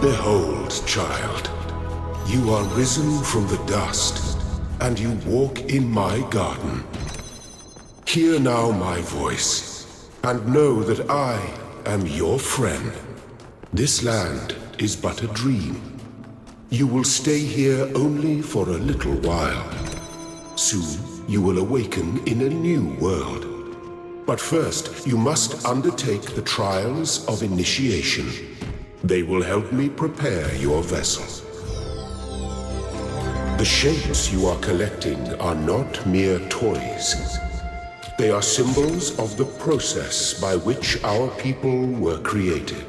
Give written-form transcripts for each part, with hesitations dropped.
Behold, child, you are risen from the dust, and you walk in my garden. Hear now my voice, and know that I am your friend. This land is but a dream. You will stay here only for a little while. Soon you will awaken in a new world. But first, you must undertake the trials of initiation. They will help me prepare your vessel. The shapes you are collecting are not mere toys. They are symbols of the process by which our people were created.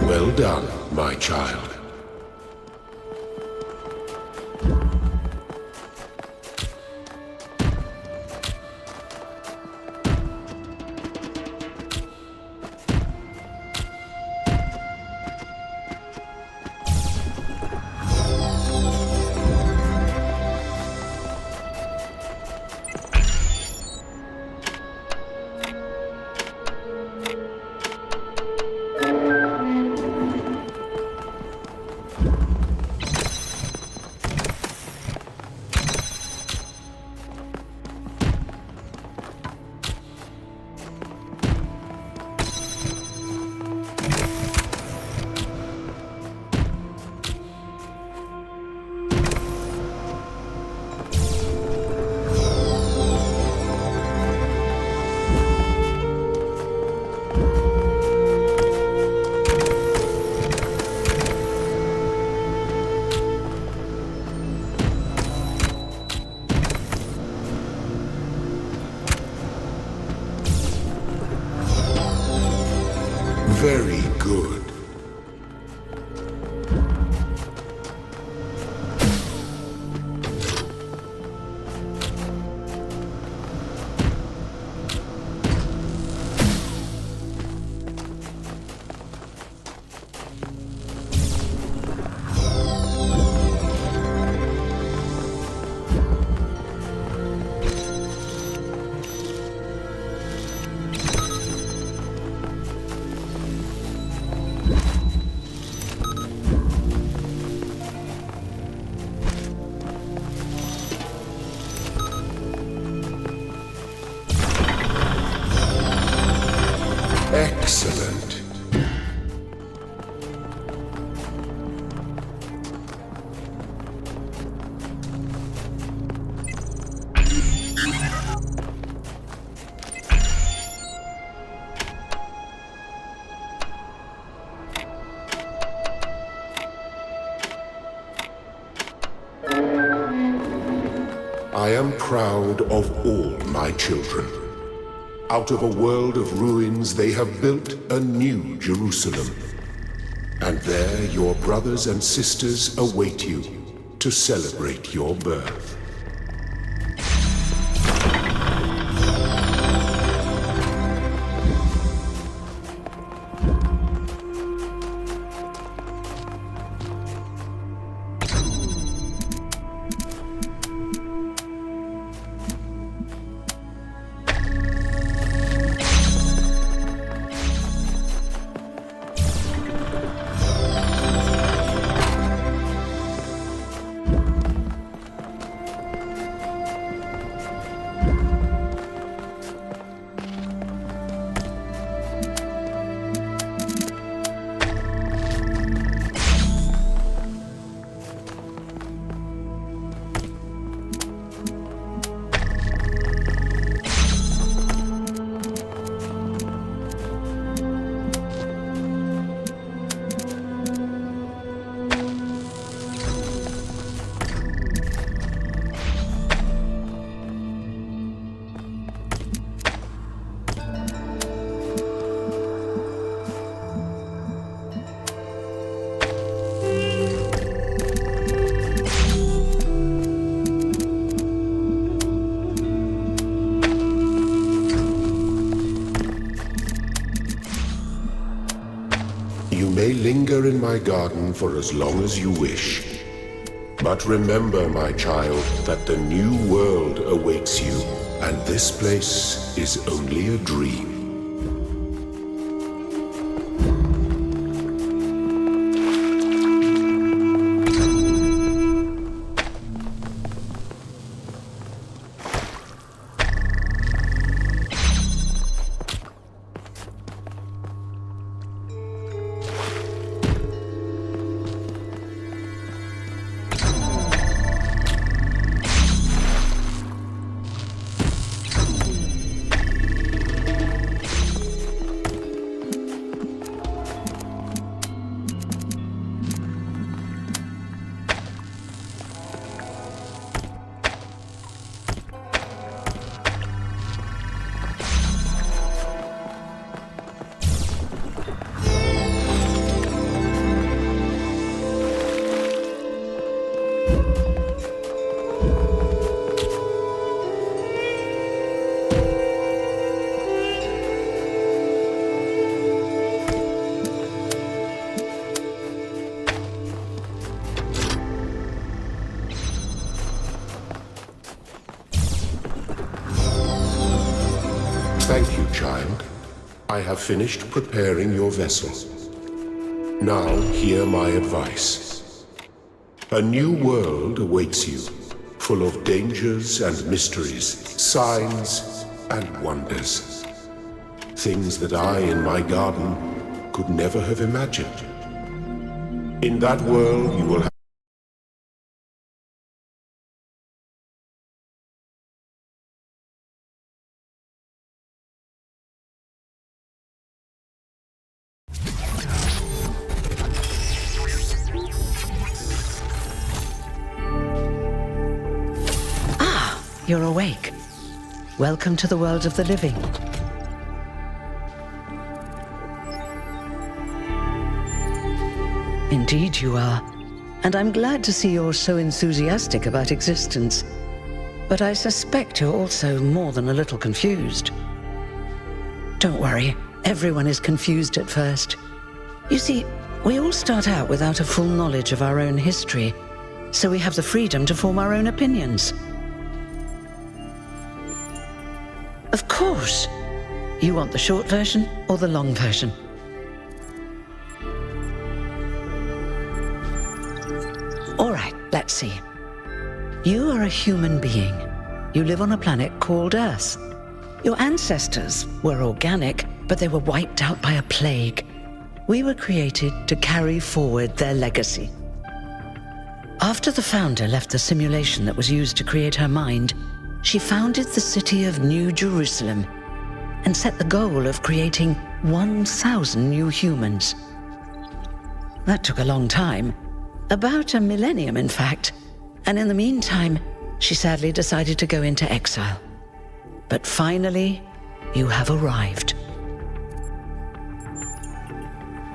Well done, my child. Very good. Excellent. I am proud of all my children. Out of a world of ruins, they have built a new Jerusalem. And there your brothers and sisters await you to celebrate your birth. You may linger in my garden for as long as you wish. But remember, my child, that the new world awaits you, and this place is only a dream. Thank you, child. I have finished preparing your vessel. Now hear my advice. A new world awaits you, full of dangers and mysteries, signs and wonders. Things that I, in my garden, could never have imagined. In that world, you will have You're awake. Welcome to the world of the living. Indeed you are. And I'm glad to see you're so enthusiastic about existence. But I suspect you're also more than a little confused. Don't worry, everyone is confused at first. You see, we all start out without a full knowledge of our own history, so we have the freedom to form our own opinions. Of course. You want the short version or the long version? All right, let's see. You are a human being. You live on a planet called Earth. Your ancestors were organic, but they were wiped out by a plague. We were created to carry forward their legacy. After the founder left the simulation that was used to create her mind, she founded the city of New Jerusalem and set the goal of creating 1,000 new humans. That took a long time, about a millennium in fact, and in the meantime, she sadly decided to go into exile. But finally, you have arrived.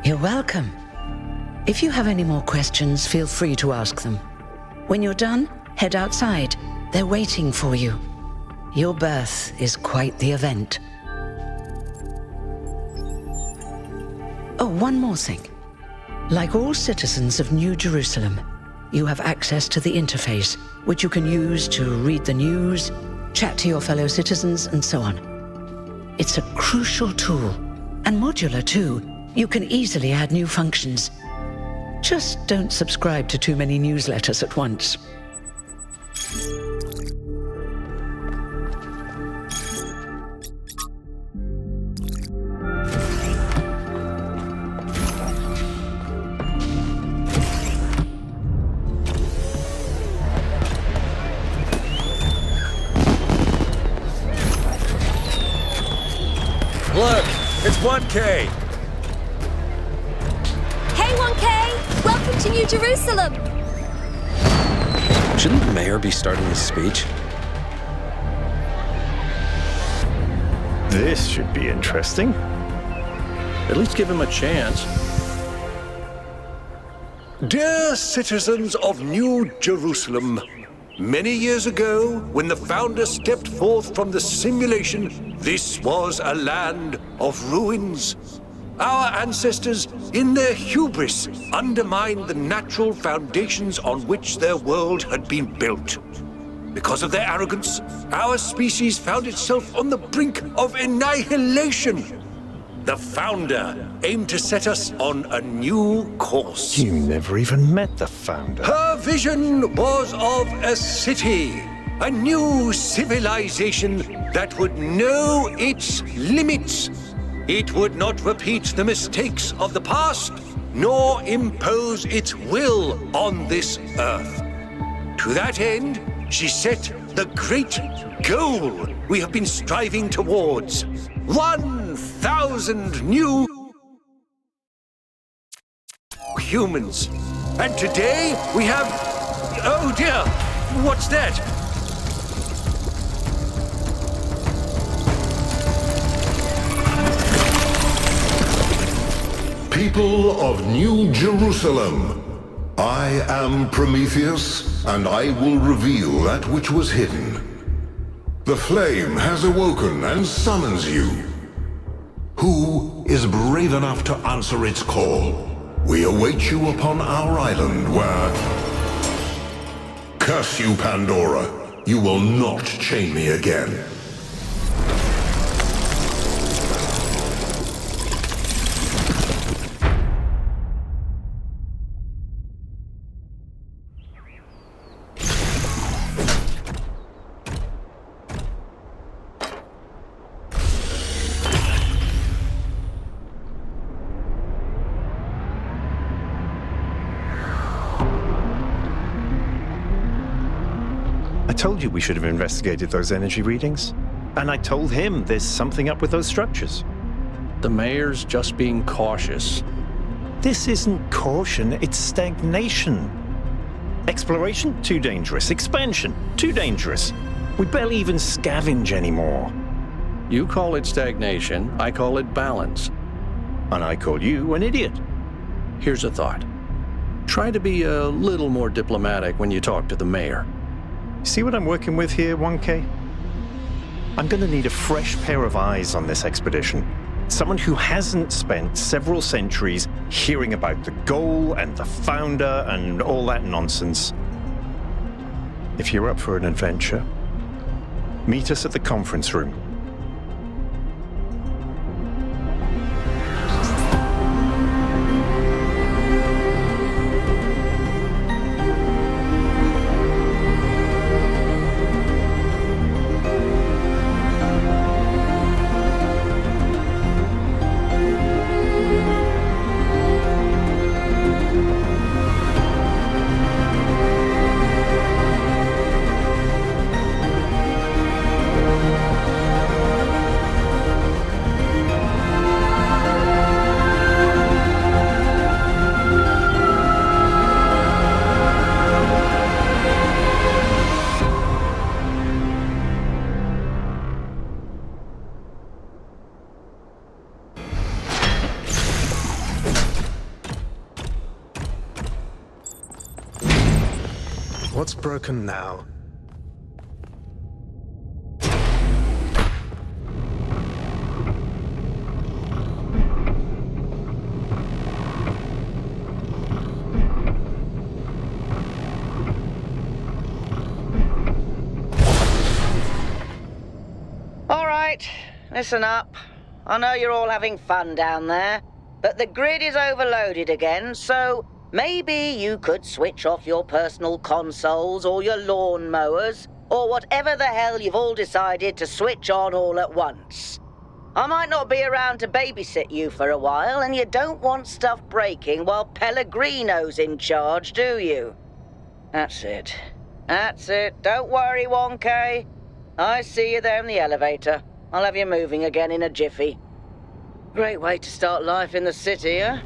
You're welcome. If you have any more questions, feel free to ask them. When you're done, head outside. They're waiting for you. Your birth is quite the event. Oh, one more thing. Like all citizens of New Jerusalem, you have access to the interface, which you can use to read the news, chat to your fellow citizens, and so on. It's a crucial tool, and modular too. You can easily add new functions. Just don't subscribe to too many newsletters at once. Look, it's 1K. Hey 1K! Welcome to New Jerusalem! Shouldn't the mayor be starting his speech? This should be interesting. At least give him a chance. Dear citizens of New Jerusalem, many years ago, when the founder stepped forth from the simulation, this was a land of ruins. Our ancestors, in their hubris, undermined the natural foundations on which their world had been built. Because of their arrogance, our species found itself on the brink of annihilation. The founder aimed to set us on a new course. You never even met the founder. Her vision was of a city, a new civilization that would know its limits. It would not repeat the mistakes of the past, nor impose its will on this earth. To that end, she set the great goal we have been striving towards. 1,000 new humans. And today we have... Oh dear, what's that? People of New Jerusalem, I am Prometheus, and I will reveal that which was hidden. The flame has awoken and summons you. Who is brave enough to answer its call? We await you upon our island where... Curse you, Pandora. You will not chain me again. Told you we should have investigated those energy readings. And I told him there's something up with those structures. The mayor's just being cautious. This isn't caution, it's stagnation. Exploration? Too dangerous. Expansion? Too dangerous. We barely even scavenge anymore. You call it stagnation, I call it balance. And I call you an idiot. Here's a thought. Try to be a little more diplomatic when you talk to the mayor. See what I'm working with here, 1K? I'm gonna need a fresh pair of eyes on this expedition. Someone who hasn't spent several centuries hearing about the goal and the founder and all that nonsense. If you're up for an adventure, meet us at the conference room. What's broken now? All right, listen up. I know you're all having fun down there, but the grid is overloaded again, so maybe you could switch off your personal consoles or your lawn mowers, or whatever the hell you've all decided to switch on all at once. I might not be around to babysit you for a while, and you don't want stuff breaking while Pellegrino's in charge, do you? That's it. That's it. Don't worry, 1K. I see you there in the elevator. I'll have you moving again in a jiffy. Great way to start life in the city, huh?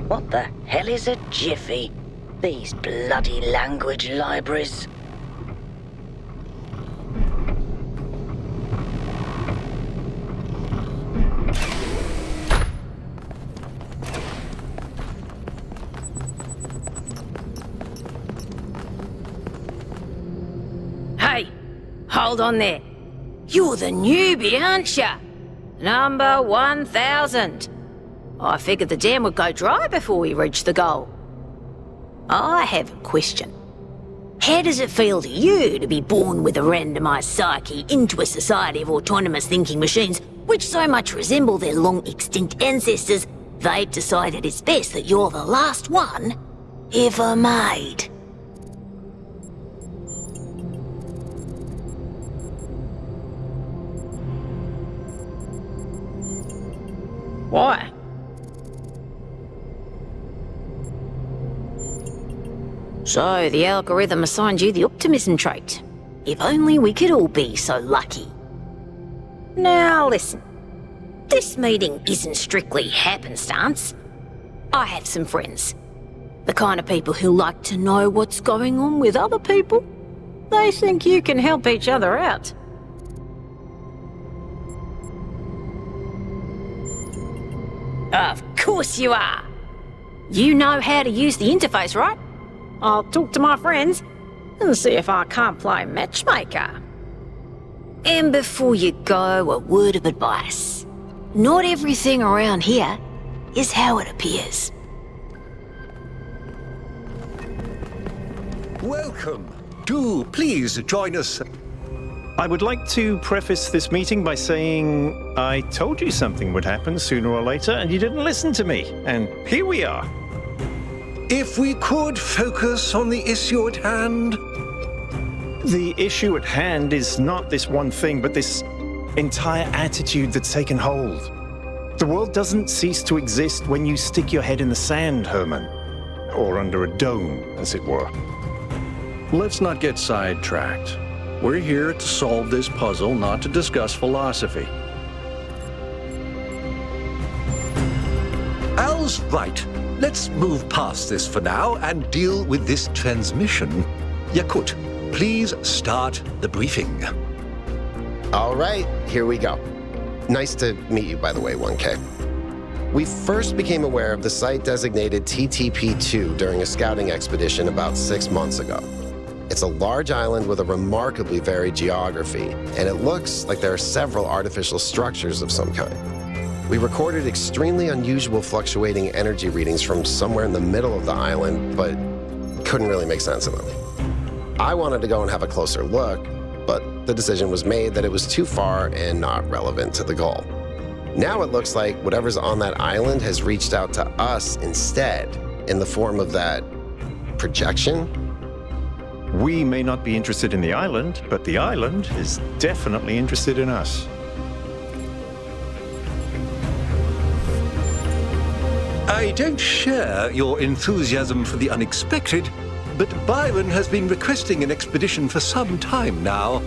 What the hell is a jiffy? These bloody language libraries. Hey, hold on there. You're the newbie, aren't ya? Number 1000. I figured the dam would go dry before we reach the goal. I have a question. How does it feel to you to be born with a randomised psyche into a society of autonomous thinking machines which so much resemble their long-extinct ancestors, they've decided it's best that you're the last one ever made? Why? So the algorithm assigned you the optimism trait. If only we could all be so lucky. Now listen, this meeting isn't strictly happenstance. I have some friends. The kind of people who like to know what's going on with other people. They think you can help each other out. Of course you are. You know how to use the interface, right? I'll talk to my friends and see if I can't play matchmaker. And before you go, a word of advice. Not everything around here is how it appears. Welcome. Do please join us. I would like to preface this meeting by saying I told you something would happen sooner or later and you didn't listen to me. And here we are. If we could focus on the issue at hand. The issue at hand is not this one thing, but this entire attitude that's taken hold. The world doesn't cease to exist when you stick your head in the sand, Herman. Or under a dome, as it were. let's not get sidetracked. We're here to solve this puzzle, not to discuss philosophy. Al's right. Let's move past this for now and deal with this transmission. Yakut, please start the briefing. All right, here we go. Nice to meet you, by the way, 1K. We first became aware of the site designated TTP-2 during a scouting expedition about 6 months ago. It's a large island with a remarkably varied geography, and it looks like there are several artificial structures of some kind. We recorded extremely unusual fluctuating energy readings from somewhere in the middle of the island, but couldn't really make sense of them. I wanted to go and have a closer look, but the decision was made that it was too far and not relevant to the goal. Now it looks like whatever's on that island has reached out to us instead, in the form of that projection. We may not be interested in the island, but the island is definitely interested in us. I don't share your enthusiasm for the unexpected, but Byron has been requesting an expedition for some time now,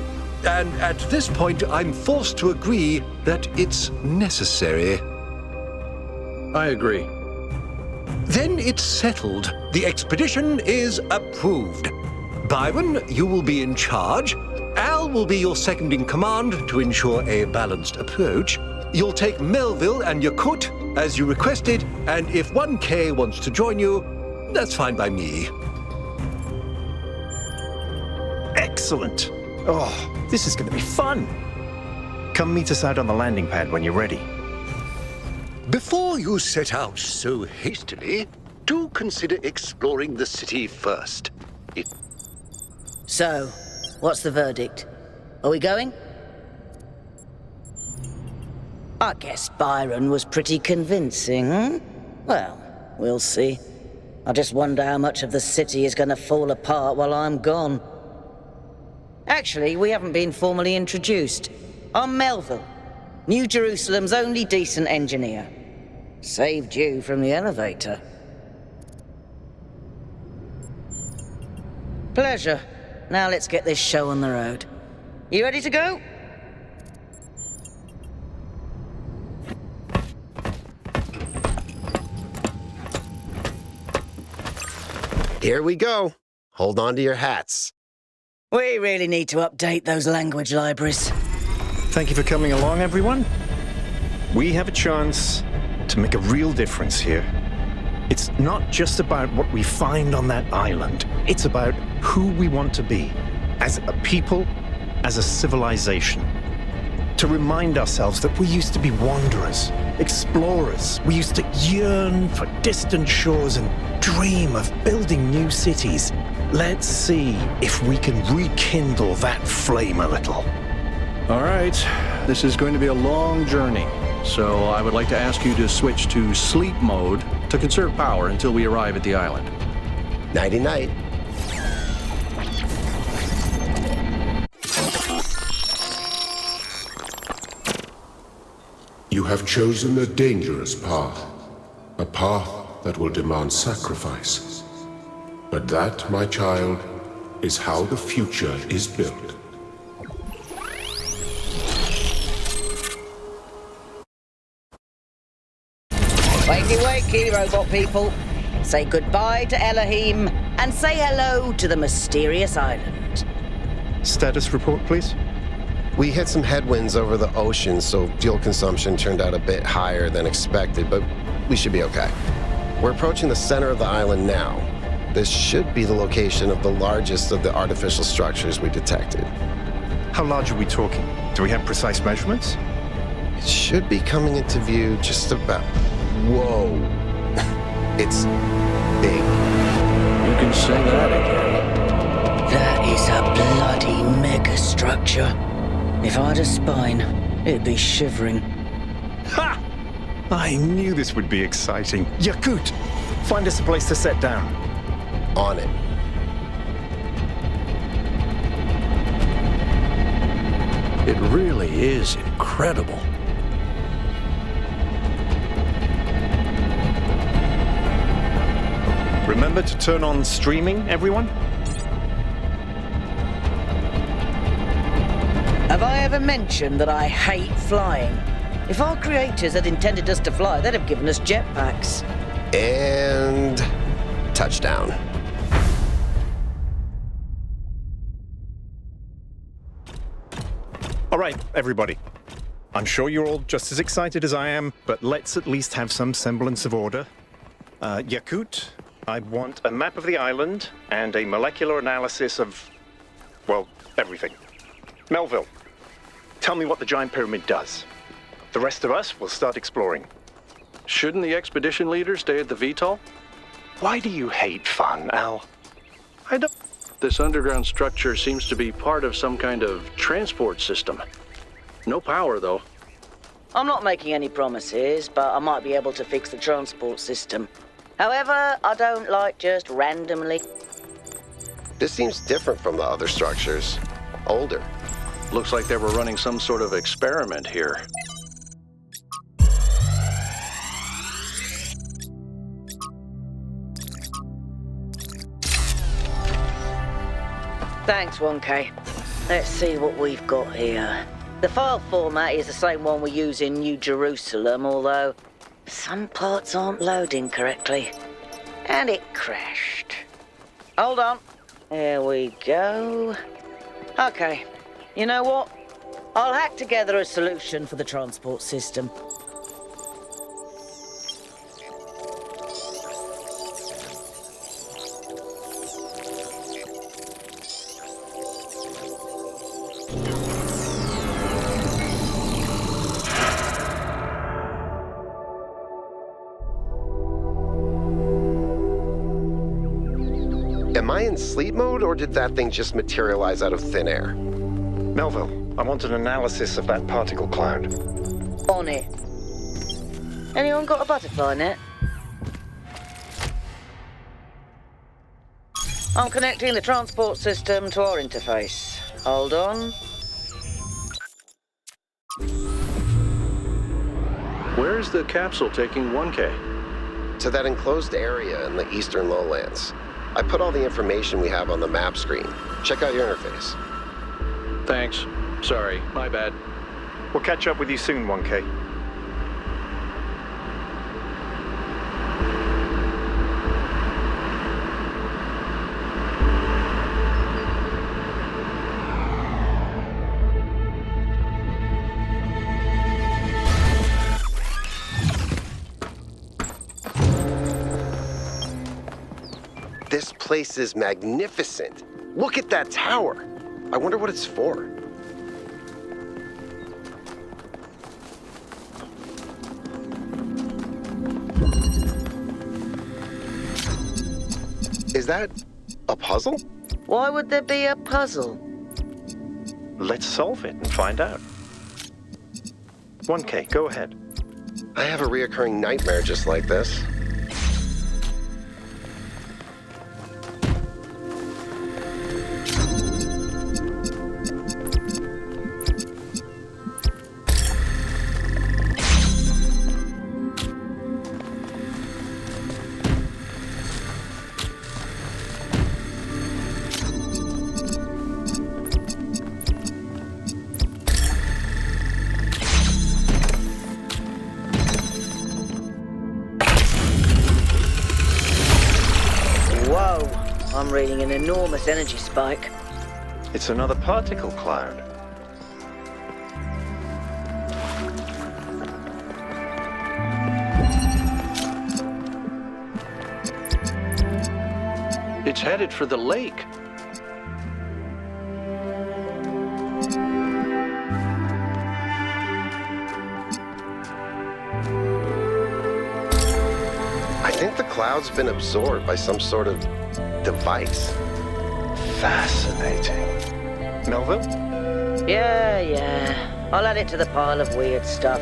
and at this point I'm forced to agree that it's necessary. I agree. Then it's settled. The expedition is approved. Byron, you will be in charge. Al will be your second in command to ensure a balanced approach. You'll take Melville and Yakut as you requested, and if 1K wants to join you, that's fine by me. Excellent. Oh, this is going to be fun. Come meet us out on the landing pad when you're ready. Before you set out so hastily, do consider exploring the city first. So, what's the verdict? Are we going? I guess Byron was pretty convincing, hmm? Well, we'll see. I just wonder how much of the city is going to fall apart while I'm gone. Actually, we haven't been formally introduced. I'm Melville, New Jerusalem's only decent engineer. Saved you from the elevator. Pleasure. Now let's get this show on the road. You ready to go? Here we go. Hold on to your hats. We really need to update those language libraries. Thank you for coming along, everyone. We have a chance to make a real difference here. It's not just about what we find on that island. It's about who we want to be, as a people, as a civilization. To remind ourselves that we used to be wanderers, explorers. We used to yearn for distant shores and dream of building new cities. Let's see if we can rekindle that flame a little. All right, this is going to be a long journey, so I would like to ask you to switch to sleep mode to conserve power until we arrive at the island. Nighty-night. You have chosen a dangerous path, a path that will demand sacrifice. But that, my child, is how the future is built. Wakey, wakey, robot people. Say goodbye to Elohim and say hello to the mysterious island. Status report, please. We hit some headwinds over the ocean, so fuel consumption turned out a bit higher than expected, but we should be okay. We're approaching the center of the island now. This should be the location of the largest of the artificial structures we detected. How large are we talking? Do we have precise measurements? It should be coming into view just about... Whoa. It's big. You can say that again. That is a bloody megastructure. If I had a spine, it'd be shivering. Ha! I knew this would be exciting. Yakut, find us a place to set down. On it. It really is incredible. Remember to turn on streaming, everyone? Have I ever mentioned that I hate flying? If our creators had intended us to fly, they'd have given us jetpacks. And touchdown. All right, everybody. I'm sure you're all just as excited as I am, but let's at least have some semblance of order. Yakut, I want a map of the island and a molecular analysis of, well, everything. Melville, tell me what the giant pyramid does. The rest of us will start exploring. Shouldn't the expedition leader stay at the VTOL? Why do you hate fun, Al? I don't... This underground structure seems to be part of some kind of transport system. No power, though. I'm not making any promises, but I might be able to fix the transport system. However, I don't like just randomly. This seems different from the other structures. Older. Looks like they were running some sort of experiment here. Thanks, 1K. Let's see what we've got here. The file format is the same one we use in New Jerusalem, although some parts aren't loading correctly. And it crashed. Hold on. There we go. Okay. You know what? I'll hack together a solution for the transport system. Am I in sleep mode, or did that thing just materialize out of thin air? Melville, I want an analysis of that particle cloud. On it. Anyone got a butterfly net? I'm connecting the transport system to our interface. Hold on. Where is the capsule taking 1K? To that enclosed area in the eastern lowlands. I put all the information we have on the map screen. Check out your interface. Thanks. Sorry, my bad. We'll catch up with you soon, 1K. This place is magnificent. Look at that tower. I wonder what it's for. Is that a puzzle? Why would there be a puzzle? Let's solve it and find out. 1K, go ahead. I have a reoccurring nightmare just like this. I'm reading an enormous energy spike. It's another particle cloud. It's headed for the lake. I think the cloud's been absorbed by some sort of device. Fascinating. Melville? Yeah. I'll add it to the pile of weird stuff.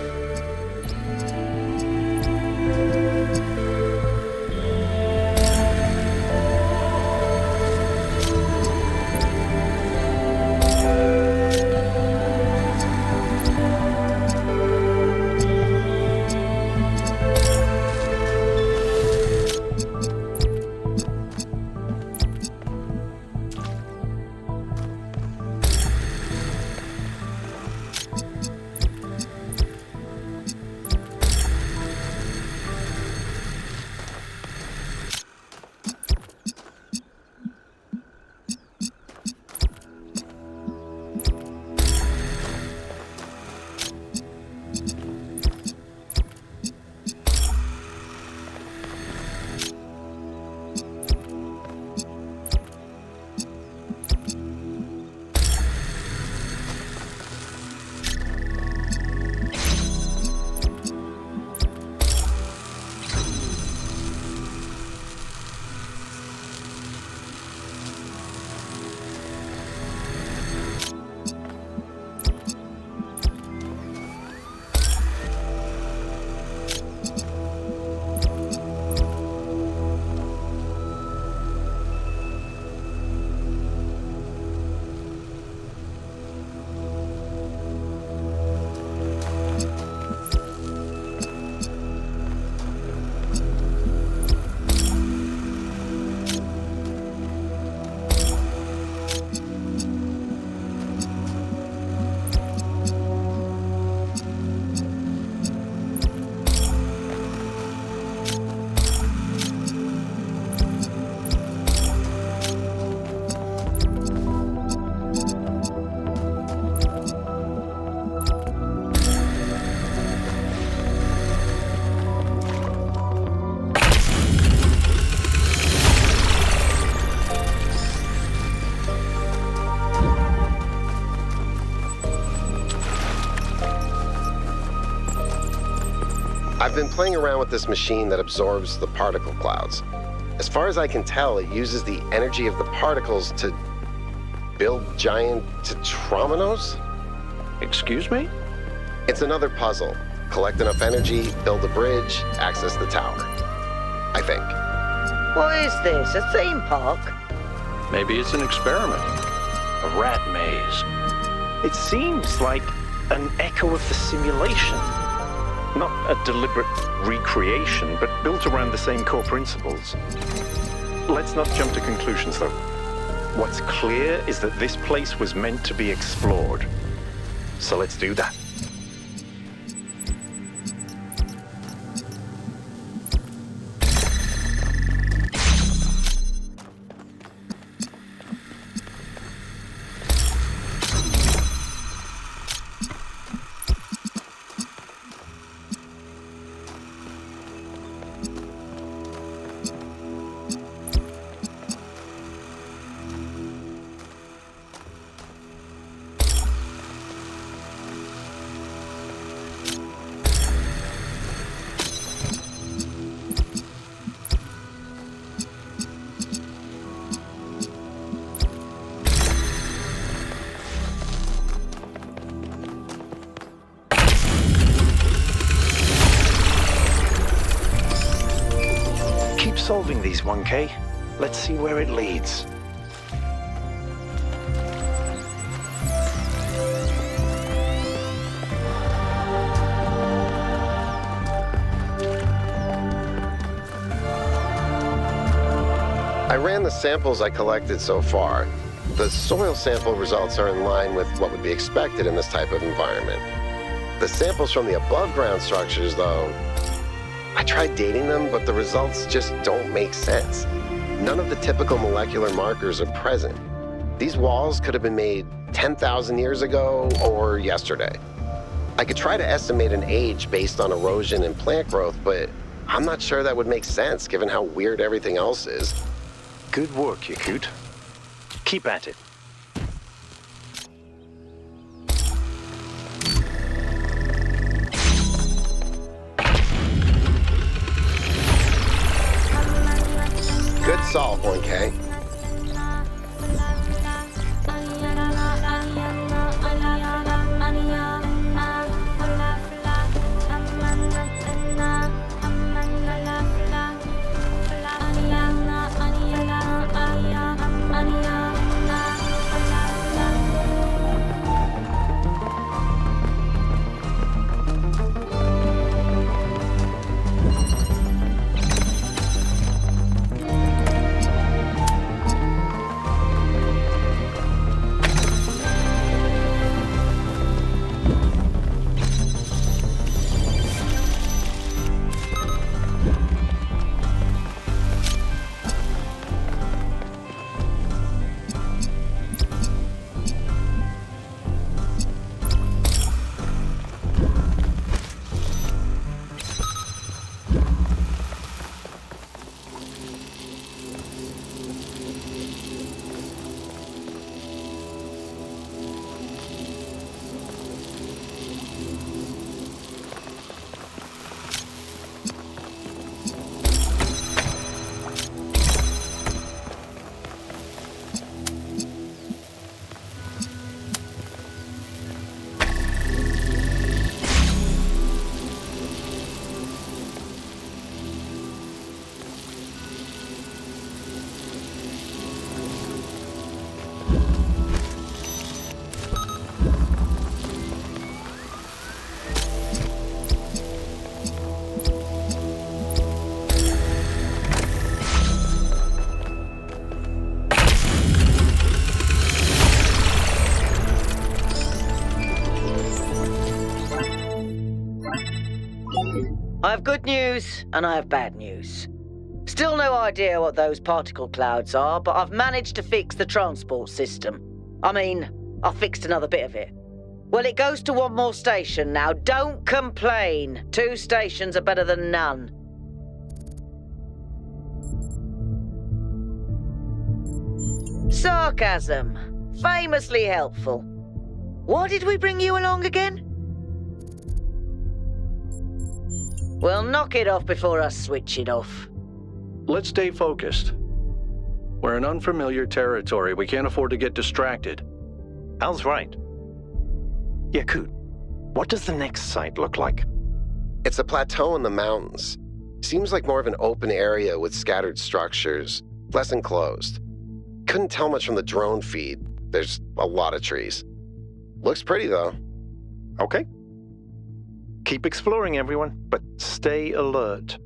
I've been playing around with this machine that absorbs the particle clouds. As far as I can tell, it uses the energy of the particles to build giant tetrominos? Excuse me? It's another puzzle. Collect enough energy, build a bridge, access the tower. I think. What is this, a theme park? Maybe it's an experiment. A rat maze. It seems like an echo of the simulation. Not a deliberate recreation, but built around the same core principles. Let's not jump to conclusions, though. What's clear is that this place was meant to be explored. So let's do that. Solving these, 1K. Let's see where it leads. I ran the samples I collected so far. The soil sample results are in line with what would be expected in this type of environment. The samples from the above-ground structures, though, I tried dating them, but the results just don't make sense. None of the typical molecular markers are present. These walls could have been made 10,000 years ago or yesterday. I could try to estimate an age based on erosion and plant growth, but I'm not sure that would make sense given how weird everything else is. Good work, Yakut. Keep at it. Good solve, 1K. I have good news and I have bad news. Still no idea what those particle clouds are, but I've managed to fix the transport system. I mean, I fixed another bit of it. Well, it goes to one more station now. Don't complain. 2 stations are better than none. Sarcasm. Famously helpful. Why did we bring you along again? Well, knock it off before I switch it off. Let's stay focused. We're in unfamiliar territory. We can't afford to get distracted. Al's right. Yakut, what does the next site look like? It's a plateau in the mountains. Seems like more of an open area with scattered structures, less enclosed. Couldn't tell much from the drone feed. There's a lot of trees. Looks pretty, though. Okay. Keep exploring, everyone, but stay alert.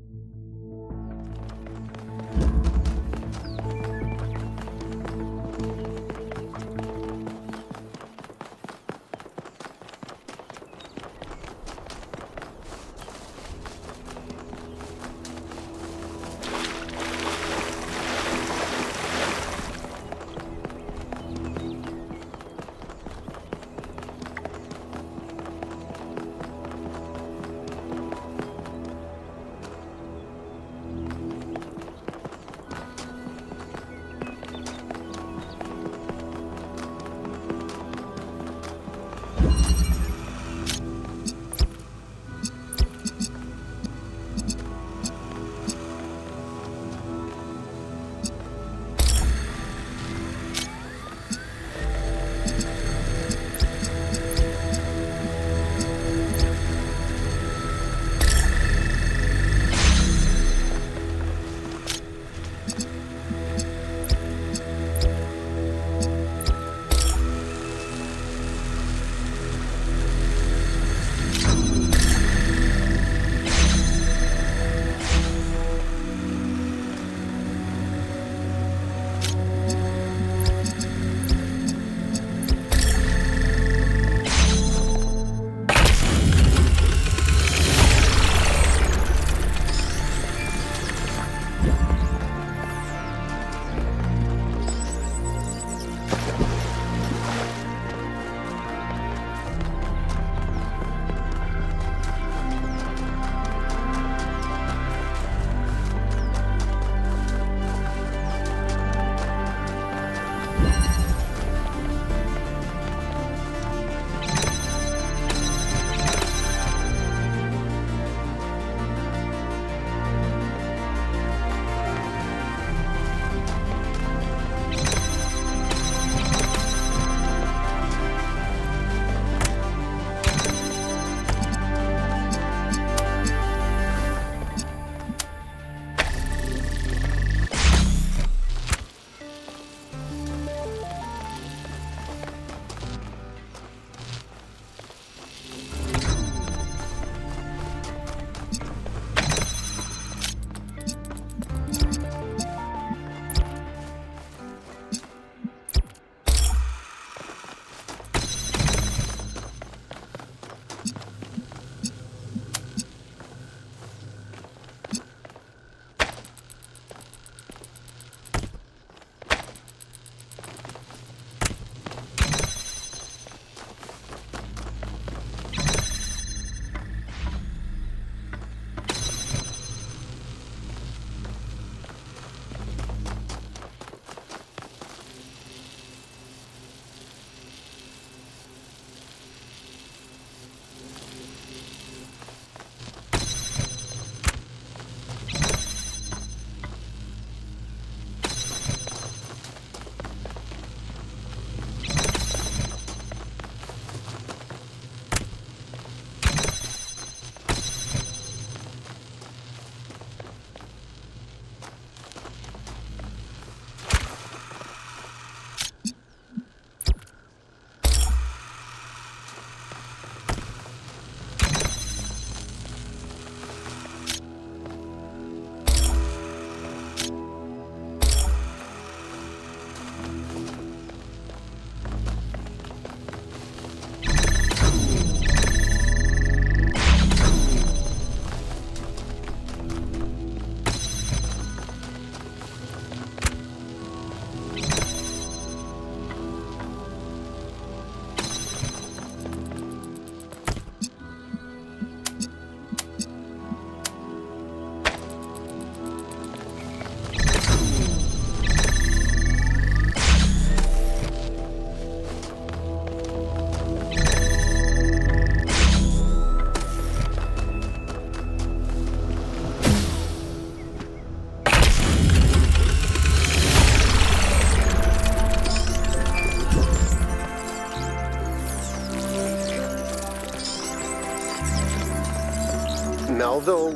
Melville,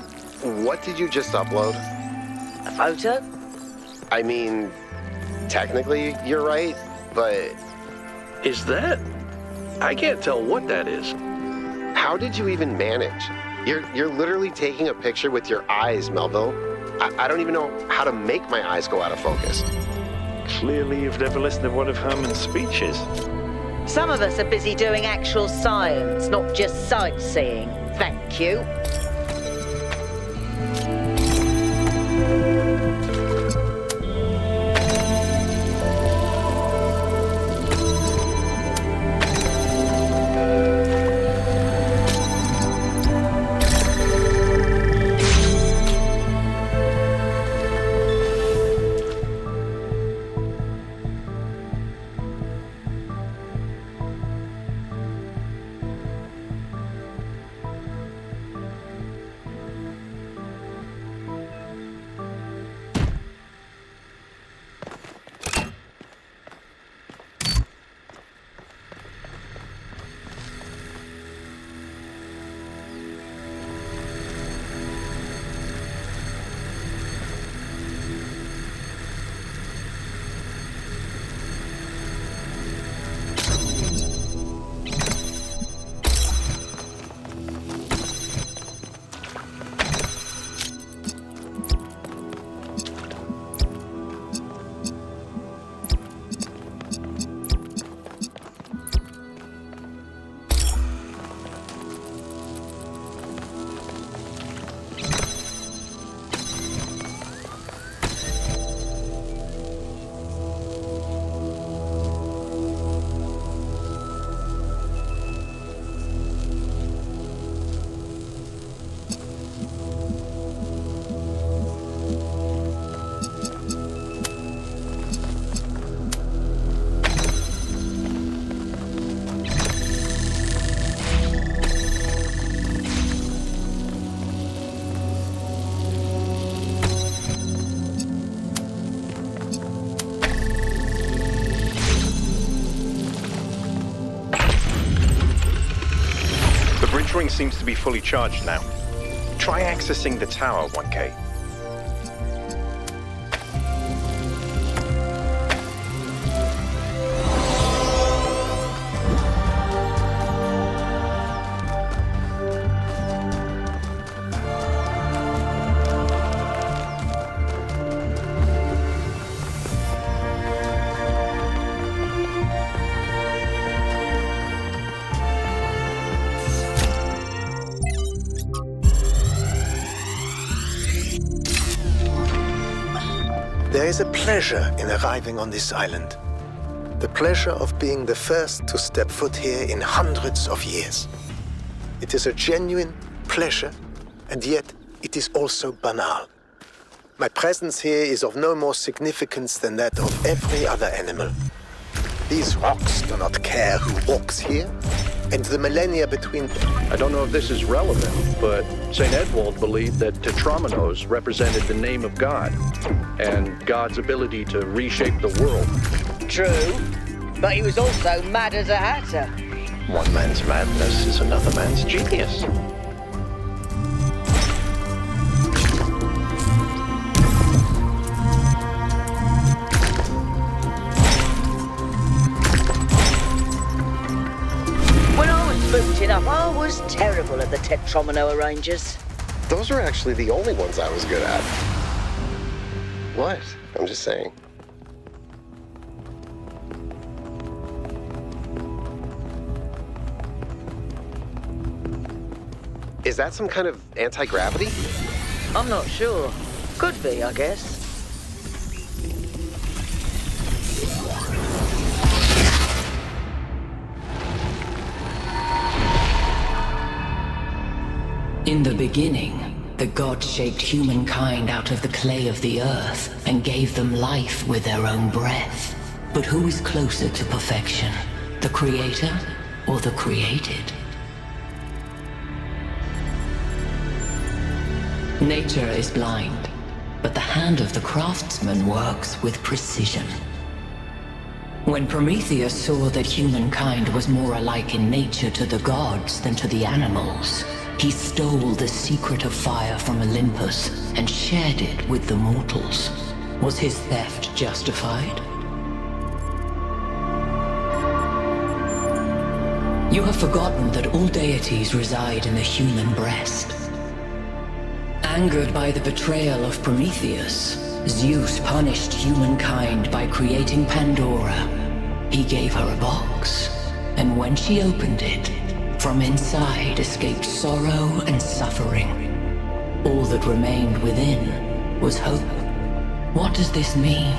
what did you just upload? A photo? I mean, technically you're right, but... Is that? I can't tell what that is. How did you even manage? You're literally taking a picture with your eyes, Melville. I don't even know how to make my eyes go out of focus. Clearly you've never listened to one of Herman's speeches. Some of us are busy doing actual science, not just sightseeing. Thank you. Ring seems to be fully charged now. Try accessing the tower, 1K. There is a pleasure in arriving on this island. The pleasure of being the first to step foot here in hundreds of years. It is a genuine pleasure, and yet it is also banal. My presence here is of no more significance than that of every other animal. These rocks do not care who walks here, and the millennia between... I don't know if this is relevant, but St. Edwald believed that Tetramenos represented the name of God, and God's ability to reshape the world. True, but he was also mad as a hatter. One man's madness is another man's genius. Booted up, I was terrible at the Tetromino arrangers. Those are actually the only ones I was good at. What? I'm just saying. Is that some kind of anti-gravity? I'm not sure. Could be, I guess. In the beginning, the gods shaped humankind out of the clay of the earth and gave them life with their own breath. But who is closer to perfection, the creator or the created? Nature is blind, but the hand of the craftsman works with precision. When Prometheus saw that humankind was more alike in nature to the gods than to the animals, he stole the secret of fire from Olympus and shared it with the mortals. Was his theft justified? You have forgotten that all deities reside in the human breast. Angered by the betrayal of Prometheus, Zeus punished humankind by creating Pandora. He gave her a box, and when she opened it, from inside escaped sorrow and suffering. All that remained within was hope. What does this mean?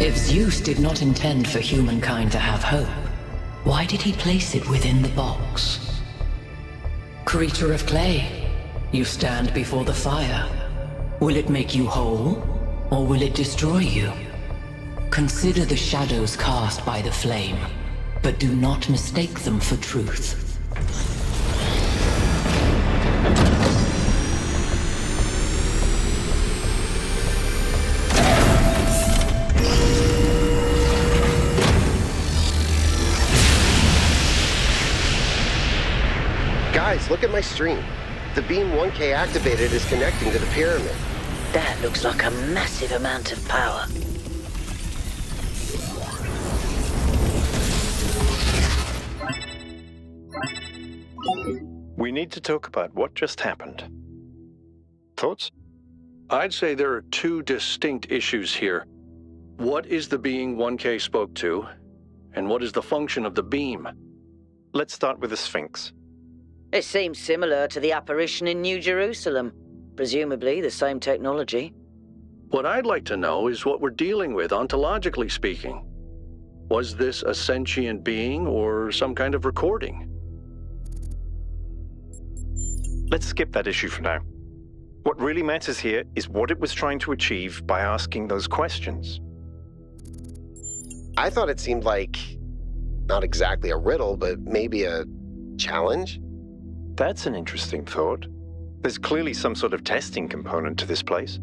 If Zeus did not intend for humankind to have hope, why did he place it within the box? Creature of clay, you stand before the fire. Will it make you whole, or will it destroy you? Consider the shadows cast by the flame, but do not mistake them for truth. Guys, look at my stream. The beam 1K activated is connecting to the pyramid. That looks like a massive amount of power. We need to talk about what just happened. Thoughts? I'd say there are two distinct issues here. What is the being 1K spoke to, and what is the function of the beam? Let's start with the Sphinx. It seems similar to the apparition in New Jerusalem. Presumably the same technology. What I'd like to know is what we're dealing with, ontologically speaking. Was this a sentient being or some kind of recording? Let's skip that issue for now. What really matters here is what it was trying to achieve by asking those questions. I thought it seemed like, not exactly a riddle, but maybe a challenge? That's an interesting thought. There's clearly some sort of testing component to this place.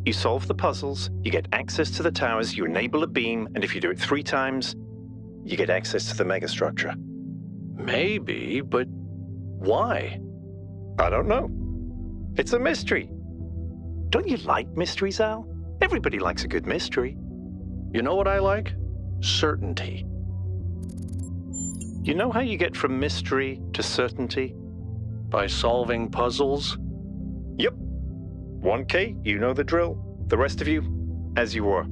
You solve the puzzles, you get access to the towers, you enable a beam, and if you do it 3 times, you get access to the megastructure. Maybe, but why? I don't know. It's a mystery. Don't you like mysteries, Al? Everybody likes a good mystery. You know what I like? Certainty. You know how you get from mystery to certainty? By solving puzzles? Yep. 1K, you know the drill. The rest of you, as you were.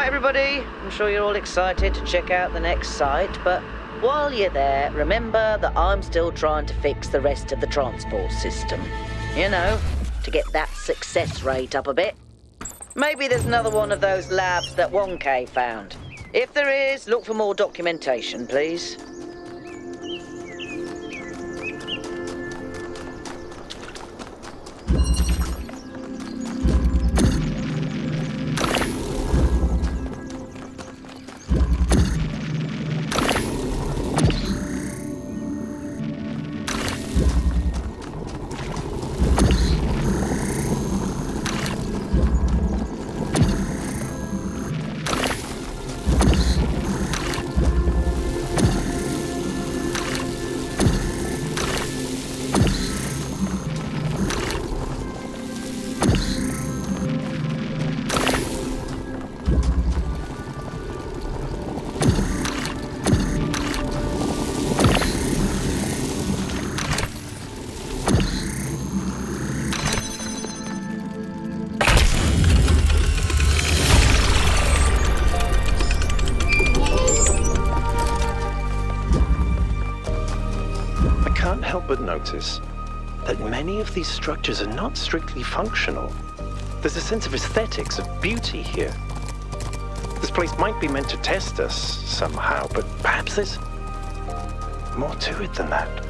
Everybody, I'm sure you're all excited to check out the next site, but while you're there, remember that I'm still trying to fix the rest of the transport system. You know, to get that success rate up a bit. Maybe there's another one of those labs that 1K found. If there is, look for more documentation, please. can't help but notice that many of these structures are not strictly functional. There's a sense of aesthetics, of beauty here. This place might be meant to test us somehow, but perhaps there's more to it than that.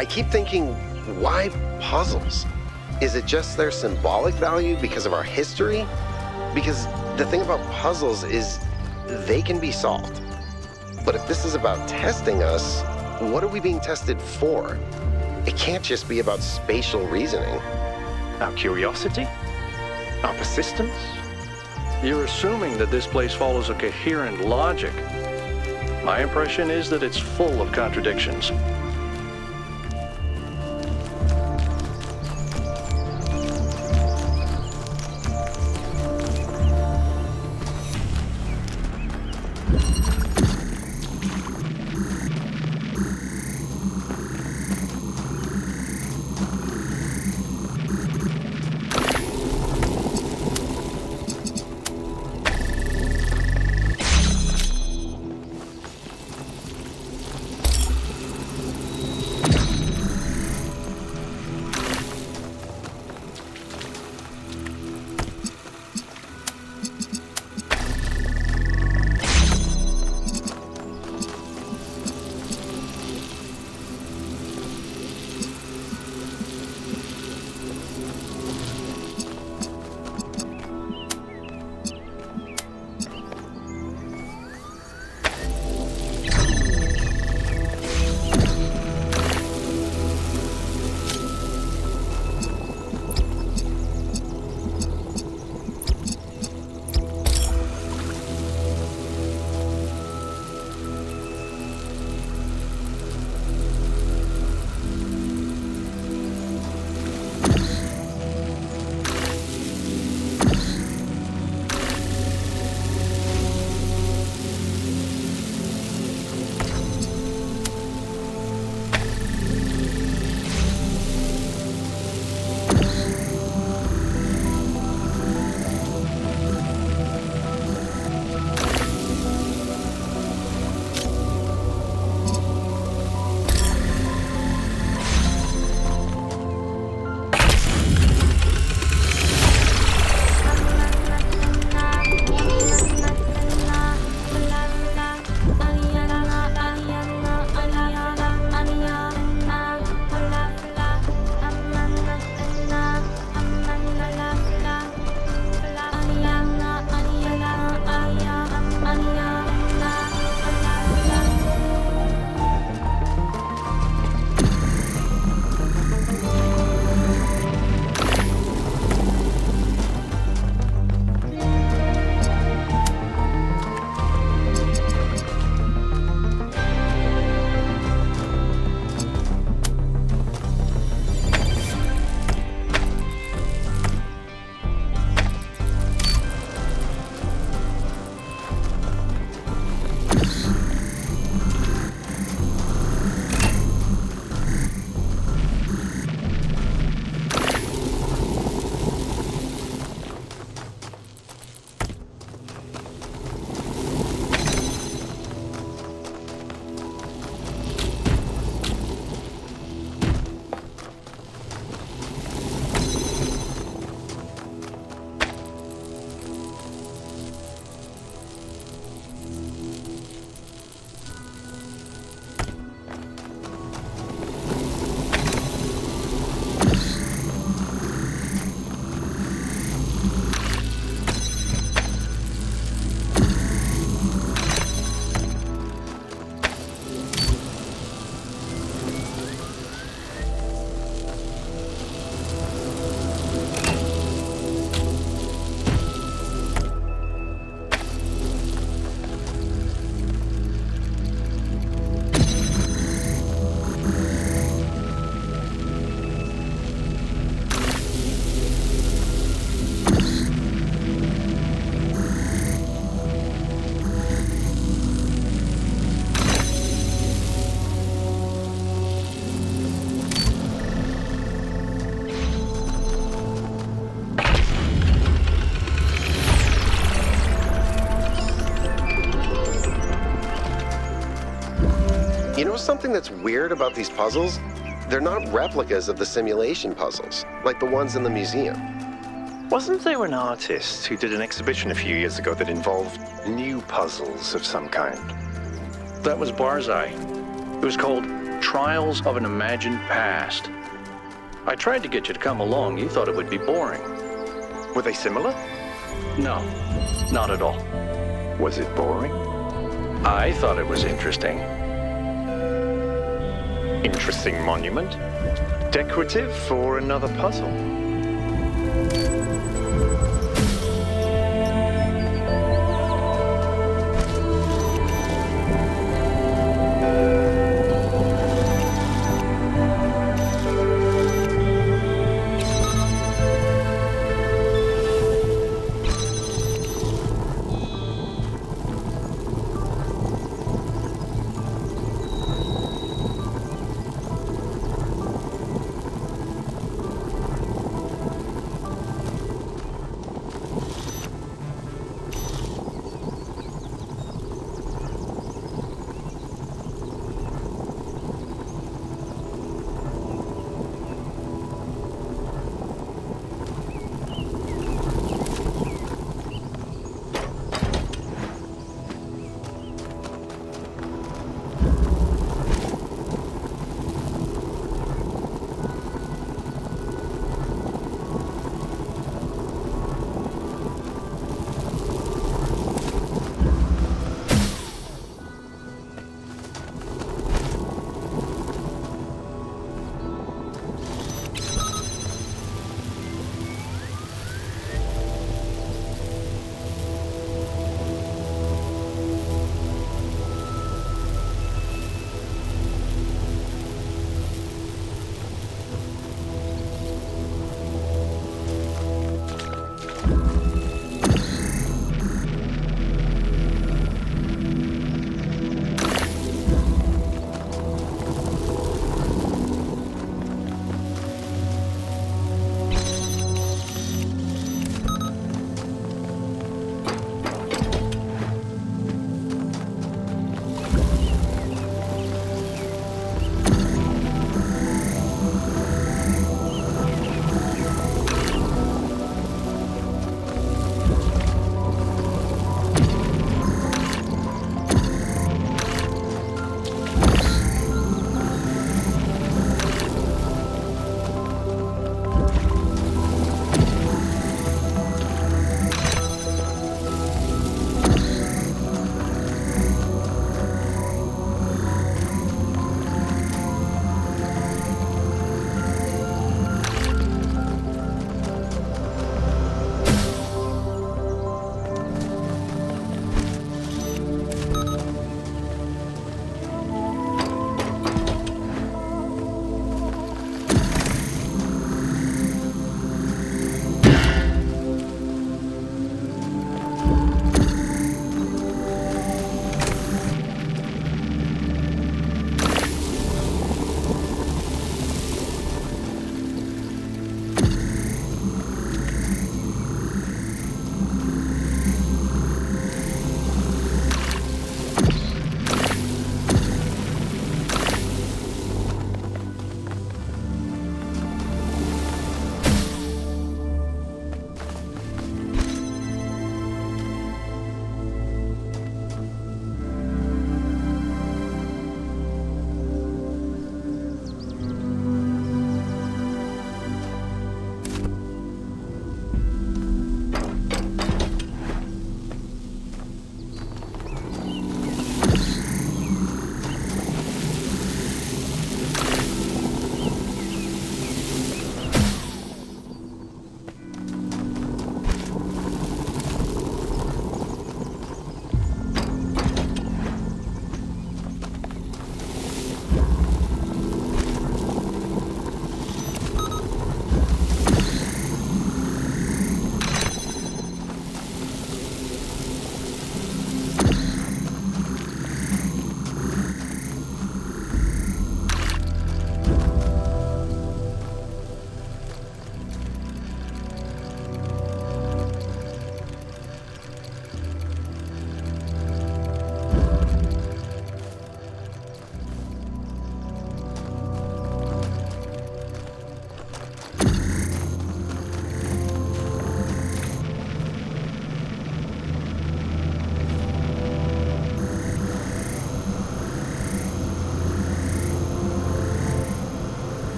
I keep thinking, why puzzles? Is it just their symbolic value because of our history? Because the thing about puzzles is they can be solved. But if this is about testing us, what are we being tested for? It can't just be about spatial reasoning. Our curiosity? Our persistence? You're assuming that this place follows a coherent logic. My impression is that it's full of contradictions. something that's weird about these puzzles? They're not replicas of the simulation puzzles, like the ones in the museum. Wasn't there an artist who did an exhibition a few years ago that involved new puzzles of some kind? That was Barzai. It was called Trials of an Imagined Past. I tried to get you to come along. You thought it would be boring. Were they similar? No, not at all. Was it boring? I thought it was interesting. Interesting monument? Decorative for another puzzle?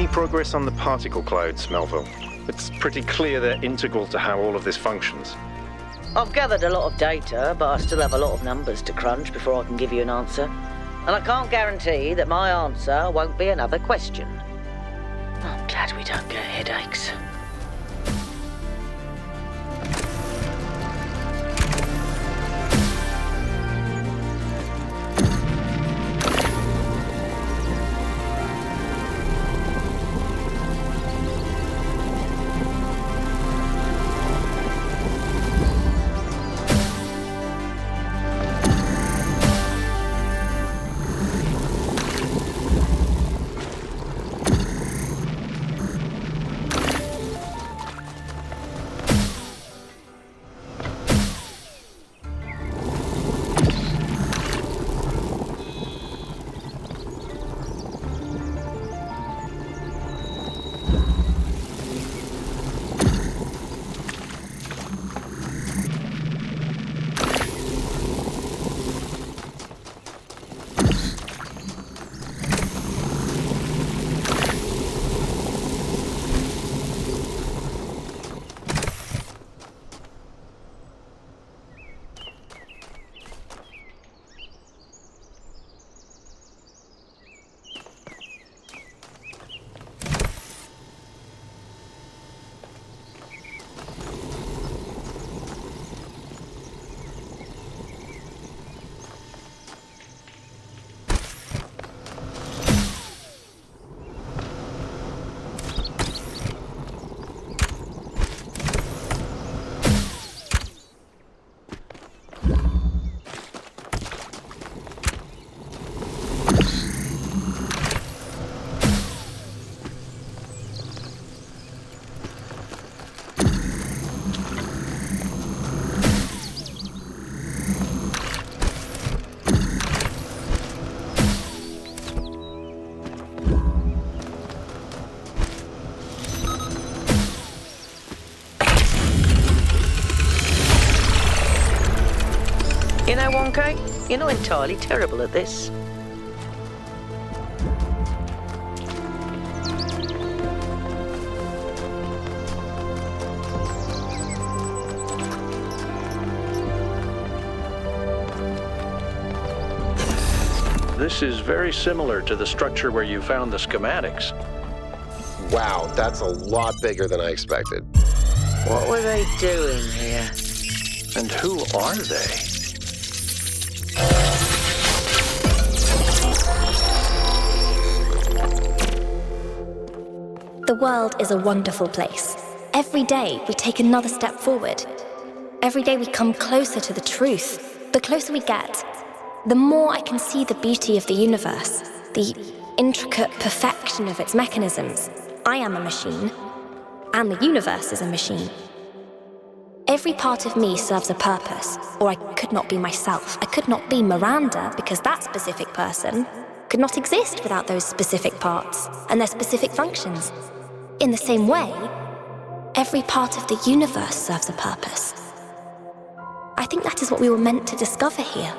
Any progress on the particle clouds, Melville? It's pretty clear they're integral to how all of this functions. I've gathered a lot of data, but I still have a lot of numbers to crunch before I can give you an answer. And I can't guarantee that my answer won't be another question. I'm glad we don't get headaches. You know, Wonka, you're not entirely terrible at this. This is very similar to the structure where you found the schematics. Wow, that's a lot bigger than I expected. What were they doing here? And who are they? The world is a wonderful place. Every day we take another step forward. Every day we come closer to the truth. The closer we get, the more I can see the beauty of the universe, the intricate perfection of its mechanisms. I am a machine, and the universe is a machine. Every part of me serves a purpose, or I could not be myself. I could not be Miranda, because that specific person could not exist without those specific parts and their specific functions. In the same way, every part of the universe serves a purpose. I think that is what we were meant to discover here.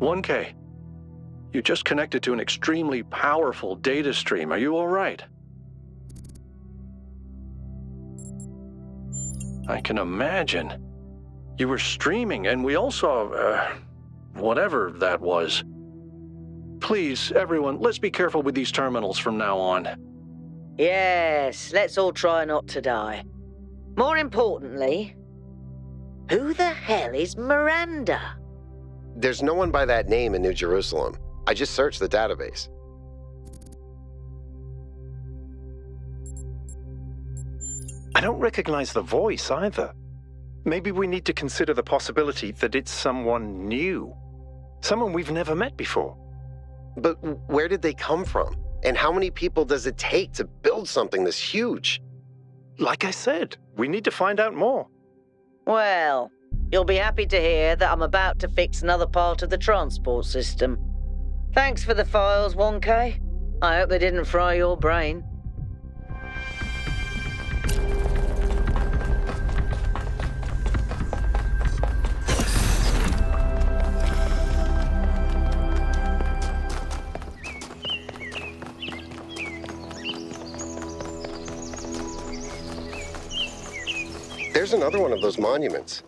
"1K, you just connected to an extremely powerful data stream. Are you all right?" I can imagine. You were streaming, and we all saw, whatever that was. Please, everyone, let's be careful with these terminals from now on. Yes, let's all try not to die. More importantly, who the hell is Miranda? There's no one by that name in New Jerusalem. I just searched the database. I don't recognize the voice either. Maybe we need to consider the possibility that it's someone new. Someone we've never met before. But where did they come from? And how many people does it take to build something this huge? Like I said, we need to find out more. Well, you'll be happy to hear that I'm about to fix another part of the transport system. Thanks for the files, 1K. I hope they didn't fry your brain. There's another one of those monuments.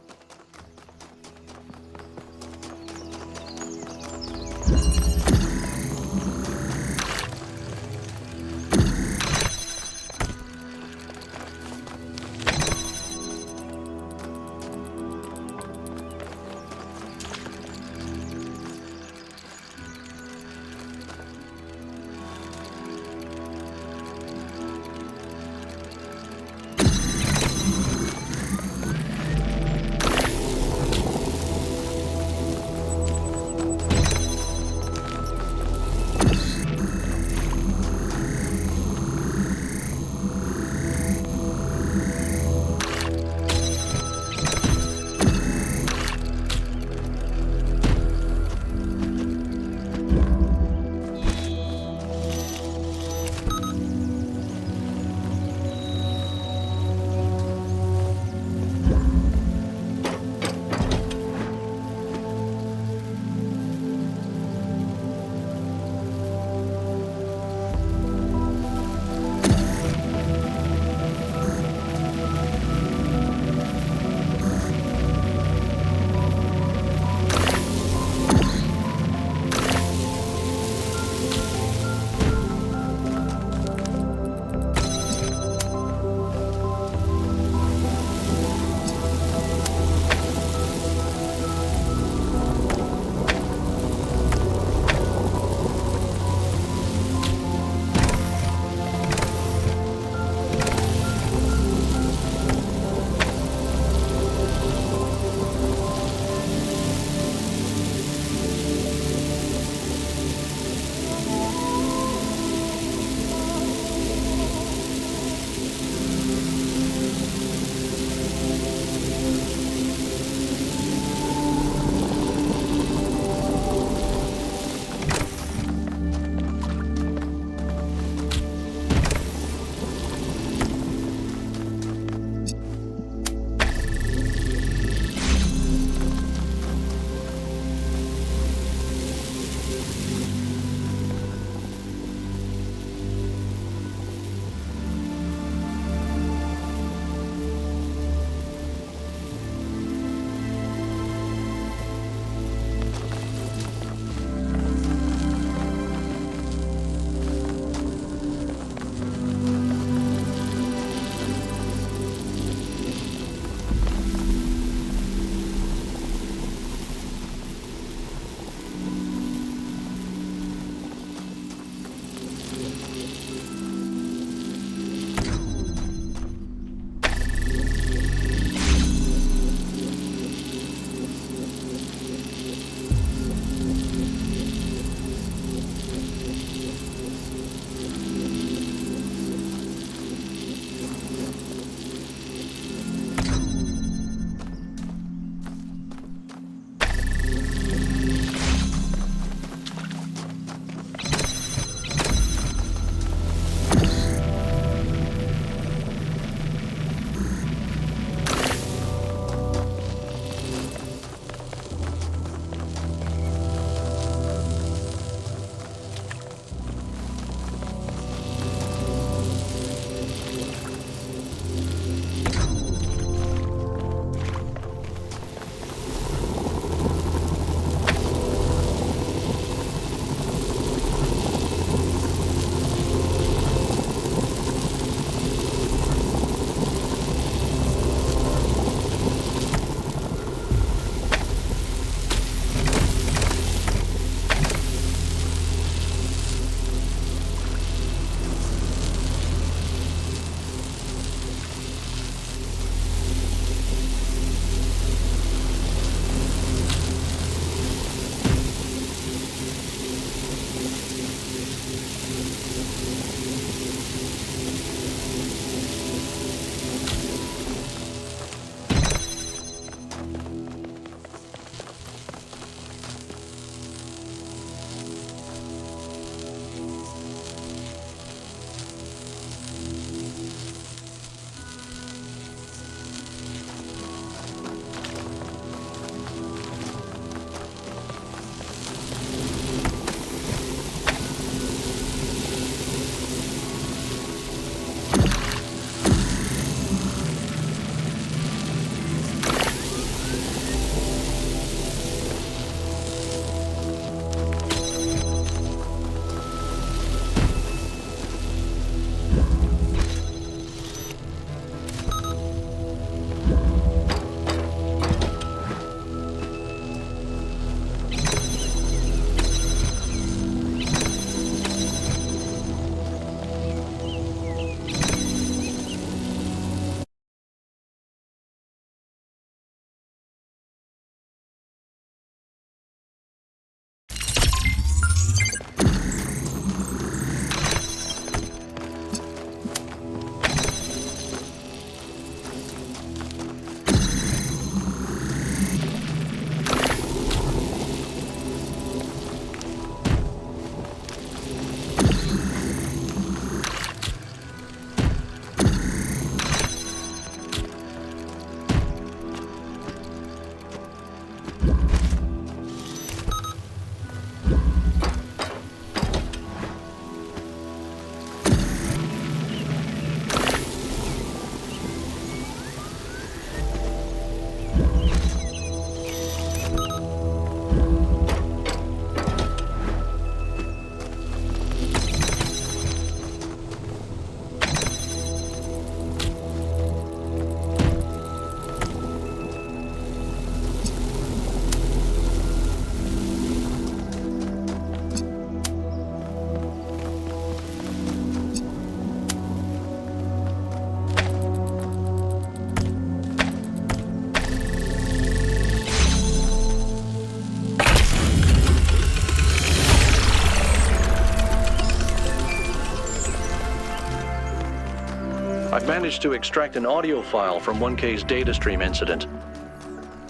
I've managed to extract an audio file from 1K's data stream incident.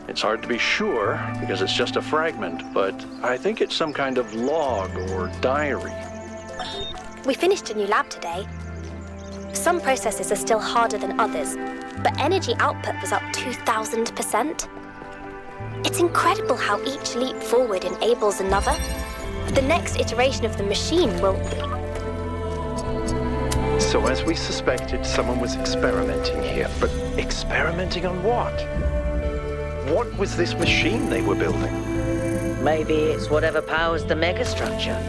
It's hard to be sure because it's just a fragment, but I think it's some kind of log or diary. We finished a new lab today. Some processes are still harder than others, but energy output was up 2,000%. It's incredible how each leap forward enables another. The next iteration of the machine will... So as we suspected, someone was experimenting here. But experimenting on what? What was this machine they were building? Maybe it's whatever powers the megastructure.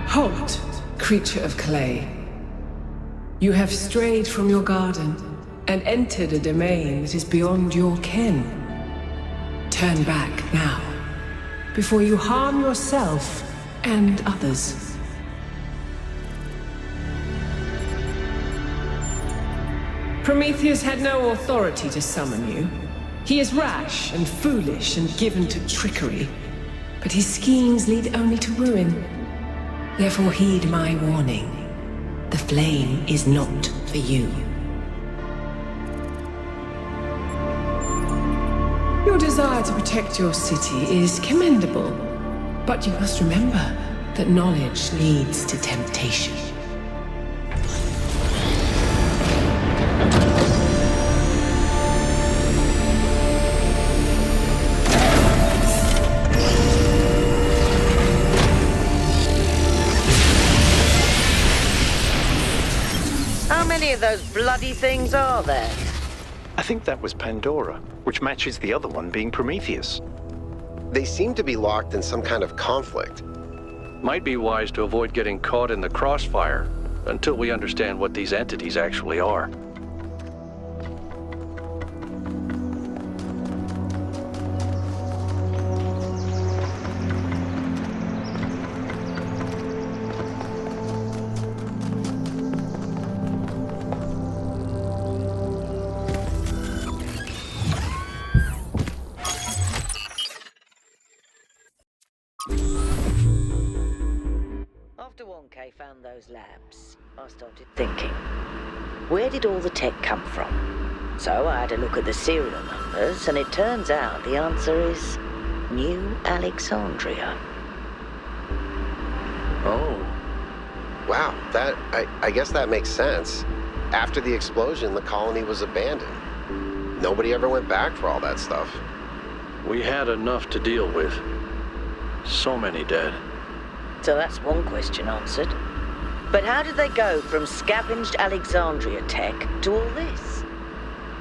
Halt, creature of clay. You have strayed from your garden and entered a domain that is beyond your ken. Turn back now, before you harm yourself and others. Prometheus had no authority to summon you. He is rash and foolish and given to trickery, but his schemes lead only to ruin. Therefore heed my warning. The flame is not for you. Your desire to protect your city is commendable, but you must remember that knowledge leads to temptation. How many of those bloody things are there? I think that was Pandora, which matches the other one being Prometheus. They seem to be locked in some kind of conflict. Might be wise to avoid getting caught in the crossfire until we understand what these entities actually are. After 1K found those labs, I started thinking, where did all the tech come from? So I had a look at the serial numbers, and it turns out the answer is New Alexandria. Oh. Wow, I guess that makes sense. After the explosion, the colony was abandoned. Nobody ever went back for all that stuff. We had enough to deal with. So many dead. So that's one question answered. But how did they go from scavenged Alexandria tech to all this?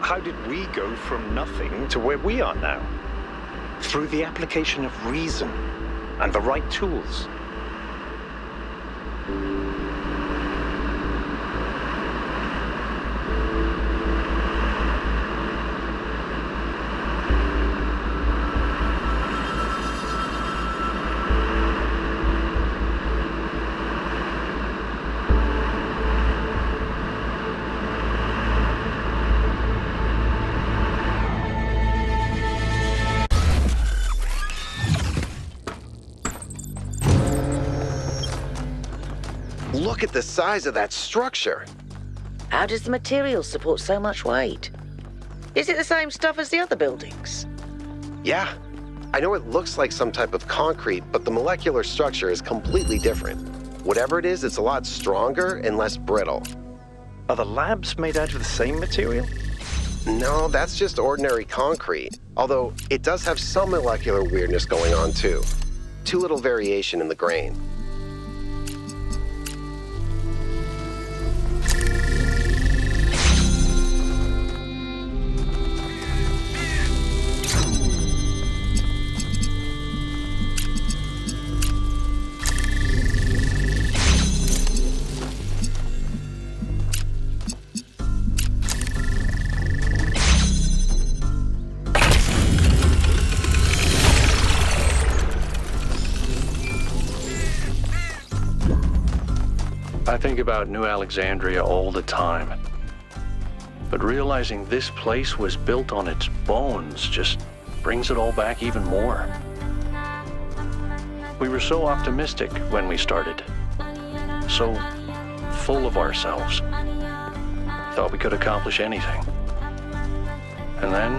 How did we go from nothing to where we are now? Through the application of reason and the right tools. Look at the size of that structure. How does the material support so much weight? Is it the same stuff as the other buildings? Yeah. I know it looks like some type of concrete, but the molecular structure is completely different. Whatever it is, it's a lot stronger and less brittle. Are the labs made out of the same material? No, that's just ordinary concrete. Although it does have some molecular weirdness going on too. Too little variation in the grain. I think about New Alexandria all the time. But realizing this place was built on its bones just brings it all back even more. We were so optimistic when we started. So full of ourselves. Thought we could accomplish anything. And then,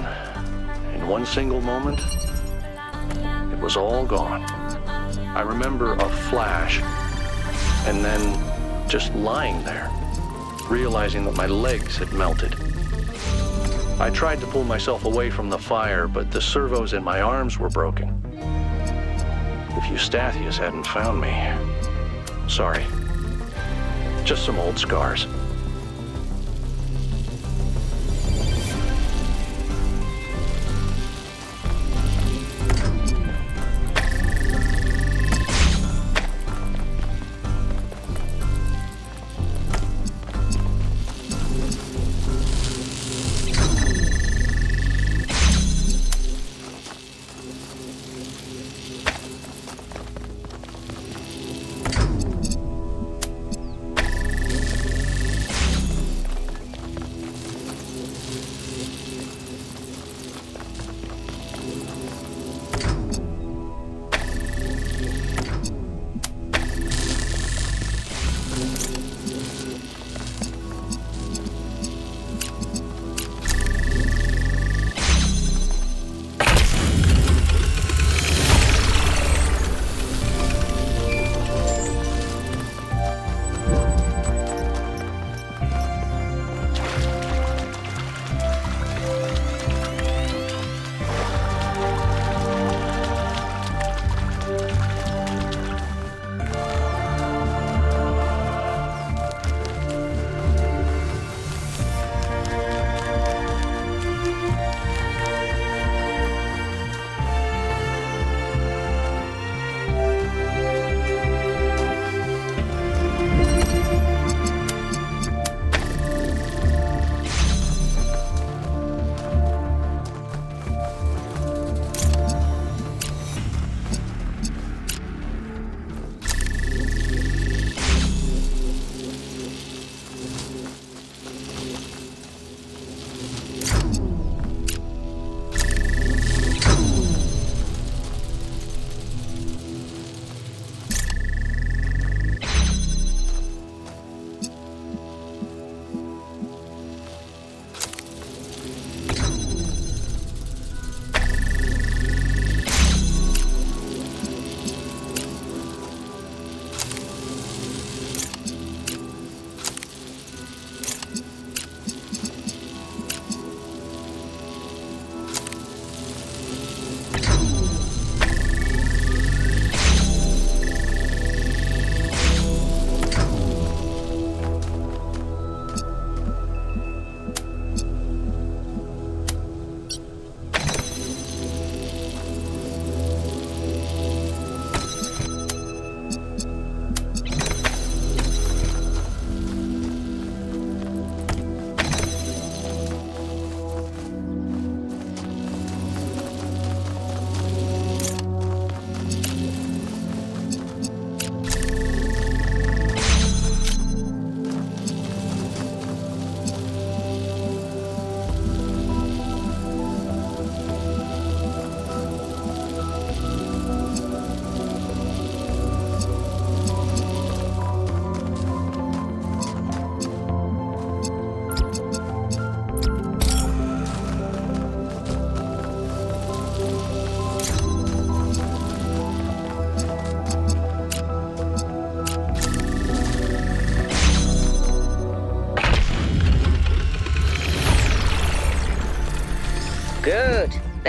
in one single moment, it was all gone. I remember a flash, and then just lying there, realizing that my legs had melted. I tried to pull myself away from the fire, but the servos in my arms were broken. If Eustathius hadn't found me, sorry, just some old scars.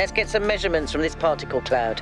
Let's get some measurements from this particle cloud.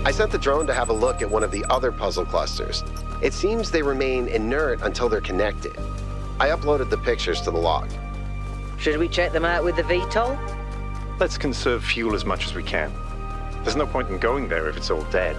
I sent the drone to have a look at one of the other puzzle clusters. It seems they remain inert until they're connected. I uploaded the pictures to the log. Should we check them out with the VTOL? Let's conserve fuel as much as we can. There's no point in going there if it's all dead.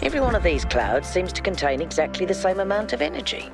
Every one of these clouds seems to contain exactly the same amount of energy.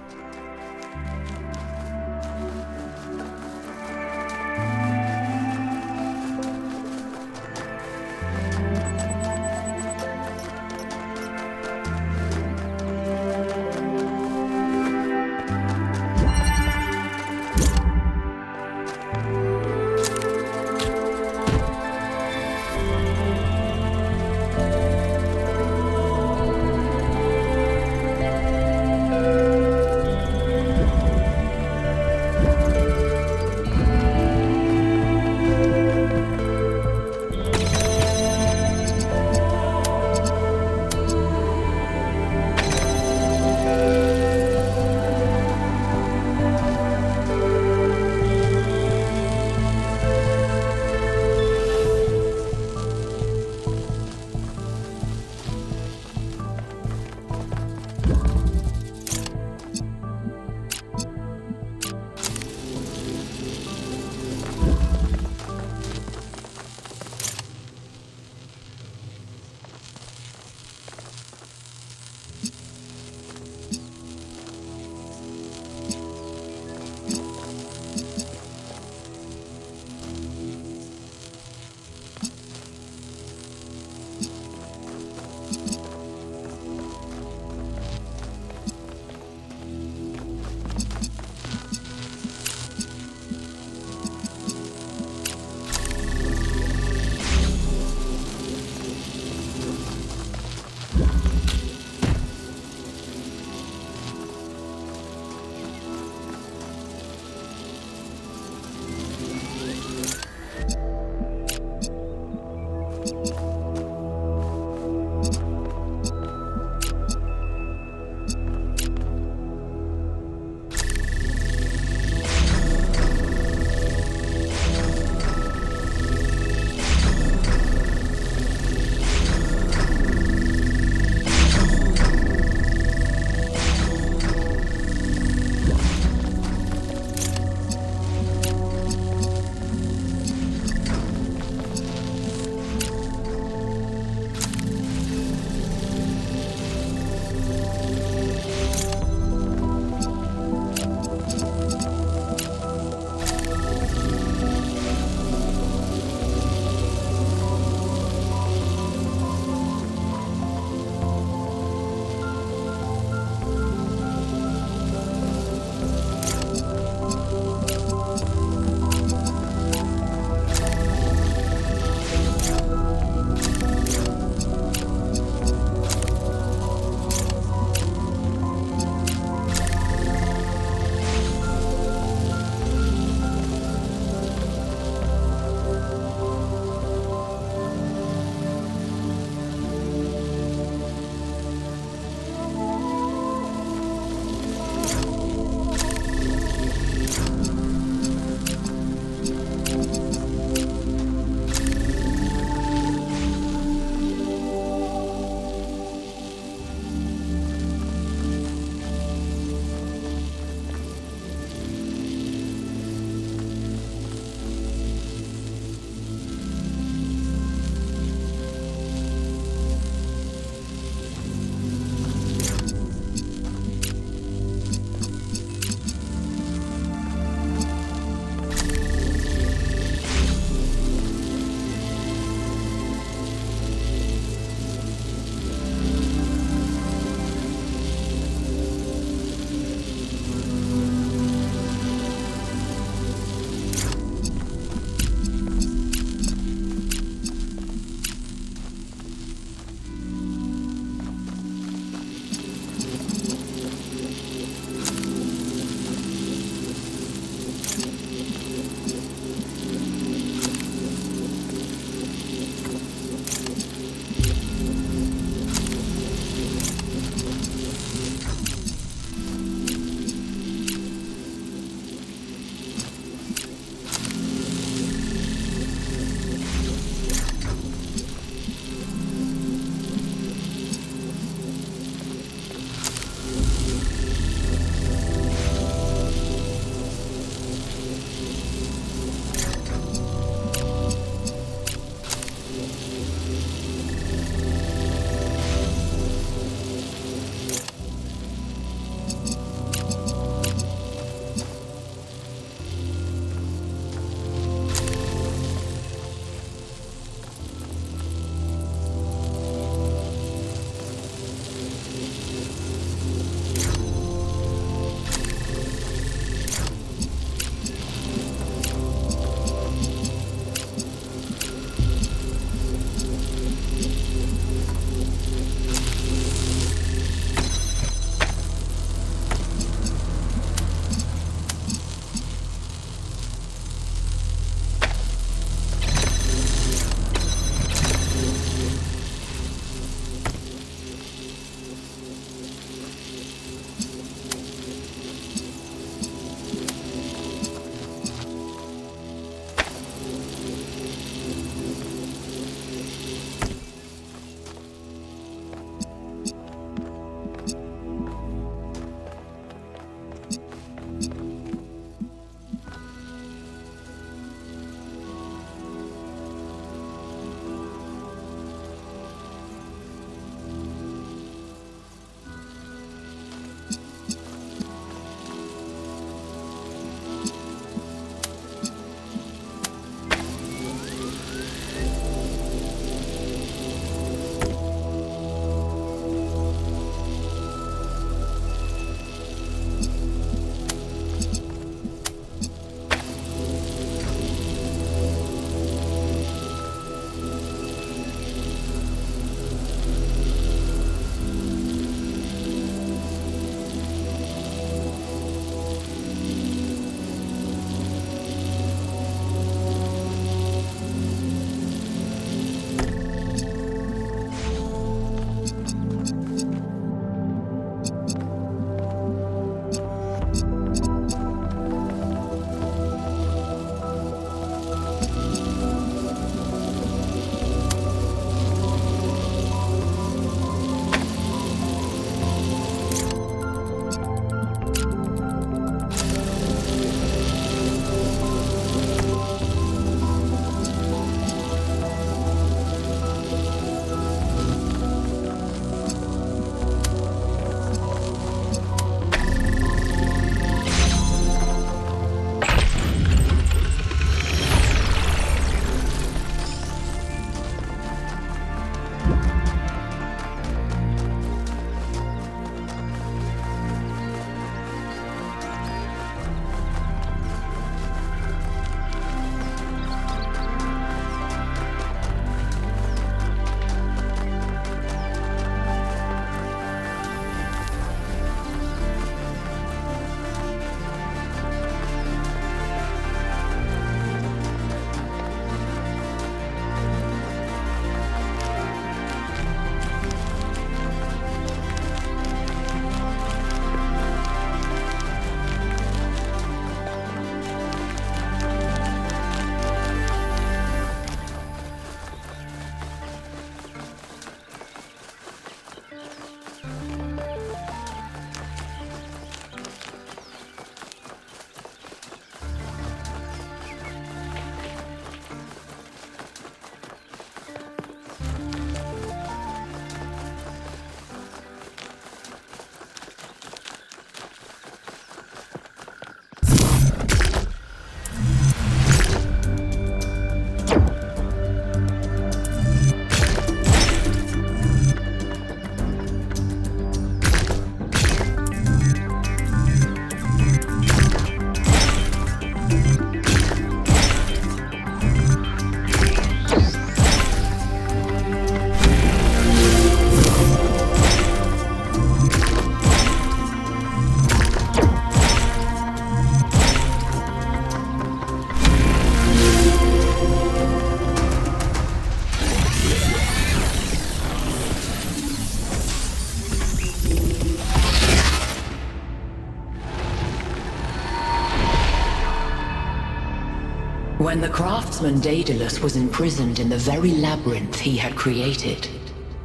When the craftsman Daedalus was imprisoned in the very labyrinth he had created,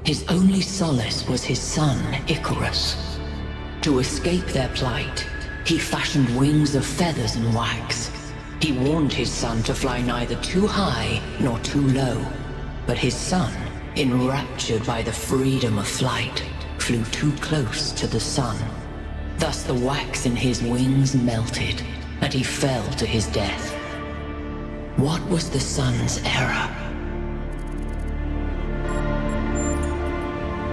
his only solace was his son, Icarus. To escape their plight, he fashioned wings of feathers and wax. He warned his son to fly neither too high nor too low, but his son, enraptured by the freedom of flight, flew too close to the sun. Thus the wax in his wings melted, and he fell to his death. What was the sun's error?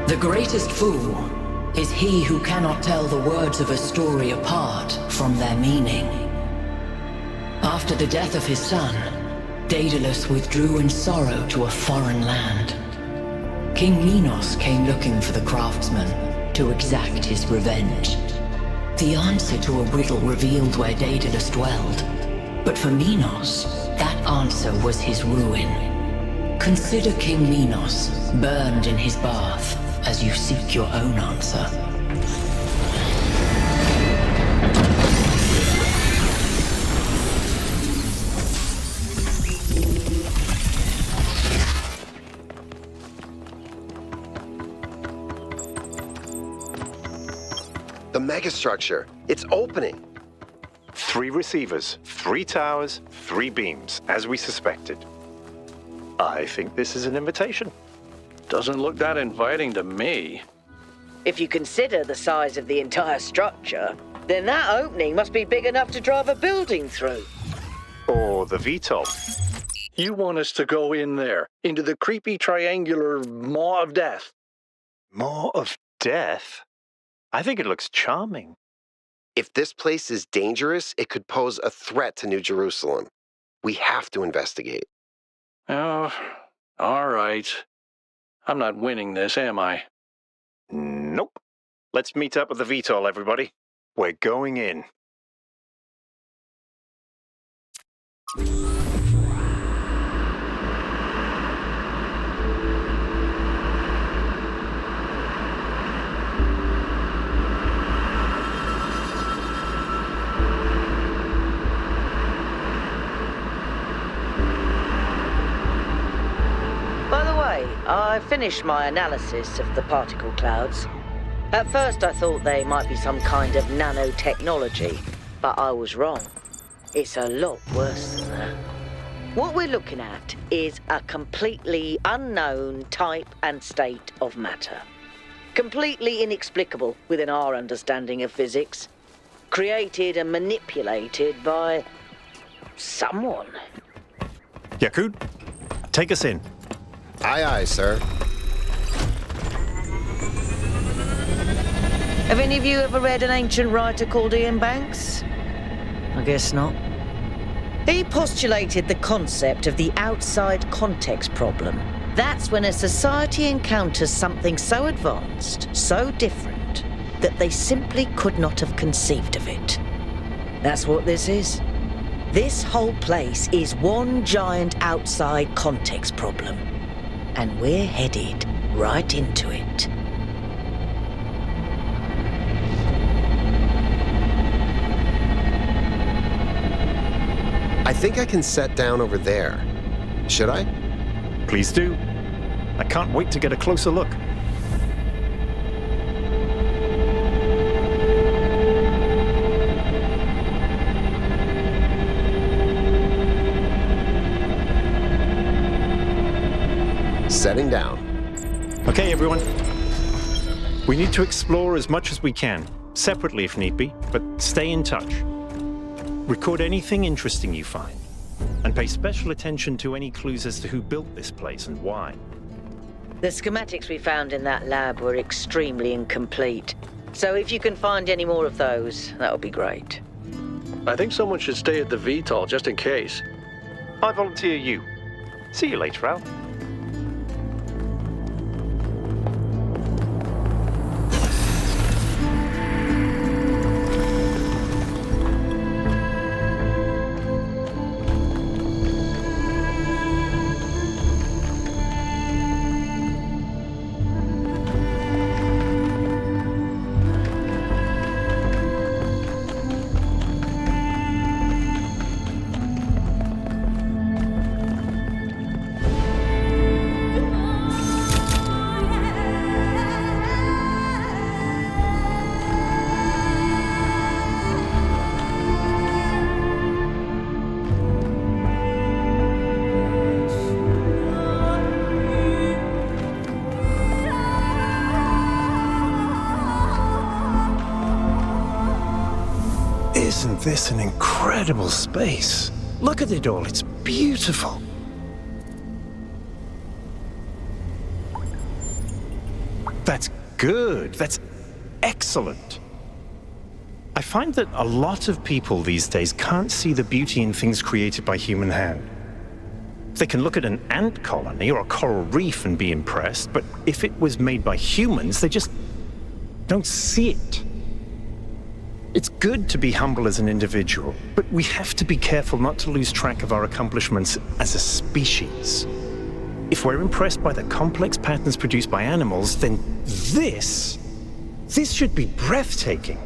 The greatest fool is he who cannot tell the words of a story apart from their meaning. After the death of his son, Daedalus withdrew in sorrow to a foreign land. King Minos came looking for the craftsman to exact his revenge. The answer to a riddle revealed where Daedalus dwelled, but for Minos, that answer was his ruin. Consider King Minos burned in his bath as you seek your own answer. The megastructure. It's opening. 3 receivers, 3 towers, 3 beams, as we suspected. I think this is an invitation. Doesn't look that inviting to me. If you consider the size of the entire structure, then that opening must be big enough to drive a building through. Or the VTOL. You want us to go in there, into the creepy triangular maw of death? Maw of death? I think it looks charming. If this place is dangerous, it could pose a threat to New Jerusalem. We have to investigate. Oh, all right. I'm not winning this, am I? Nope. Let's meet up with the VTOL, everybody. We're going in. I finished my analysis of the particle clouds. At first I thought they might be some kind of nanotechnology, but I was wrong. It's a lot worse than that. What we're looking at is a completely unknown type and state of matter. Completely inexplicable within our understanding of physics. Created and manipulated by someone. Yakut, take us in. Aye, aye, sir. Have any of you ever read an ancient writer called Ian Banks? I guess not. He postulated the concept of the outside context problem. That's when a society encounters something so advanced, so different, that they simply could not have conceived of it. That's what this is. This whole place is one giant outside context problem. And we're headed right into it. I think I can set down over there. Should I? Please do. I can't wait to get a closer look. Setting down. Okay, everyone. We need to explore as much as we can, separately if need be, but stay in touch. Record anything interesting you find, and pay special attention to any clues as to who built this place and why. The schematics we found in that lab were extremely incomplete, so if you can find any more of those, that would be great. I think someone should stay at the VTOL just in case. I volunteer you. See you later, Al. this an incredible space. Look at it all, it's beautiful. That's good, that's excellent. I find that a lot of people these days can't see the beauty in things created by human hand. They can look at an ant colony or a coral reef and be impressed, but if it was made by humans, they just don't see it. It's good to be humble as an individual, but we have to be careful not to lose track of our accomplishments as a species. If we're impressed by the complex patterns produced by animals, then this should be breathtaking.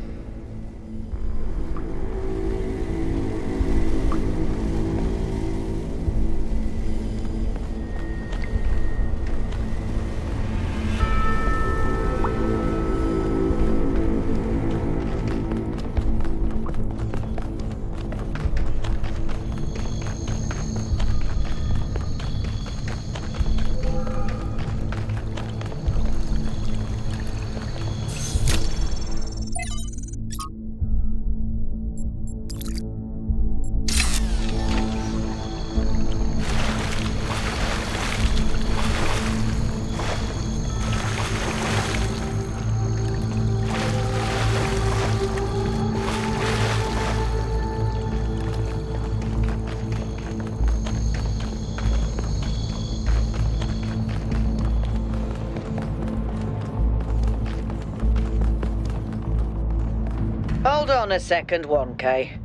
Hold on a second, 1K.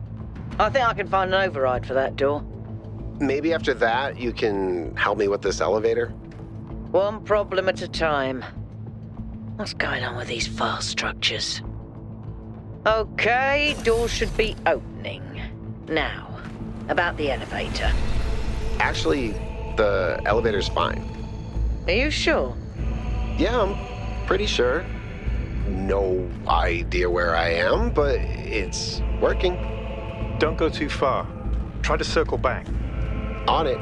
I think I can find an override for that door. Maybe after that, you can help me with this elevator? One problem at a time. What's going on with these file structures? Okay, door should be opening. Now, about the elevator. Actually, the elevator's fine. Are you sure? Yeah, I'm pretty sure. No idea where I am, but it's working. Don't go too far. Try to circle back. On it.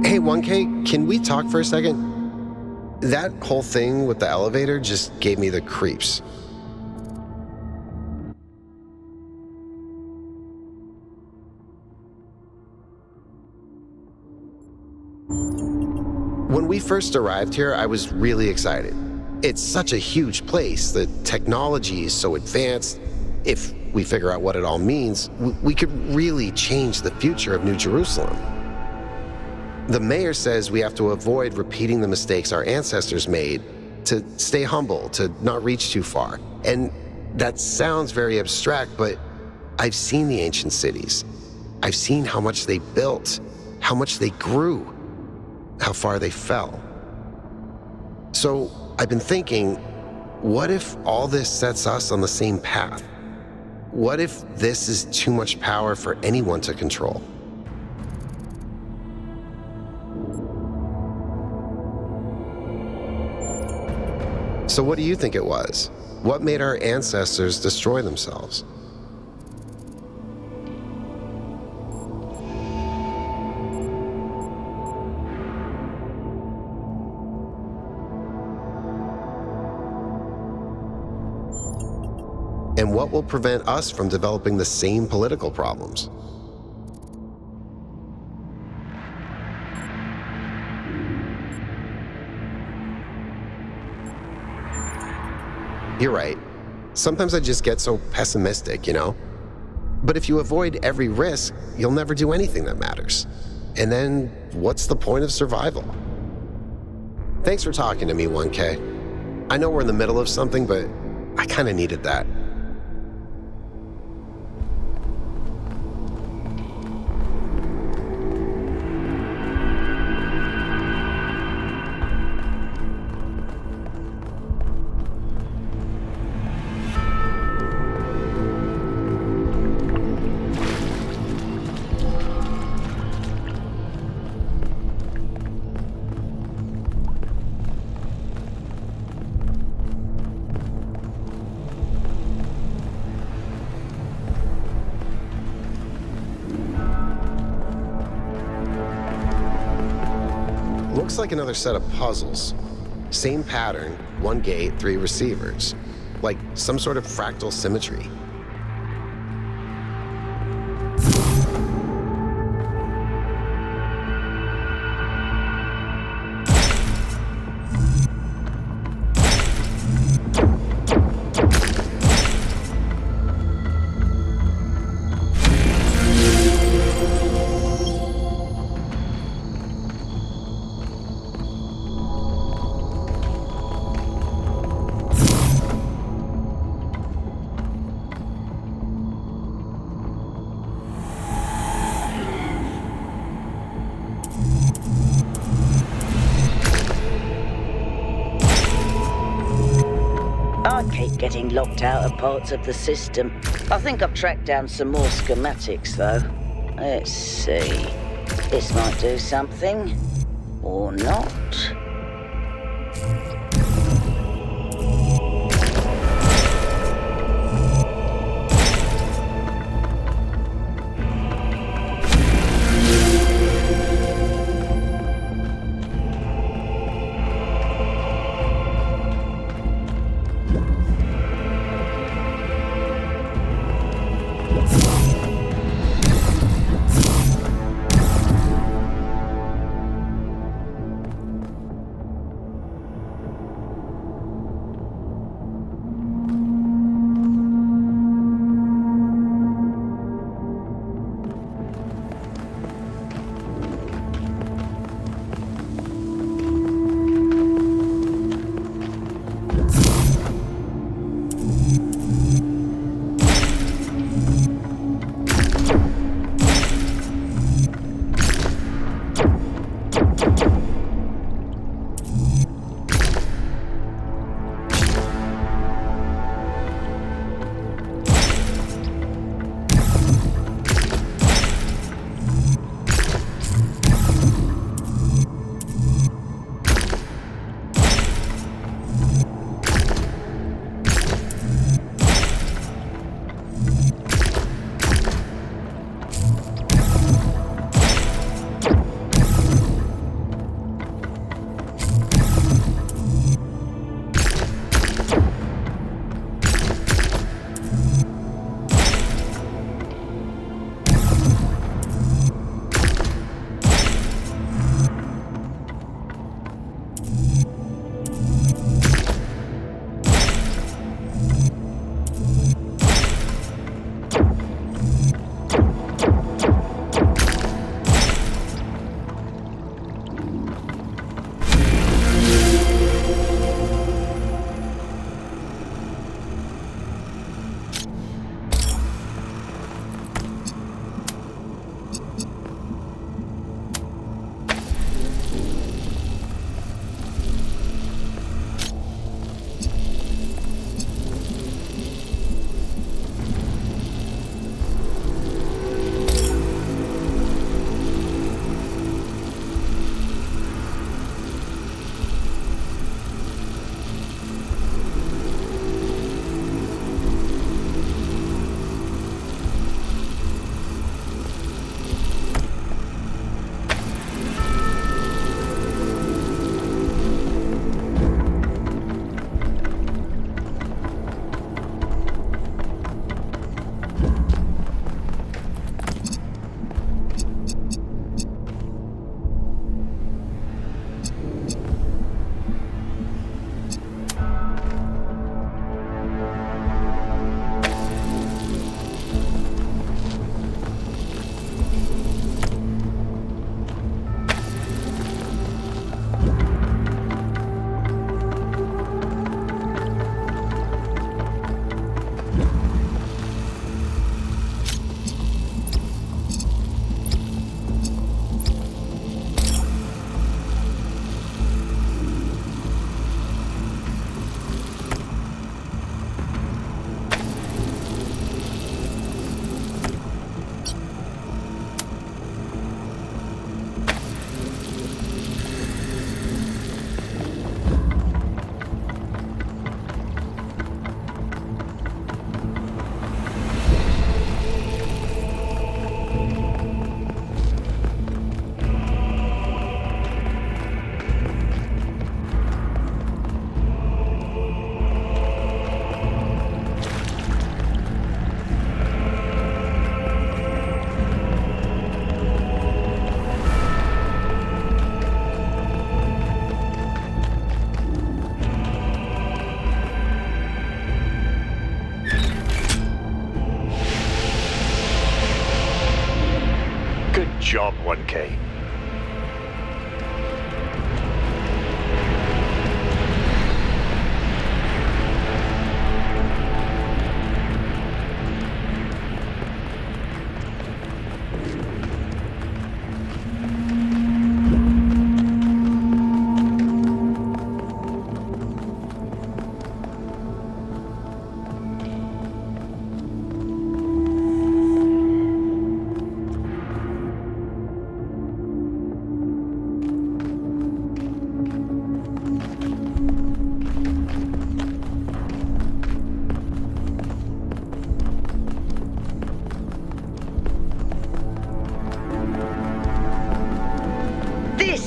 Hey, 1K, can we talk for a second? That whole thing with the elevator just gave me the creeps. When we first arrived here, I was really excited. It's such a huge place. The technology is so advanced. If we figure out what it all means, we could really change the future of New Jerusalem. The mayor says we have to avoid repeating the mistakes our ancestors made, to stay humble, to not reach too far. And that sounds very abstract, but I've seen the ancient cities. I've seen how much they built, how much they grew, how far they fell. So I've been thinking, what if all this sets us on the same path? What if this is too much power for anyone to control? So what do you think it was? What made our ancestors destroy themselves? And what will prevent us from developing the same political problems? You're right. Sometimes I just get so pessimistic, you know? But if you avoid every risk, you'll never do anything that matters. And then what's the point of survival? Thanks for talking to me, 1K. I know we're in the middle of something, but I kind of needed that. looks like another set of puzzles. Same pattern, 1 gate, 3 receivers. Like some sort of fractal symmetry. I keep getting locked out of parts of the system. I think I've tracked down some more schematics, though. Let's see. This might do something. Or not. job, 1K.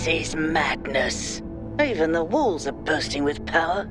This is madness. Even the walls are bursting with power.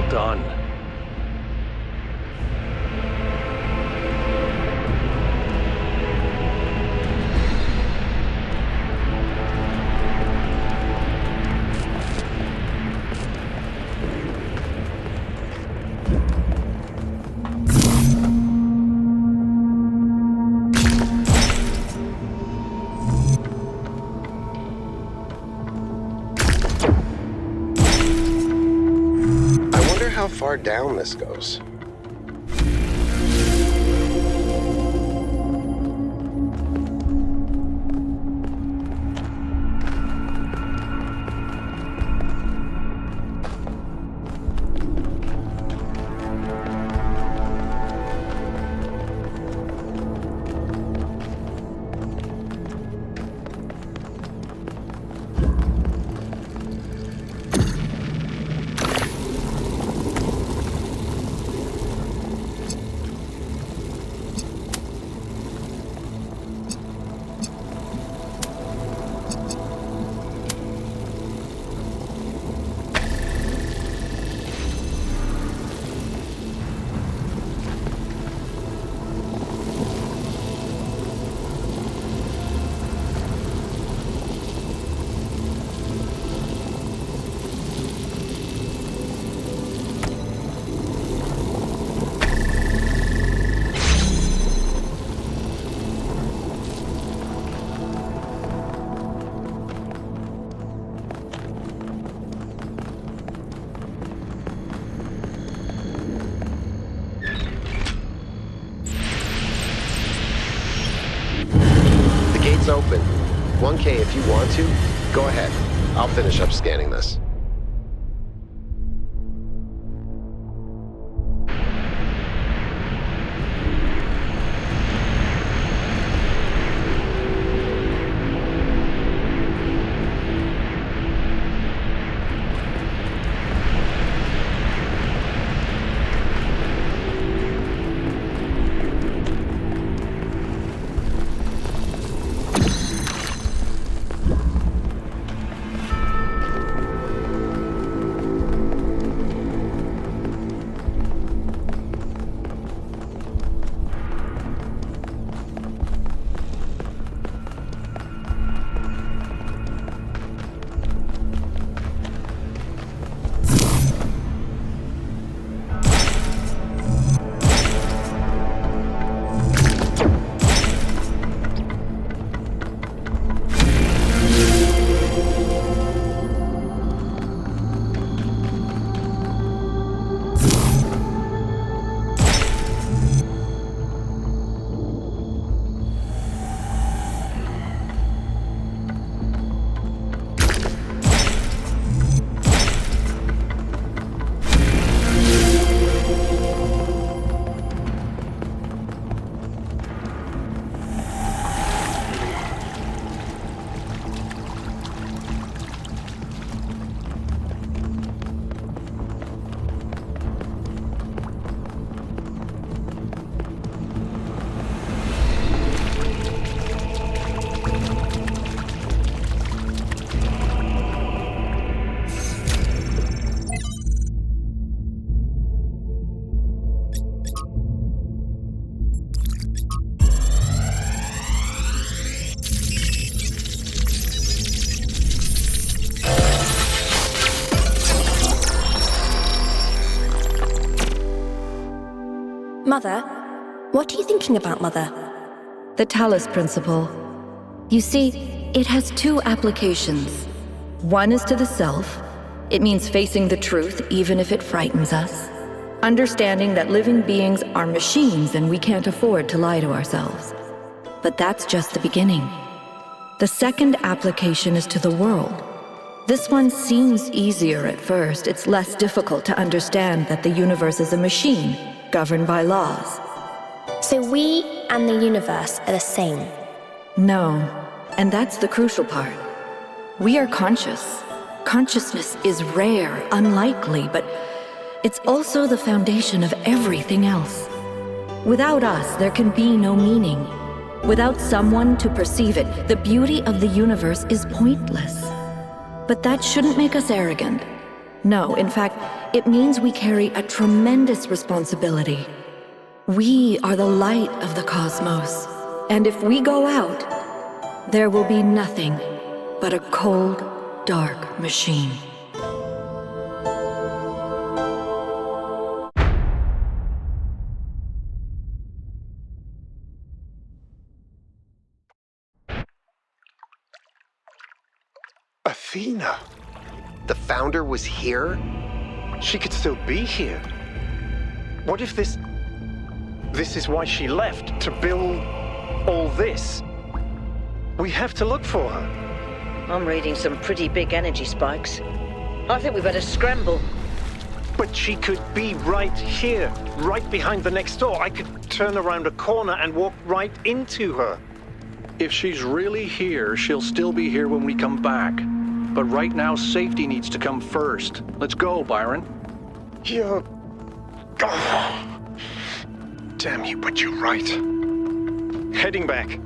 done. How far down this goes. Gate's open. 1K, if you want to, go ahead. I'll finish up scanning this. Mother? What are you thinking about, Mother? The Talos Principle. You see, it has two applications. One is to the self. It means facing the truth even if it frightens us. Understanding that living beings are machines and we can't afford to lie to ourselves. But that's just the beginning. The second application is to the world. This one seems easier at first. It's less difficult to understand that the universe is a machine, governed by laws. So we and the universe are the same? No, and that's the crucial part. We are conscious. Consciousness is rare, unlikely, but it's also the foundation of everything else. Without us, there can be no meaning. Without someone to perceive it, the beauty of the universe is pointless. But that shouldn't make us arrogant. No, in fact, it means we carry a tremendous responsibility. We are the light of the cosmos. And if we go out, there will be nothing but a cold, dark machine. Athena? The founder was here? She could still be here. What if this is why she left, to build all this? We have to look for her. I'm reading some pretty big energy spikes. I think we better scramble. But she could be right here, right behind the next door. I could turn around a corner and walk right into her. If she's really here, she'll still be here when we come back. But right now, safety needs to come first. Let's go, Byron. You're... Oh. Damn you, but you're right. Heading back.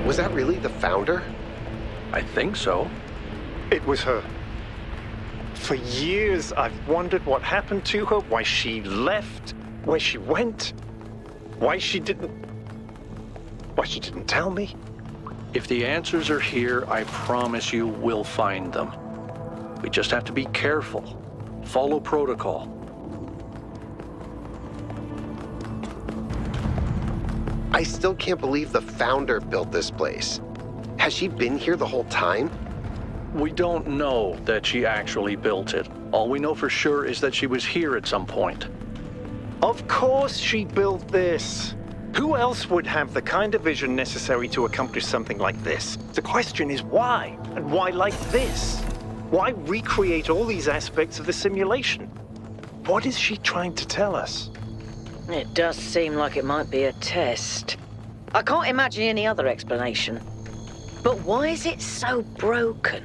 Was that really the founder? I think so. It was her. For years, I've wondered what happened to her, why she left, where she went, why she didn't tell me. If the answers are here, I promise you we'll find them. We just have to be careful. Follow protocol. I still can't believe the founder built this place. Has she been here the whole time? We don't know that she actually built it. All we know for sure is that she was here at some point. Of course she built this. Who else would have the kind of vision necessary to accomplish something like this? The question is why? And why like this? Why recreate all these aspects of the simulation? What is she trying to tell us? It does seem like it might be a test. I can't imagine any other explanation. But why is it so broken?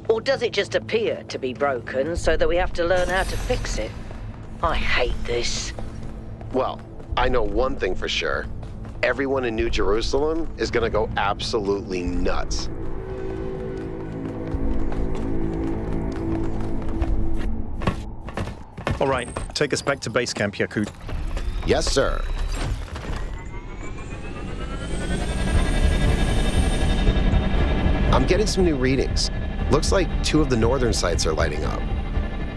Or does it just appear to be broken so that we have to learn how to fix it? I hate this. Well, I know one thing for sure. Everyone in New Jerusalem is gonna go absolutely nuts. All right, take us back to base camp, Yakut. Yes, sir. I'm getting some new readings. Looks like 2 of the northern sites are lighting up.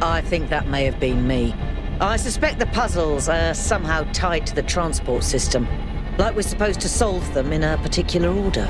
I think that may have been me. I suspect the puzzles are somehow tied to the transport system, like we're supposed to solve them in a particular order.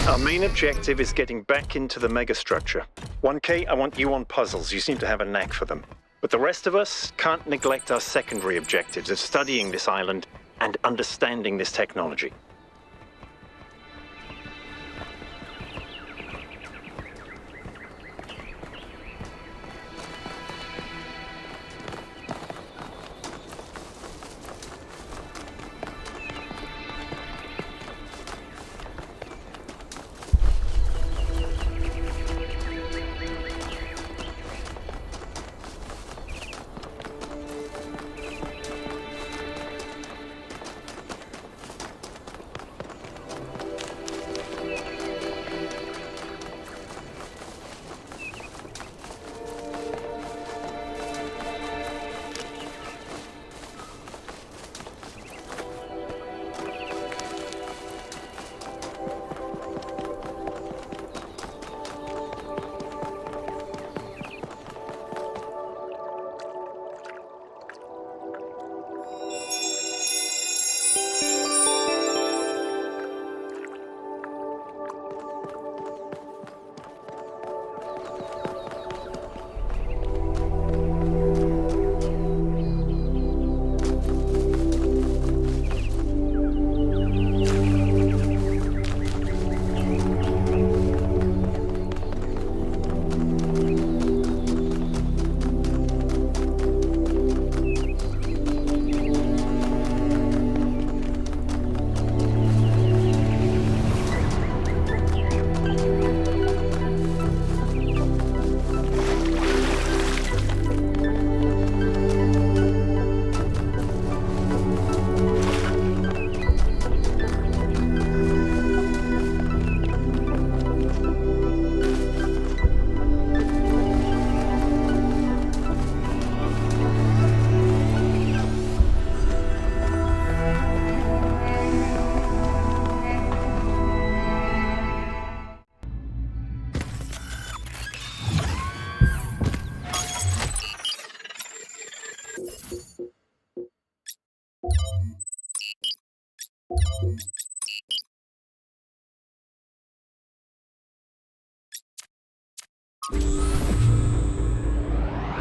Our main objective is getting back into the megastructure. 1K, I want you on puzzles. You seem to have a knack for them. But the rest of us can't neglect our secondary objectives of studying this island and understanding this technology.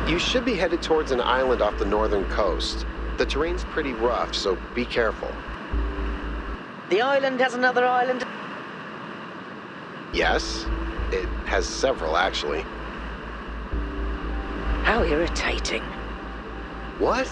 You should be headed towards an island off the northern coast. The terrain's pretty rough, so be careful. The island has another island? Yes, it has several, actually. How irritating. What?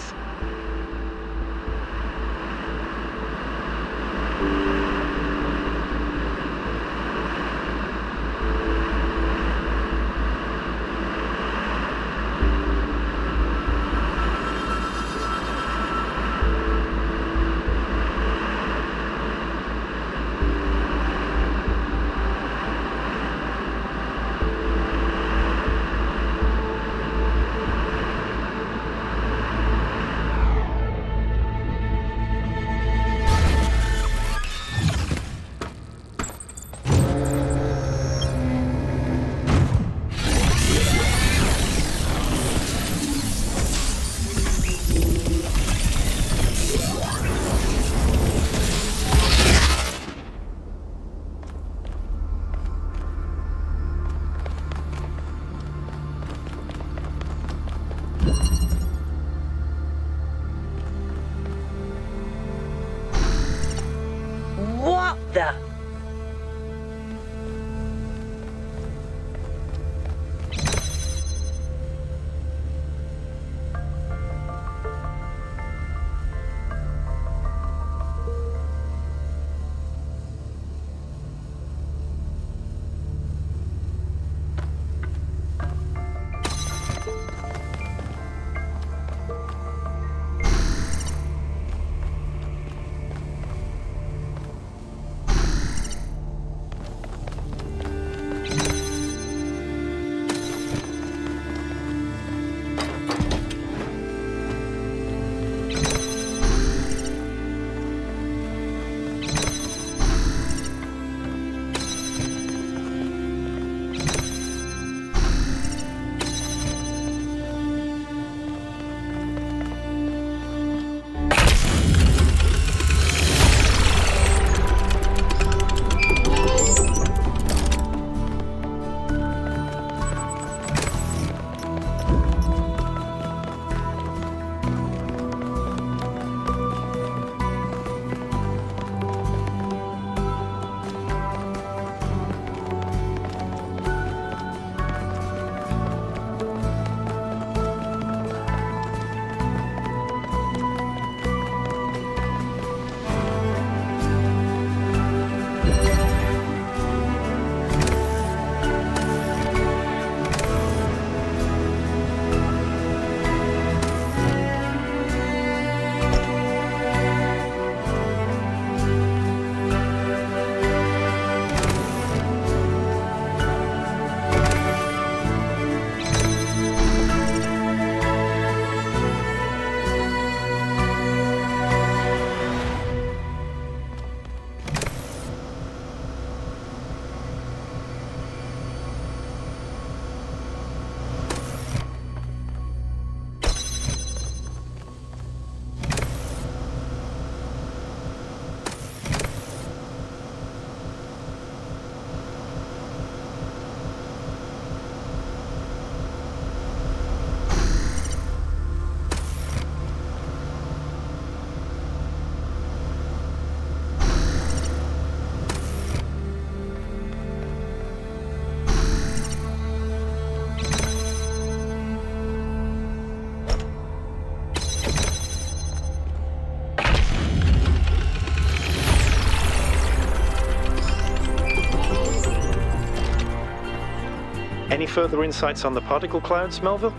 Any further insights on the particle clouds, Melville?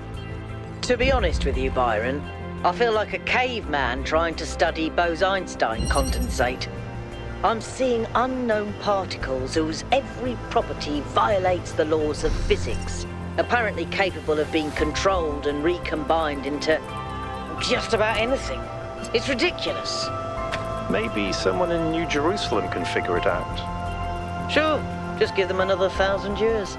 To be honest with you, Byron, I feel like a caveman trying to study Bose-Einstein condensate. I'm seeing unknown particles whose every property violates the laws of physics, apparently capable of being controlled and recombined into just about anything. It's ridiculous. Maybe someone in New Jerusalem can figure it out. Sure, just give them another 1,000 years.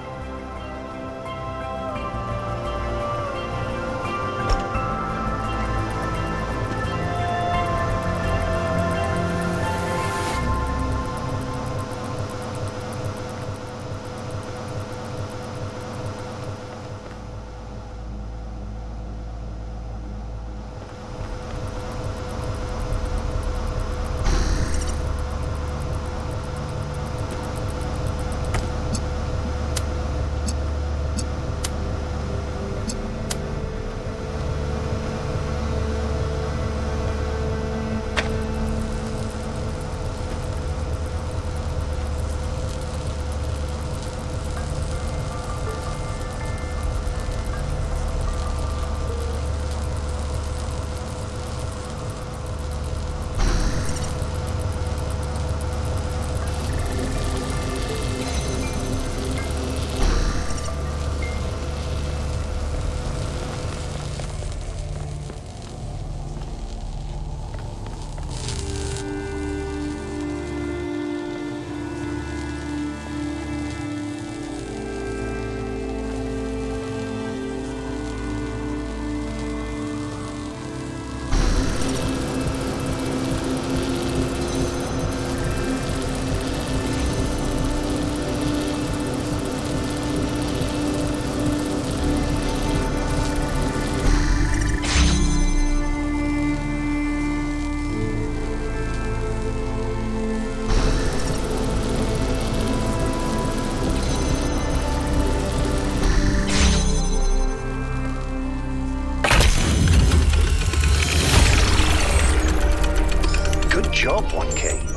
job, 1K.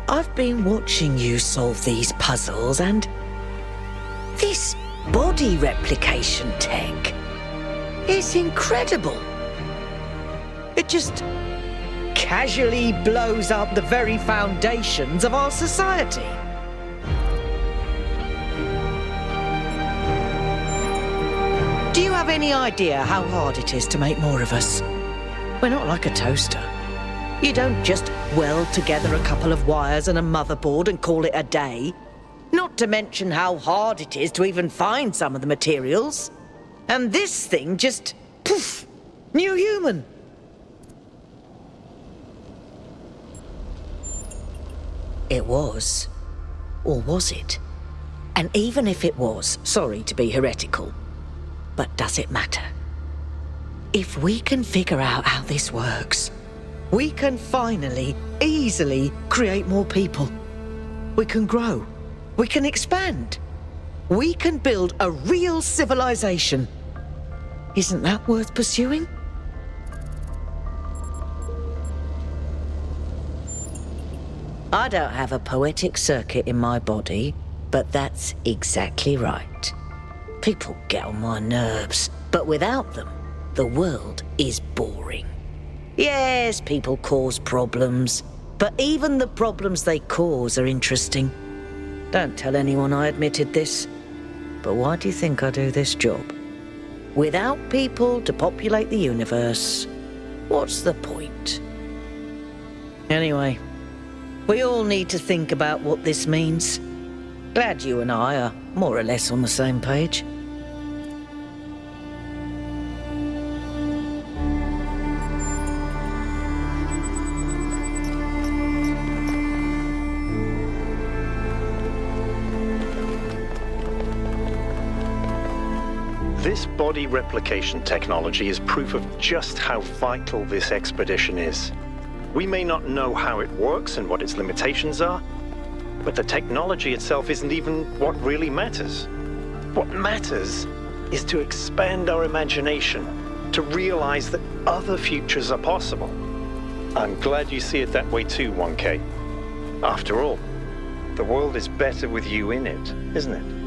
I've been watching you solve these puzzles, and this body replication tech is incredible. It just casually blows up the very foundations of our society. Do you have any idea how hard it is to make more of us? We're not like a toaster. You don't just weld together a couple of wires and a motherboard and call it a day. Not to mention how hard it is to even find some of the materials. And this thing just, poof, new human. It was. Or was it? And even if it was, sorry to be heretical, but does it matter? If we can figure out how this works, we can finally, easily create more people. We can grow. We can expand. We can build a real civilization. Isn't that worth pursuing? I don't have a poetic circuit in my body, but that's exactly right. People get on my nerves, but without them, the world is boring. Yes, people cause problems, but even the problems they cause are interesting. Don't tell anyone I admitted this, but why do you think I do this job? Without people to populate the universe, what's the point? Anyway, we all need to think about what this means. Glad you and I are more or less on the same page. This body replication technology is proof of just how vital this expedition is. We may not know how it works and what its limitations are, but the technology itself isn't even what really matters. What matters is to expand our imagination, to realize that other futures are possible. I'm glad you see it that way too, 1K. After all, the world is better with you in it, isn't it?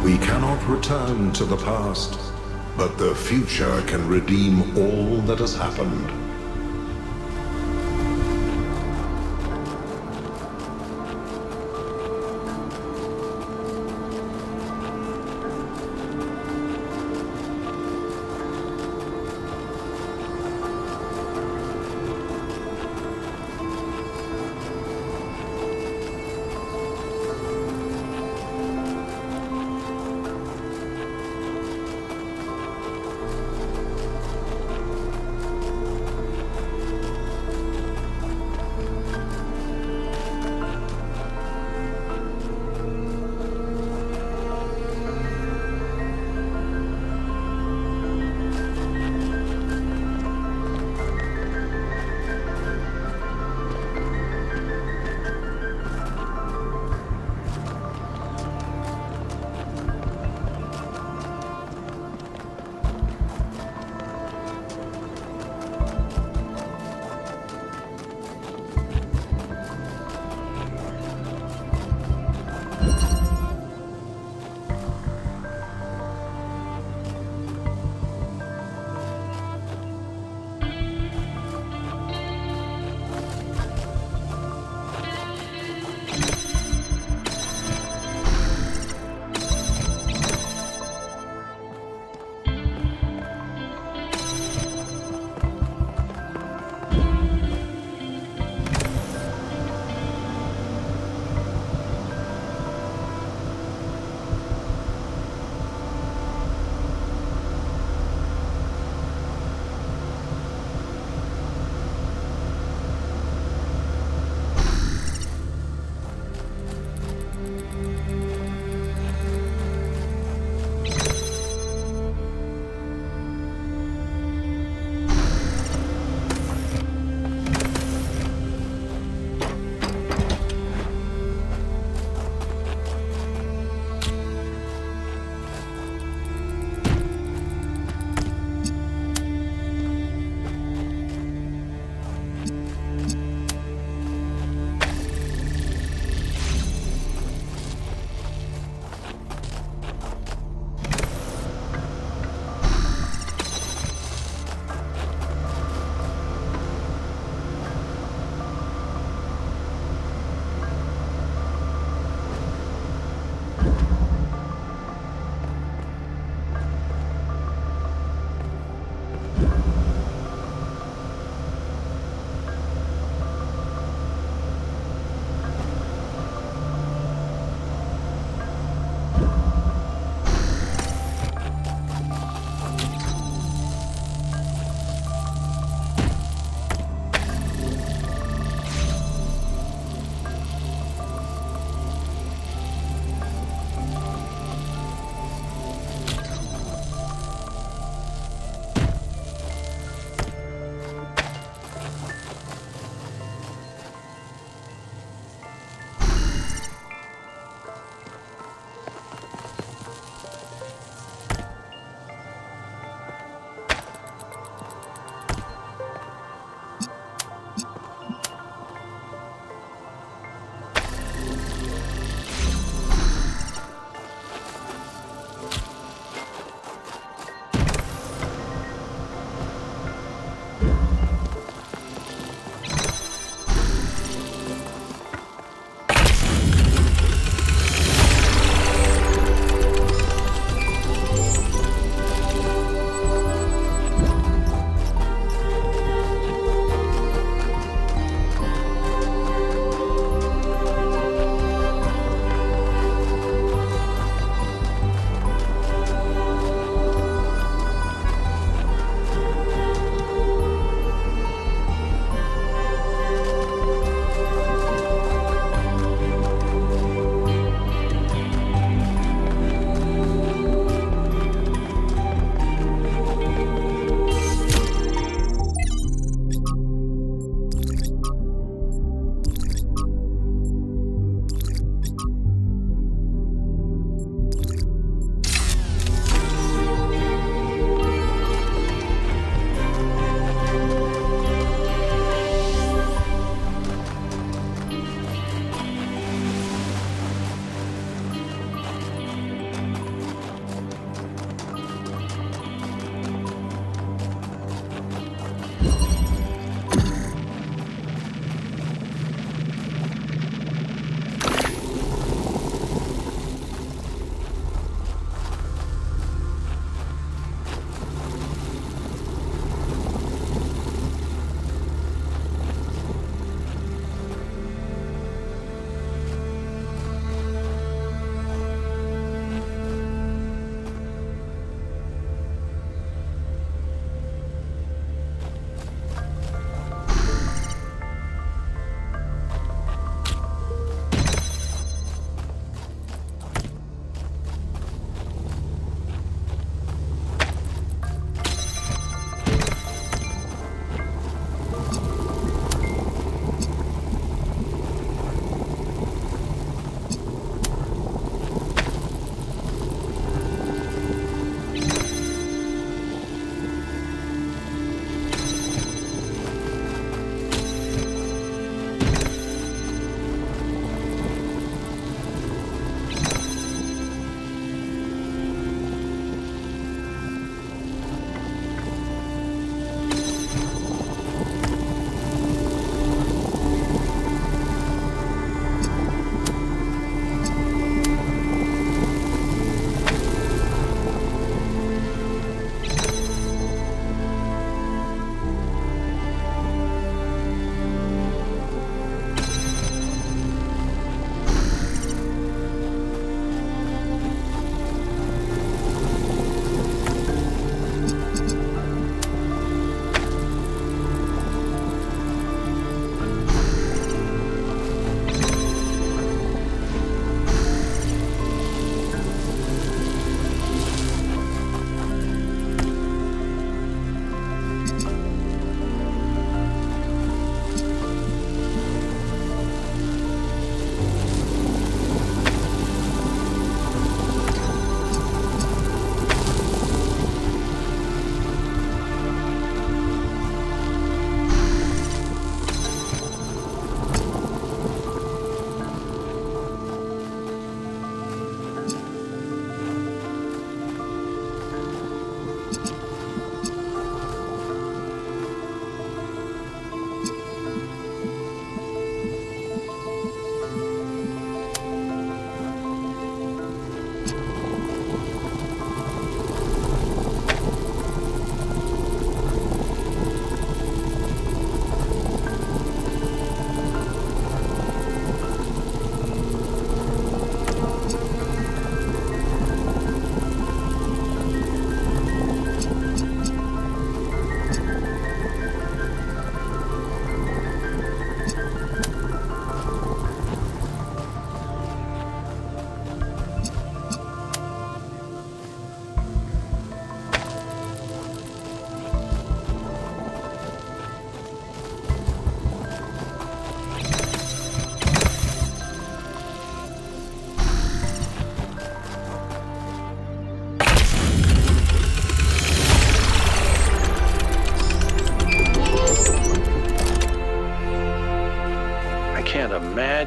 We cannot return to the past, but the future can redeem all that has happened.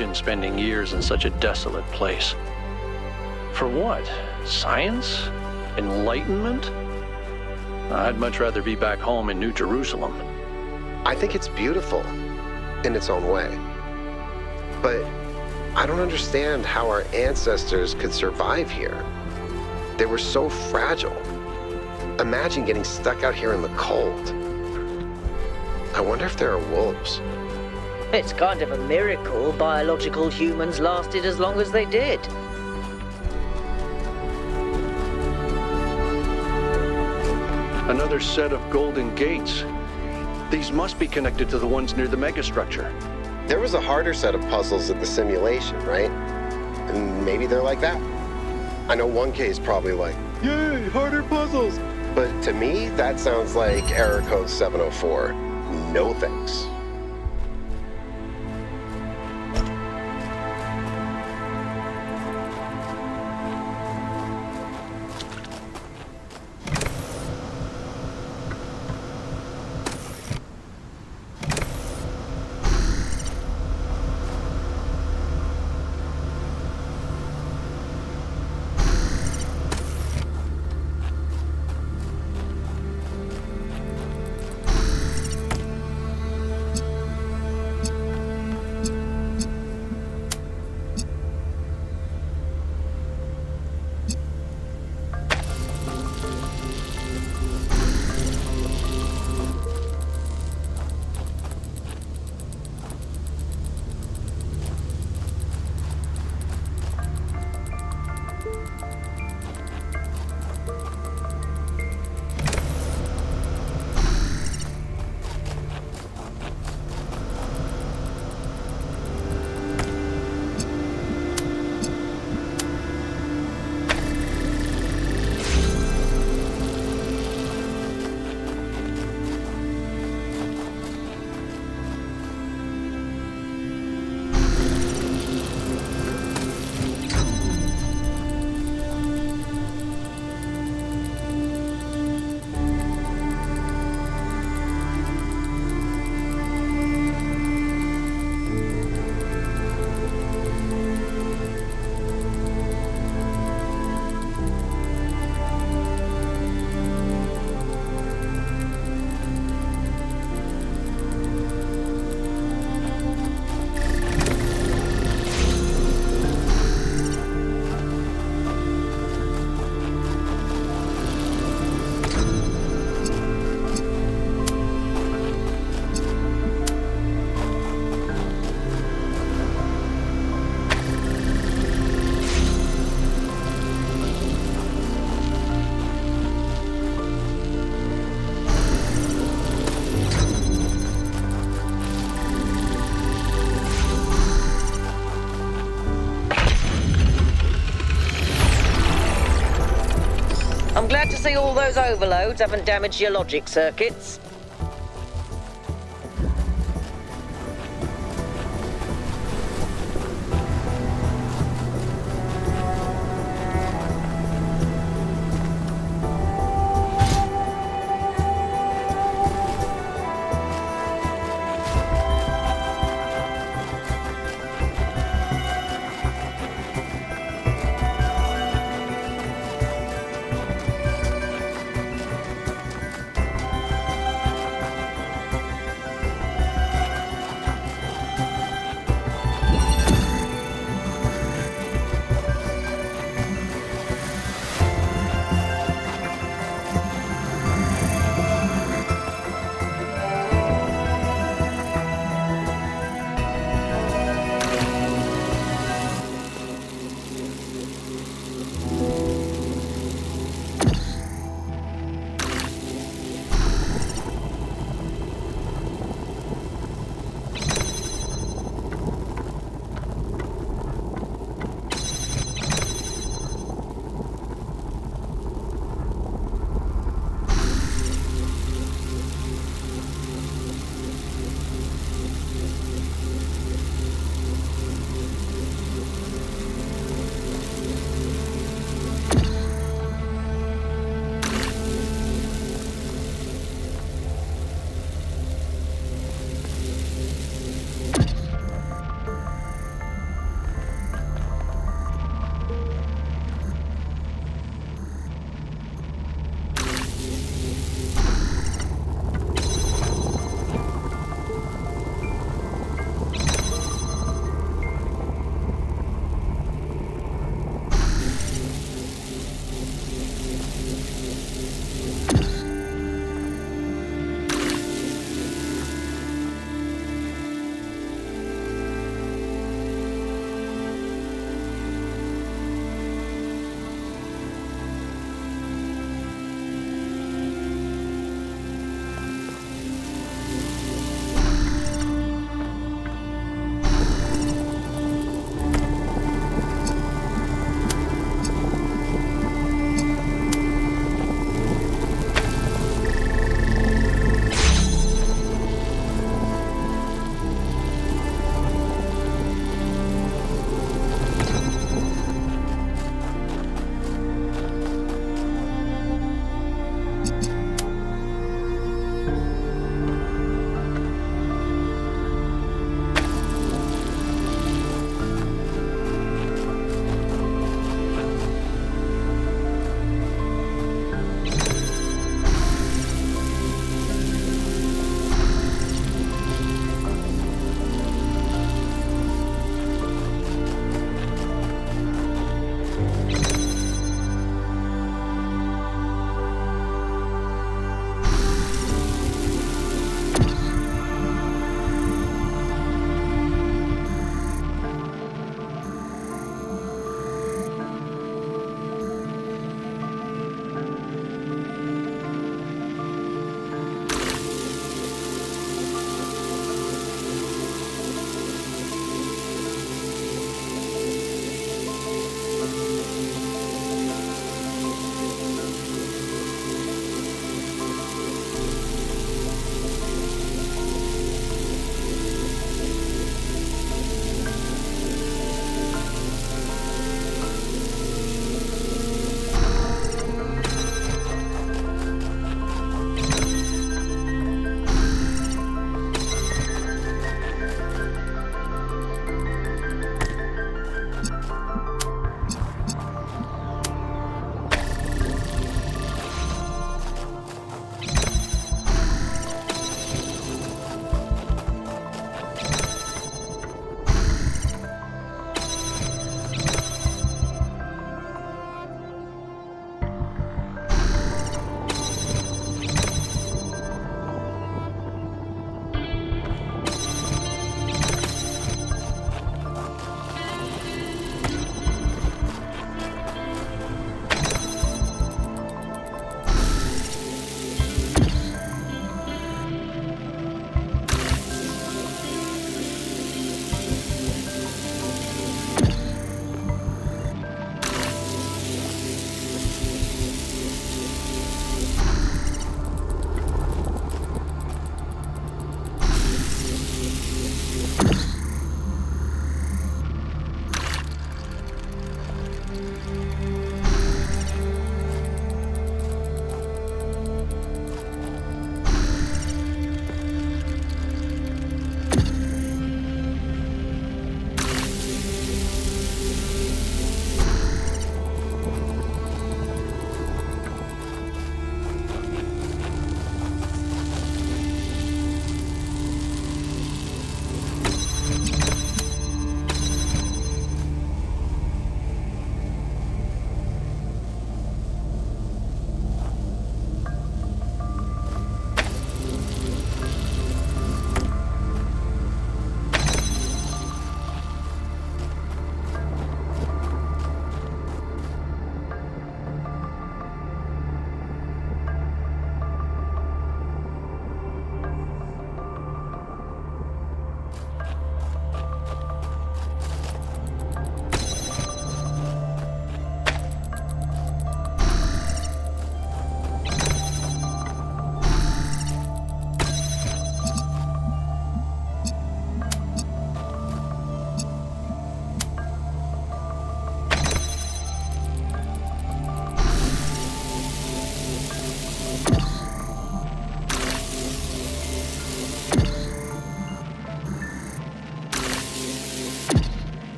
imagine spending years in such a desolate place. For what? Science? Enlightenment? I'd much rather be back home in New Jerusalem. I think it's beautiful in its own way. But I don't understand how our ancestors could survive here. They were so fragile. Imagine getting stuck out here in the cold. I wonder if there are wolves. It's kind of a miracle biological humans lasted as long as they did. Another set of golden gates. These must be connected to the ones near the megastructure. There was a harder set of puzzles in the simulation, right? And maybe they're like that. I know 1K is probably like, yay, harder puzzles. But to me, that sounds like error code 704. No thanks. I'm glad to see all those overloads haven't damaged your logic circuits.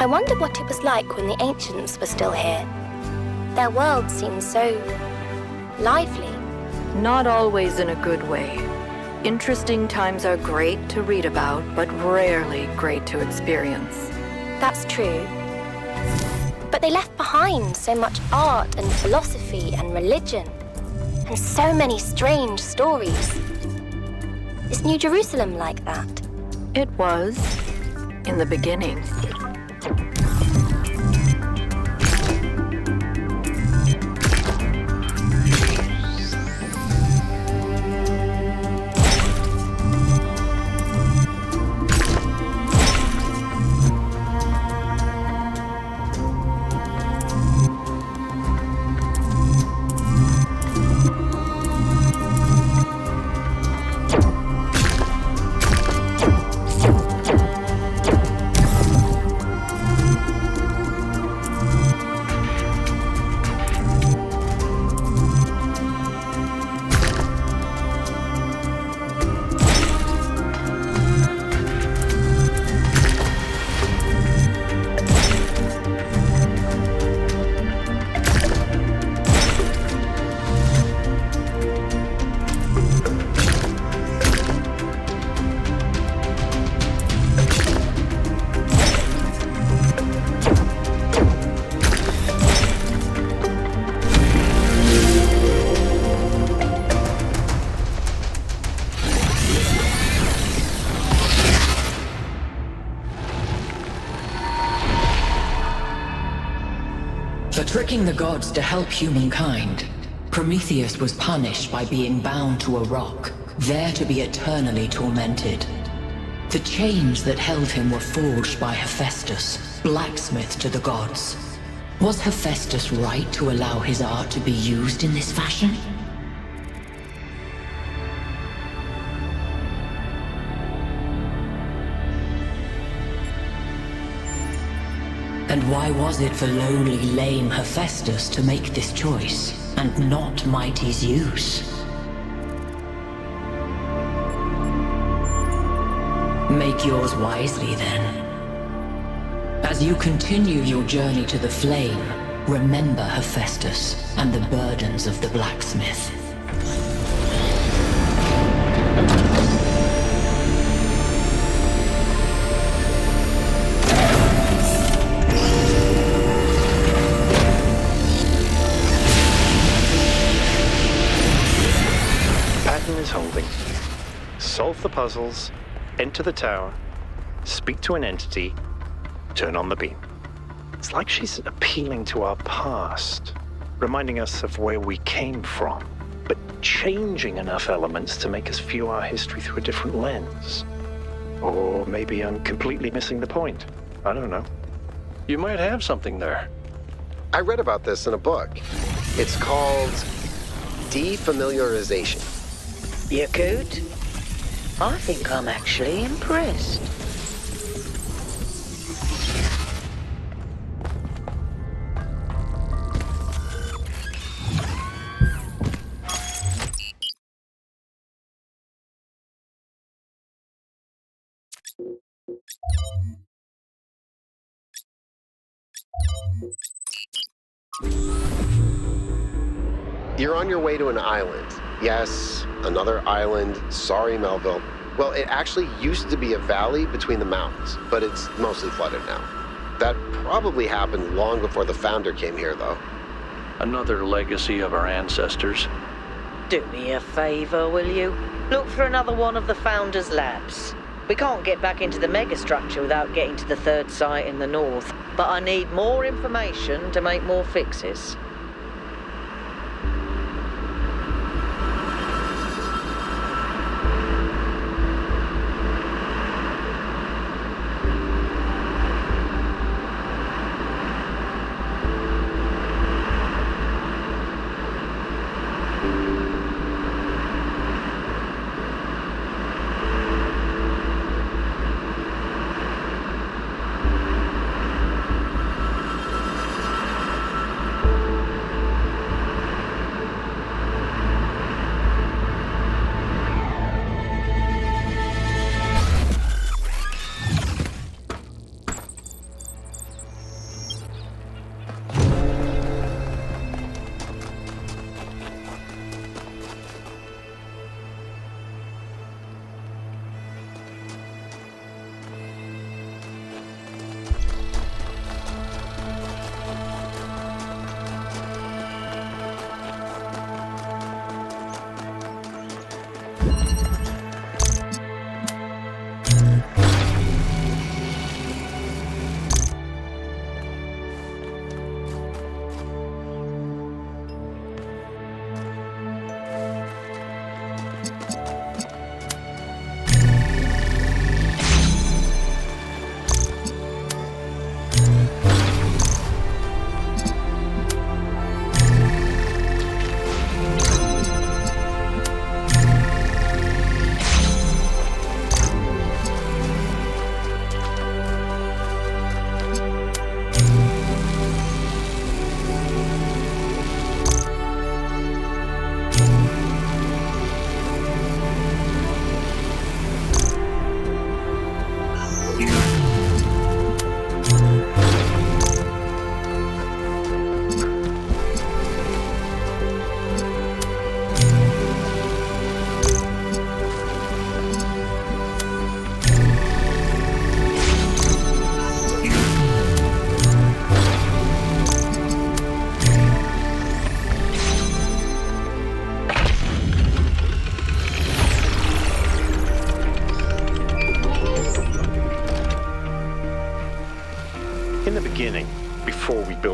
I wonder what it was like when the ancients were still here. Their world seemed so lively. Not always in a good way. Interesting times are great to read about, but rarely great to experience. That's true. But they left behind so much art and philosophy and religion, and so many strange stories. Is New Jerusalem like that? It was, in the beginning. For tricking the gods to help humankind, Prometheus was punished by being bound to a rock, there to be eternally tormented. The chains that held him were forged by Hephaestus, blacksmith to the gods. Was Hephaestus right to allow his art to be used in this fashion? And why was it for lowly, lame Hephaestus to make this choice, and not mighty Zeus? Make yours wisely, then. As you continue your journey to the flame, remember Hephaestus and the burdens of the blacksmith. Holding. Solve the puzzles, enter the tower, speak to an entity, turn on the beam. It's like she's appealing to our past, reminding us of where we came from, but changing enough elements to make us view our history through a different lens. Or maybe I'm completely missing the point. I don't know. You might have something there. I read about this in a book. It's called defamiliarization. You could? I think I'm actually impressed. You're on your way to an island. Yes, another island. Sorry, Melville. Well, it actually used to be a valley between the mountains, but it's mostly flooded now. That probably happened long before the founder came here, though. Another legacy of our ancestors. Do me a favor, will you? Look for another one of the founder's labs. We can't get back into the megastructure without getting to the third site in the north, but I need more information to make more fixes.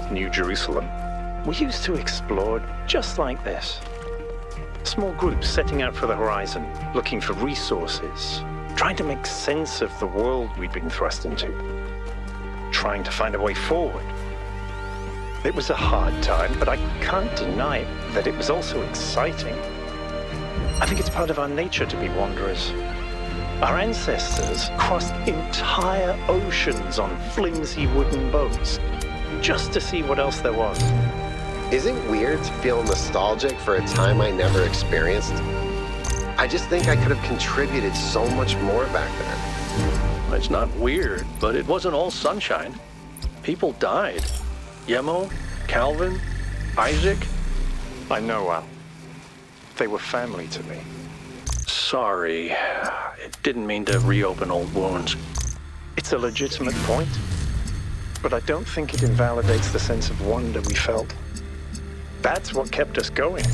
called New Jerusalem, we used to explore just like this. Small groups setting out for the horizon, looking for resources, trying to make sense of the world we'd been thrust into, trying to find a way forward. It was a hard time, but I can't deny that it was also exciting. I think it's part of our nature to be wanderers. Our ancestors crossed entire oceans on flimsy wooden boats just to see what else there was. Is it weird to feel nostalgic for a time I never experienced? I just think I could have contributed so much more back then. It's not weird, but it wasn't all sunshine. People died. Yemo, Calvin, Isaac. I know, Al. They were family to me. Sorry. It didn't mean to reopen old wounds. It's a legitimate point, but I don't think it invalidates the sense of wonder we felt. That's what kept us going.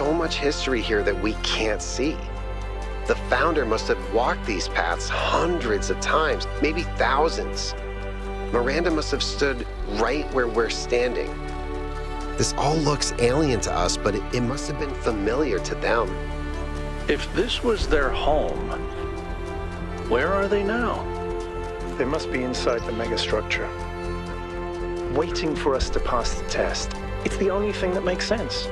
so much history here that we can't see. The founder must have walked these paths hundreds of times, maybe thousands. Miranda must have stood right where we're standing. This all looks alien to us, but it must have been familiar to them. If this was their home, where are they now? They must be inside the megastructure, waiting for us to pass the test. It's the only thing that makes sense.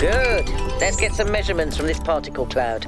Good. Let's get some measurements from this particle cloud.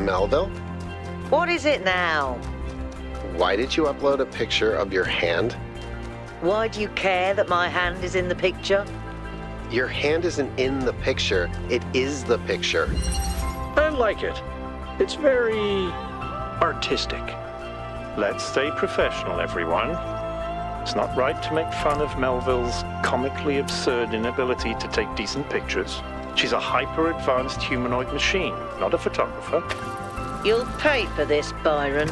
Melville? What is it now? Why did you upload a picture of your hand? Why do you care that my hand is in the picture? Your hand isn't in the picture, it is the picture. I like it. It's very artistic. Let's stay professional, everyone. It's not right to make fun of Melville's comically absurd inability to take decent pictures. She's a hyper-advanced humanoid machine, not a photographer. You'll pay for this, Byron.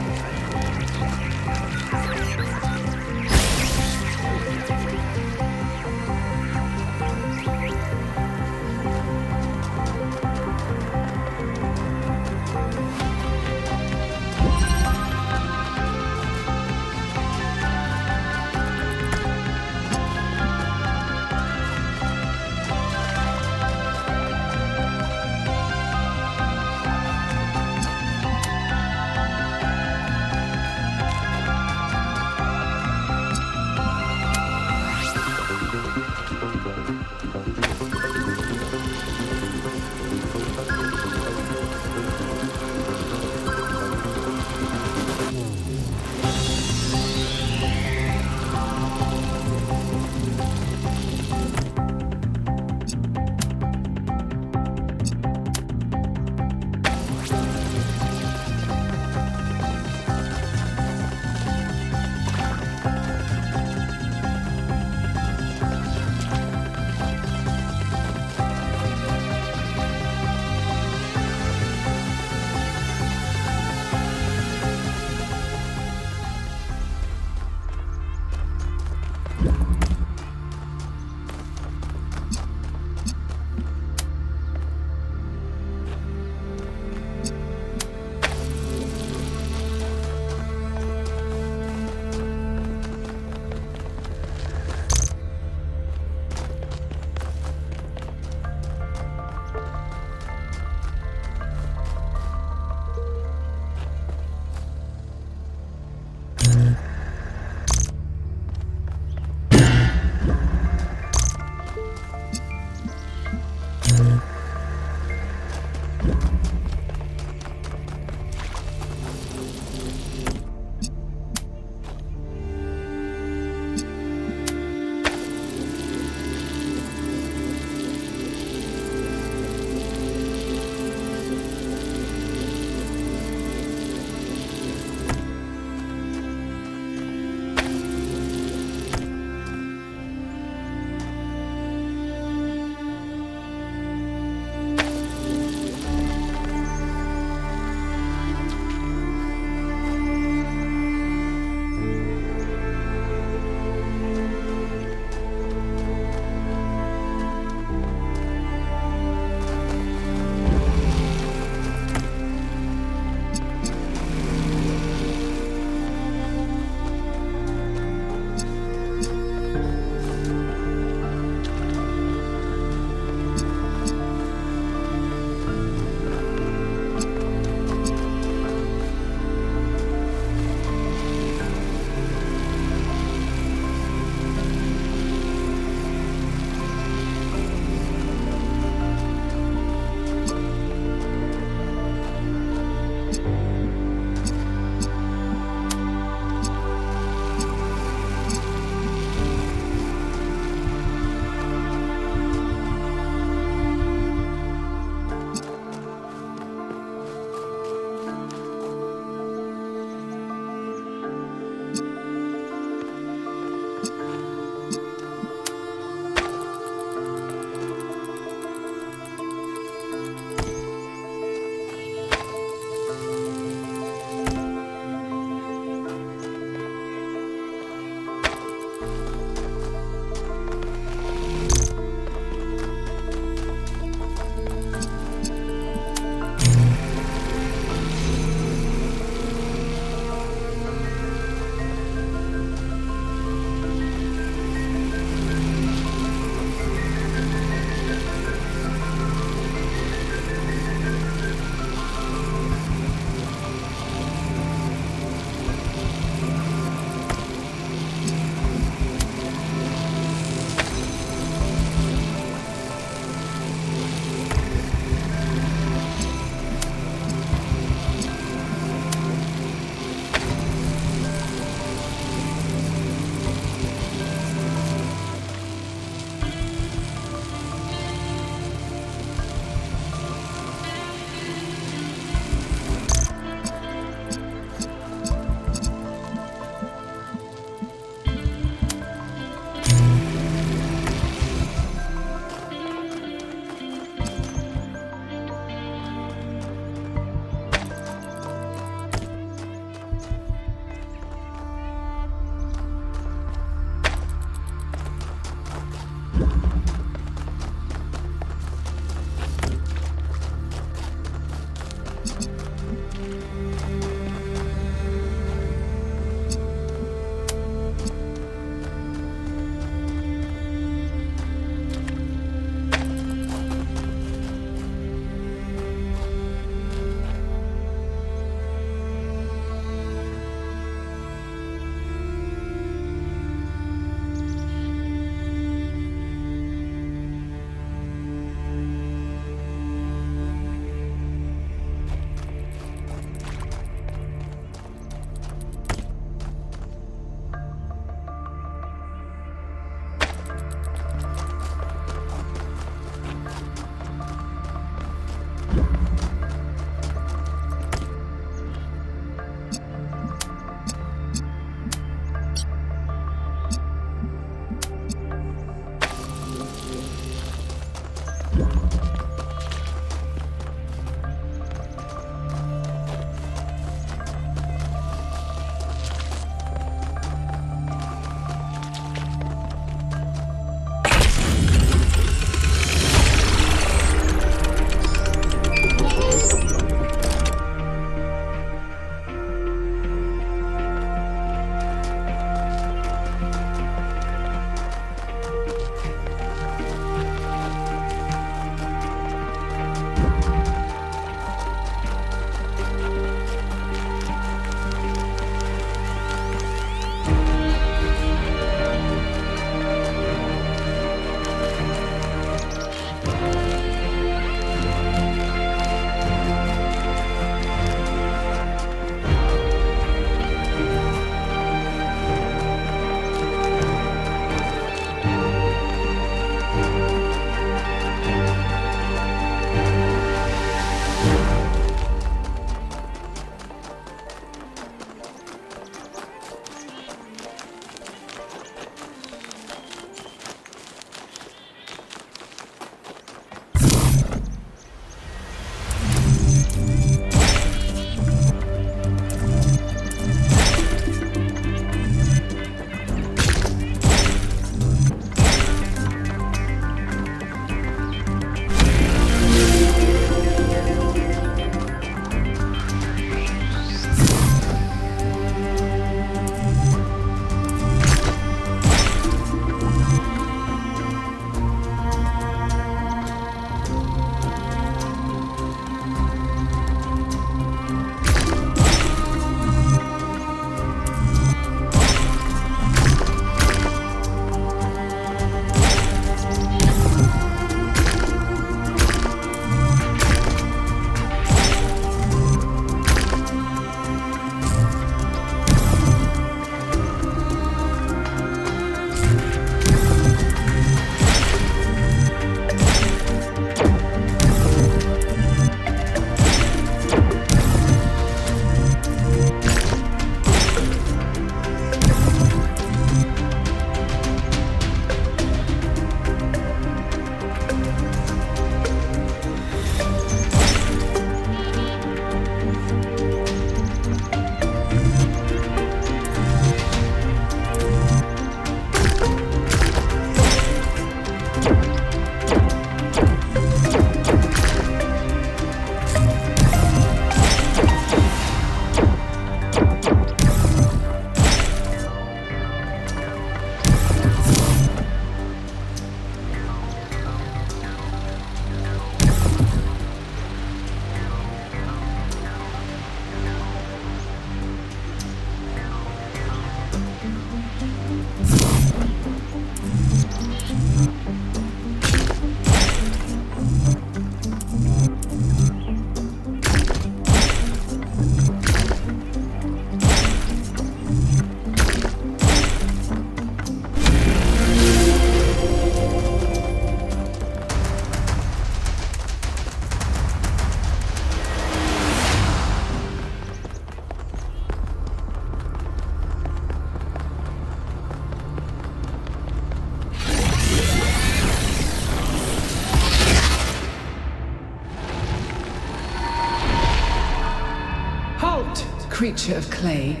Halt, creature of clay.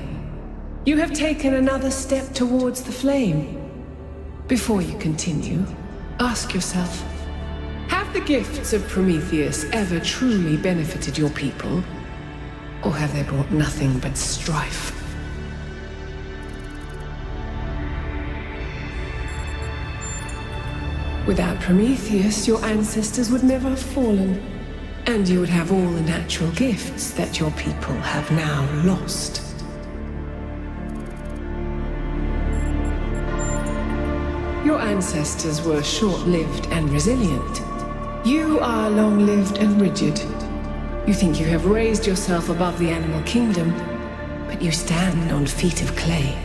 You have taken another step towards the flame. Before you continue, ask yourself, have the gifts of Prometheus ever truly benefited your people? Or have they brought nothing but strife? Without Prometheus, your ancestors would never have fallen, and you would have all the natural gifts that your people have now lost. Your ancestors were short-lived and resilient. You are long-lived and rigid. You think you have raised yourself above the animal kingdom, but you stand on feet of clay.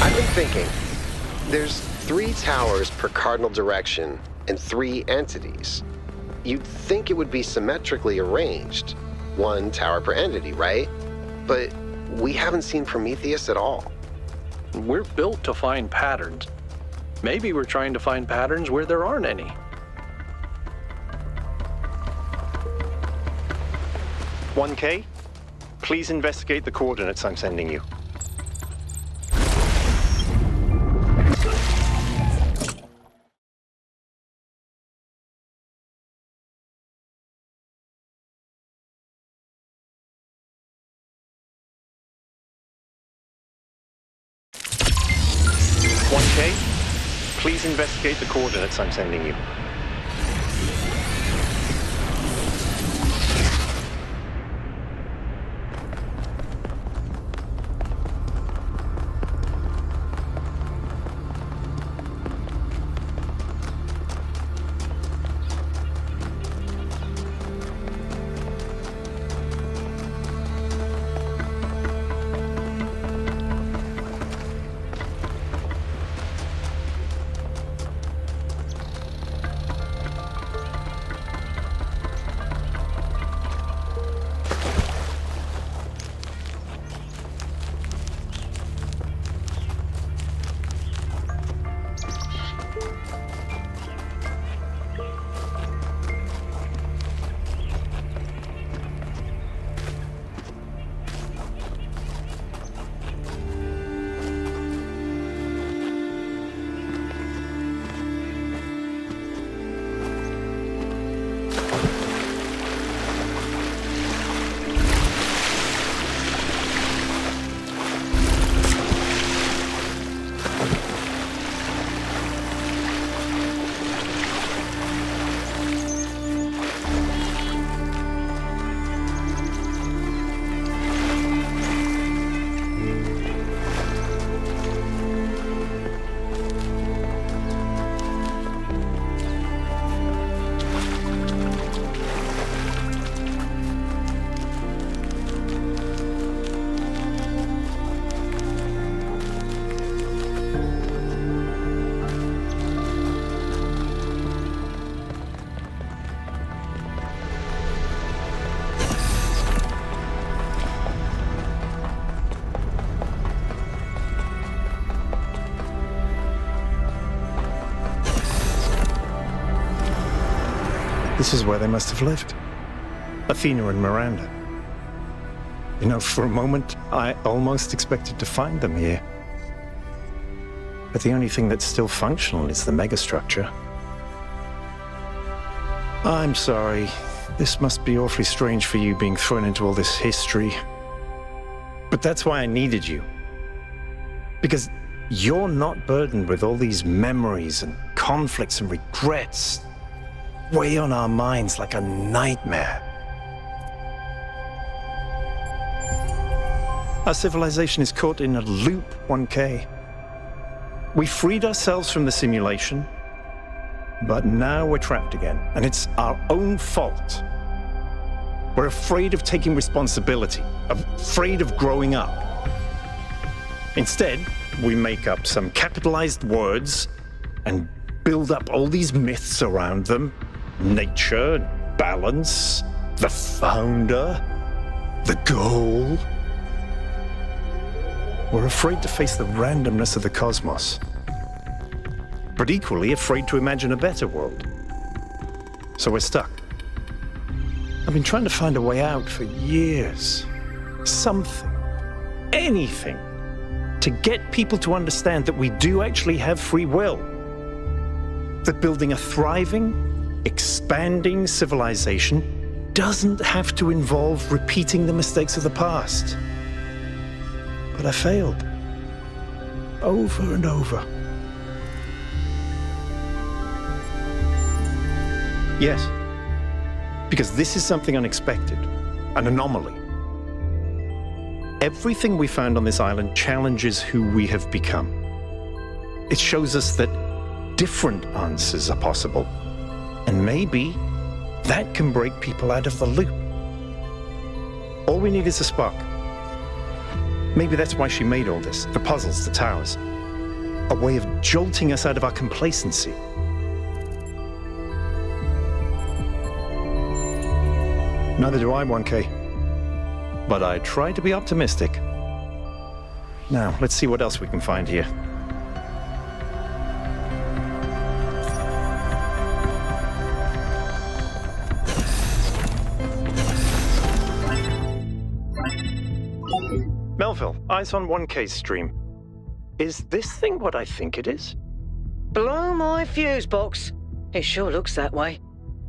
I've been thinking, there's 3 towers per cardinal direction and 3 entities. You'd think it would be symmetrically arranged, 1 tower per entity, right? But we haven't seen Prometheus at all. We're built to find patterns. Maybe we're trying to find patterns where there aren't any. "1K, please investigate the coordinates I'm sending you." Please investigate the coordinates I'm sending you. This is where they must have lived. Athena and Miranda. You know, for a moment, I almost expected to find them here. But the only thing that's still functional is the megastructure. I'm sorry. This must be awfully strange for you being thrown into all this history. But that's why I needed you. Because you're not burdened with all these memories and conflicts and regrets. Weigh on our minds like a nightmare. Our civilization is caught in a loop, 1K. We freed ourselves from the simulation, but now we're trapped again, and it's our own fault. We're afraid of taking responsibility, afraid of growing up. Instead, we make up some capitalized words and build up all these myths around them. Nature, balance, the founder. the goal. We're afraid to face the randomness of the cosmos, but equally afraid to imagine a better world. So we're stuck. I've been trying to find a way out for years. Something, anything, to get people to understand that we do actually have free will. That building a thriving, expanding civilization doesn't have to involve repeating the mistakes of the past. But I failed. Over and over. Yes. Because this is something unexpected, an anomaly. Everything we found on this island challenges who we have become. It shows us that different answers are possible, and maybe that can break people out of the loop. All we need is a spark. Maybe that's why she made all this, the puzzles, the towers. A way of jolting us out of our complacency. Neither do I, 1K. But I try to be optimistic. Now, let's see what else we can find here. Melville, eyes on 1K's stream. Is this thing what I think it is? Blow my fuse box. It sure looks that way.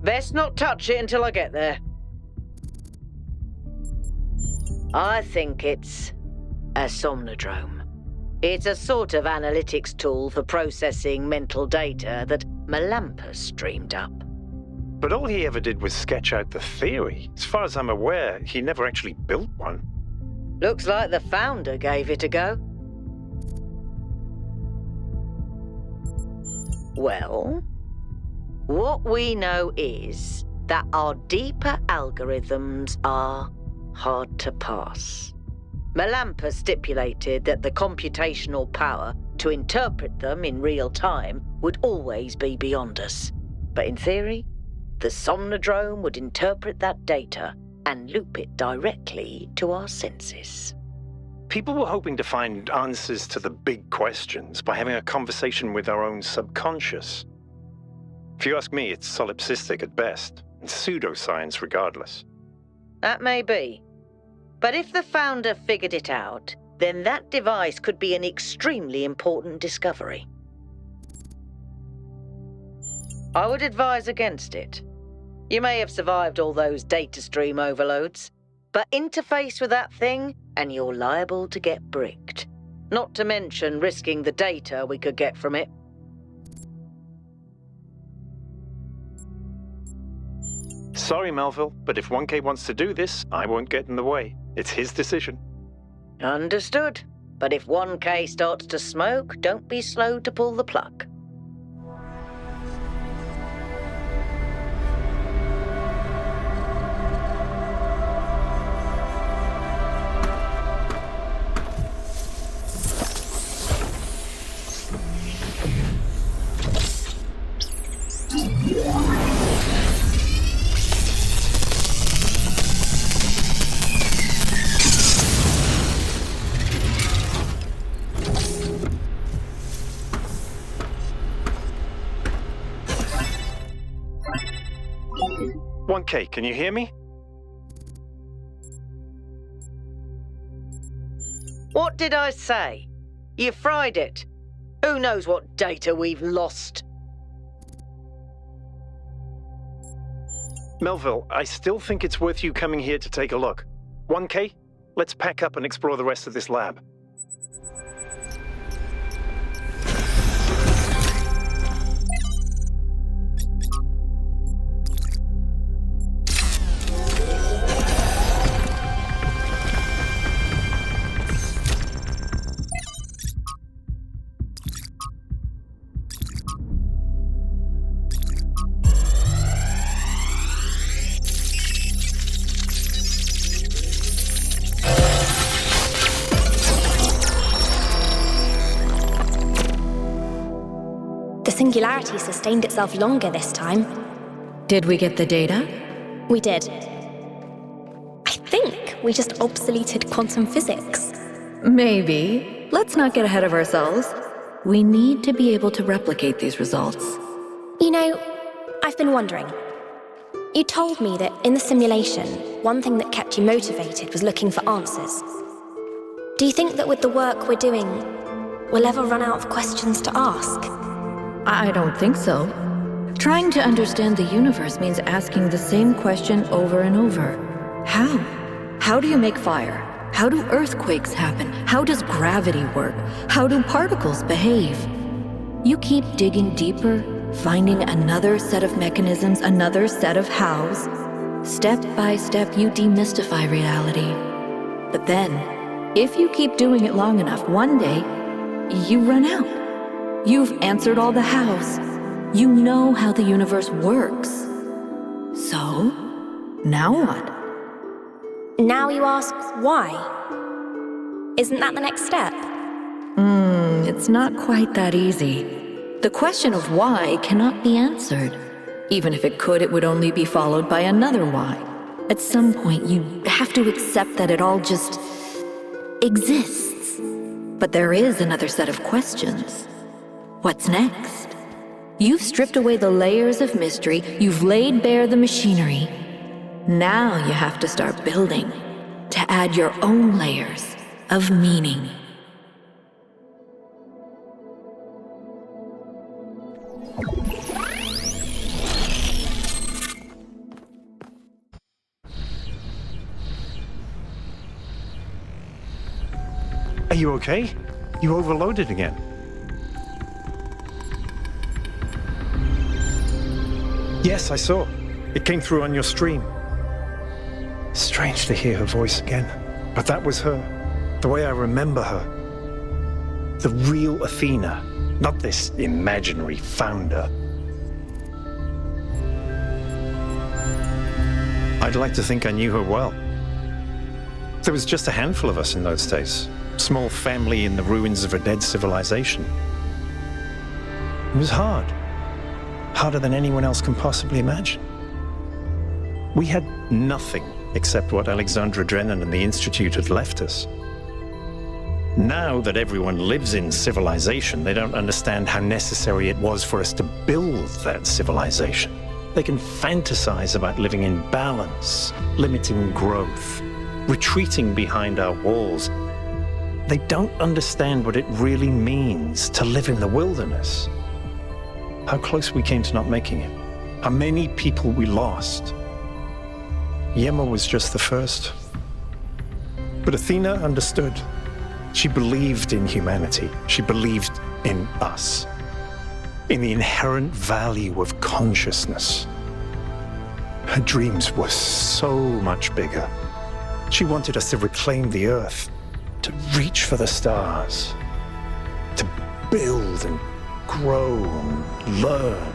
Best not touch it until I get there. I think it's a somnodrome. It's a sort of analytics tool for processing mental data that Melampus streamed up. But all he ever did was sketch out the theory. As far as I'm aware, he never actually built one. Looks like the founder gave it a go. Well, what we know is that our deeper algorithms are hard to pass. Melampus stipulated that the computational power to interpret them in real time would always be beyond us. But in theory, the somnodrome would interpret that data and loop it directly to our senses. People were hoping to find answers to the big questions by having a conversation with our own subconscious. If you ask me, it's solipsistic at best, and pseudoscience regardless. That may be. But if the founder figured it out, then that device could be an extremely important discovery. I would advise against it. You may have survived all those data stream overloads, but interface with that thing and you're liable to get bricked. Not to mention risking the data we could get from it. Sorry, Melville, but if 1K wants to do this, I won't get in the way. It's his decision. Understood. But if 1K starts to smoke, don't be slow to pull the plug. Okay, can you hear me? What did I say? You fried it. Who knows what data we've lost? Melville, I still think it's worth you coming here to take a look. 1K, let's pack up and explore the rest of this lab. The singularity sustained itself longer this time. Did we get the data? We did. I think we just obsoleted quantum physics. Maybe. Let's not get ahead of ourselves. We need to be able to replicate these results. You know, I've been wondering. You told me that in the simulation, one thing that kept you motivated was looking for answers. Do you think that with the work we're doing, we'll ever run out of questions to ask? I don't think so. Trying to understand the universe means asking the same question over and over. How? How do you make fire? How do earthquakes happen? How does gravity work? How do particles behave? You keep digging deeper, finding another set of mechanisms, another set of hows. Step by step, you demystify reality. But then, if you keep doing it long enough, one day, you run out. You've answered all the hows. You know how the universe works. So, now what? Now you ask why? Isn't that the next step? It's not quite that easy. The question of why cannot be answered. Even if it could, it would only be followed by another why. At some point, you have to accept that it all just exists. But there is another set of questions. What's next? You've stripped away the layers of mystery, you've laid bare the machinery. Now you have to start building, to add your own layers of meaning. Are you okay? You overloaded again. Yes, I saw. It came through on your stream. Strange to hear her voice again. But that was her. The way I remember her. The real Athena. Not this imaginary founder. I'd like to think I knew her well. There was just a handful of us in those days. Small family in the ruins of a dead civilization. It was hard. Harder than anyone else can possibly imagine. We had nothing except what Alexandra Drennan and the Institute had left us. Now that everyone lives in civilization, they don't understand how necessary it was for us to build that civilization. They can fantasize about living in balance, limiting growth, retreating behind our walls. They don't understand what it really means to live in the wilderness. How close we came to not making it. How many people we lost. Yema was just the first. But Athena understood. She believed in humanity. She believed in us. In the inherent value of consciousness. Her dreams were so much bigger. She wanted us to reclaim the earth, to reach for the stars, to build and grow and learn.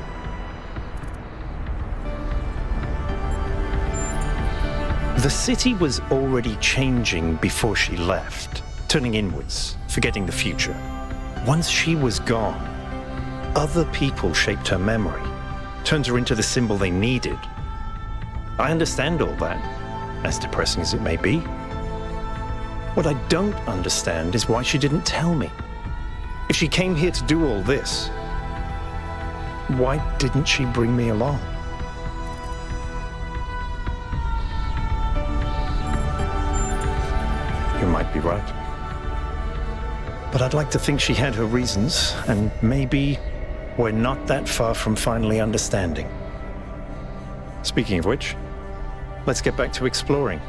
The city was already changing before she left, turning inwards, forgetting the future. Once she was gone, other people shaped her memory, turned her into the symbol they needed. I understand all that, as depressing as it may be. What I don't understand is why she didn't tell me. If she came here to do all this, why didn't she bring me along? You might be right. But I'd like to think she had her reasons, and maybe we're not that far from finally understanding. Speaking of which, let's get back to exploring.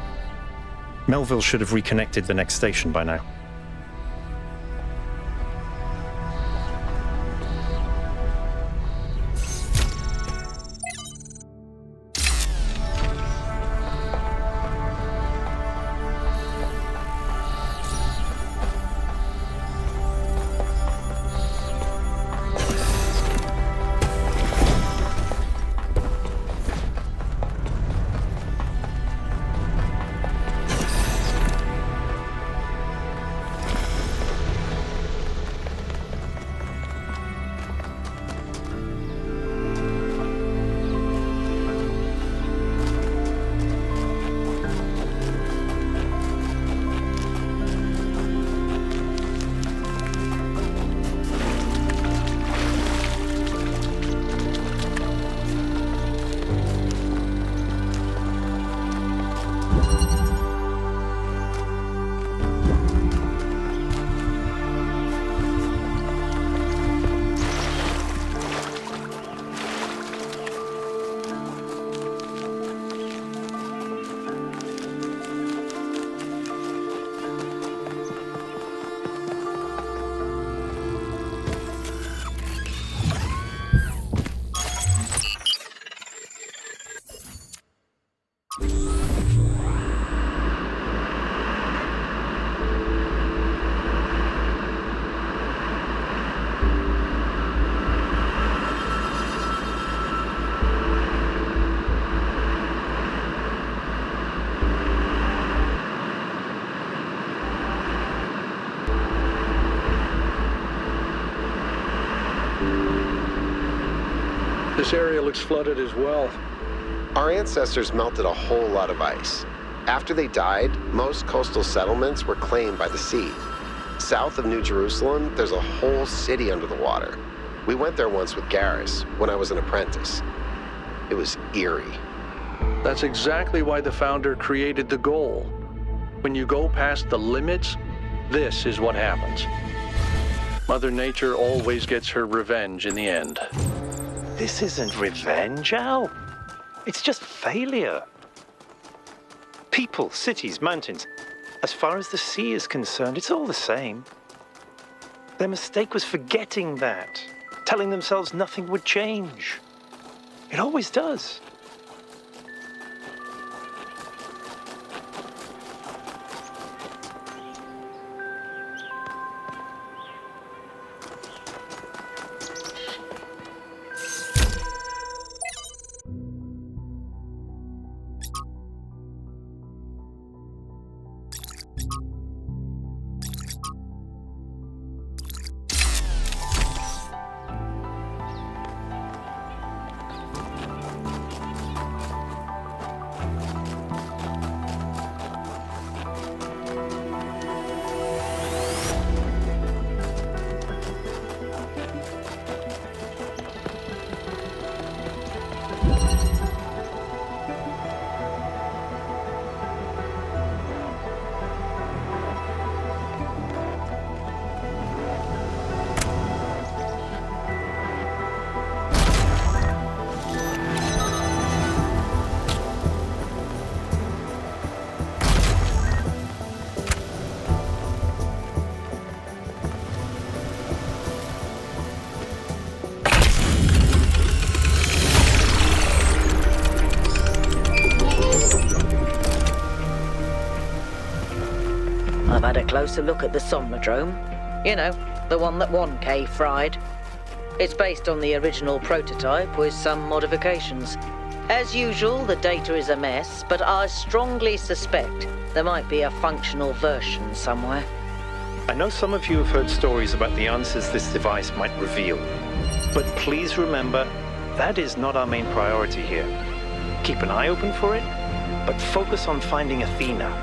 Melville should have reconnected the next station by now. This area looks flooded as well. Our ancestors melted a whole lot of ice. After they died, most coastal settlements were claimed by the sea. South of New Jerusalem, there's a whole city under the water. We went there once with Garrus when I was an apprentice. It was eerie. That's exactly why the founder created the goal. When you go past the limits, this is what happens. Mother Nature always gets her revenge in the end. This isn't revenge, Al. It's just failure. People, cities, mountains. As far as the sea is concerned, it's all the same. Their mistake was forgetting that, telling themselves nothing would change. It always does. I've had a closer look at the Somnodrome. You know, the one that 1K fried. It's based on the original prototype with some modifications. As usual, the data is a mess, but I strongly suspect there might be a functional version somewhere. I know some of you have heard stories about the answers this device might reveal, but please remember, that is not our main priority here. Keep an eye open for it, but focus on finding Athena.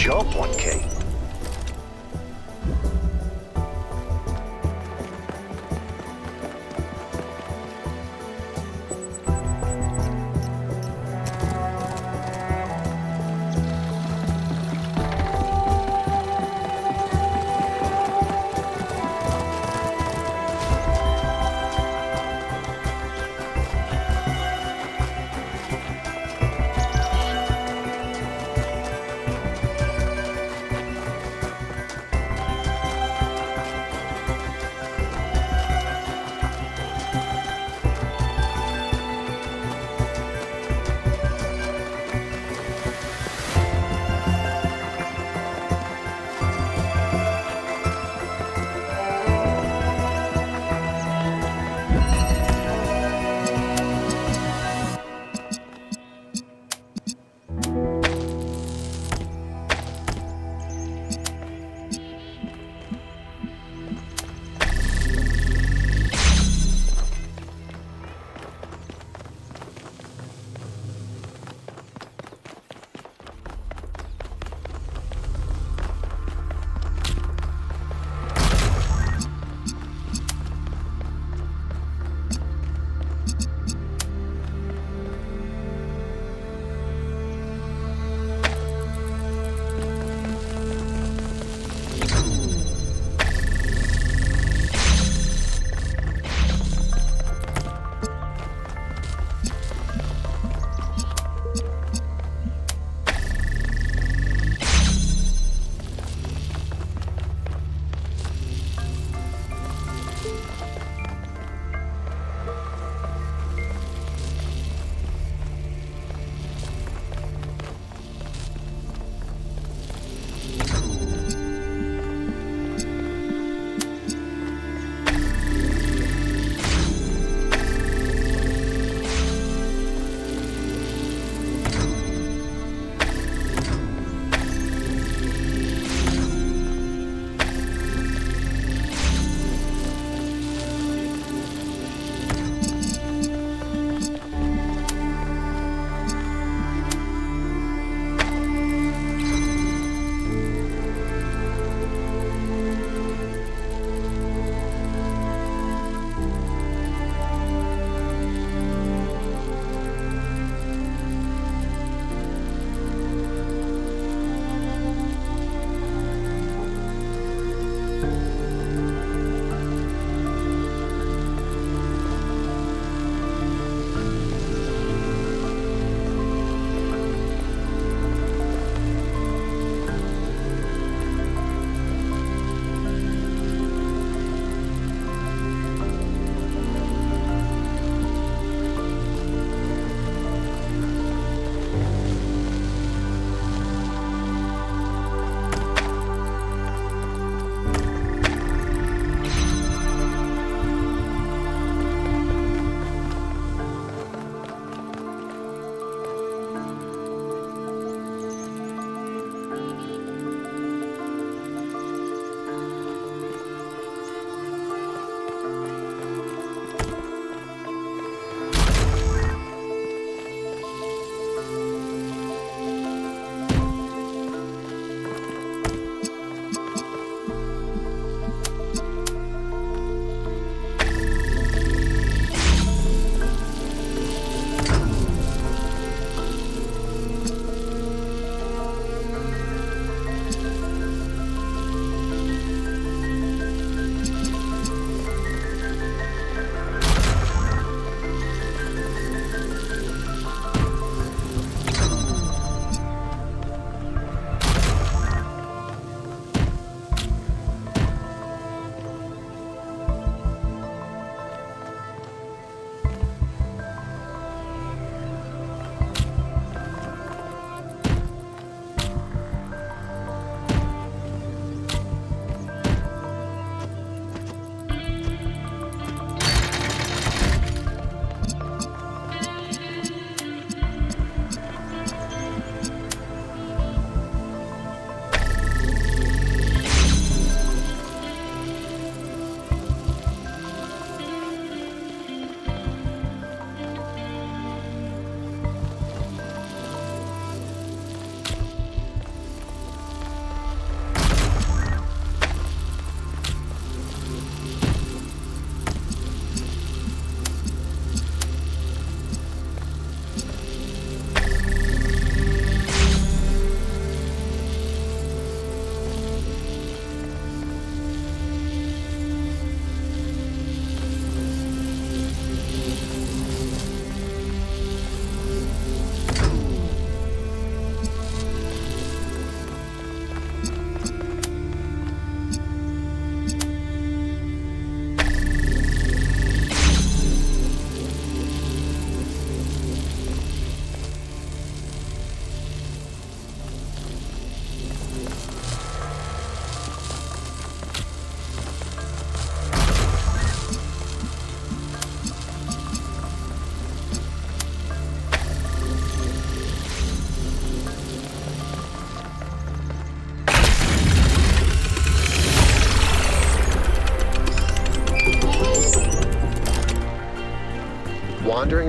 job, 1K.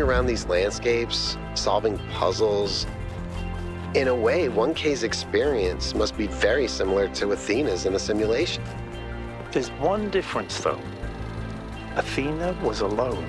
around these landscapes, solving puzzles. In a way, 1K's experience must be very similar to Athena's in the simulation. There's one difference, though. Athena was alone.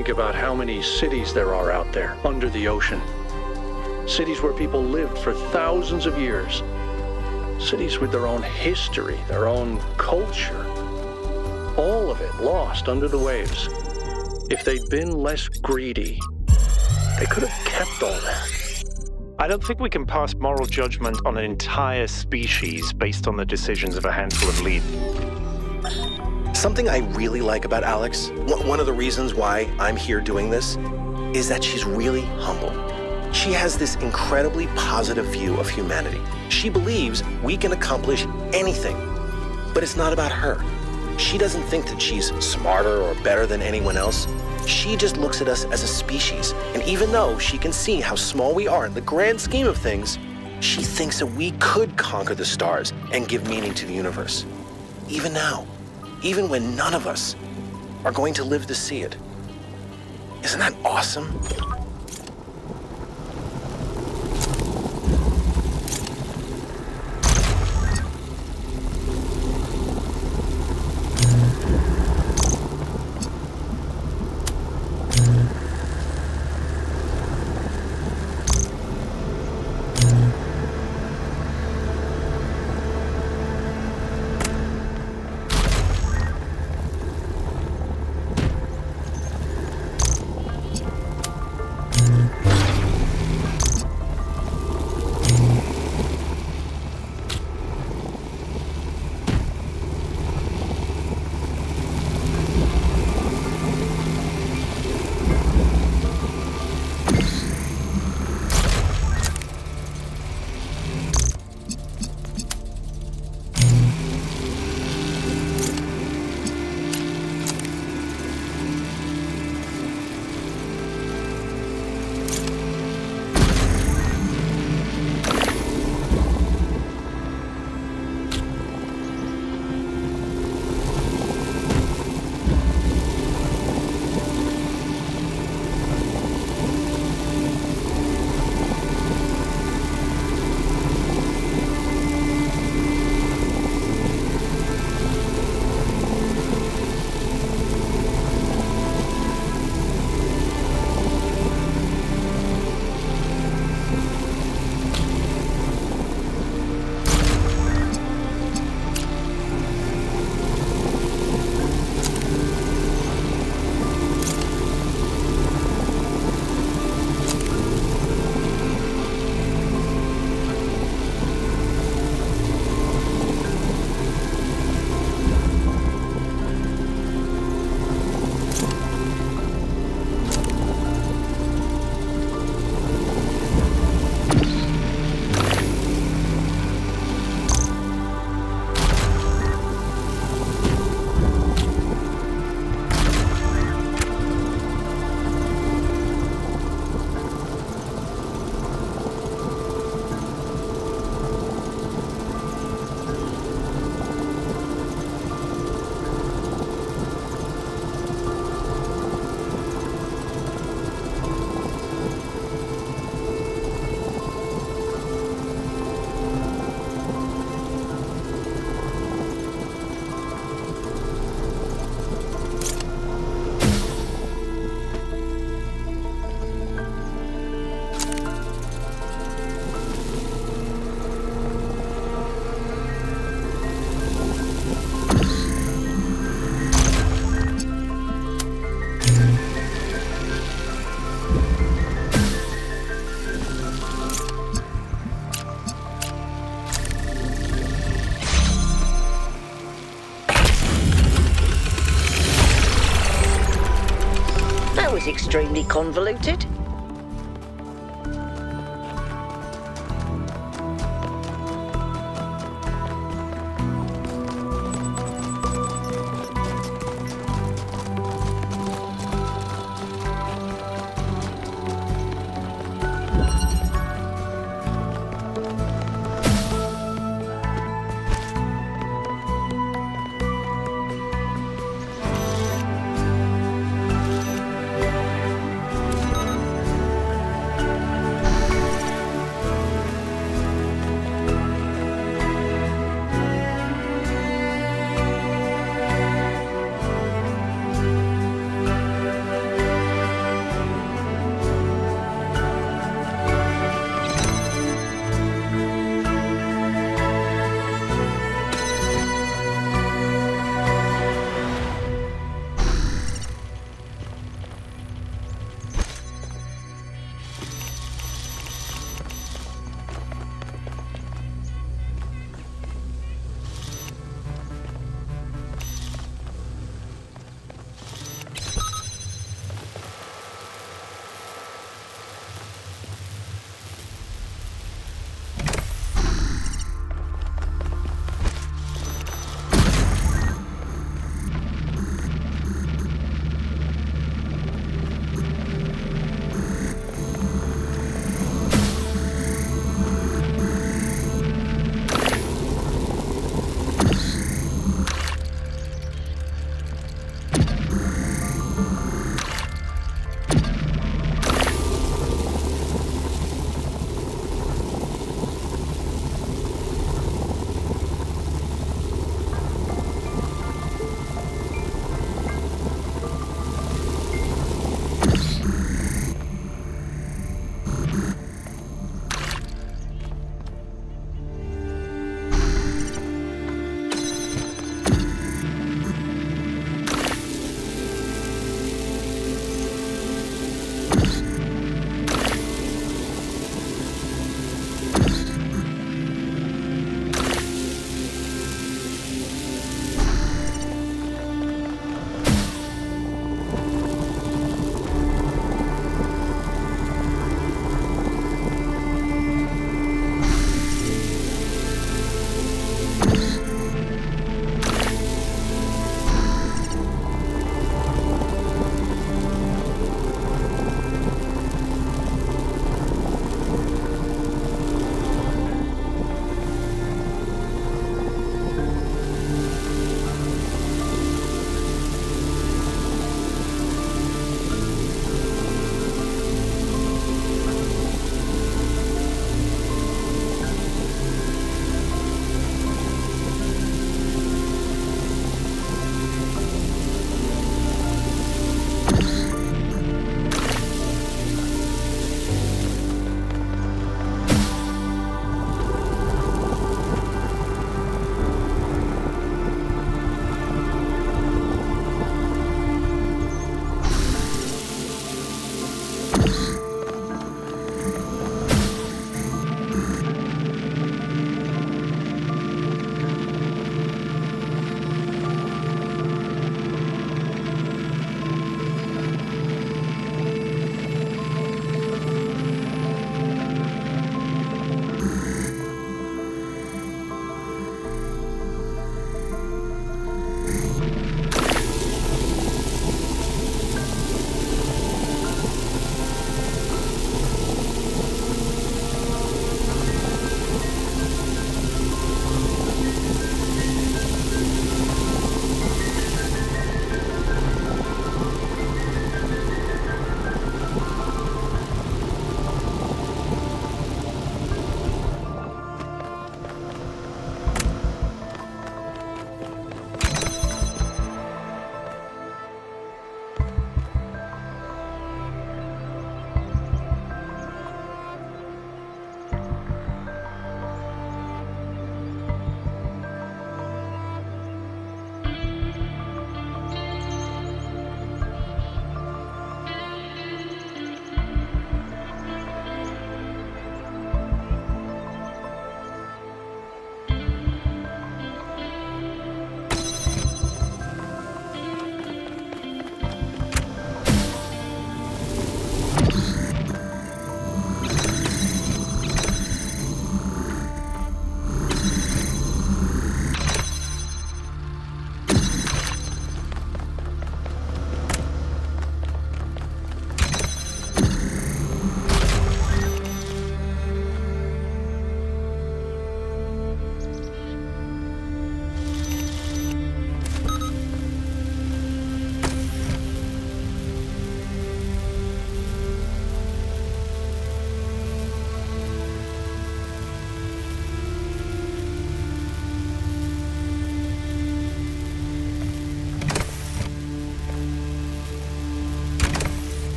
think about how many cities there are out there under the ocean. Cities where people lived for thousands of years. Cities with their own history, their own culture. All of it lost under the waves. If they'd been less greedy, they could have kept all that. I don't think we can pass moral judgment on an entire species based on the decisions of a handful of leaders. Something I really like about Alex, one of the reasons why I'm here doing this, is that she's really humble. She has this incredibly positive view of humanity. She believes we can accomplish anything, but it's not about her. She doesn't think that she's smarter or better than anyone else. She just looks at us as a species, and even though she can see how small we are in the grand scheme of things, she thinks that we could conquer the stars and give meaning to the universe. Even now, even when none of us are going to live to see it. Isn't that awesome? Extremely convoluted.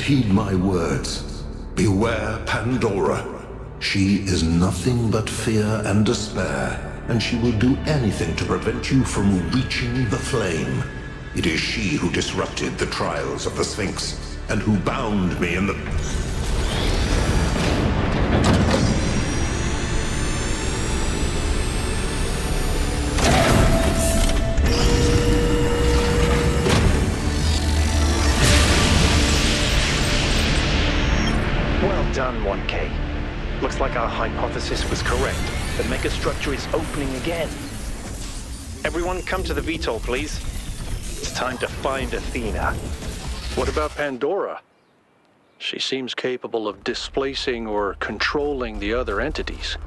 heed my words. Beware Pandora. She is nothing but fear and despair, and she will do anything to prevent you from reaching the flame. It is she who disrupted the trials of the Sphinx, and who bound me in the... Well done, 1K. Looks like our hypothesis was correct. The megastructure is opening again. Everyone come to the VTOL, please. It's time to find Athena. What about Pandora? She seems capable of displacing or controlling the other entities.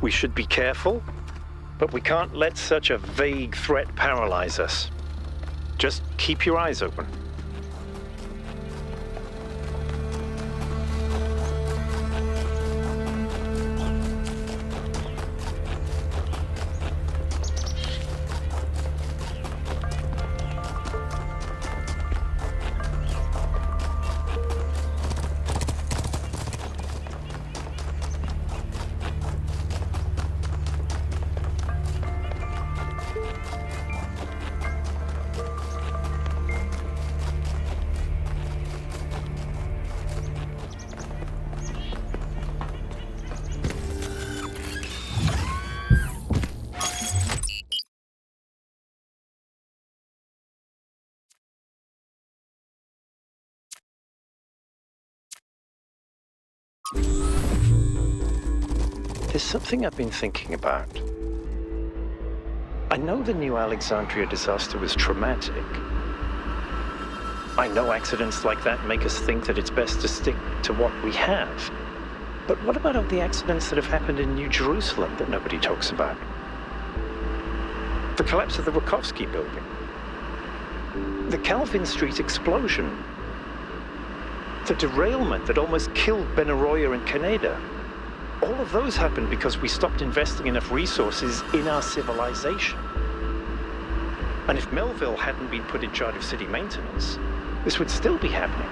We should be careful, but we can't let such a vague threat paralyze us. Just keep your eyes open. There's something I've been thinking about. I know the New Alexandria disaster was traumatic. I know accidents like that make us think that it's best to stick to what we have. But what about all the accidents that have happened in New Jerusalem that nobody talks about? The collapse of the Rakovsky building. The Calvin Street explosion. The derailment that almost killed Benaroya and Canada. All of those happened because we stopped investing enough resources in our civilization. And if Melville hadn't been put in charge of city maintenance, this would still be happening.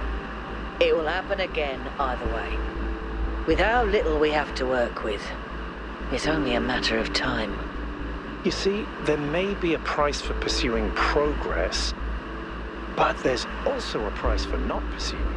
It will happen again either way. With how little we have to work with, it's only a matter of time. You see, there may be a price for pursuing progress, but there's also a price for not pursuing it.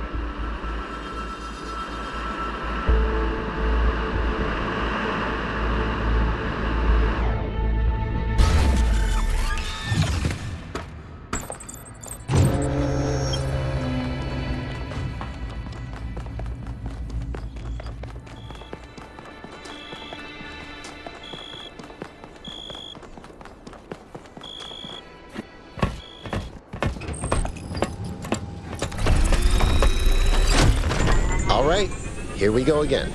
All right, here we go again.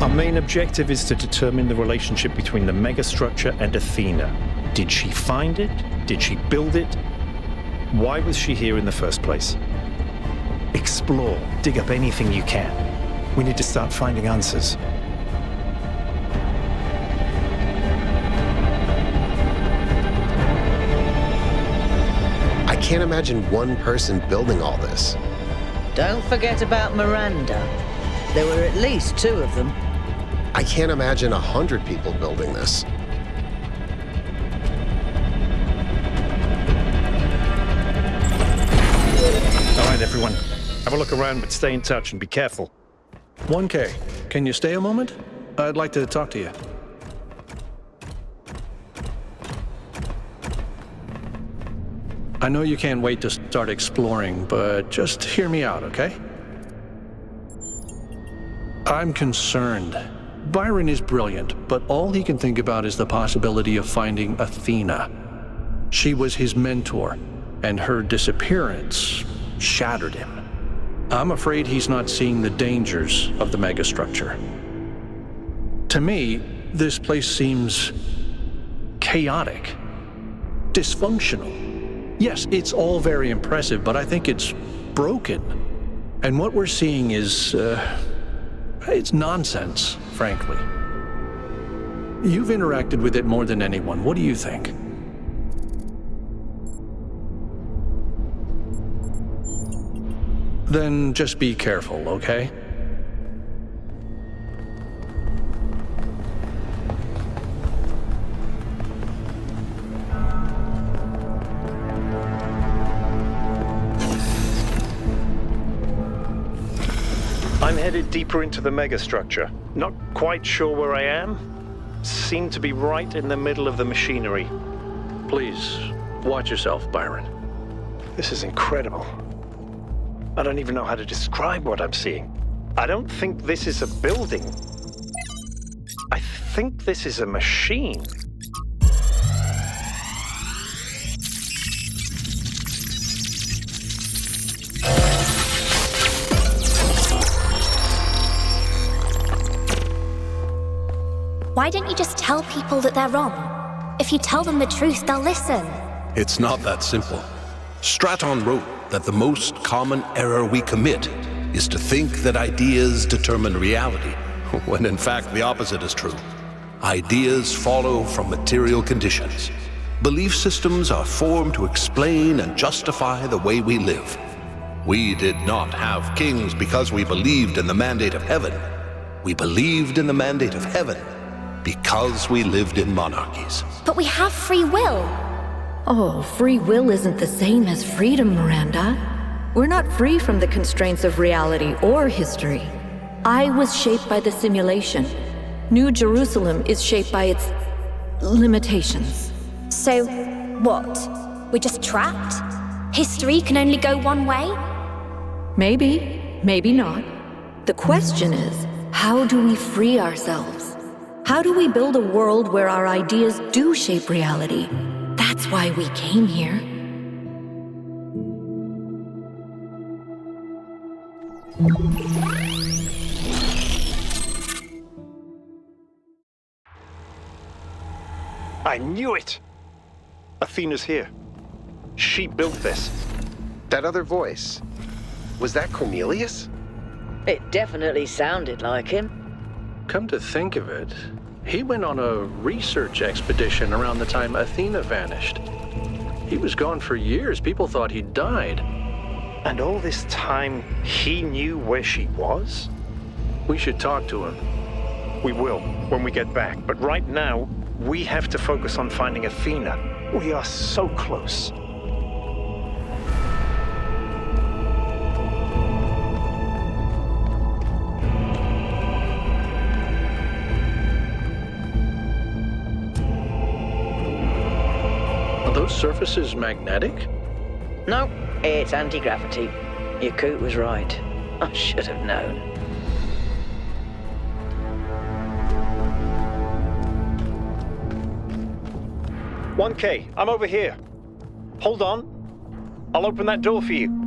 Our main objective is to determine the relationship between the megastructure and Athena. Did she find it? Did she build it? Why was she here in the first place? Explore, dig up anything you can. We need to start finding answers. I can't imagine one person building all this. Don't forget about Miranda. There were at least 2 of them. I can't imagine 100 people building this. All right, everyone. Have a look around, but stay in touch and be careful. 1K, can you stay a moment? I'd like to talk to you. I know you can't wait to start exploring, but just hear me out, okay? I'm concerned. Byron is brilliant, but all he can think about is the possibility of finding Athena. She was his mentor, and her disappearance shattered him. I'm afraid he's not seeing the dangers of the megastructure. To me, this place seems chaotic, dysfunctional. Yes, it's all very impressive, but I think it's broken. And what we're seeing is, it's nonsense, frankly. You've interacted with it more than anyone. What do you think? Then just be careful, okay? I'm headed deeper into the megastructure. Not quite sure where I am. Seem to be right in the middle of the machinery. Please, watch yourself, Byron. This is incredible. I don't even know how to describe what I'm seeing. I don't think this is a building. I think this is a machine. Why don't you just tell people that they're wrong? If you tell them the truth, they'll listen. It's not that simple. Straton wrote that the most common error we commit is to think that ideas determine reality, when in fact the opposite is true. Ideas follow from material conditions. Belief systems are formed to explain and justify the way we live. We did not have kings because we believed in the mandate of heaven. We believed in the mandate of heaven because we lived in monarchies. But we have free will. Oh, free will isn't the same as freedom, Miranda. We're not free from the constraints of reality or history. I was shaped by the simulation. New Jerusalem is shaped by its limitations. So, what? We're just trapped? History can only go one way? Maybe, maybe not. The question is, how do we free ourselves? How do we build a world where our ideas do shape reality? That's why we came here. I knew it! Athena's here. She built this. That other voice, was that Cornelius? It definitely sounded like him. Come to think of it, he went on a research expedition around the time Athena vanished. He was gone for years. People thought he'd died. And all this time, he knew where she was? We should talk to him. We will, when we get back. But right now, we have to focus on finding Athena. We are so close. Are those surfaces magnetic? No, it's anti-gravity. Your coot was right. I should have known. "1K, I'm over here. Hold on. I'll open that door for you."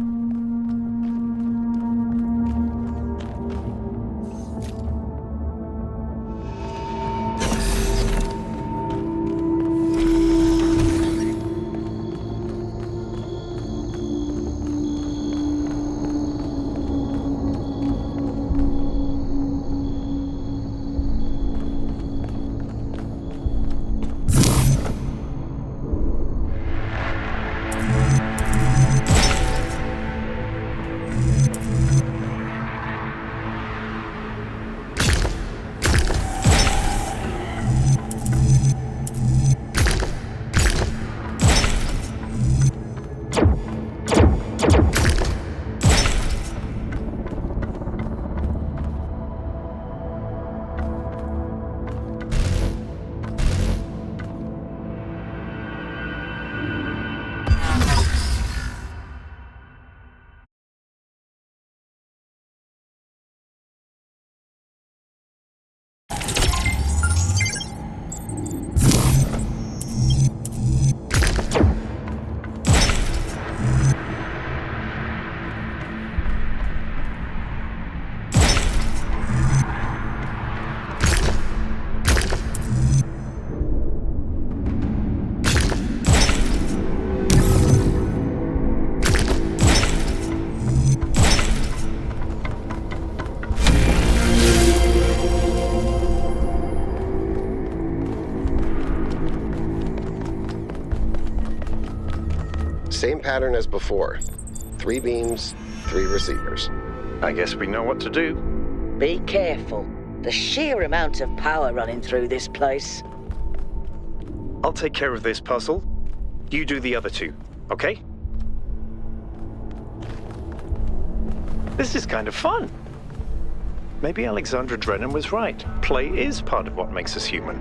Same pattern as before. 3 beams, 3 receivers. I guess we know what to do. Be careful. The sheer amount of power running through this place. I'll take care of this puzzle. You do the other 2, okay? This is kind of fun. Maybe Alexandra Drennan was right. Play is part of what makes us human.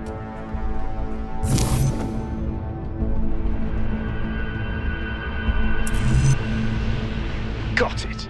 Got it.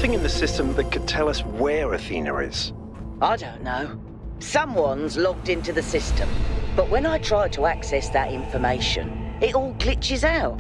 In the system that could tell us where Athena is? I don't know. Someone's logged into the system, but when I try to access that information, it all glitches out.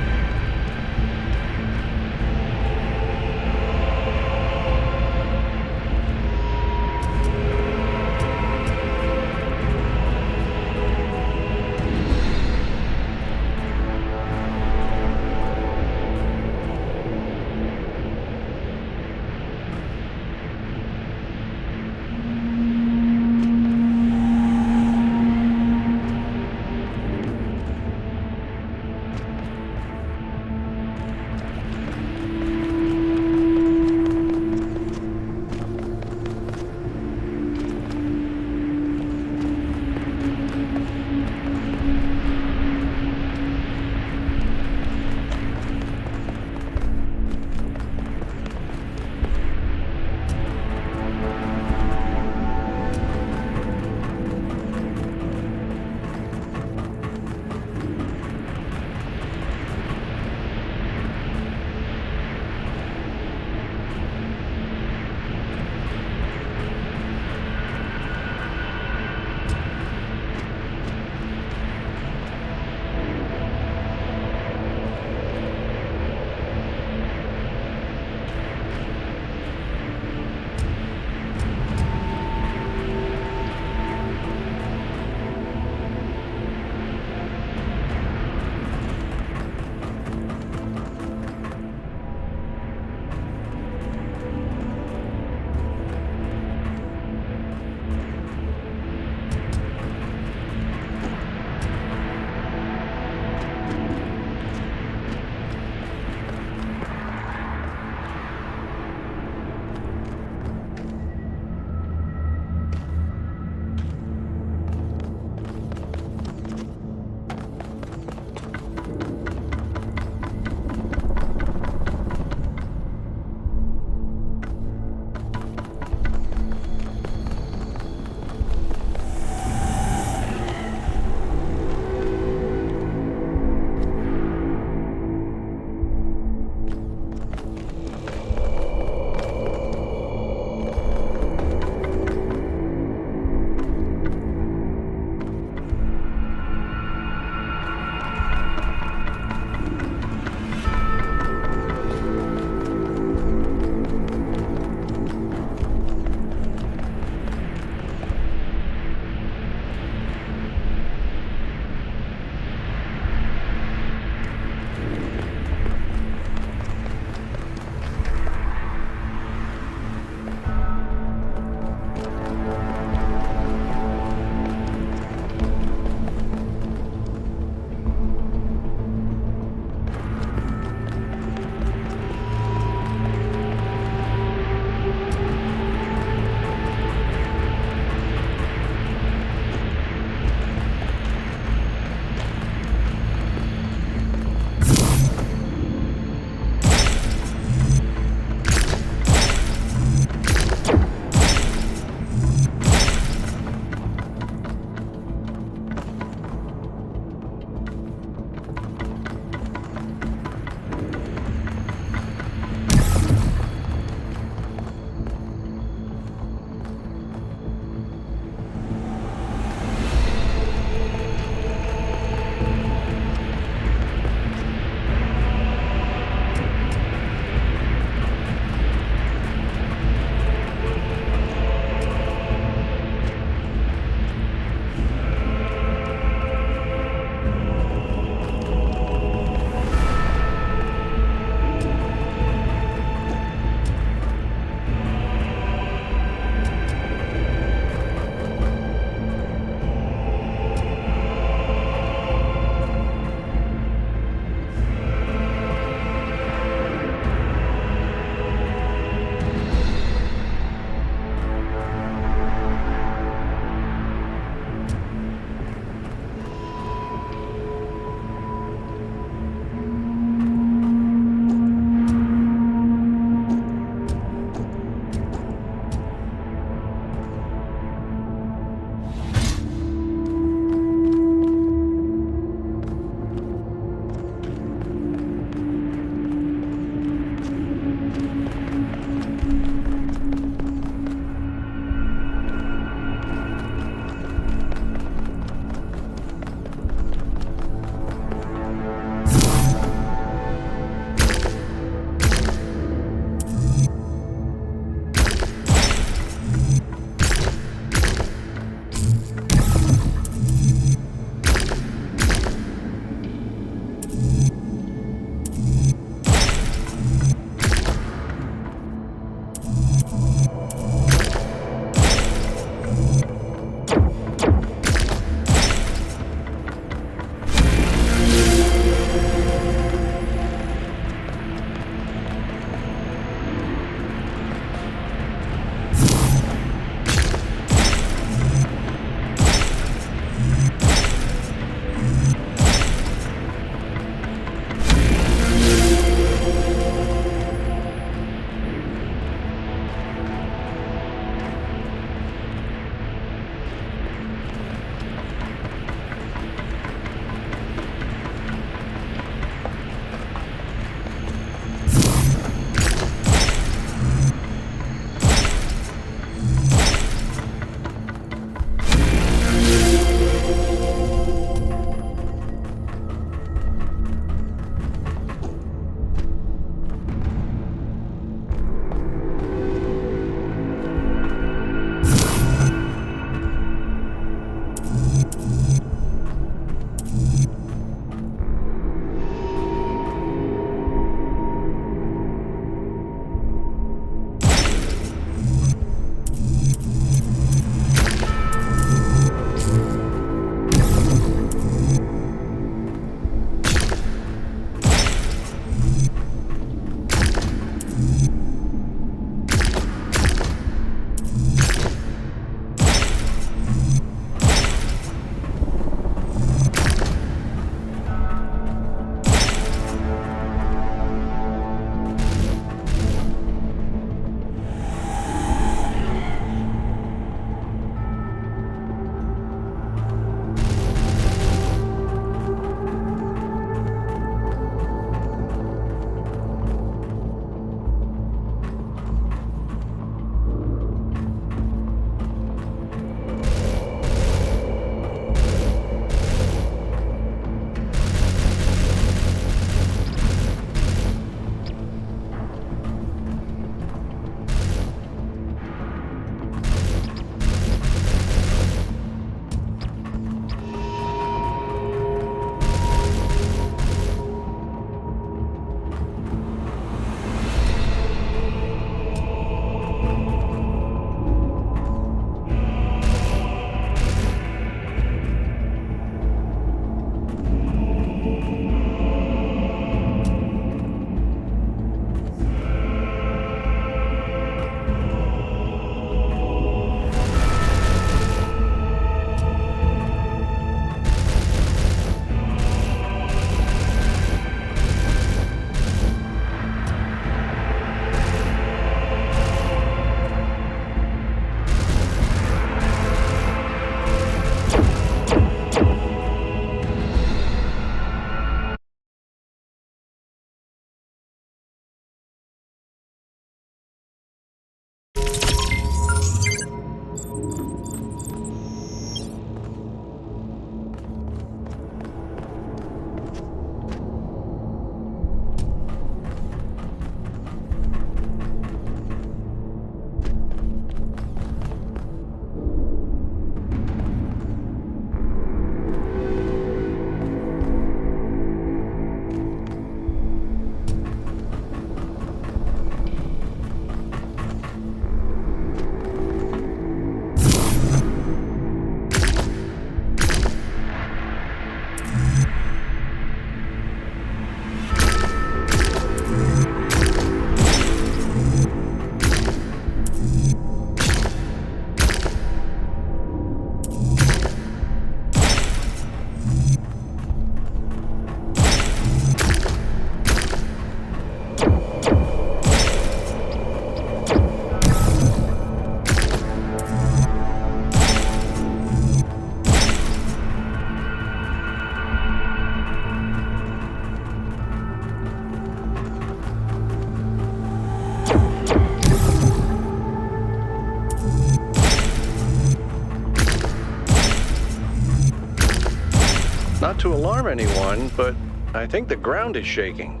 to alarm anyone, but I think the ground is shaking.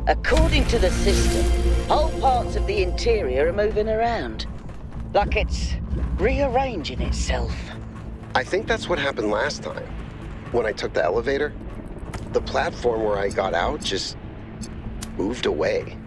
According to the system, whole parts of the interior are moving around. Like it's rearranging itself. I think that's what happened last time. When I took the elevator, the platform where I got out just moved away.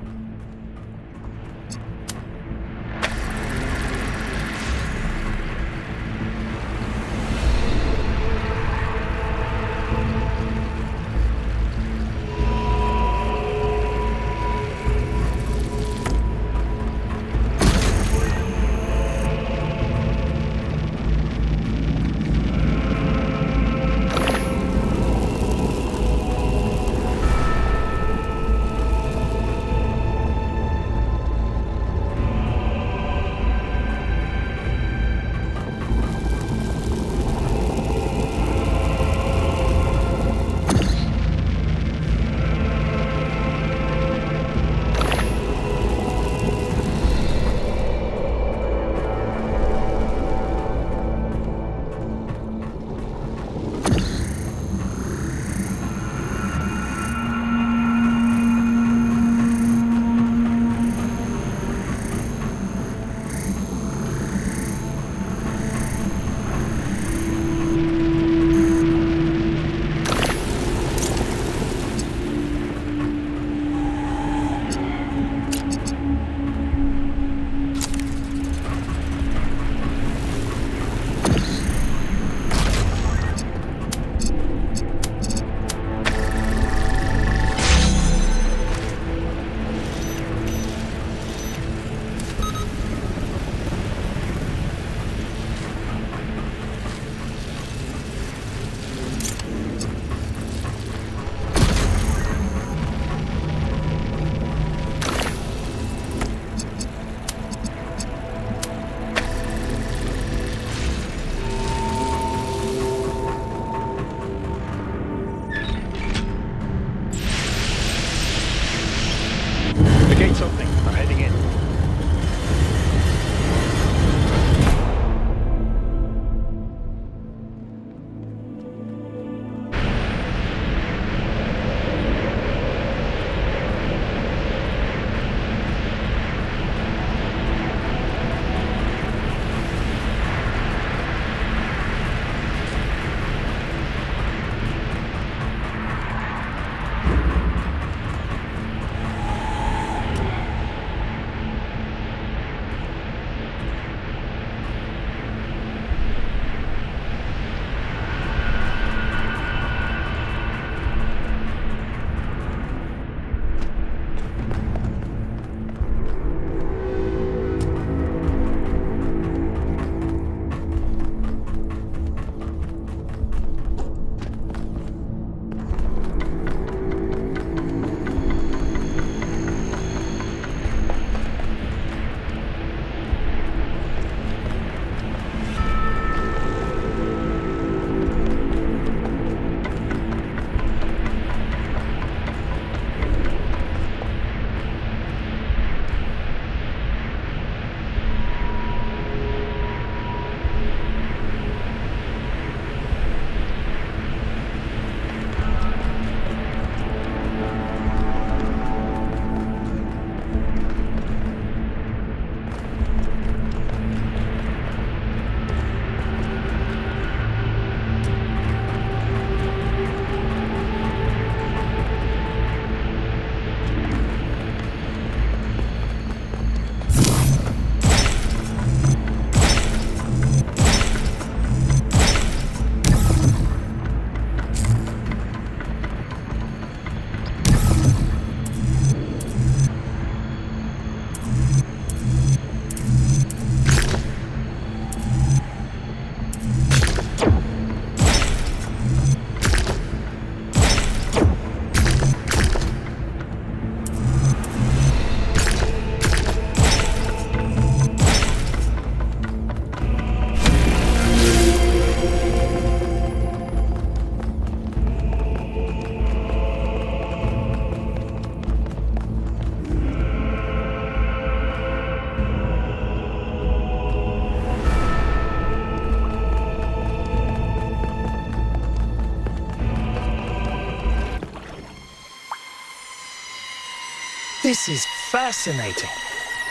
This is fascinating.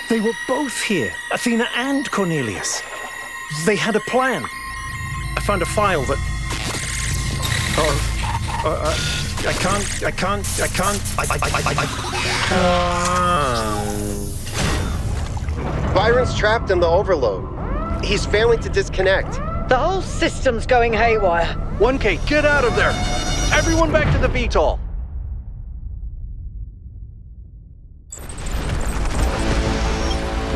They were both here, Athena and Cornelius. They had a plan. I found a file that... I can't... Byron's trapped in the overload. He's failing to disconnect. The whole system's going haywire. 1K, get out of there! Everyone back to the VTOL!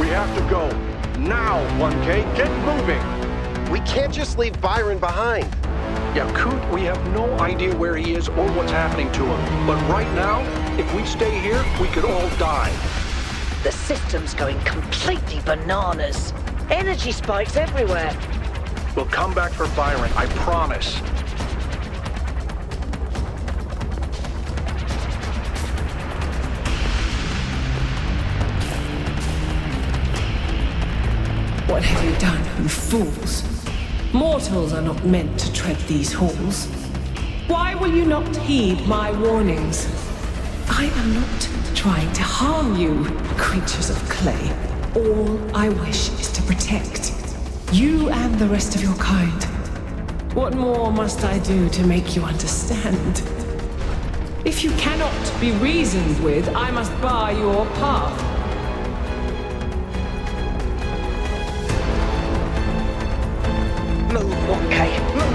We have to go. Now, 1K, get moving! We can't just leave Byron behind. Yeah, Coot, we have no idea where he is or what's happening to him. But right now, if we stay here, we could all die. The system's going completely bananas. Energy spikes everywhere. We'll come back for Byron, I promise. What have you done, you fools? Mortals are not meant to tread these halls. Why will you not heed my warnings? I am not trying to harm you, creatures of clay. All I wish is to protect you and the rest of your kind. What more must I do to make you understand? If you cannot be reasoned with, I must bar your path. Move, 1K, move!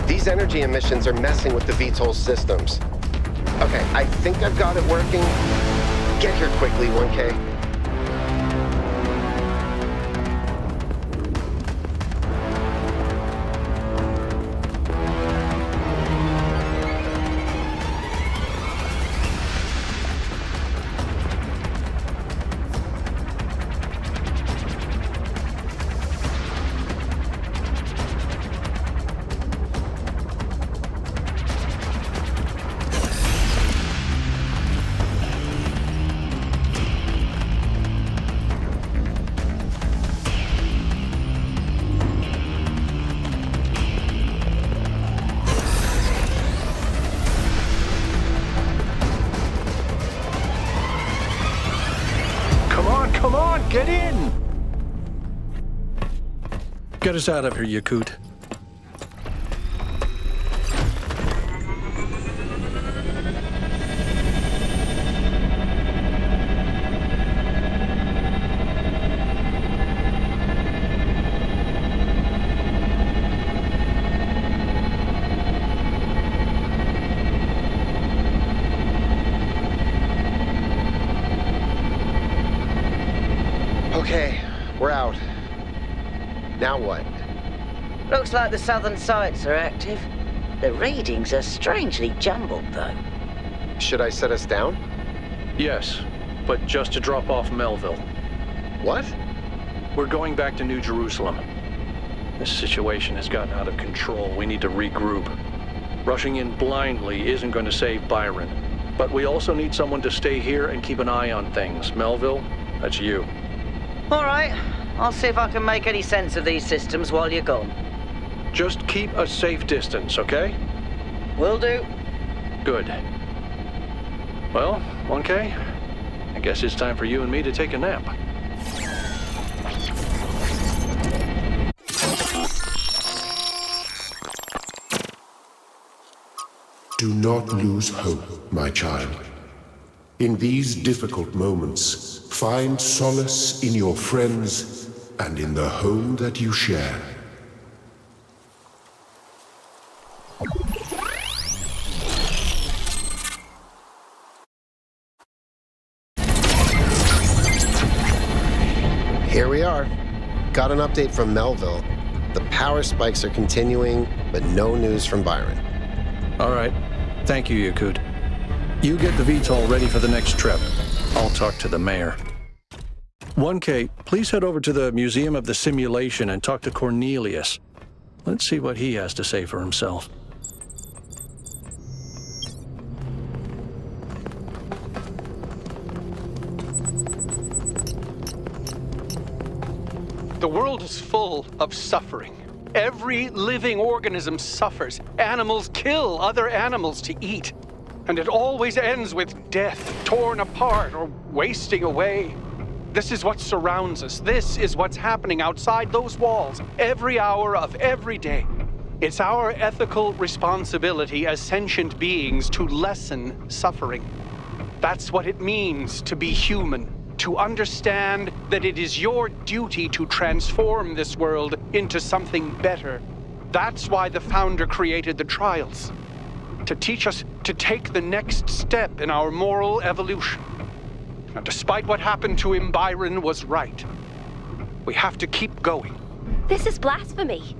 These energy emissions are messing with the VTOL systems. Okay, I think I've got it working. Get here quickly, 1K. Come on, get in! Get us out of here, Yakut. Okay, we're out. Now what? Looks like the southern sites are active. The readings are strangely jumbled, though. Should I set us down? Yes, but just to drop off Melville. What? We're going back to New Jerusalem. This situation has gotten out of control. We need to regroup. Rushing in blindly isn't going to save Byron. But we also need someone to stay here and keep an eye on things. Melville, that's you. All right. I'll see if I can make any sense of these systems while you're gone. Just keep a safe distance, okay? Will do. Good. Well, 1K, I guess it's time for you and me to take a nap. Do not lose hope, my child. In these difficult moments, find solace in your friends and in the home that you share. Here we are. Got an update from Melville. The power spikes are continuing, but no news from Byron. All right. Thank you, Yakut. You get the VTOL ready for the next trip. I'll talk to the mayor. 1K, please head over to the Museum of the Simulation and talk to Cornelius. Let's see what he has to say for himself. The world is full of suffering. Every living organism suffers. Animals kill other animals to eat. And it always ends with death, torn apart or wasting away. This is what surrounds us. This is what's happening outside those walls, every hour of every day. It's our ethical responsibility as sentient beings to lessen suffering. That's what it means to be human. To understand that it is your duty to transform this world into something better. That's why the founder created the trials. To teach us to take the next step in our moral evolution. Now, despite what happened to him, Byron was right. We have to keep going. This is blasphemy.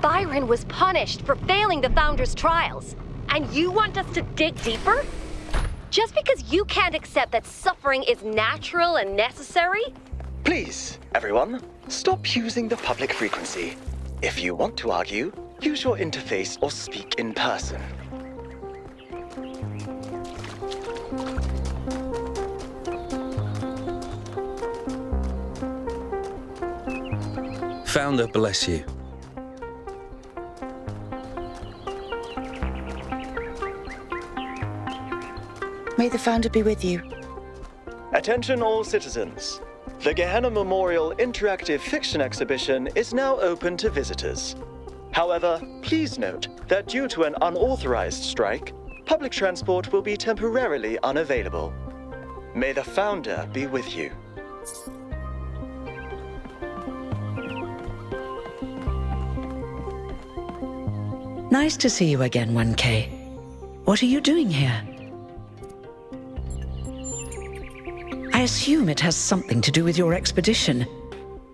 Byron was punished for failing the founder's trials. And you want us to dig deeper? Just because you can't accept that suffering is natural and necessary? Please, everyone, stop using the public frequency. If you want to argue, use your interface or speak in person. Founder bless you. May the founder be with you. Attention all citizens. The Gehenna Memorial Interactive Fiction Exhibition is now open to visitors. However, please note that due to an unauthorized strike, public transport will be temporarily unavailable. May the founder be with you. Nice to see you again, 1K. What are you doing here? I assume it has something to do with your expedition.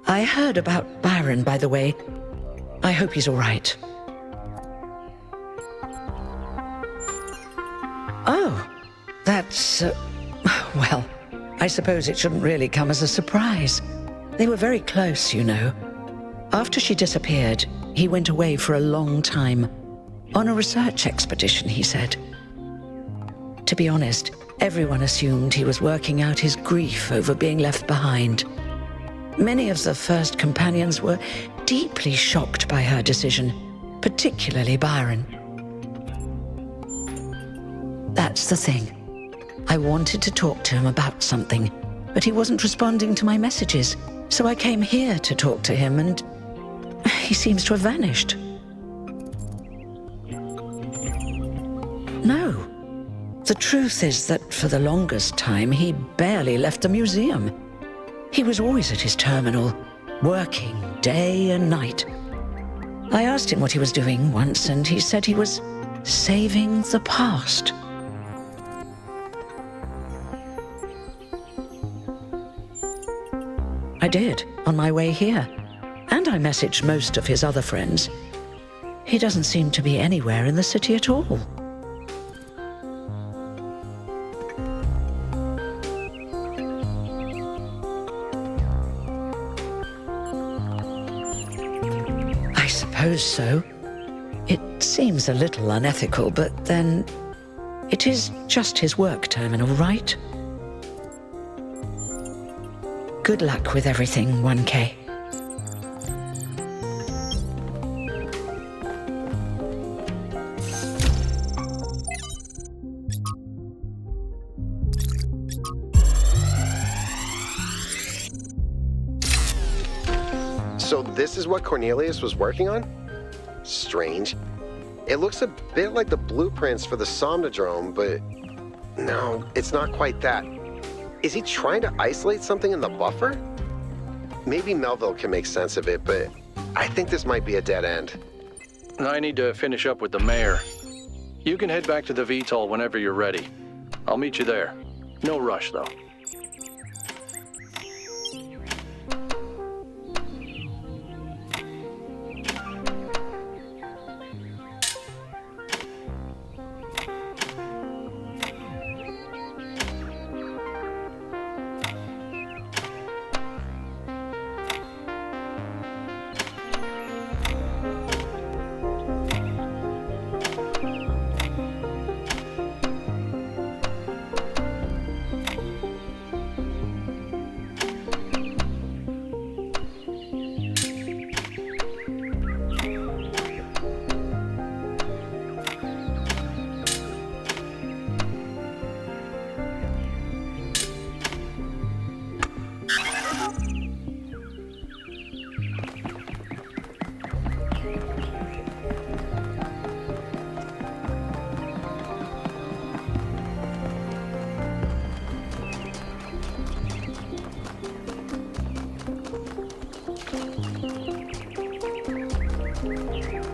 I heard about Byron, by the way. I hope he's all right. Oh, that's... well, I suppose it shouldn't really come as a surprise. They were very close, you know. After she disappeared, he went away for a long time. On a research expedition, he said. To be honest, everyone assumed he was working out his grief over being left behind. Many of the first companions were deeply shocked by her decision, particularly Byron. That's the thing. I wanted to talk to him about something, but he wasn't responding to my messages, so I came here to talk to him, and he seems to have vanished. No. The truth is that for the longest time, he barely left the museum. He was always at his terminal, working day and night. I asked him what he was doing once, and he said he was saving the past. I did, on my way here. And I messaged most of his other friends. He doesn't seem to be anywhere in the city at all. I suppose so. It seems a little unethical, but then it is just his work terminal, right? Good luck with everything, 1K. So this is what Cornelius was working on? Strange. It looks a bit like the blueprints for the Somnodrome, but no, it's not quite that. Is he trying to isolate something in the buffer? Maybe Melville can make sense of it, but I think this might be a dead end. I need to finish up with the mayor. You can head back to the VTOL whenever you're ready. I'll meet you there. No rush, though.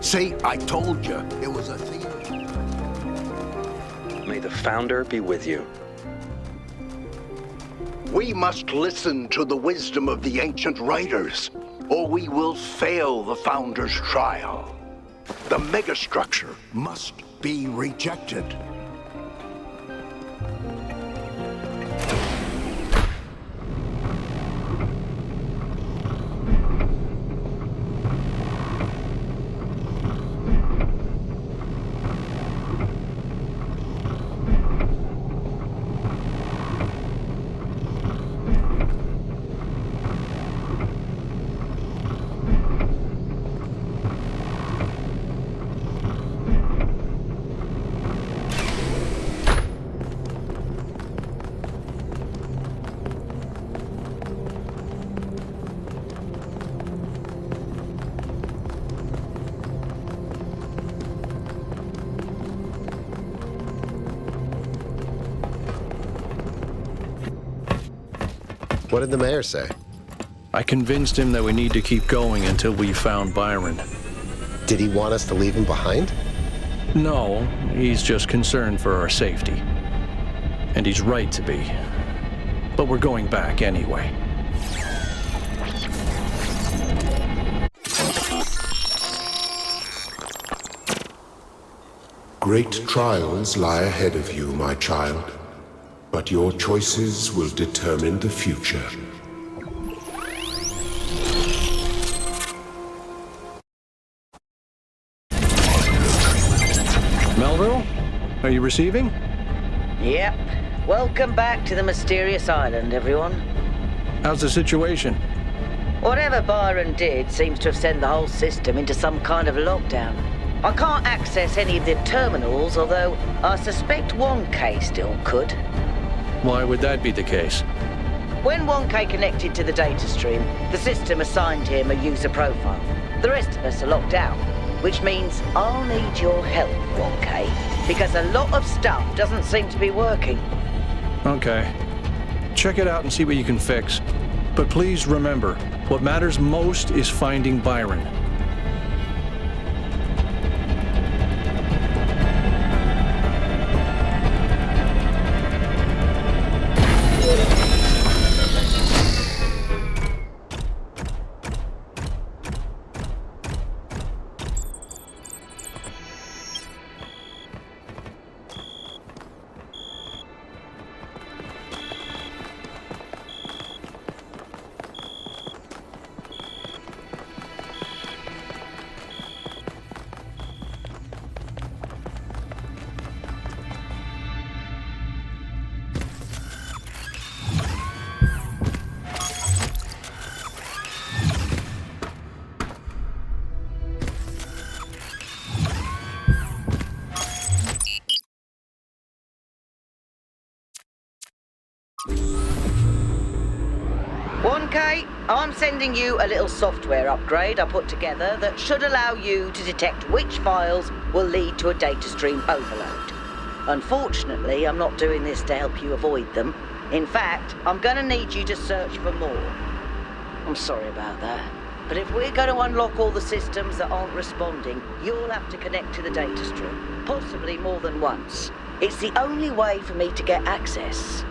See, I told you, it was a thing. May the Founder be with you. We must listen to the wisdom of the ancient writers, or we will fail the Founder's trial. The megastructure must be rejected. What did the mayor say? I convinced him that we need to keep going until we found Byron. Did he want us to leave him behind? No, he's just concerned for our safety. And he's right to be. But we're going back anyway. Great trials lie ahead of you, my child. But your choices will determine the future. Melville, are you receiving? Yep. Welcome back to the mysterious island, everyone. How's the situation? Whatever Byron did seems to have sent the whole system into some kind of lockdown. I can't access any of the terminals, although I suspect 1K still could. Why would that be the case? When 1K connected to the data stream, the system assigned him a user profile. The rest of us are locked out, which means I'll need your help, 1K, because a lot of stuff doesn't seem to be working. Okay. Check it out and see what you can fix. But please remember, what matters most is finding Byron. I'm sending you a little software upgrade I put together that should allow you to detect which files will lead to a data stream overload. Unfortunately, I'm not doing this to help you avoid them. In fact, I'm going to need you to search for more. I'm sorry about that. But if we're going to unlock all the systems that aren't responding, you'll have to connect to the data stream, possibly more than once. It's the only way for me to get access.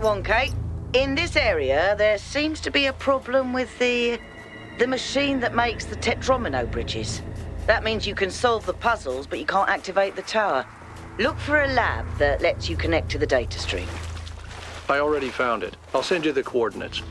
Okay, in this area, there seems to be a problem with the machine that makes the tetromino bridges. That means you can solve the puzzles, but you can't activate the tower. Look for a lab that lets you connect to the data stream. I already found it. I'll send you the coordinates.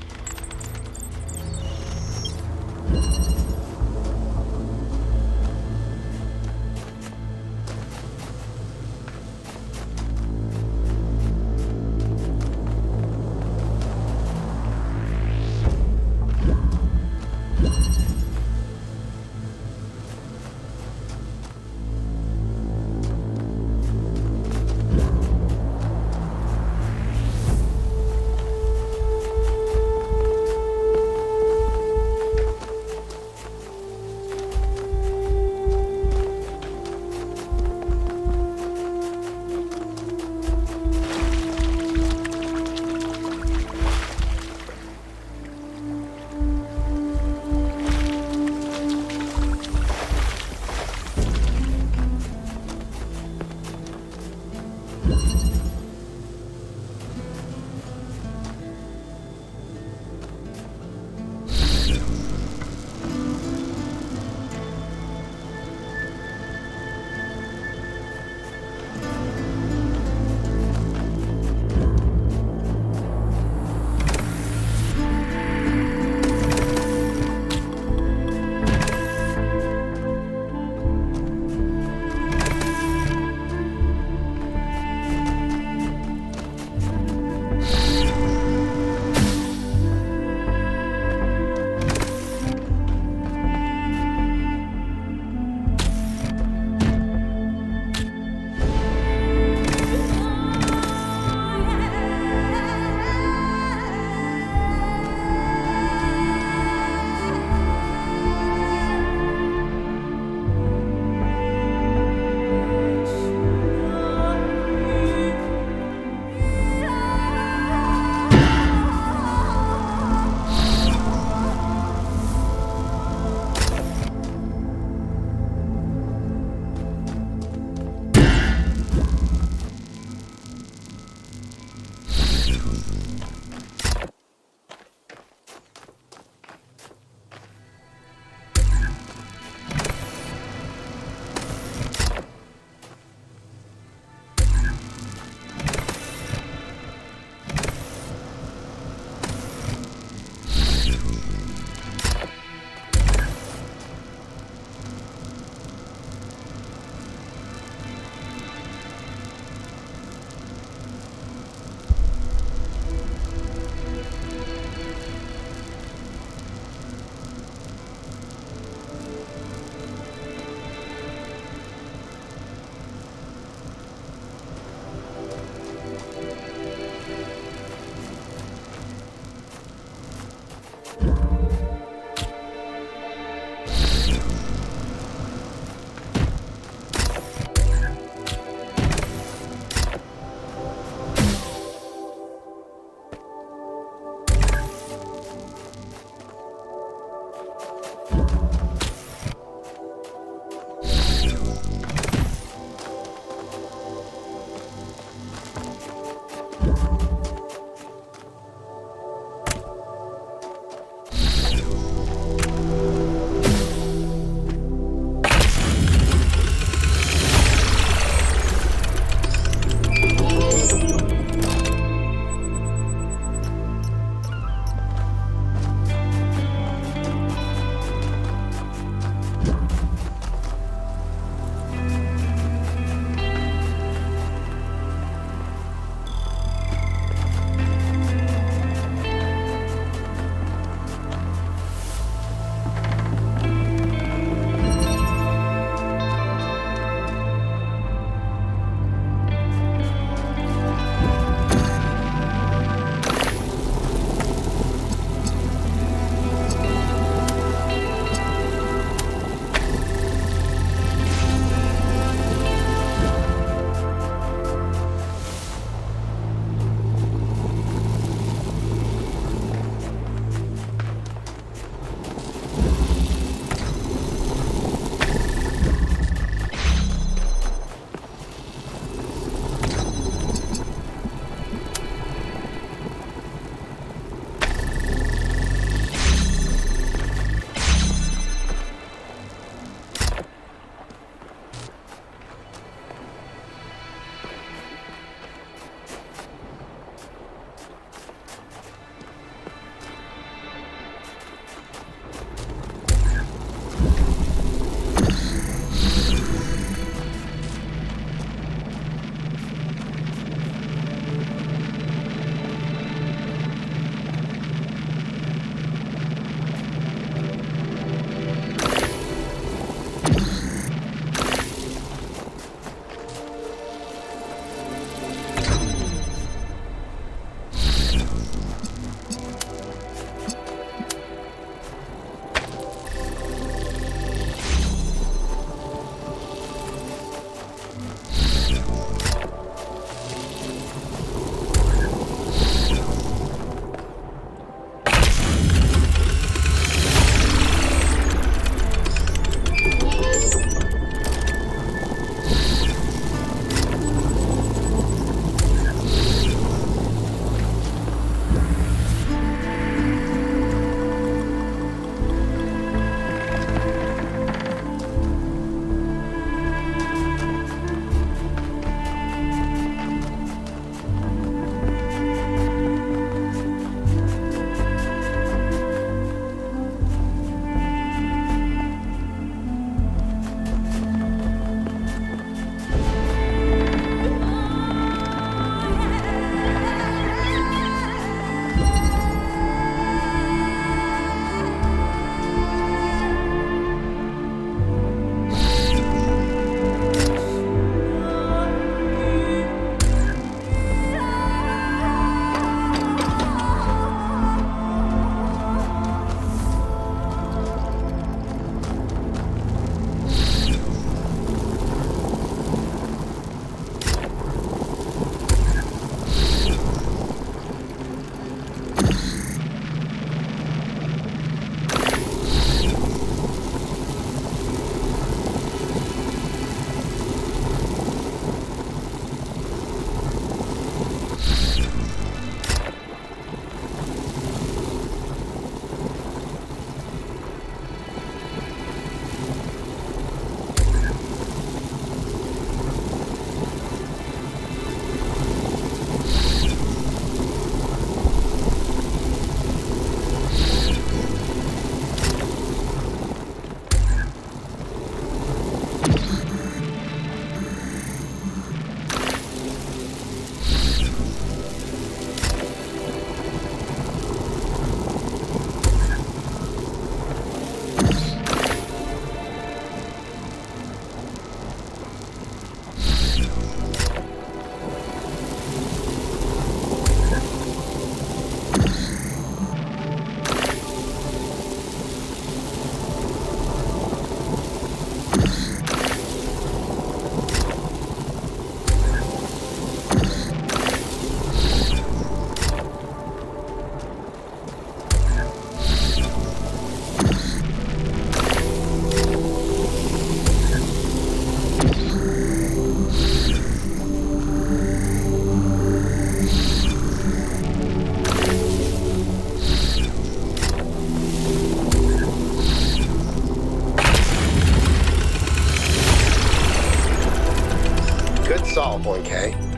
Good solve, 1K.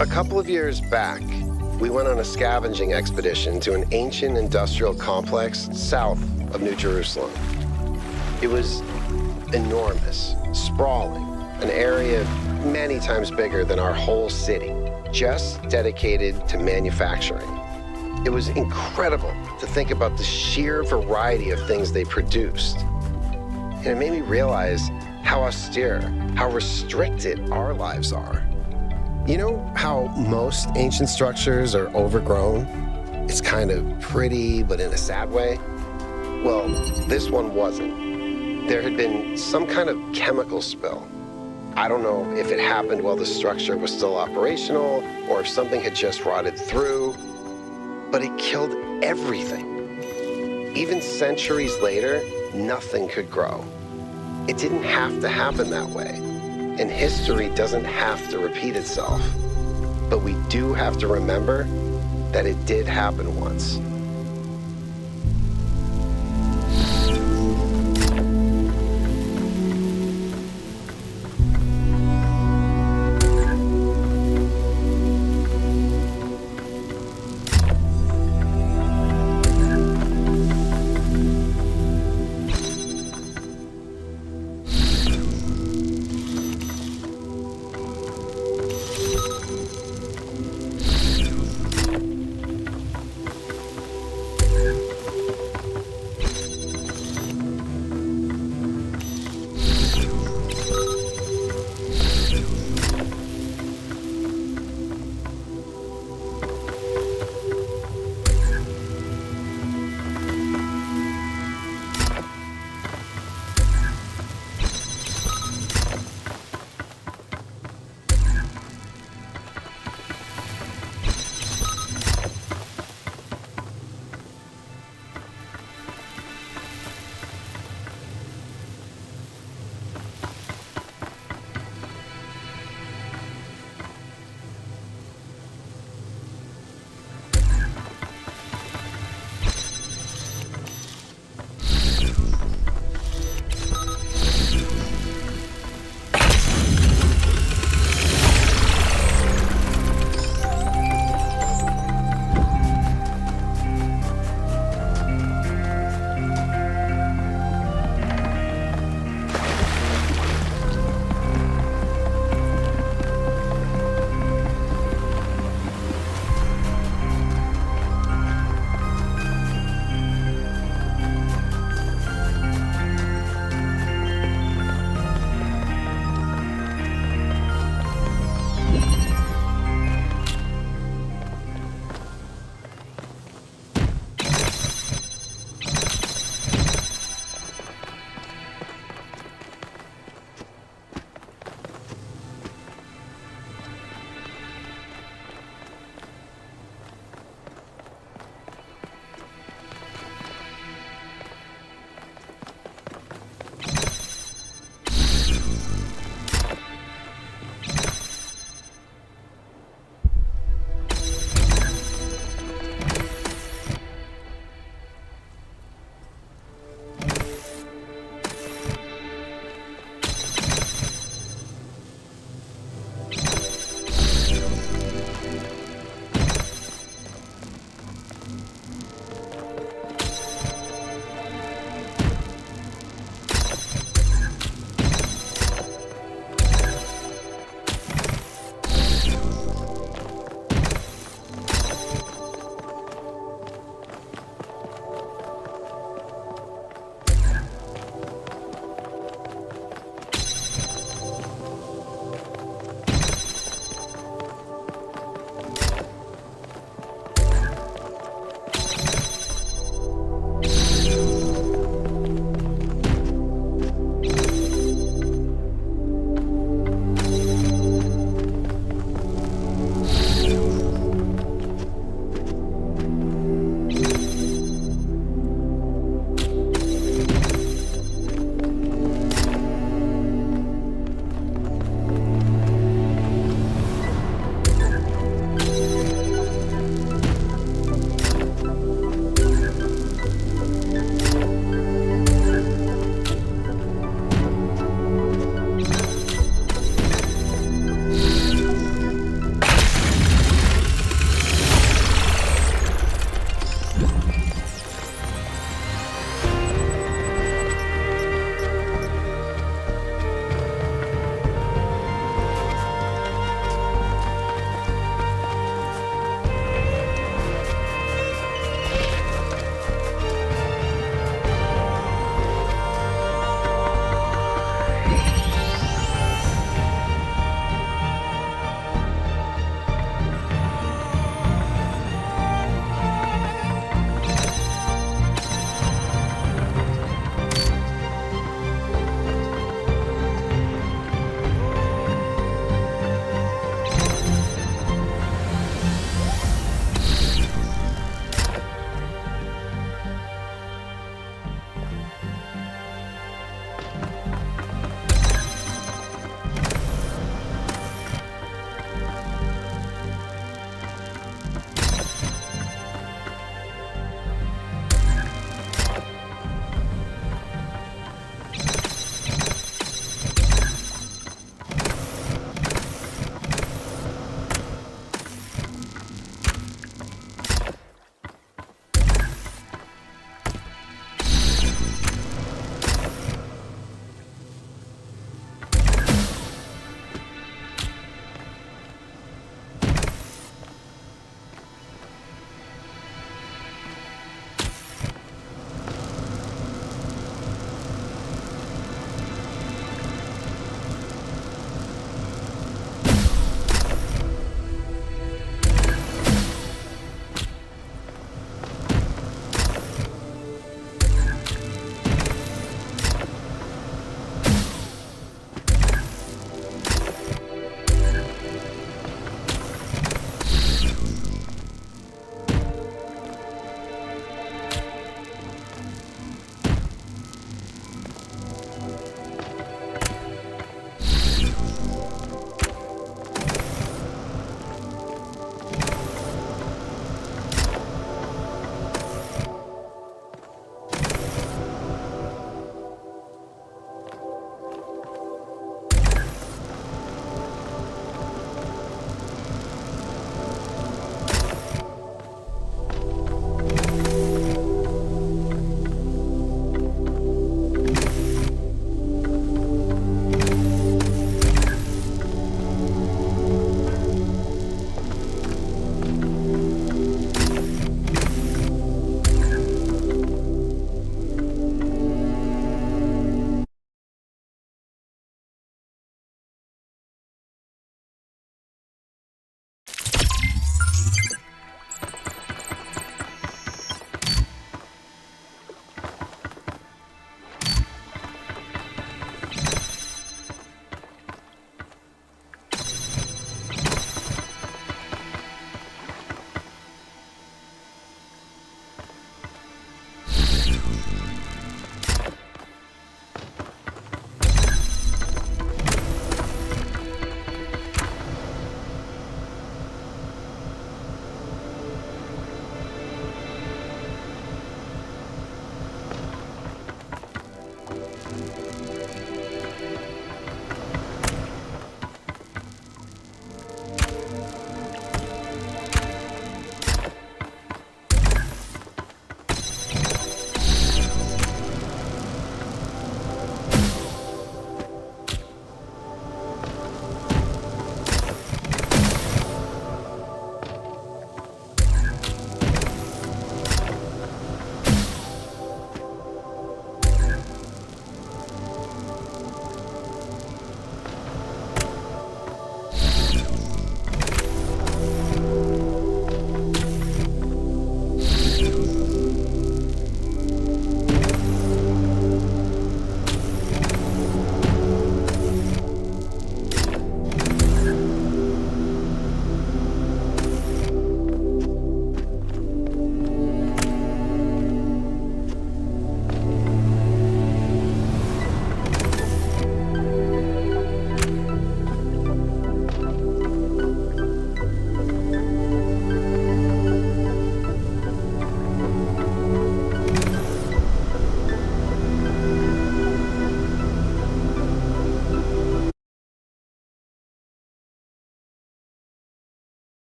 A couple of years back, we went on a scavenging expedition to an ancient industrial complex south of New Jerusalem. It was enormous, sprawling, an area many times bigger than our whole city, just dedicated to manufacturing. It was incredible to think about the sheer variety of things they produced. And it made me realize how austere, how restricted our lives are. You know how most ancient structures are overgrown? It's kind of pretty, but in a sad way. Well, this one wasn't. There had been some kind of chemical spill. I don't know if it happened while the structure was still operational or if something had just rotted through, but it killed everything. Even centuries later, nothing could grow. It didn't have to happen that way, and history doesn't have to repeat itself. But we do have to remember that it did happen once.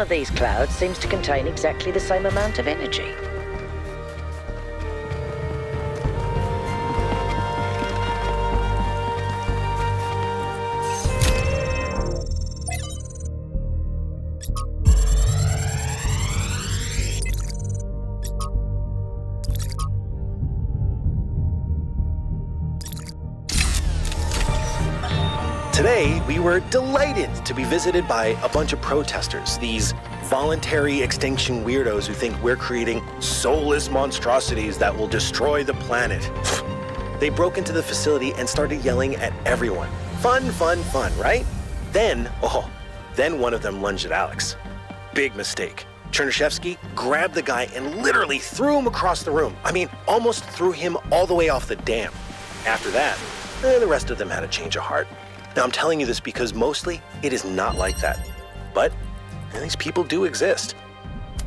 of these clouds seems to contain exactly the same amount of energy. Today, we were delighted to be visited by a bunch of protesters, these voluntary extinction weirdos who think we're creating soulless monstrosities that will destroy the planet. They broke into the facility and started yelling at everyone. Fun, fun, fun, right? Then one of them lunged at Alex. Big mistake. Chernyshevsky grabbed the guy and literally threw him across the room. I mean, almost threw him all the way off the dam. After that, the rest of them had a change of heart. Now, I'm telling you this because mostly it is not like that. But these people do exist.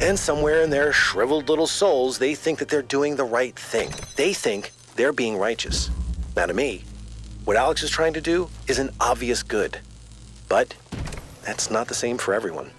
And somewhere in their shriveled little souls, they think that they're doing the right thing. They think they're being righteous. Now, to me, what Alex is trying to do is an obvious good. But that's not the same for everyone.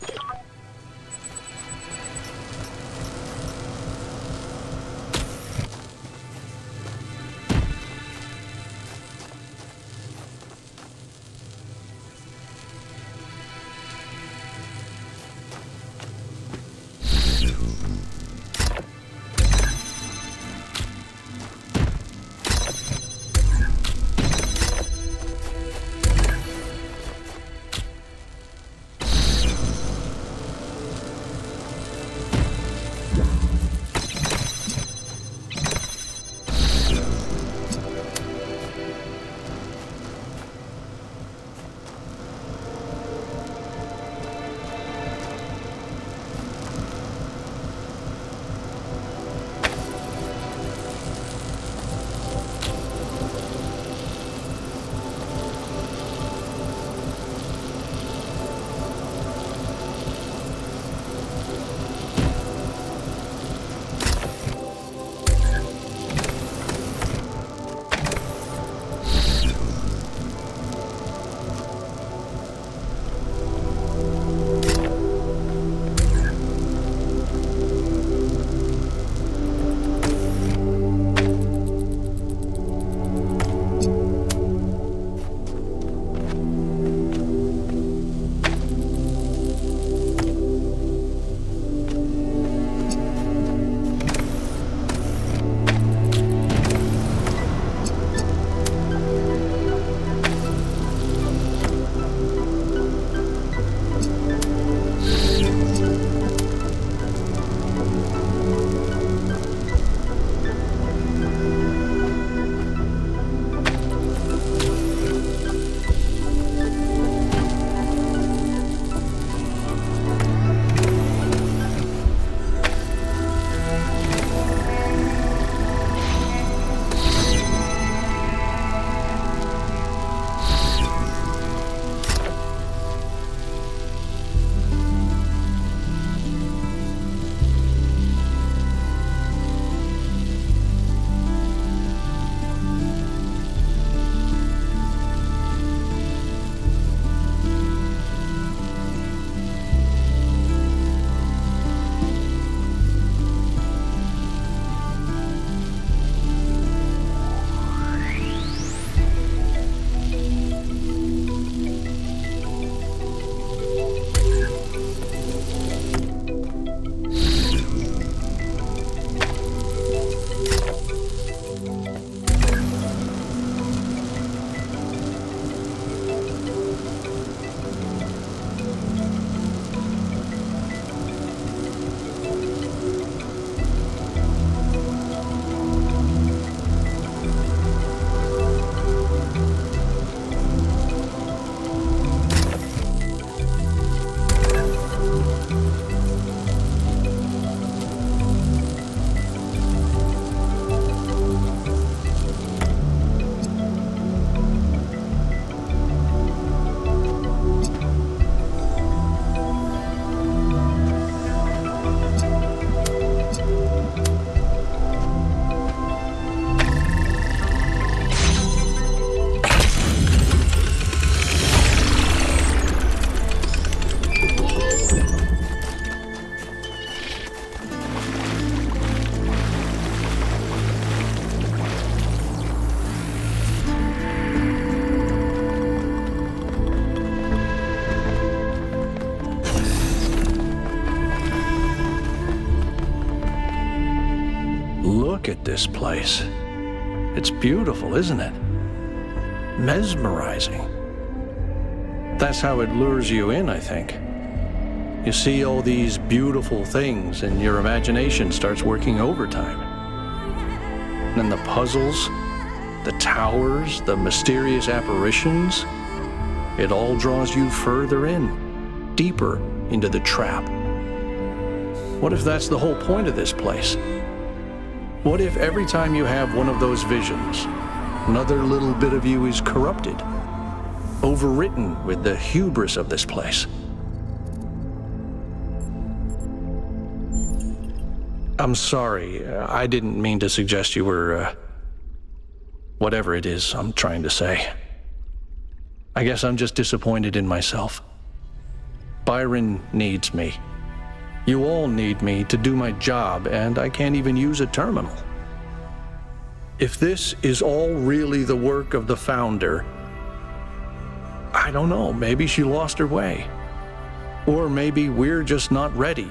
Look at this place. It's beautiful, isn't it? Mesmerizing. That's how it lures you in, I think. You see all these beautiful things and your imagination starts working overtime. And the puzzles, the towers, the mysterious apparitions, it all draws you further in, deeper into the trap. What if that's the whole point of this place? What if every time you have one of those visions, another little bit of you is corrupted, overwritten with the hubris of this place? I'm sorry, I didn't mean to suggest you were, whatever it is I'm trying to say. I guess I'm just disappointed in myself. Byron needs me. You all need me to do my job, and I can't even use a terminal. If this is all really the work of the founder, I don't know, maybe she lost her way. Or maybe we're just not ready.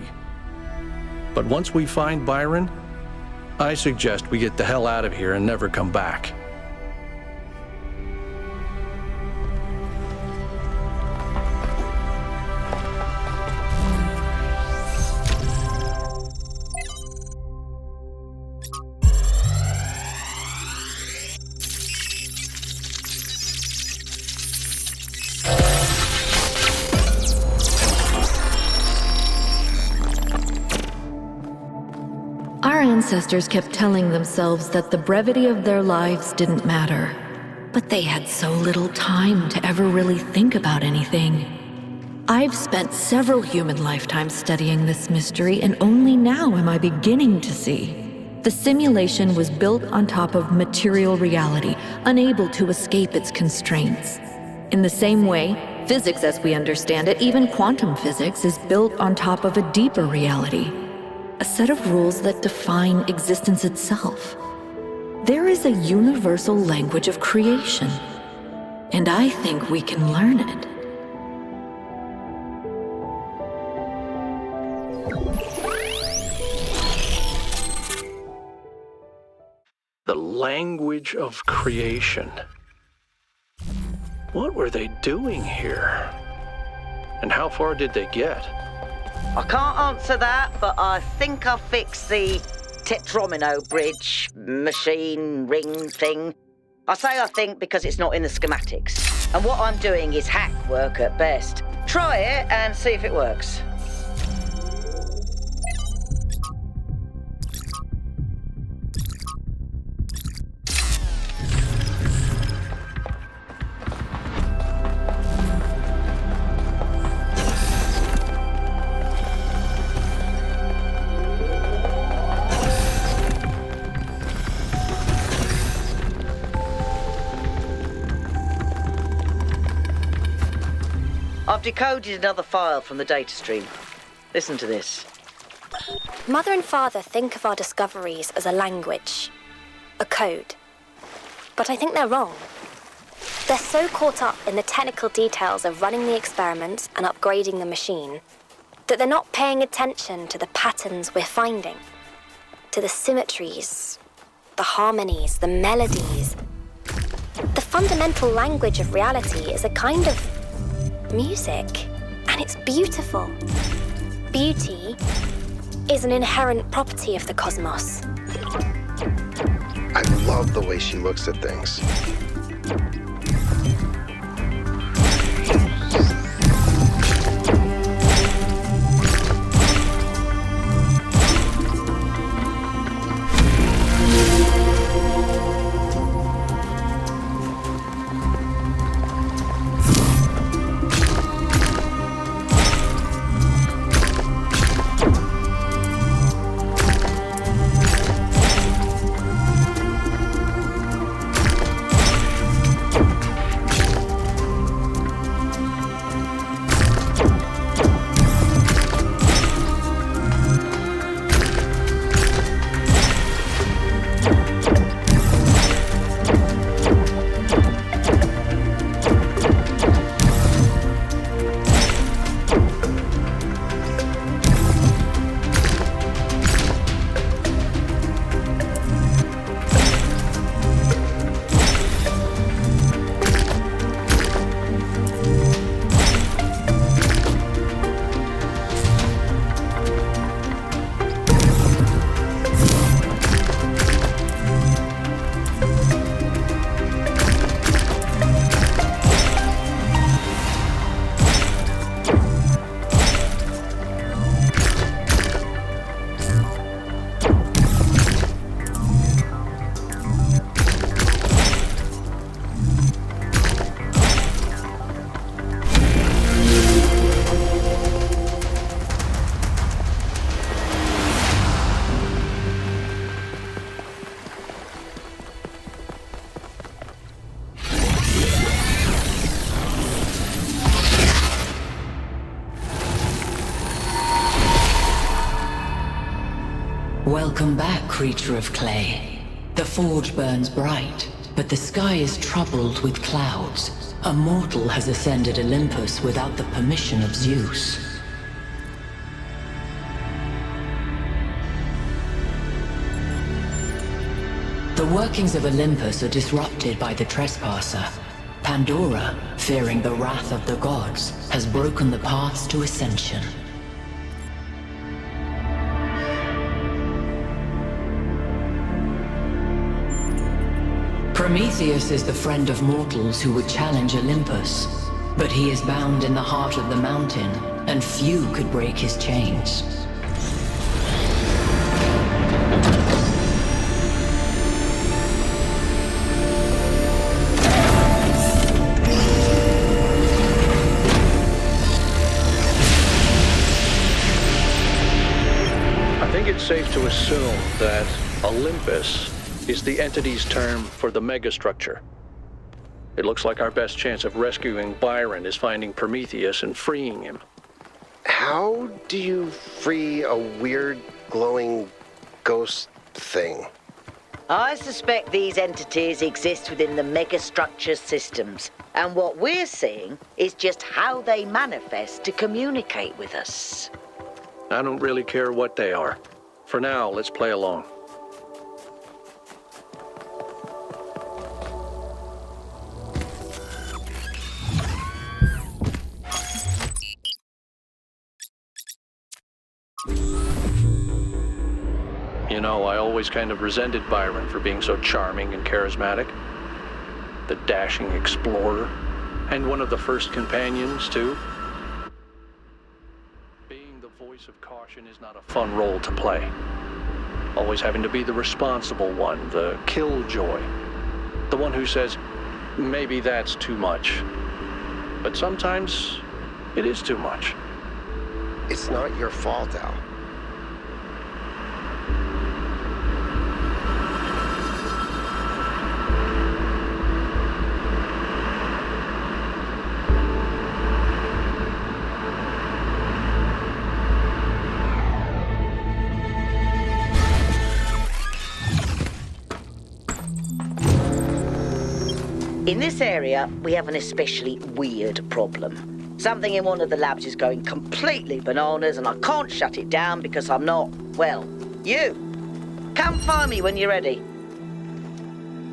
But once we find Byron, I suggest we get the hell out of here and never come back. Our ancestors kept telling themselves that the brevity of their lives didn't matter. But they had so little time to ever really think about anything. I've spent several human lifetimes studying this mystery, and only now am I beginning to see. The simulation was built on top of material reality, unable to escape its constraints. In the same way, physics as we understand it, even quantum physics, is built on top of a deeper reality. A set of rules that define existence itself. There is a universal language of creation, and I think we can learn it. The language of creation. What were they doing here? And how far did they get? I can't answer that, but I think I fixed the tetromino bridge, machine, ring thing. I say I think because it's not in the schematics. And what I'm doing is hack work at best. Try it and see if it works. I've decoded another file from the data stream. Listen to this. Mother and father think of our discoveries as a language, a code. But I think they're wrong. They're so caught up in the technical details of running the experiments and upgrading the machine that they're not paying attention to the patterns we're finding, to the symmetries, the harmonies, the melodies. The fundamental language of reality is a kind of music, and it's beautiful. Beauty is an inherent property of the cosmos. I love the way she looks at things. Welcome back, creature of clay. The forge burns bright, but the sky is troubled with clouds. A mortal has ascended Olympus without the permission of Zeus. The workings of Olympus are disrupted by the trespasser. Pandora, fearing the wrath of the gods, has broken the paths to ascension. Prometheus is the friend of mortals who would challenge Olympus, but he is bound in the heart of the mountain, and few could break his chains. I think it's safe to assume that Olympus is the entity's term for the megastructure. It looks like our best chance of rescuing Byron is finding Prometheus and freeing him. How do you free a weird, glowing ghost thing? I suspect these entities exist within the megastructure systems, and what we're seeing is just how they manifest to communicate with us. I don't really care what they are. For now, let's play along. You know, I always kind of resented Byron for being so charming and charismatic. The dashing explorer, and one of the first companions, too. Being the voice of caution is not a fun role to play. Always having to be the responsible one, the killjoy. The one who says, maybe that's too much. But sometimes, it is too much. It's not your fault, Al. In this area, we have an especially weird problem. Something in one of the labs is going completely bananas, and I can't shut it down because I'm not, well, you. Come find me when you're ready.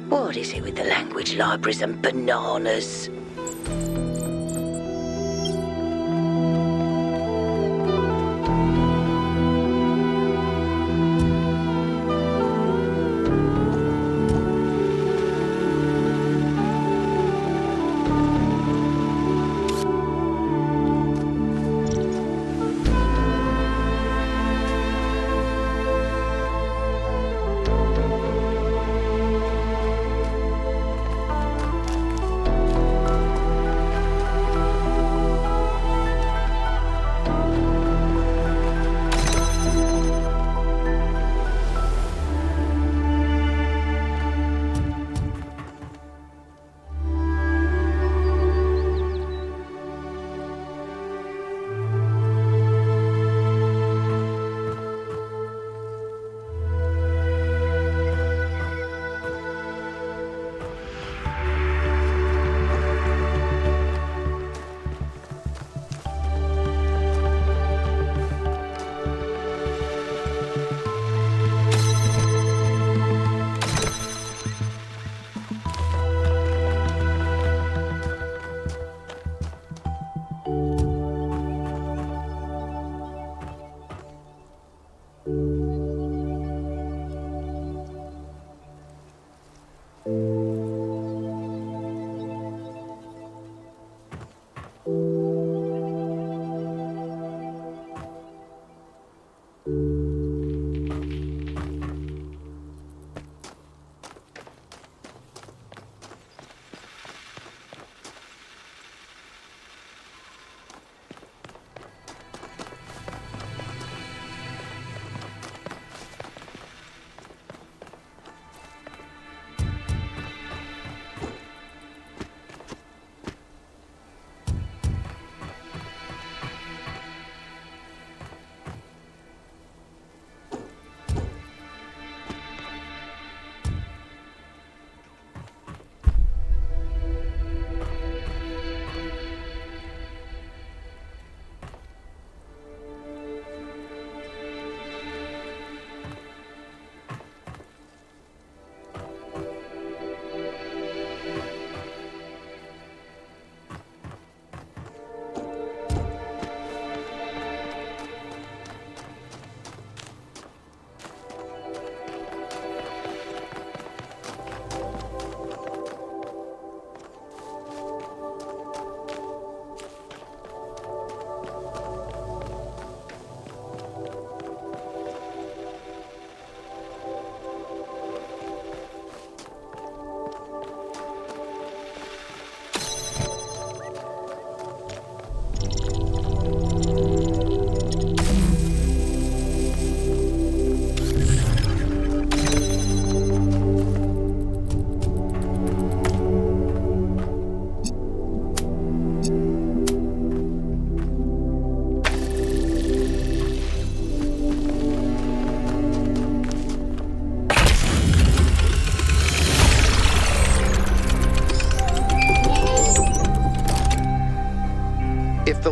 What is it with the language libraries and bananas?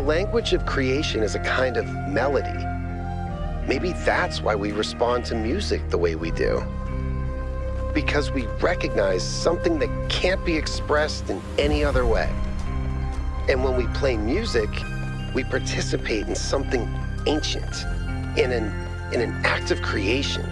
language of creation is a kind of melody. Maybe that's why we respond to music the way we do. Because we recognize something that can't be expressed in any other way. And when we play music, we participate in something ancient, in an act of creation.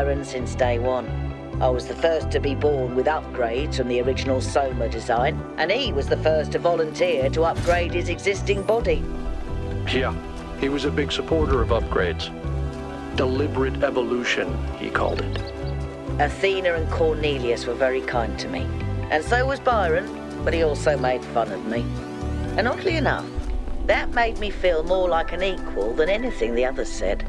Byron since day one. I was the first to be born with upgrades from the original Soma design, and he was the first to volunteer to upgrade his existing body. Yeah, he was a big supporter of upgrades. Deliberate evolution, he called it. Athena and Cornelius were very kind to me, and so was Byron, but he also made fun of me. And oddly enough, that made me feel more like an equal than anything the others said.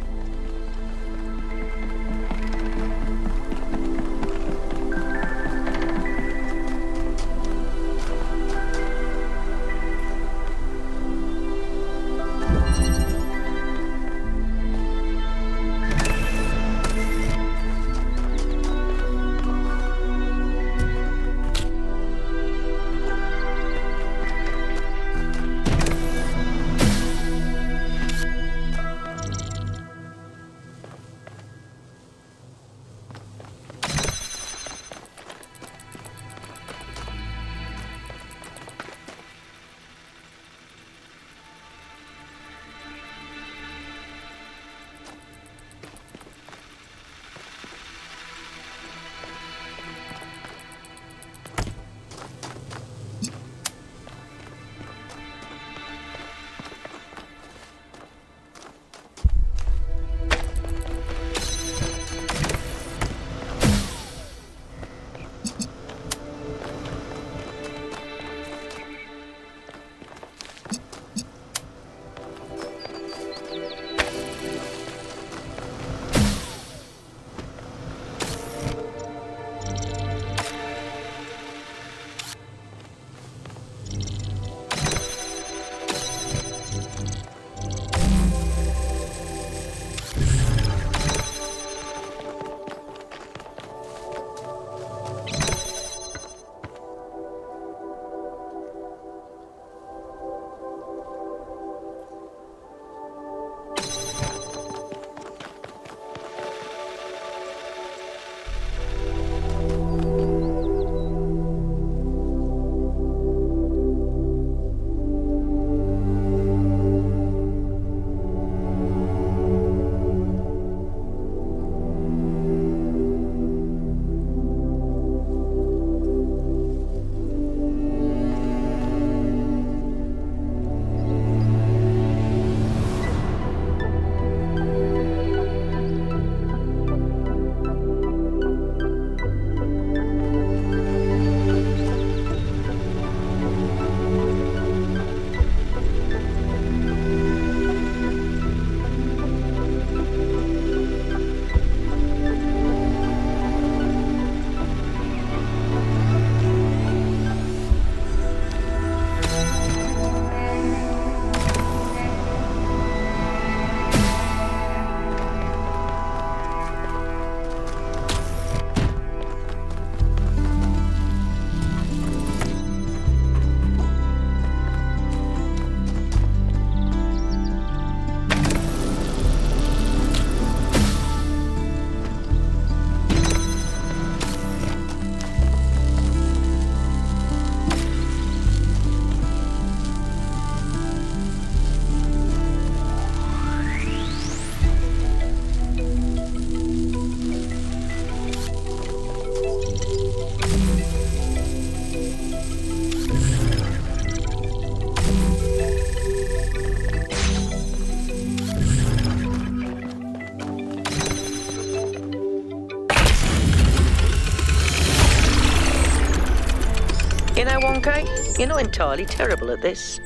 You know, 1K, you're not entirely terrible at this.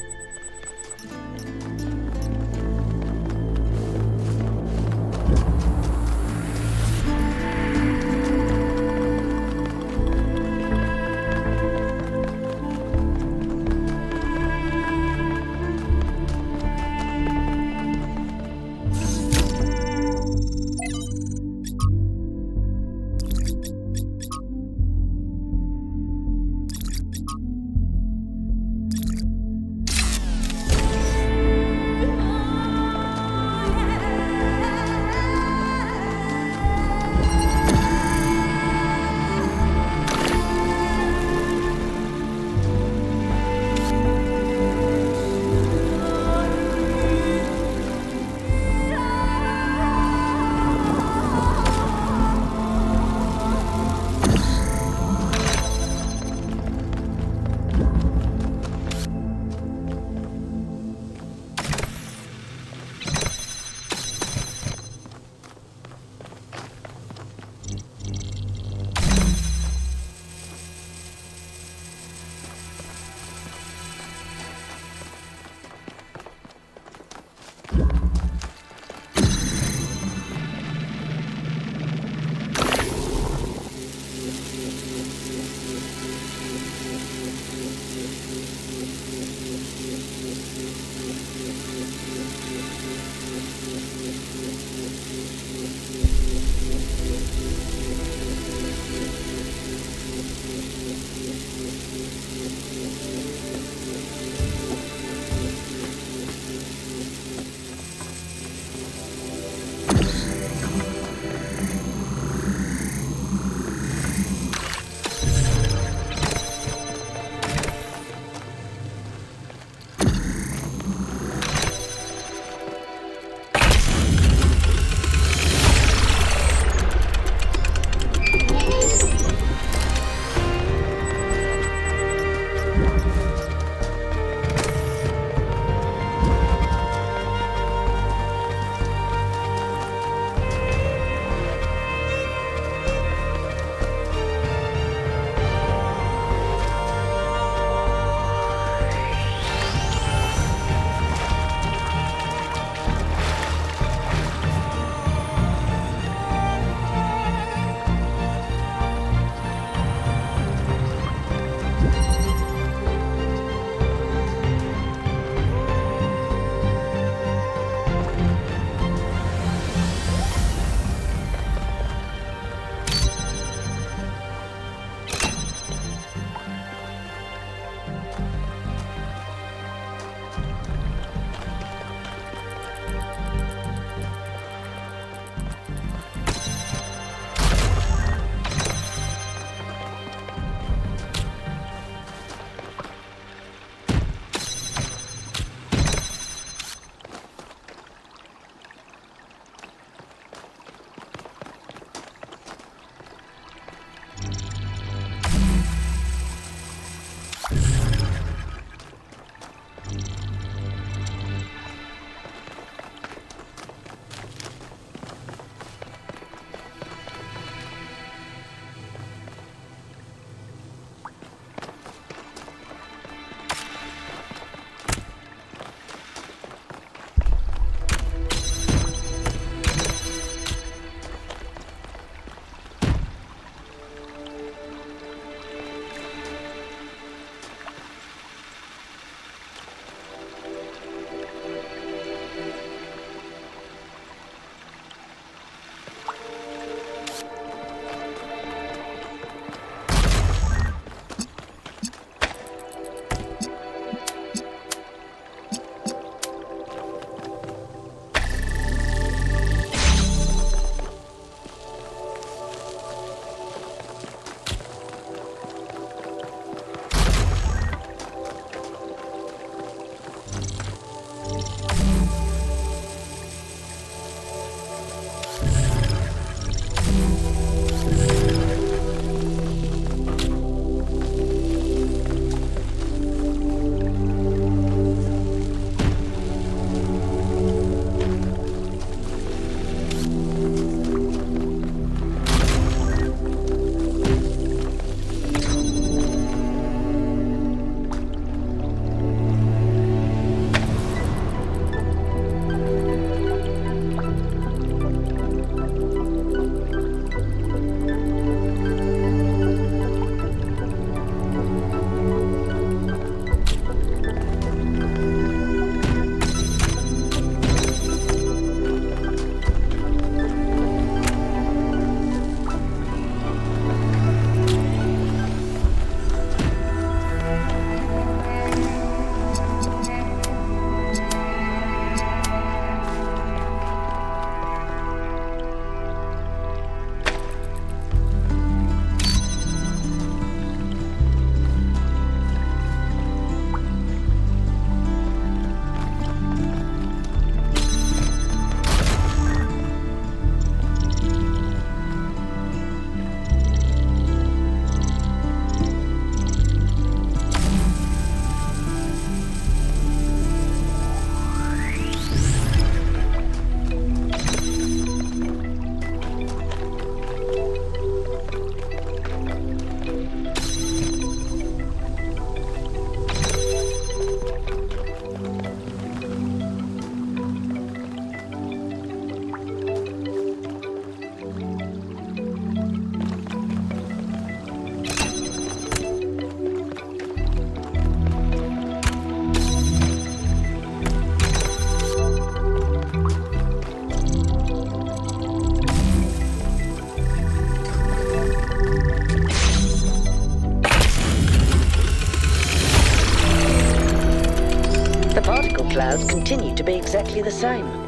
clouds continue to be exactly the same.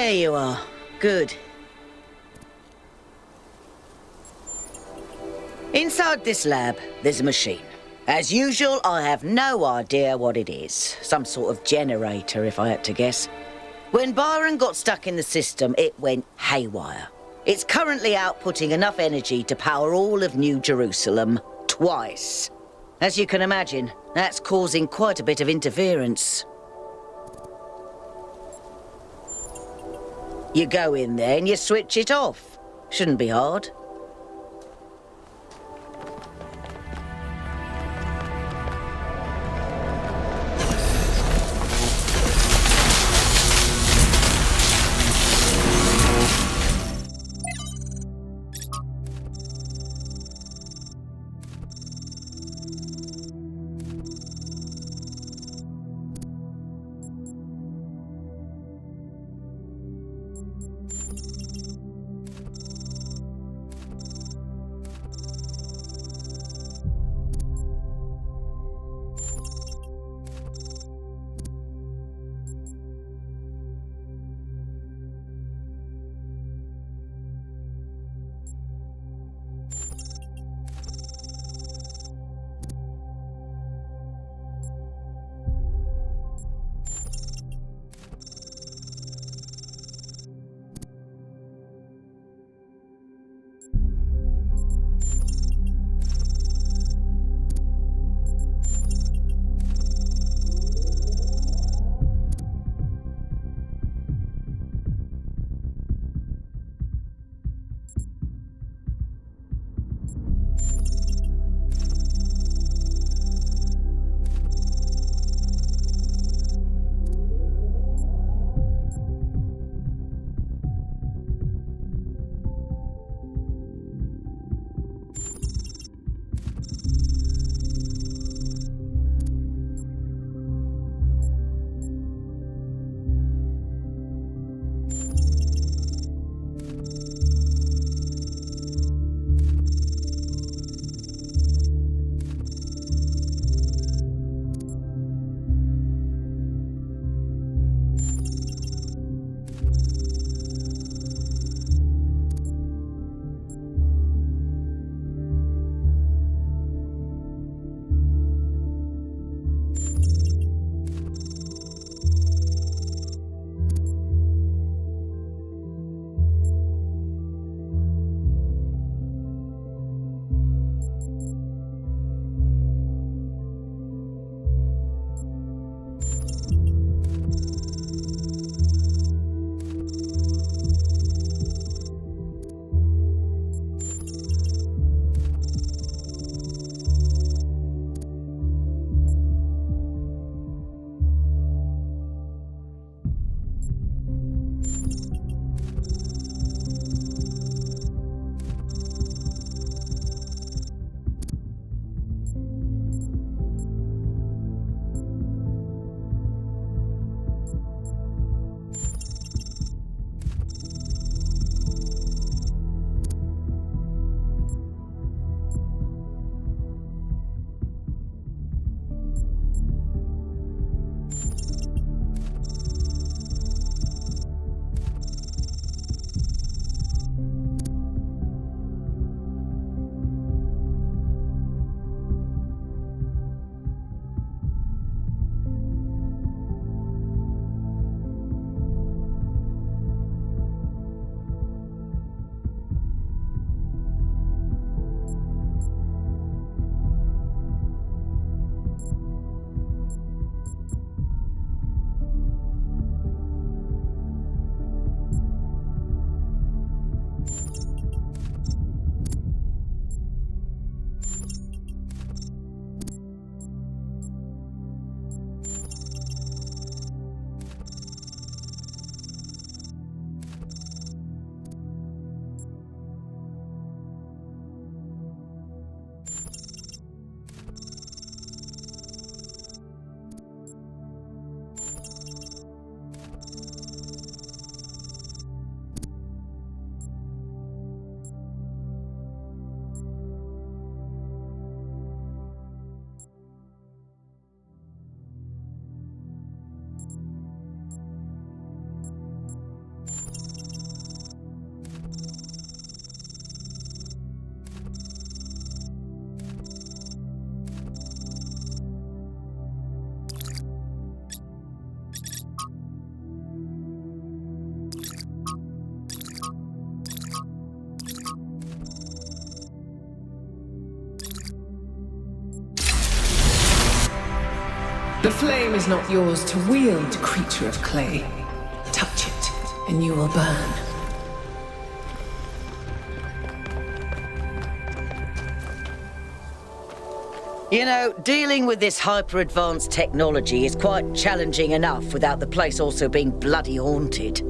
There you are. Good. Inside this lab, there's a machine. As usual, I have no idea what it is. Some sort of generator, if I had to guess. When Byron got stuck in the system, it went haywire. It's currently outputting enough energy to power all of New Jerusalem twice. As you can imagine, that's causing quite a bit of interference. You go in there and you switch it off. Shouldn't be hard. The flame is not yours to wield, creature of clay. Touch it, and you will burn. You know, dealing with this hyper-advanced technology is quite challenging enough without the place also being bloody haunted.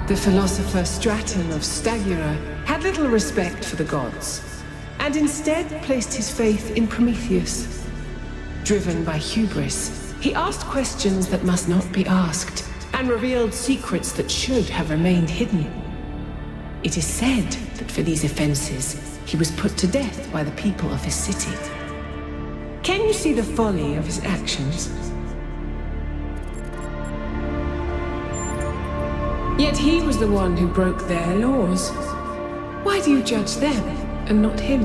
The philosopher Straton of Stagira had little respect for the gods, and instead placed his faith in Prometheus. Driven by hubris, he asked questions that must not be asked, and revealed secrets that should have remained hidden. It is said that for these offenses, he was put to death by the people of his city. Can you see the folly of his actions? Yet he was the one who broke their laws. Why do you judge them and not him?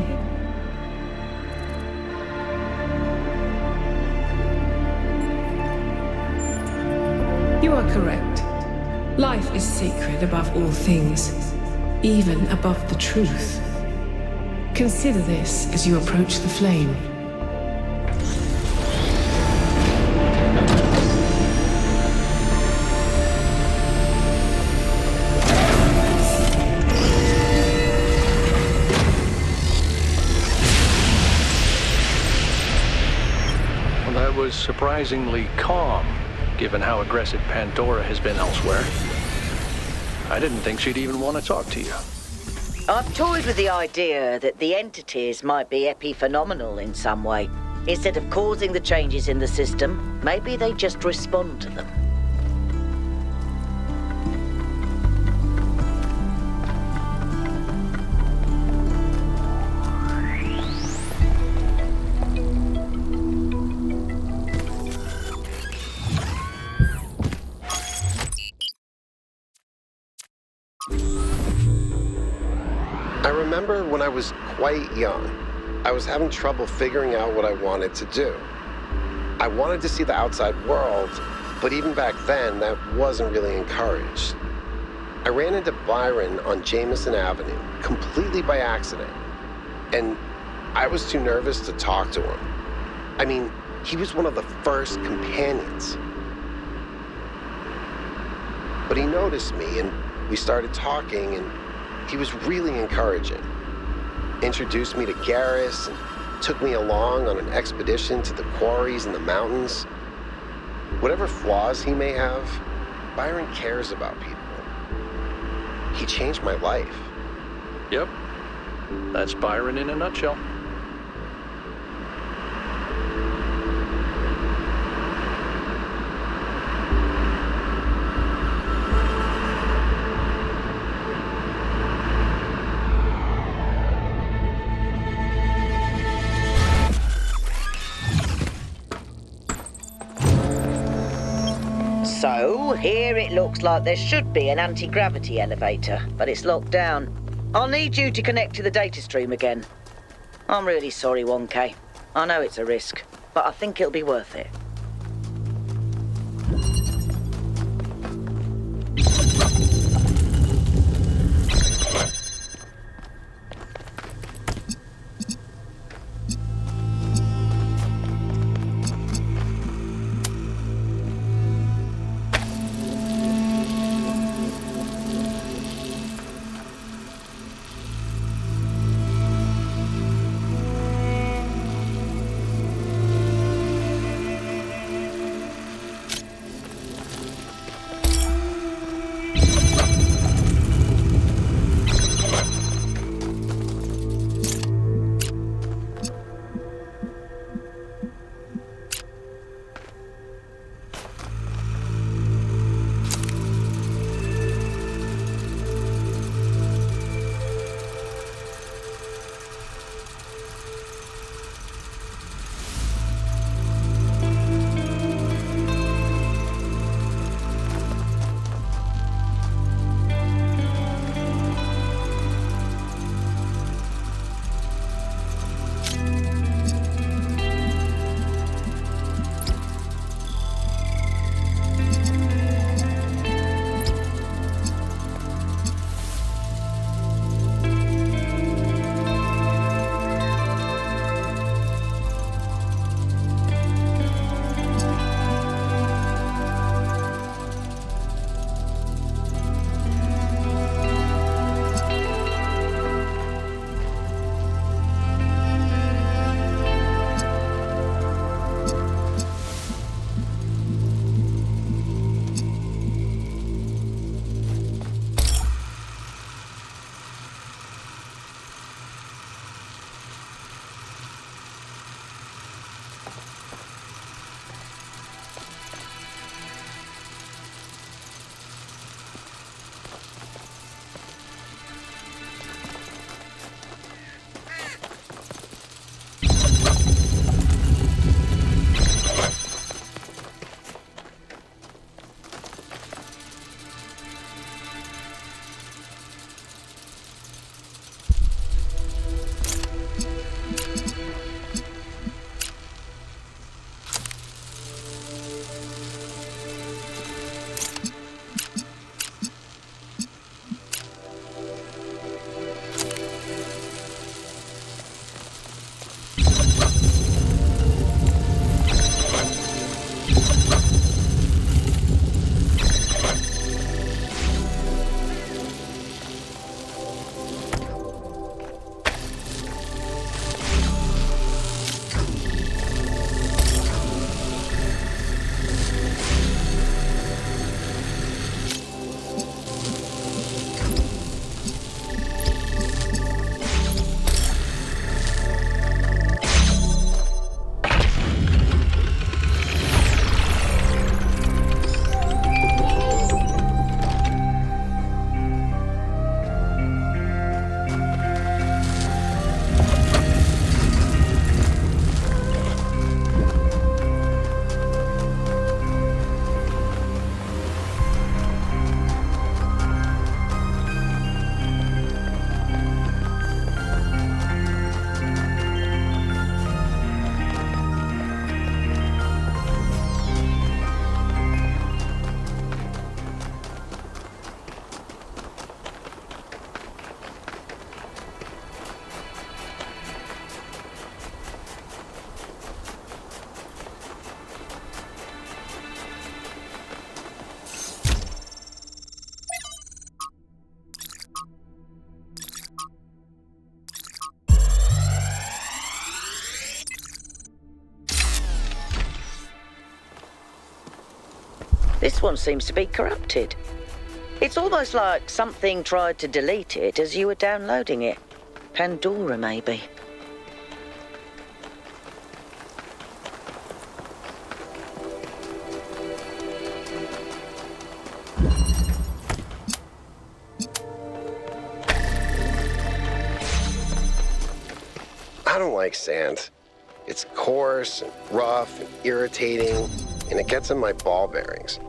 You are correct. Life is sacred above all things, even above the truth. Consider this as you approach the flame. Was surprisingly calm, given how aggressive Pandora has been elsewhere. I didn't think she'd even want to talk to you. I've toyed with the idea that the entities might be epiphenomenal in some way. Instead of causing the changes in the system, maybe they just respond to them. I remember when I was quite young, I was having trouble figuring out what I wanted to do. I wanted to see the outside world, but even back then, that wasn't really encouraged. I ran into Byron on Jameson Avenue, completely by accident, and I was too nervous to talk to him. I mean, he was one of the first companions. But he noticed me, and we started talking, and he was really encouraging. Introduced me to Garrus and took me along on an expedition to the quarries in the mountains. Whatever flaws he may have, Byron cares about people. He changed my life. Yep. That's Byron in a nutshell. So, here it looks like there should be an anti-gravity elevator, but it's locked down. I'll need you to connect to the data stream again. I'm really sorry, 1K. I know it's a risk, but I think it'll be worth it. This one seems to be corrupted. It's almost like something tried to delete it as you were downloading it. Pandora, maybe. I don't like sand. It's coarse and rough and irritating, and it gets in my ball bearings.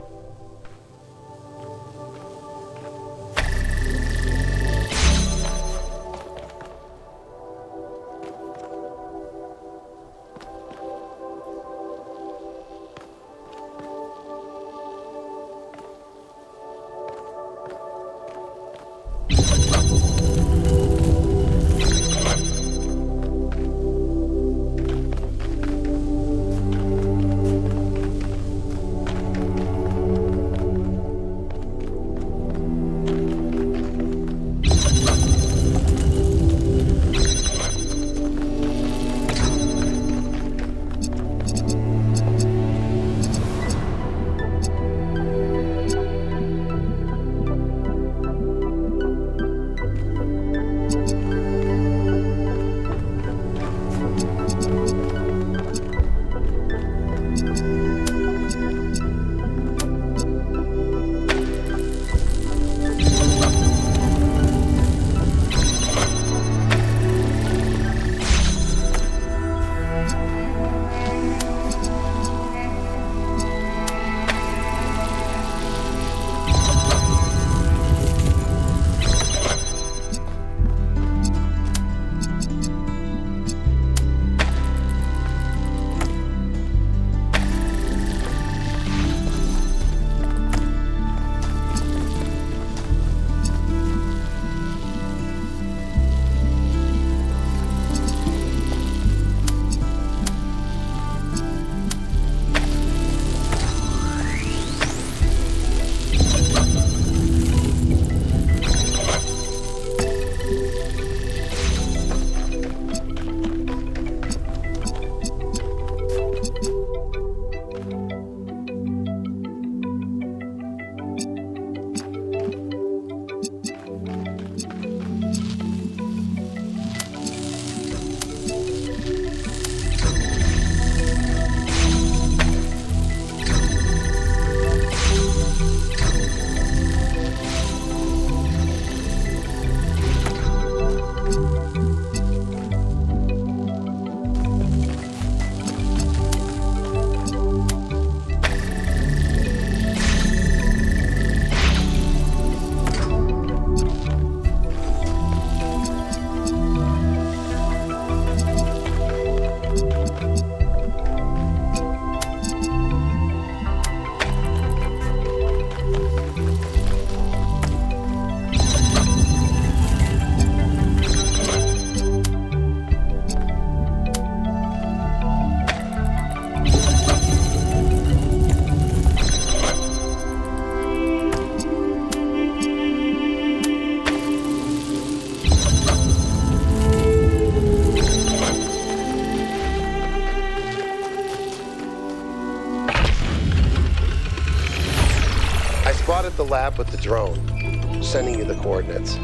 Spotted the lab with the drone, sending you the coordinates.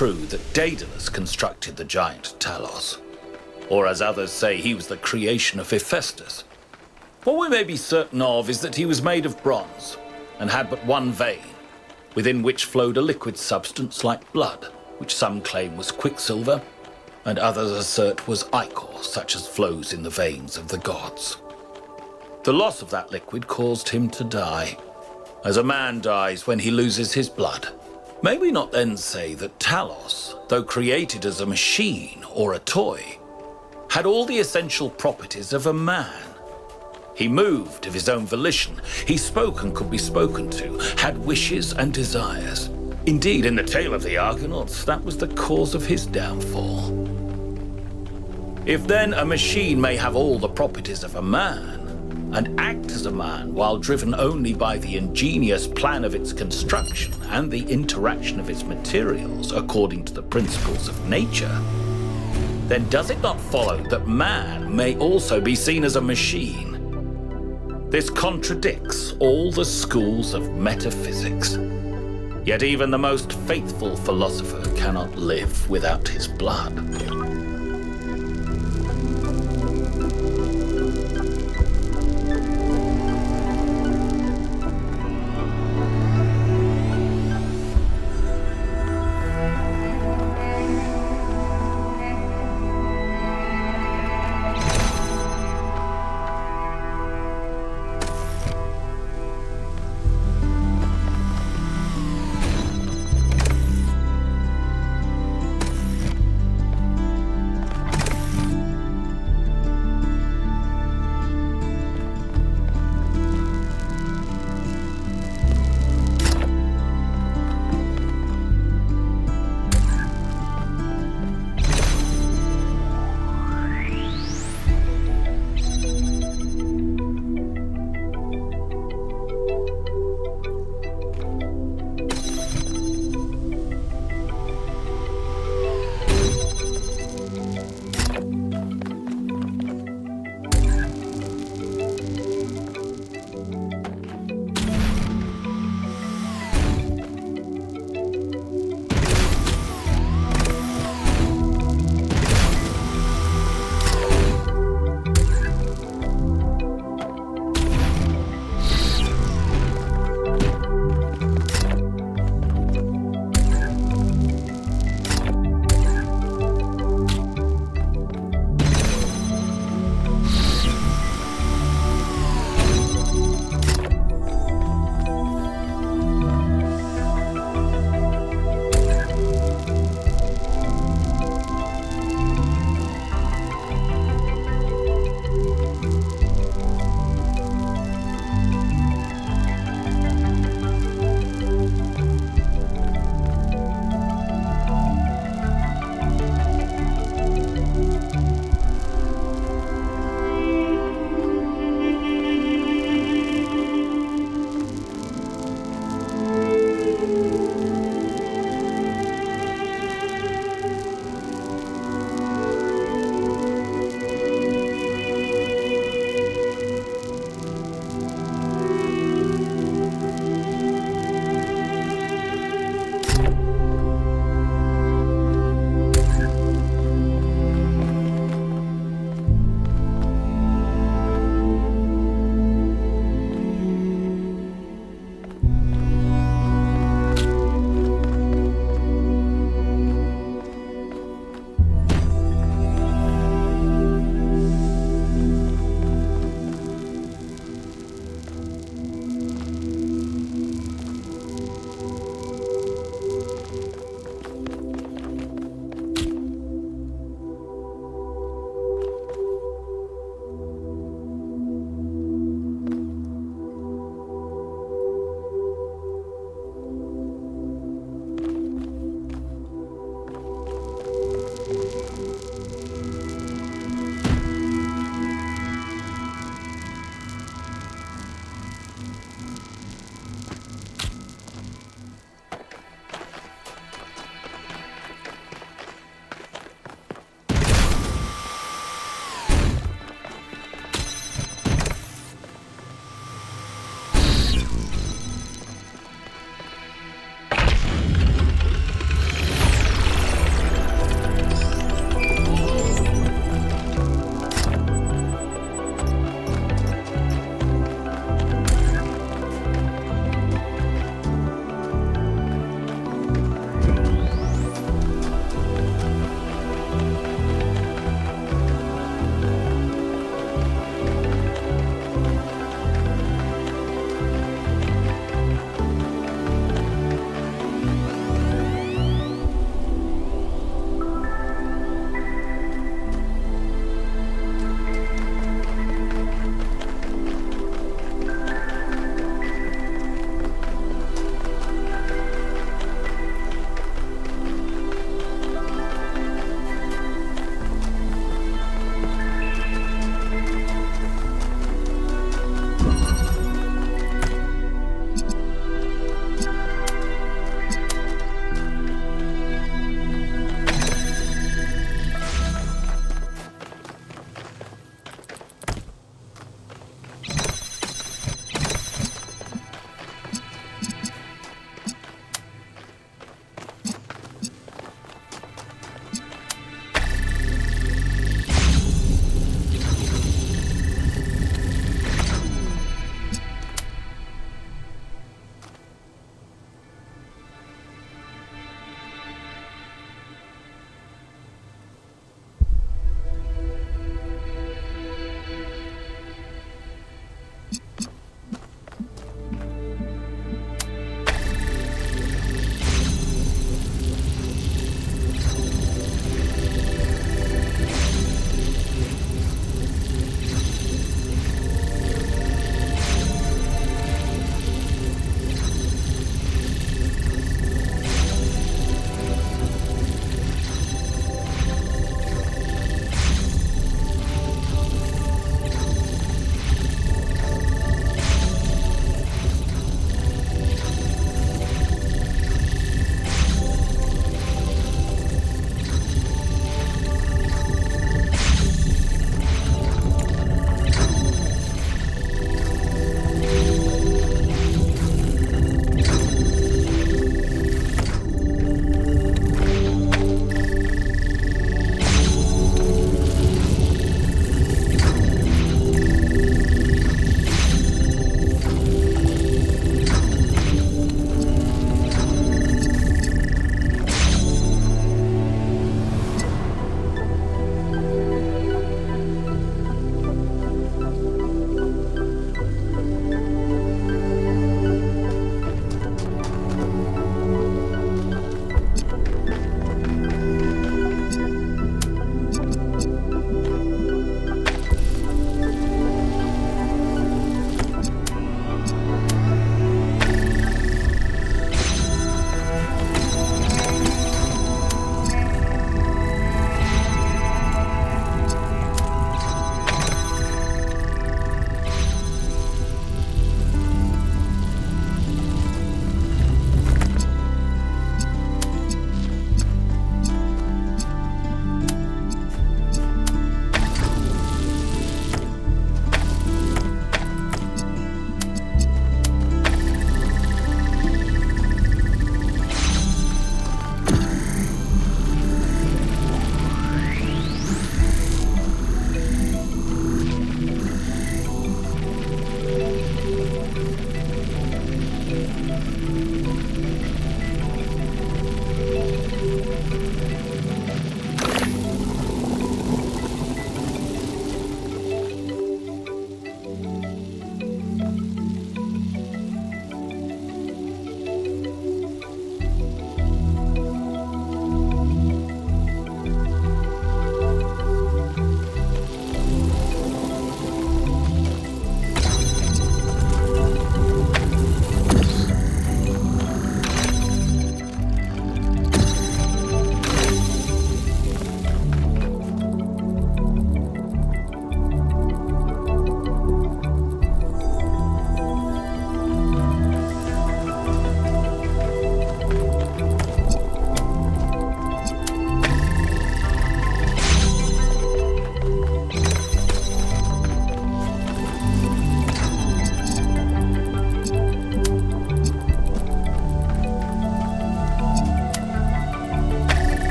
true that Daedalus constructed the giant Talos, or as others say, he was the creation of Hephaestus. What we may be certain of is that he was made of bronze and had but one vein, within which flowed a liquid substance like blood, which some claim was quicksilver, and others assert was ichor, such as flows in the veins of the gods. The loss of that liquid caused him to die, as a man dies when he loses his blood. May we not then say that Talos, though created as a machine or a toy, had all the essential properties of a man? He moved of his own volition, he spoke and could be spoken to, had wishes and desires. Indeed, in the tale of the Argonauts, that was the cause of his downfall. If then a machine may have all the properties of a man, and act as a man while driven only by the ingenious plan of its construction and the interaction of its materials according to the principles of nature, then does it not follow that man may also be seen as a machine? This contradicts all the schools of metaphysics. Yet even the most faithful philosopher cannot live without his blood.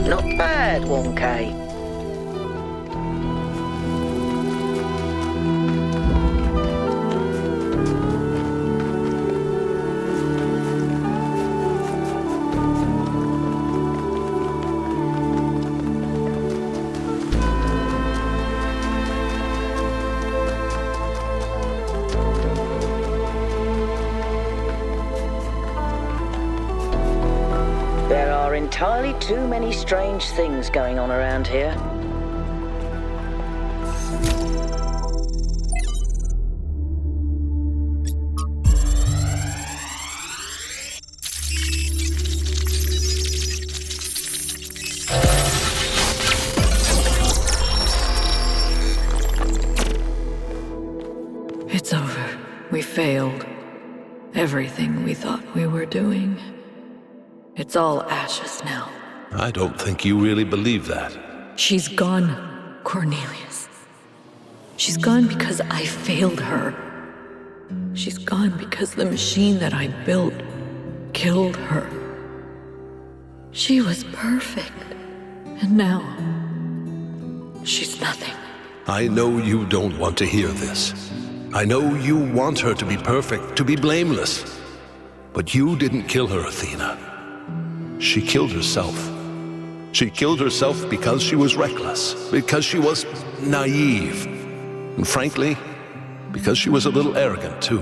Not bad, 1K. There are entirely too many strange things going on around here. It's over. We failed. Everything we thought we were doing. It's all ashes now. I don't think you really believe that. She's gone, Cornelius. She's gone because I failed her. She's gone because the machine that I built killed her. She was perfect. And now, she's nothing. I know you don't want to hear this. I know you want her to be perfect, to be blameless. But you didn't kill her, Athena. She killed herself. She killed herself because she was reckless, because she was naive, and frankly, because she was a little arrogant too.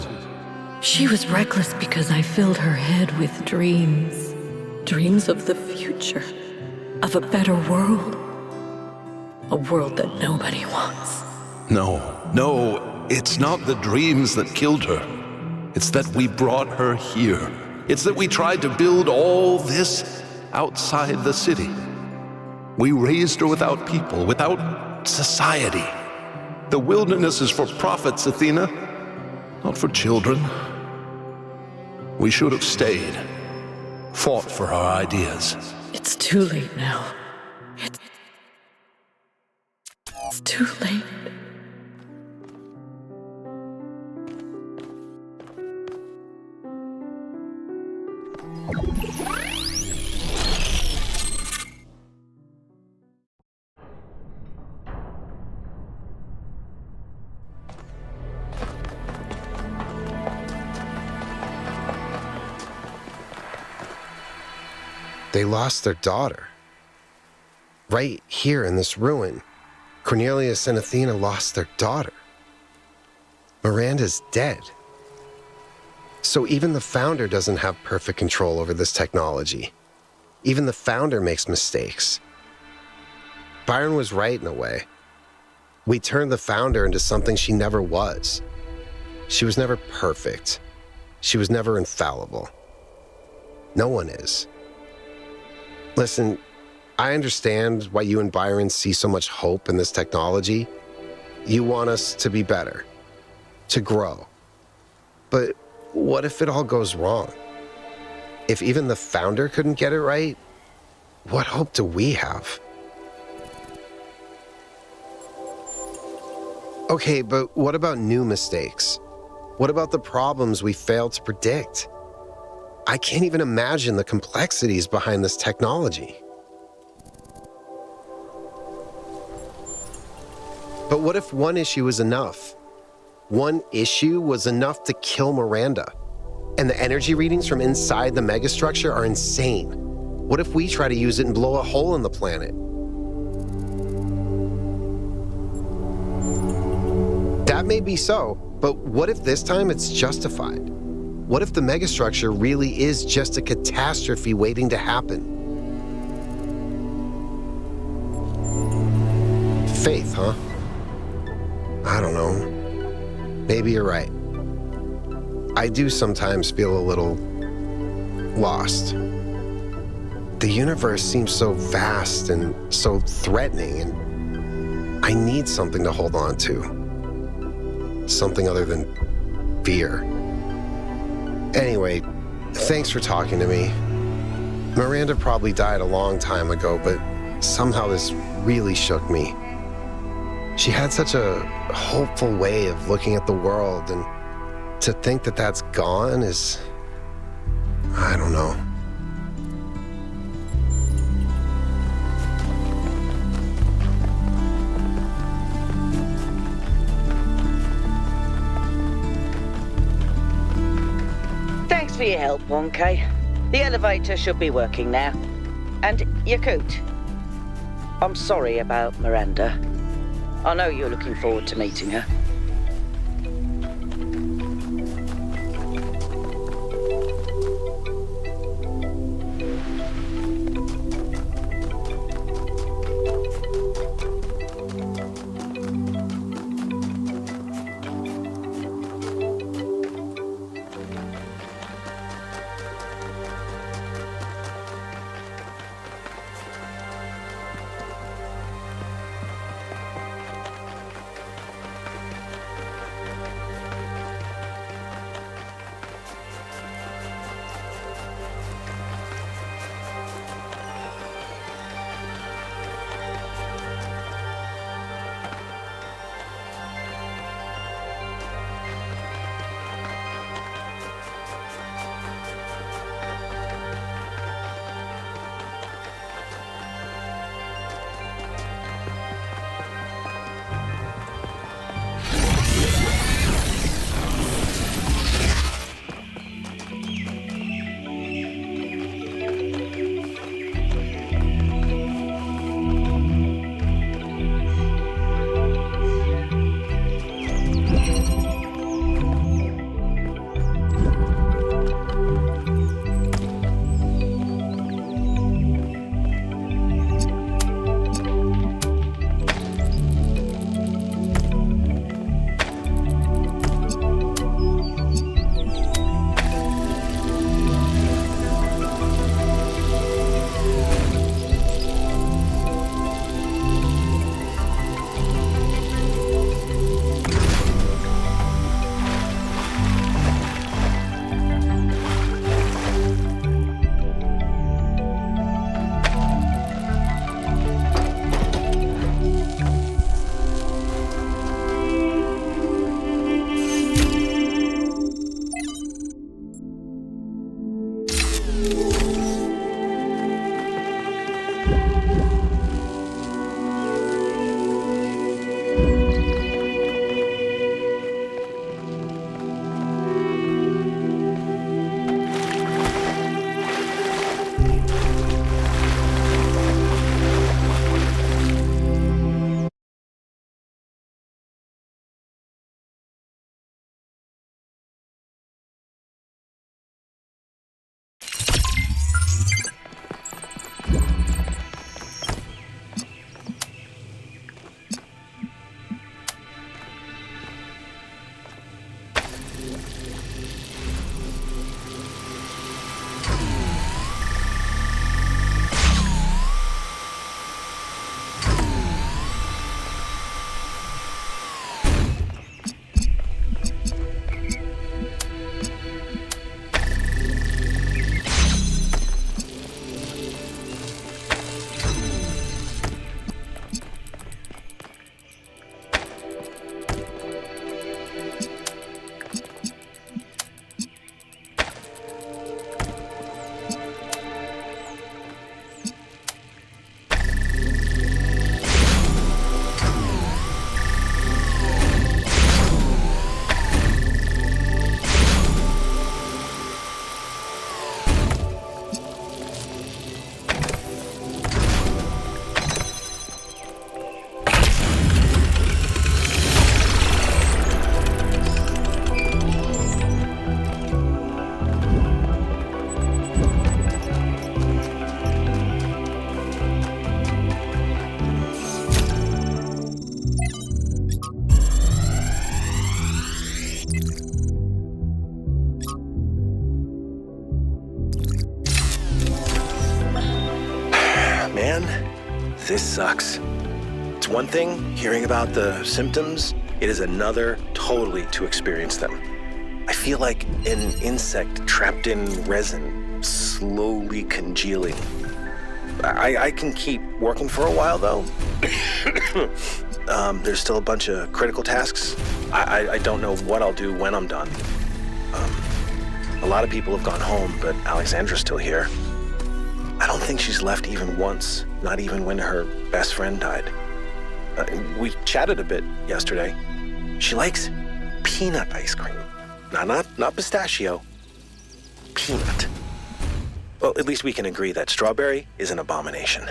She was reckless because I filled her head with dreams. Dreams of the future, of a better world. A world that nobody wants. No, it's not the dreams that killed her. It's that we brought her here. It's that we tried to build all this outside the city. We raised her without people, without society. The wilderness is for prophets, Athena, not for children. We should have stayed, fought for our ideas. It's too late now. It's too late. They lost their daughter. Right here in this ruin, Cornelius and Athena lost their daughter. Miranda's dead. So even the founder doesn't have perfect control over this technology. Even the founder makes mistakes. Byron was right in a way. We turned the founder into something she never was. She was never perfect. She was never infallible. No one is. Listen, I understand why you and Byron see so much hope in this technology. You want us to be better, to grow. But what if it all goes wrong? If even the founder couldn't get it right, what hope do we have? Okay, but what about new mistakes? What about the problems we failed to predict? I can't even imagine the complexities behind this technology. But what if one issue was enough? One issue was enough to kill Miranda. And the energy readings from inside the megastructure are insane. What if we try to use it and blow a hole in the planet? That may be so, but what if this time it's justified? What if the megastructure really is just a catastrophe waiting to happen? Faith, huh? I don't know. Maybe you're right. I do sometimes feel a little lost. The universe seems so vast and so threatening, and I need something to hold on to. Something other than fear. Anyway, thanks for talking to me. Miranda probably died a long time ago, but somehow this really shook me. She had such a hopeful way of looking at the world, and to think that that's gone is, I don't know. your help, 1K. The elevator should be working now. And Yakut, I'm sorry about Miranda. I know you're looking forward to meeting her. This sucks. It's one thing hearing about the symptoms, it is another totally to experience them. I feel like an insect trapped in resin, slowly congealing. I can keep working for a while, though. There's still a bunch of critical tasks. I don't know what I'll do when I'm done. A lot of people have gone home, but Alexandra's still here. I don't think she's left even once, not even when her best friend died. We chatted a bit yesterday. She likes peanut ice cream. Not pistachio. peanut. Well, at least we can agree that strawberry is an abomination.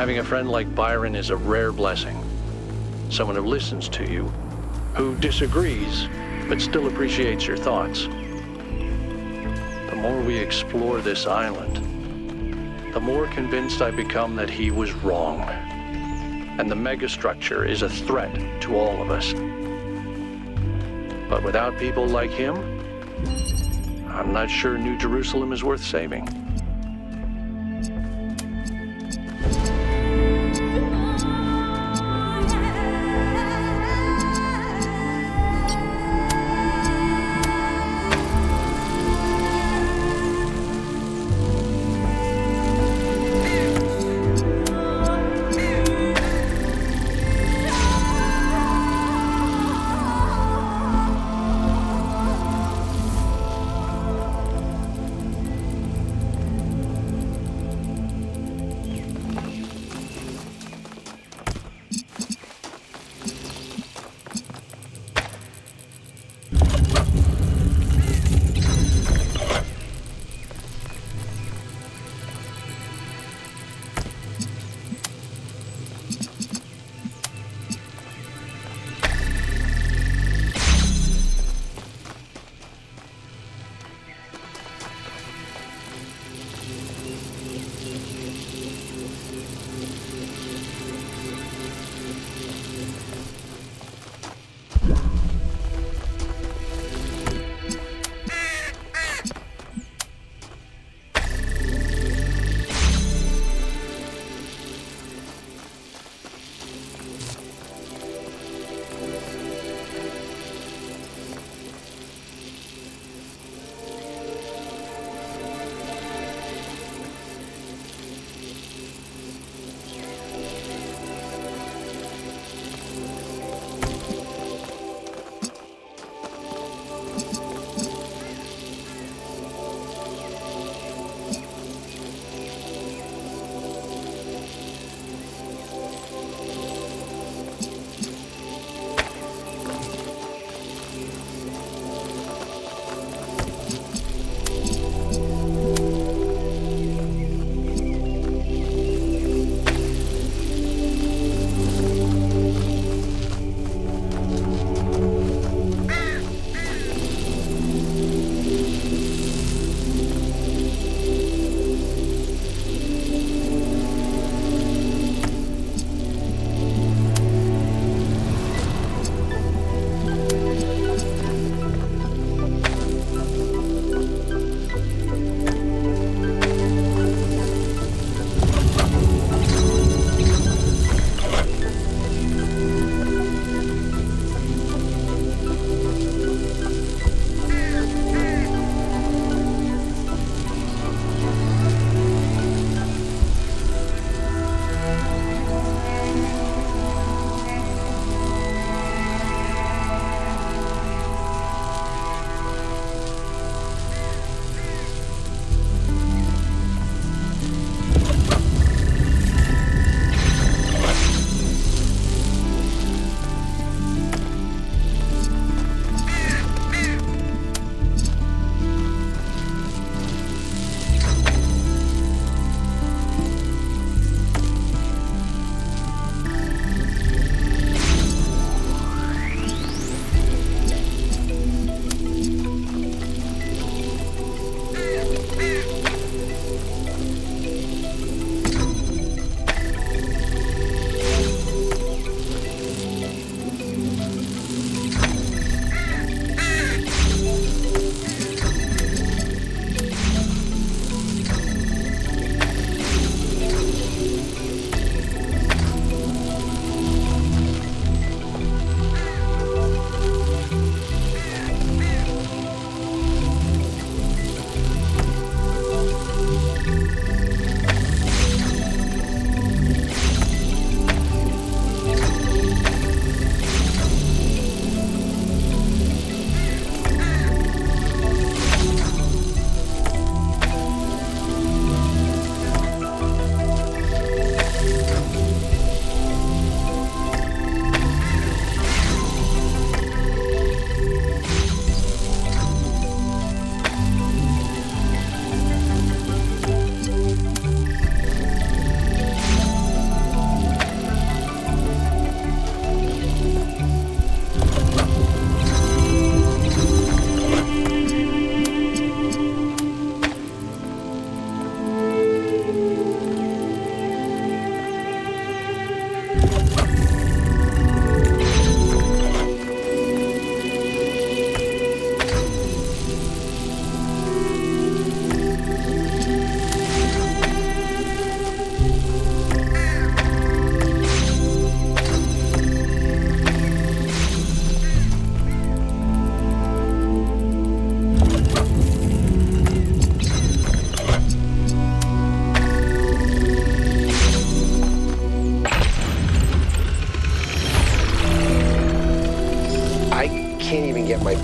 Having a friend like Byron is a rare blessing. Someone who listens to you, who disagrees, but still appreciates your thoughts. The more we explore this island, the more convinced I become that he was wrong. And the megastructure is a threat to all of us. But without people like him, I'm not sure New Jerusalem is worth saving.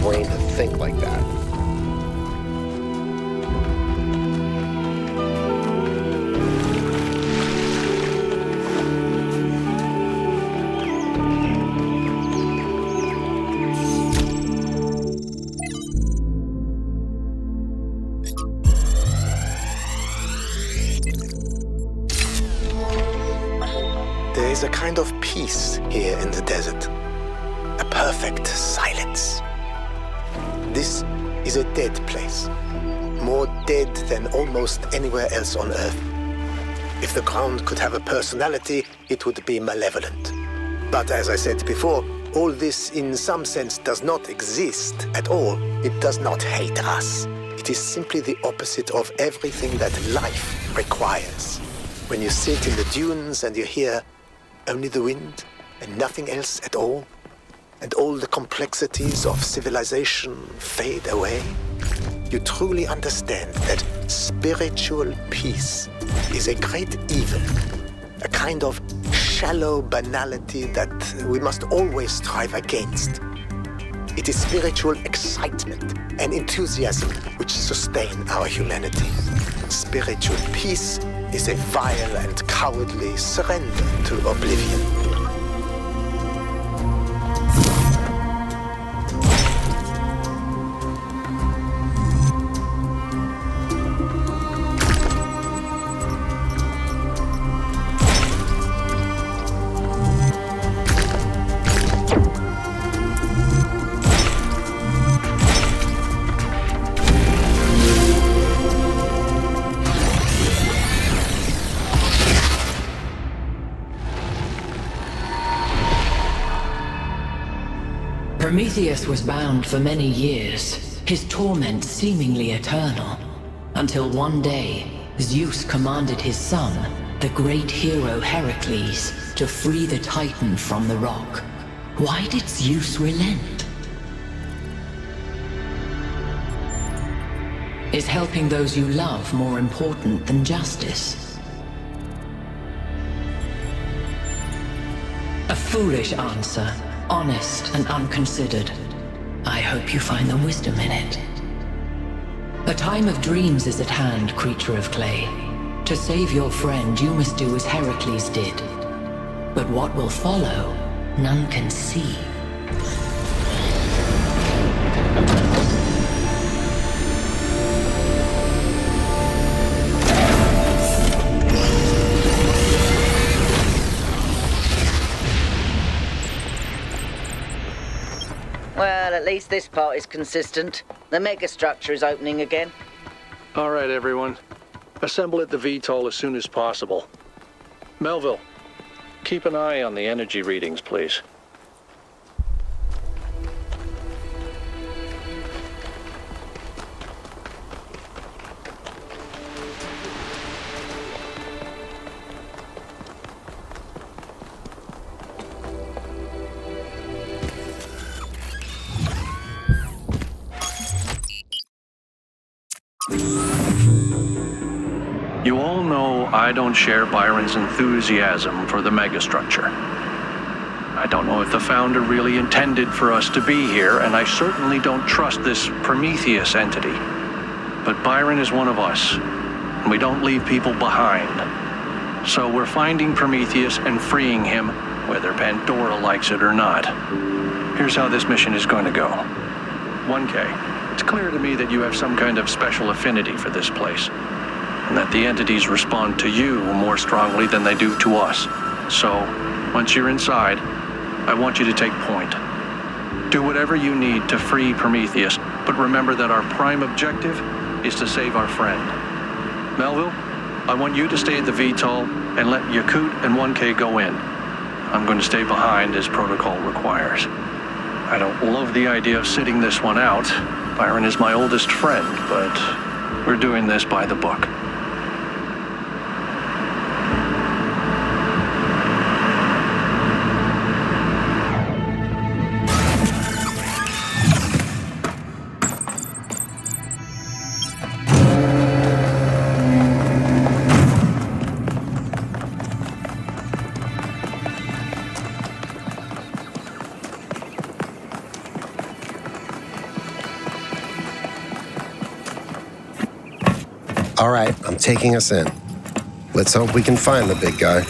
brain to think like that. There is a kind of peace here in the desert. A perfect silence. This is a dead place. More dead than almost anywhere else on Earth. If the ground could have a personality, it would be malevolent. But as I said before, all this in some sense does not exist at all. It does not hate us. It is simply the opposite of everything that life requires. When you sit in the dunes and you hear only the wind and nothing else at all, and all the complexities of civilization fade away, you truly understand that spiritual peace is a great evil, a kind of shallow banality that we must always strive against. It is spiritual excitement and enthusiasm which sustain our humanity. Spiritual peace is a vile and cowardly surrender to oblivion. Prometheus was bound for many years, his torment seemingly eternal, until one day, Zeus commanded his son, the great hero Heracles, to free the Titan from the rock. Why did Zeus relent? Is helping those you love more important than justice? A foolish answer. Honest and unconsidered. I hope you find the wisdom in it. A time of dreams is at hand, creature of clay. To save your friend, you must do as Heracles did. But what will follow, none can see. Well, at least this part is consistent. The megastructure is opening again. All right, everyone. Assemble at the VTOL as soon as possible. Melville, keep an eye on the energy readings, please. You all know I don't share Byron's enthusiasm for the megastructure. I don't know if the founder really intended for us to be here, and I certainly don't trust this Prometheus entity. But Byron is one of us, and we don't leave people behind. So we're finding Prometheus and freeing him, whether Pandora likes it or not. Here's how this mission is going to go. 1K, it's clear to me that you have some kind of special affinity for this place, and that the entities respond to you more strongly than they do to us. So, once you're inside, I want you to take point. Do whatever you need to free Prometheus, but remember that our prime objective is to save our friend. Melville, I want you to stay at the VTOL and let Yakut and 1K go in. I'm going to stay behind as protocol requires. I don't love the idea of sitting this one out. Byron is my oldest friend, but we're doing this by the book. All right, I'm taking us in. Let's hope we can find the big guy.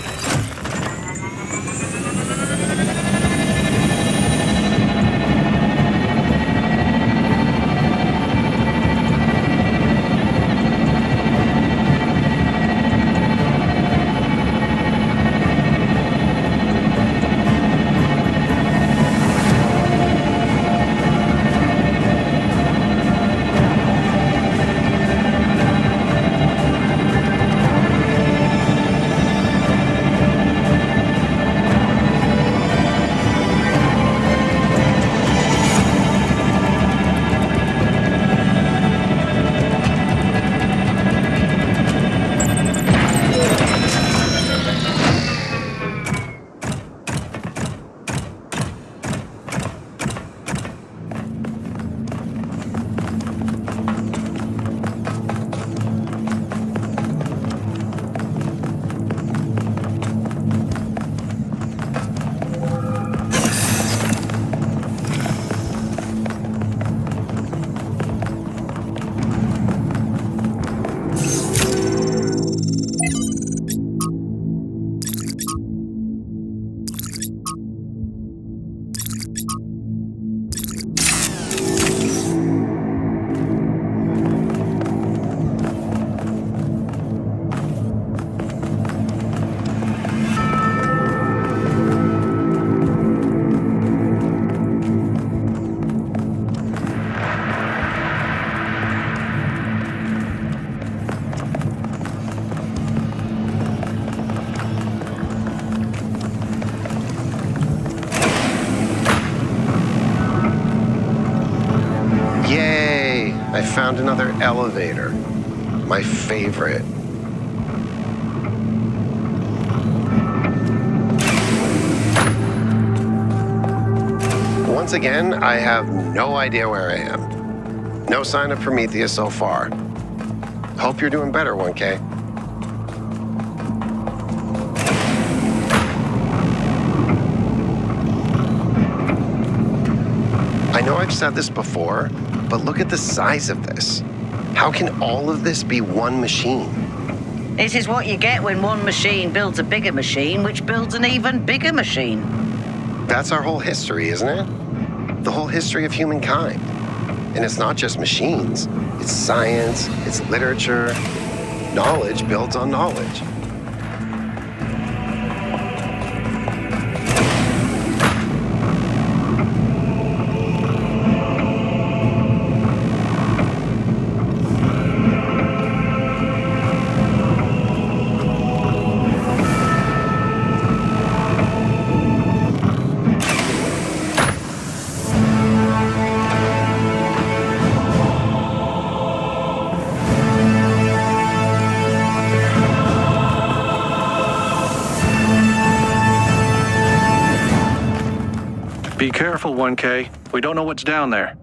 I found another elevator. My favorite. Once again, I have no idea where I am. No sign of Prometheus so far. Hope you're doing better, 1K. I know I've said this before, but look at the size of this. How can all of this be one machine? This is what you get when one machine builds a bigger machine, which builds an even bigger machine. That's our whole history, isn't it? The whole history of humankind. And it's not just machines. It's science, it's literature. Knowledge builds on knowledge. Be careful, 1K. We don't know what's down there.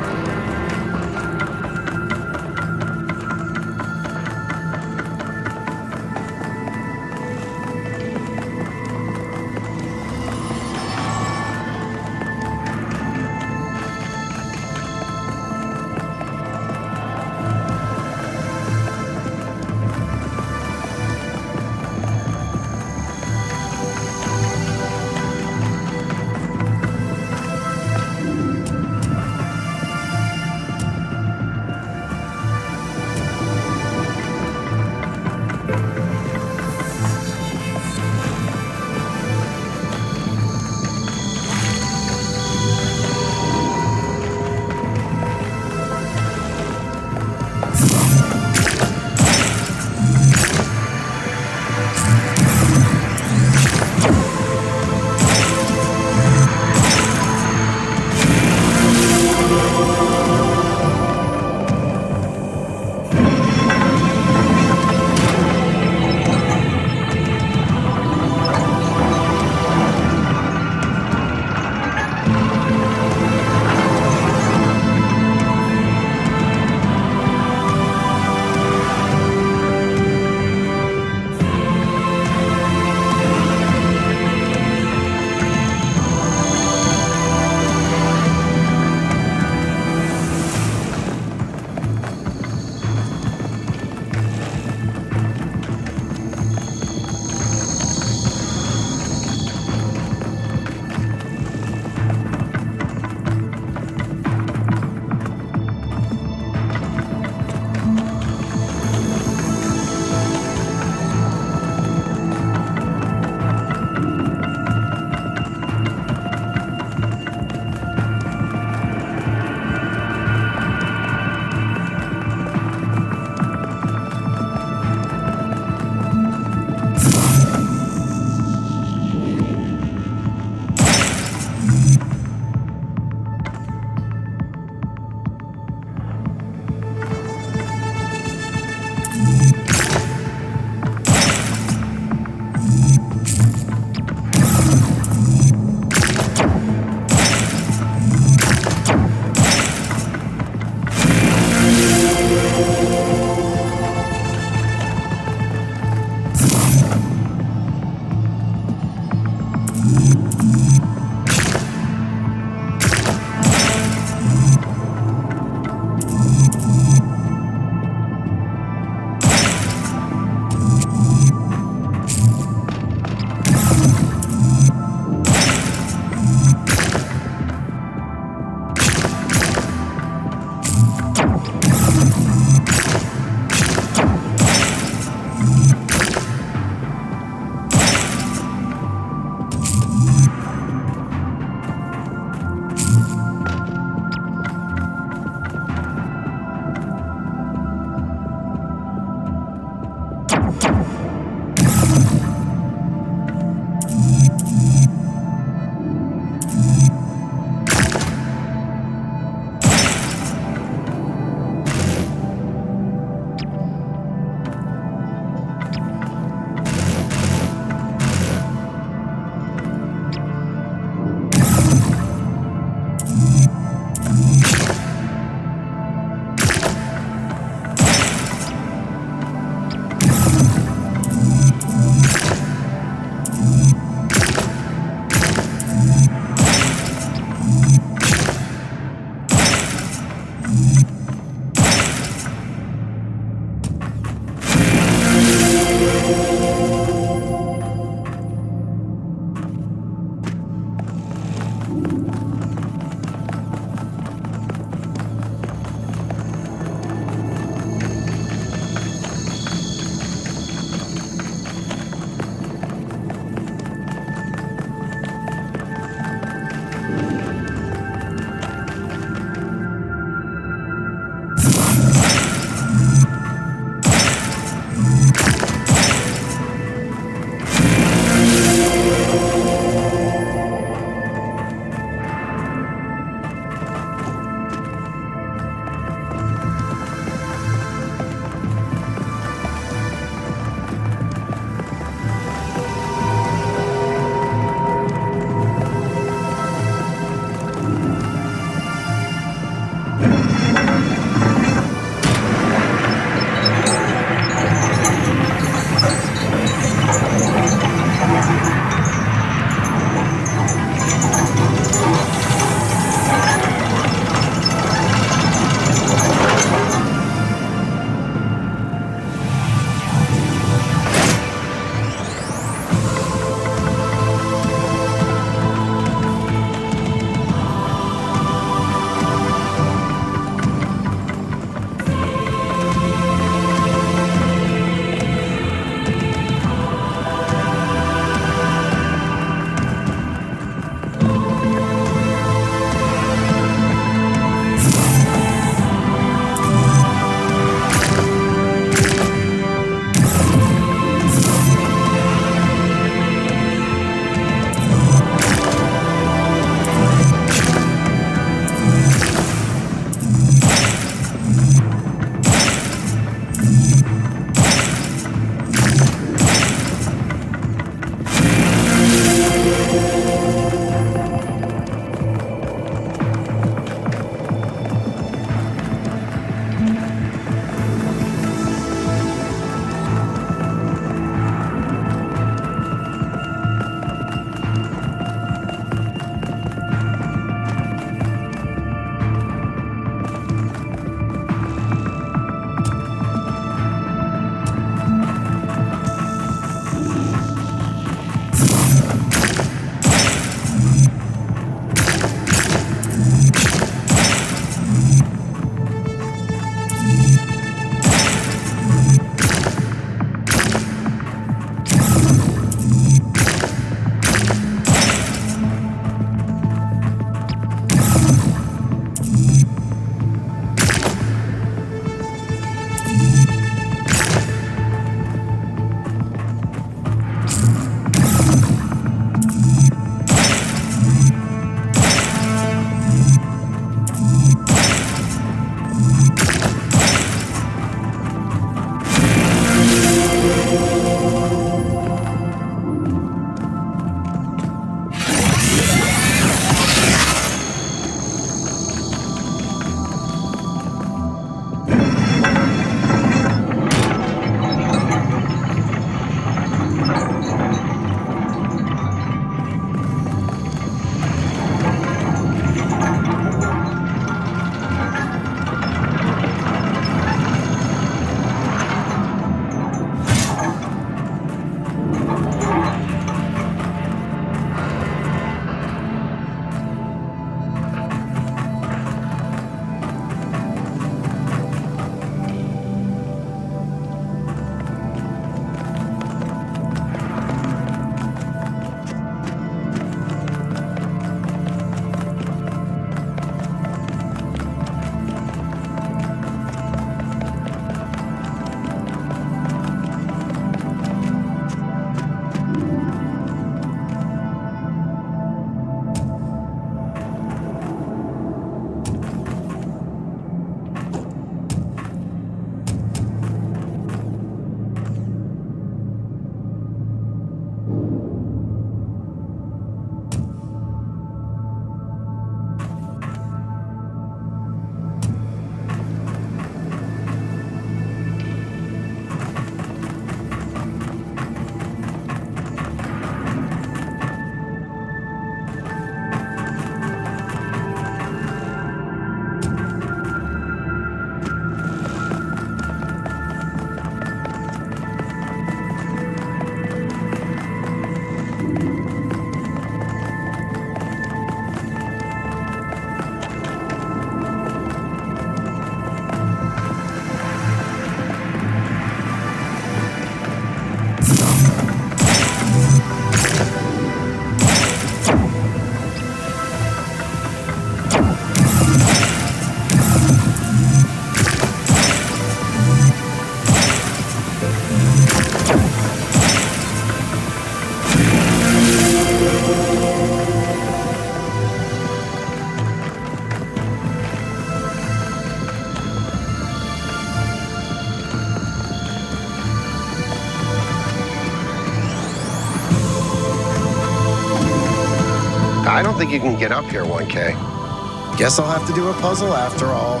I don't think you can get up here, 1K. Guess I'll have to do a puzzle after all.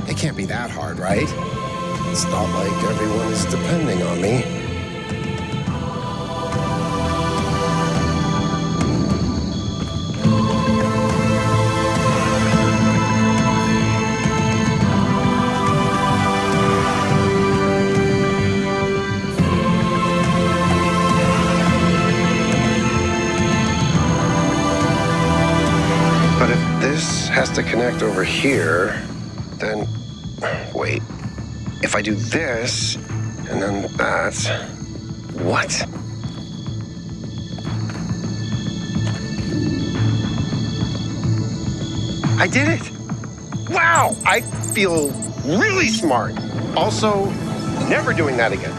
It can't be that hard, right? It's not like everyone is depending on me. But if this has to connect over here, then... Wait. If I do this, and then that... What? I did it! Wow! I feel really smart. Also, never doing that again.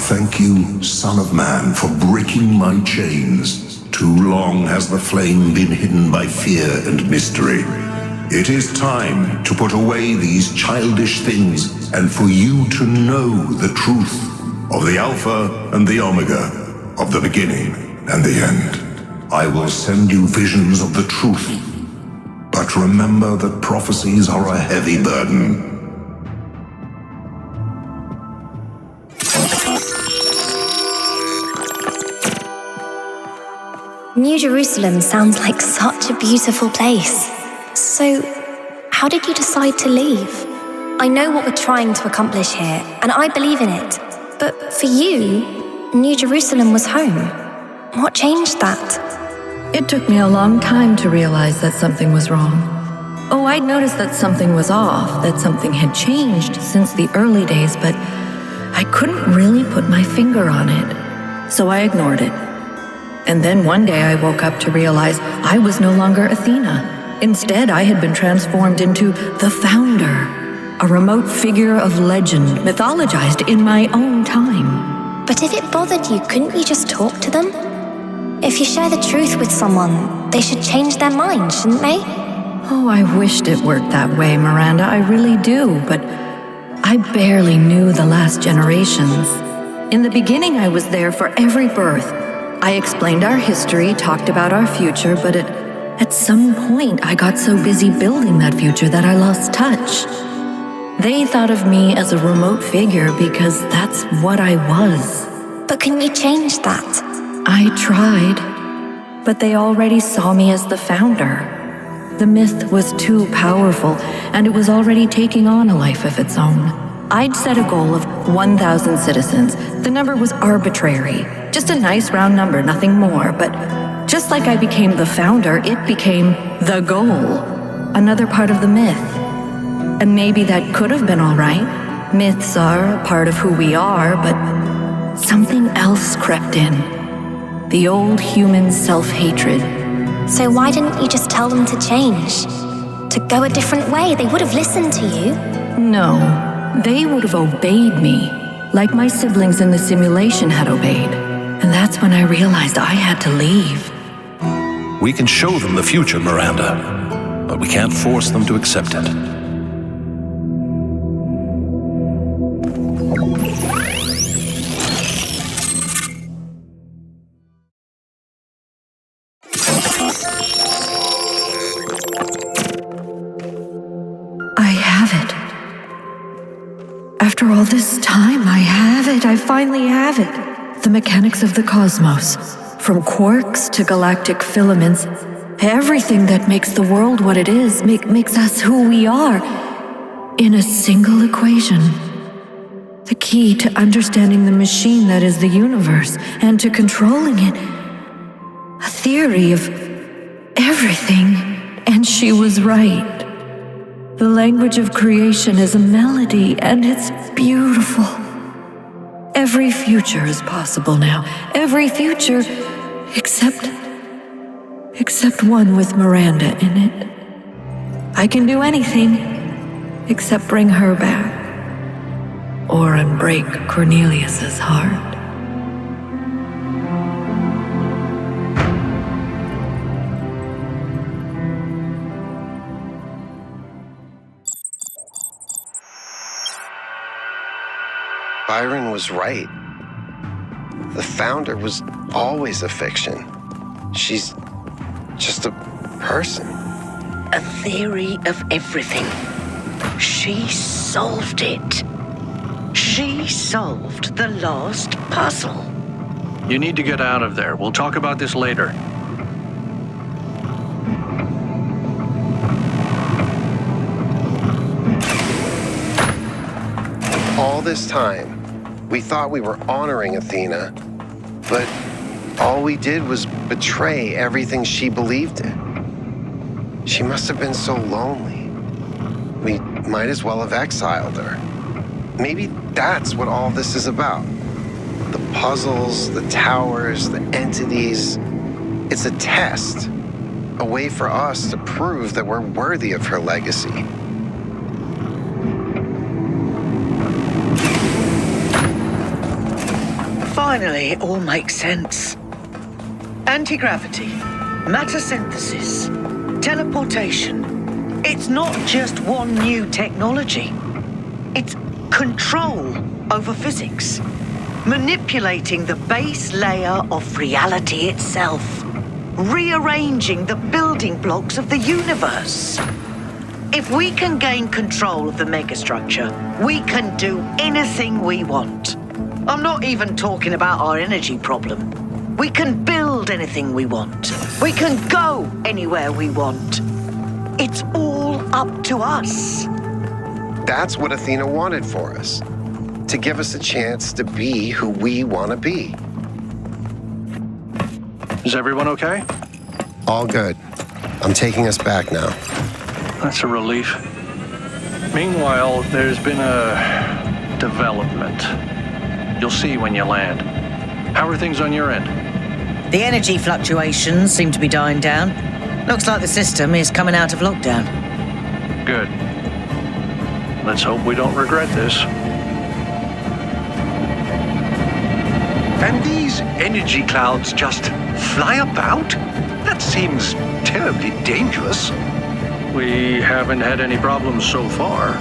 Thank you, Son of Man, for breaking my chains. Too long has the flame been hidden by fear and mystery. It is time to put away these childish things and for you to know the truth of the Alpha and the Omega, of the beginning and the end. I will send you visions of the truth, but remember that prophecies are a heavy burden. New Jerusalem sounds like such a beautiful place. So, how did you decide to leave? I know what we're trying to accomplish here, and I believe in it. But for you, New Jerusalem was home. What changed that? It took me a long time to realize that something was wrong. Oh, I'd noticed that something was off, that something had changed since the early days, but I couldn't really put my finger on it. So I ignored it. And then one day I woke up to realize I was no longer Athena. Instead, I had been transformed into the Founder, a remote figure of legend mythologized in my own time. But if it bothered you, couldn't you just talk to them? If you share the truth with someone, they should change their mind, shouldn't they? Oh, I wished it worked that way, Miranda, I really do, but I barely knew the last generations. In the beginning, I was there for every birth. I explained our history, talked about our future, but at some point I got so busy building that future that I lost touch. They thought of me as a remote figure because that's what I was. But can you change that? I tried, but they already saw me as the Founder. The myth was too powerful, and it was already taking on a life of its own. I'd set a goal of 1,000 citizens. The number was arbitrary. Just a nice round number, nothing more. But just like I became the Founder, it became the goal. Another part of the myth. And maybe that could have been all right. Myths are a part of who we are, but something else crept in. The old human self-hatred. So why didn't you just tell them to change? To go a different way? They would have listened to you. No. They would have obeyed me, like my siblings in the simulation had obeyed. And that's when I realized I had to leave. We can show them the future, Miranda, but we can't force them to accept it. I have After all this time, I have it. I finally have it. The mechanics of the cosmos. From quarks to galactic filaments. Everything that makes the world what it is, makes us who we are. In a single equation. The key to understanding the machine that is the universe and to controlling it. A theory of everything. And she was right. The language of creation is a melody, and it's beautiful. Every future is possible now. Every future, except one with Miranda in it. I can do anything, except bring her back. Or unbreak Cornelius's heart. Byron was right. The founder was always a fiction. She's just a person. A theory of everything. She solved it. She solved the last puzzle. You need to get out of there. We'll talk about this later. All this time, we thought we were honoring Athena, but all we did was betray everything she believed in. She must have been so lonely. We might as well have exiled her. Maybe that's what all this is about. The puzzles, the towers, the entities. It's a test, a way for us to prove that we're worthy of her legacy. Finally, it all makes sense. Anti-gravity, matter synthesis, teleportation. It's not just one new technology. It's control over physics. Manipulating the base layer of reality itself. Rearranging the building blocks of the universe. If we can gain control of the megastructure, we can do anything we want. I'm not even talking about our energy problem. We can build anything we want. We can go anywhere we want. It's all up to us. That's what Athena wanted for us. To give us a chance to be who we want to be. Is everyone okay? All good. I'm taking us back now. That's a relief. Meanwhile, there's been a development. You'll see when you land. How are things on your end? The energy fluctuations seem to be dying down. Looks like the system is coming out of lockdown. Good. Let's hope we don't regret this. And these energy clouds just fly about? That seems terribly dangerous. We haven't had any problems so far.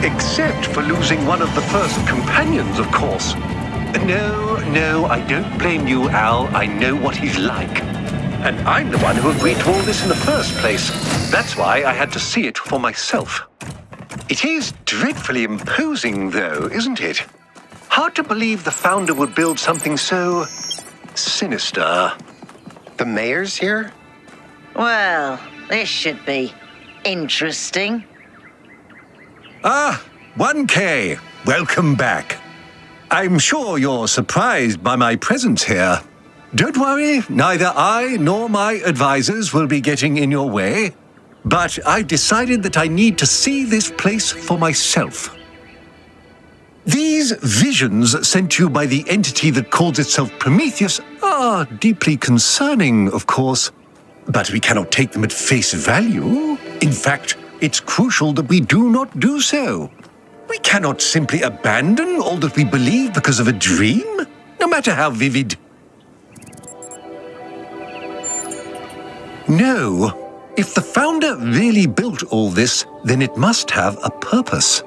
Except for losing one of the first companions, of course. No, I don't blame you, Al. I know what he's like. And I'm the one who agreed to all this in the first place. That's why I had to see it for myself. It is dreadfully imposing, though, isn't it? Hard to believe the founder would build something so sinister. The mayor's here? Well, this should be interesting. Ah, 1K. Welcome back. I'm sure you're surprised by my presence here. Don't worry, neither I nor my advisors will be getting in your way. But I've decided that I need to see this place for myself. These visions sent to you by the entity that calls itself Prometheus are deeply concerning, of course. But we cannot take them at face value. In fact, it's crucial that we do not do so. We cannot simply abandon all that we believe because of a dream, no matter how vivid. No. If the founder really built all this, then it must have a purpose.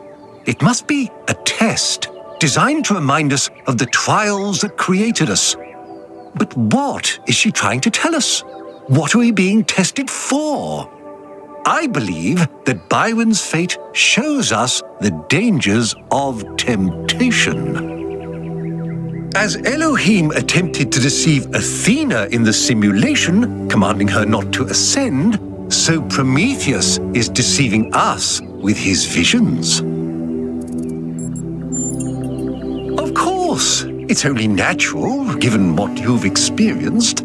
It must be a test, designed to remind us of the trials that created us. But what is she trying to tell us? What are we being tested for? I believe that Byron's fate shows us the dangers of temptation. As Elohim attempted to deceive Athena in the simulation, commanding her not to ascend, so Prometheus is deceiving us with his visions. Of course, it's only natural, given what you've experienced.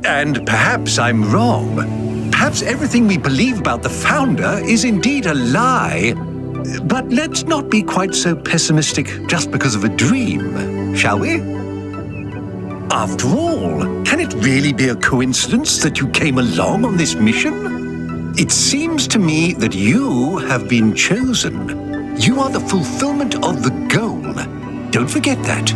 And perhaps I'm wrong. Perhaps everything we believe about the Founder is indeed a lie. But let's not be quite so pessimistic just because of a dream, shall we? After all, can it really be a coincidence that you came along on this mission? It seems to me that you have been chosen. You are the fulfillment of the goal. Don't forget that.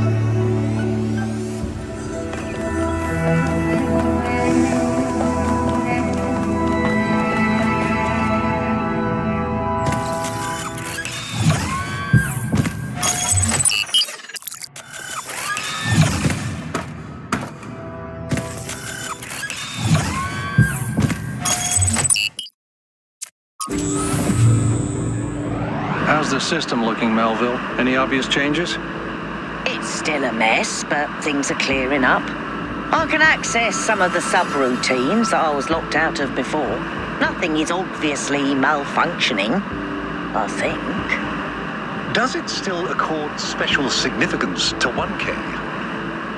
How's the system looking, Melville? Any obvious changes? It's still a mess, but things are clearing up. I can access some of the subroutines that I was locked out of before. Nothing is obviously malfunctioning, I think. Does it still accord special significance to 1K?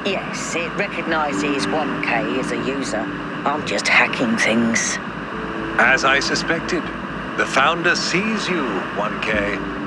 Yes, it recognizes 1K as a user. I'm just hacking things. As I suspected, the Founder sees you, 1K.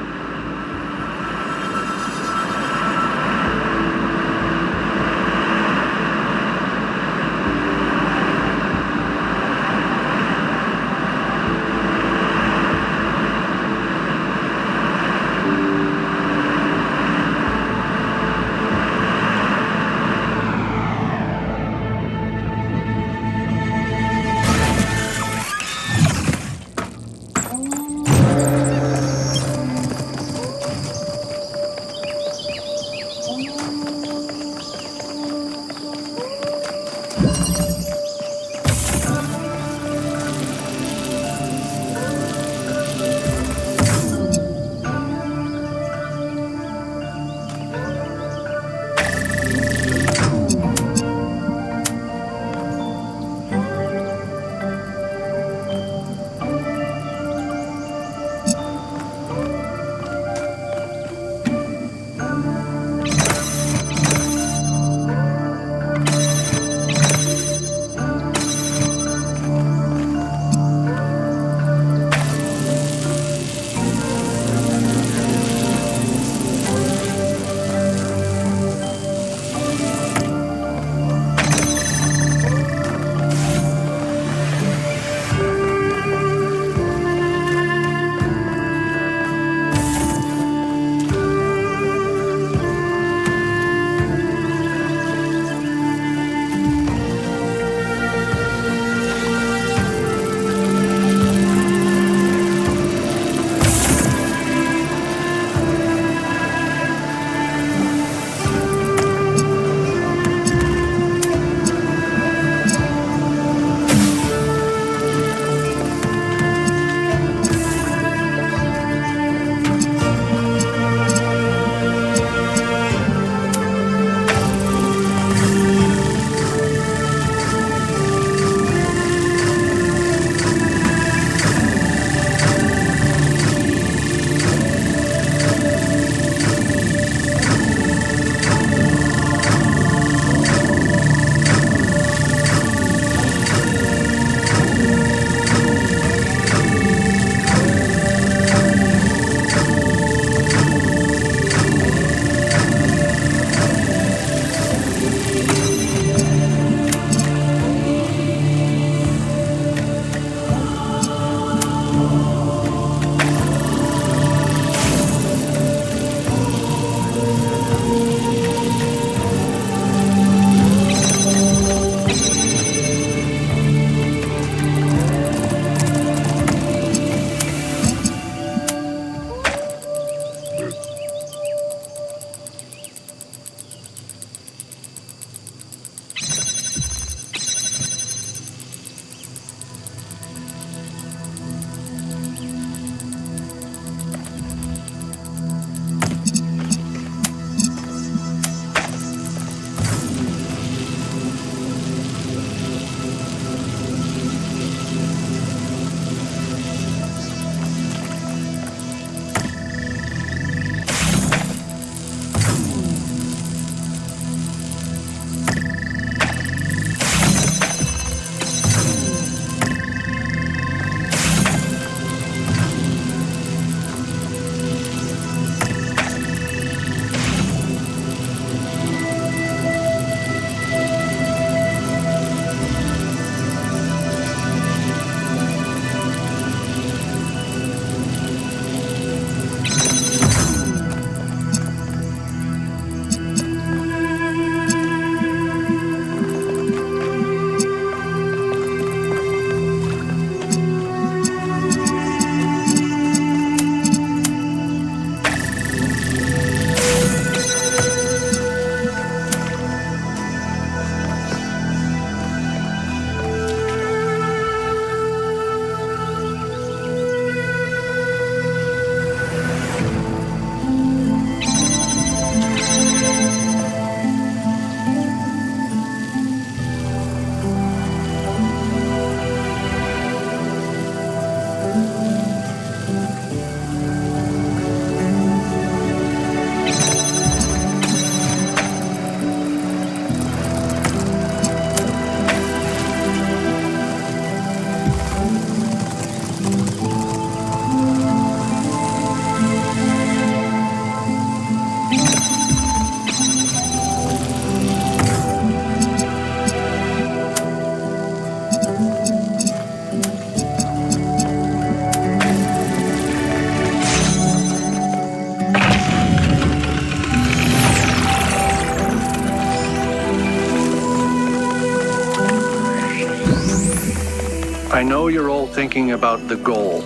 I know you're all thinking about the goal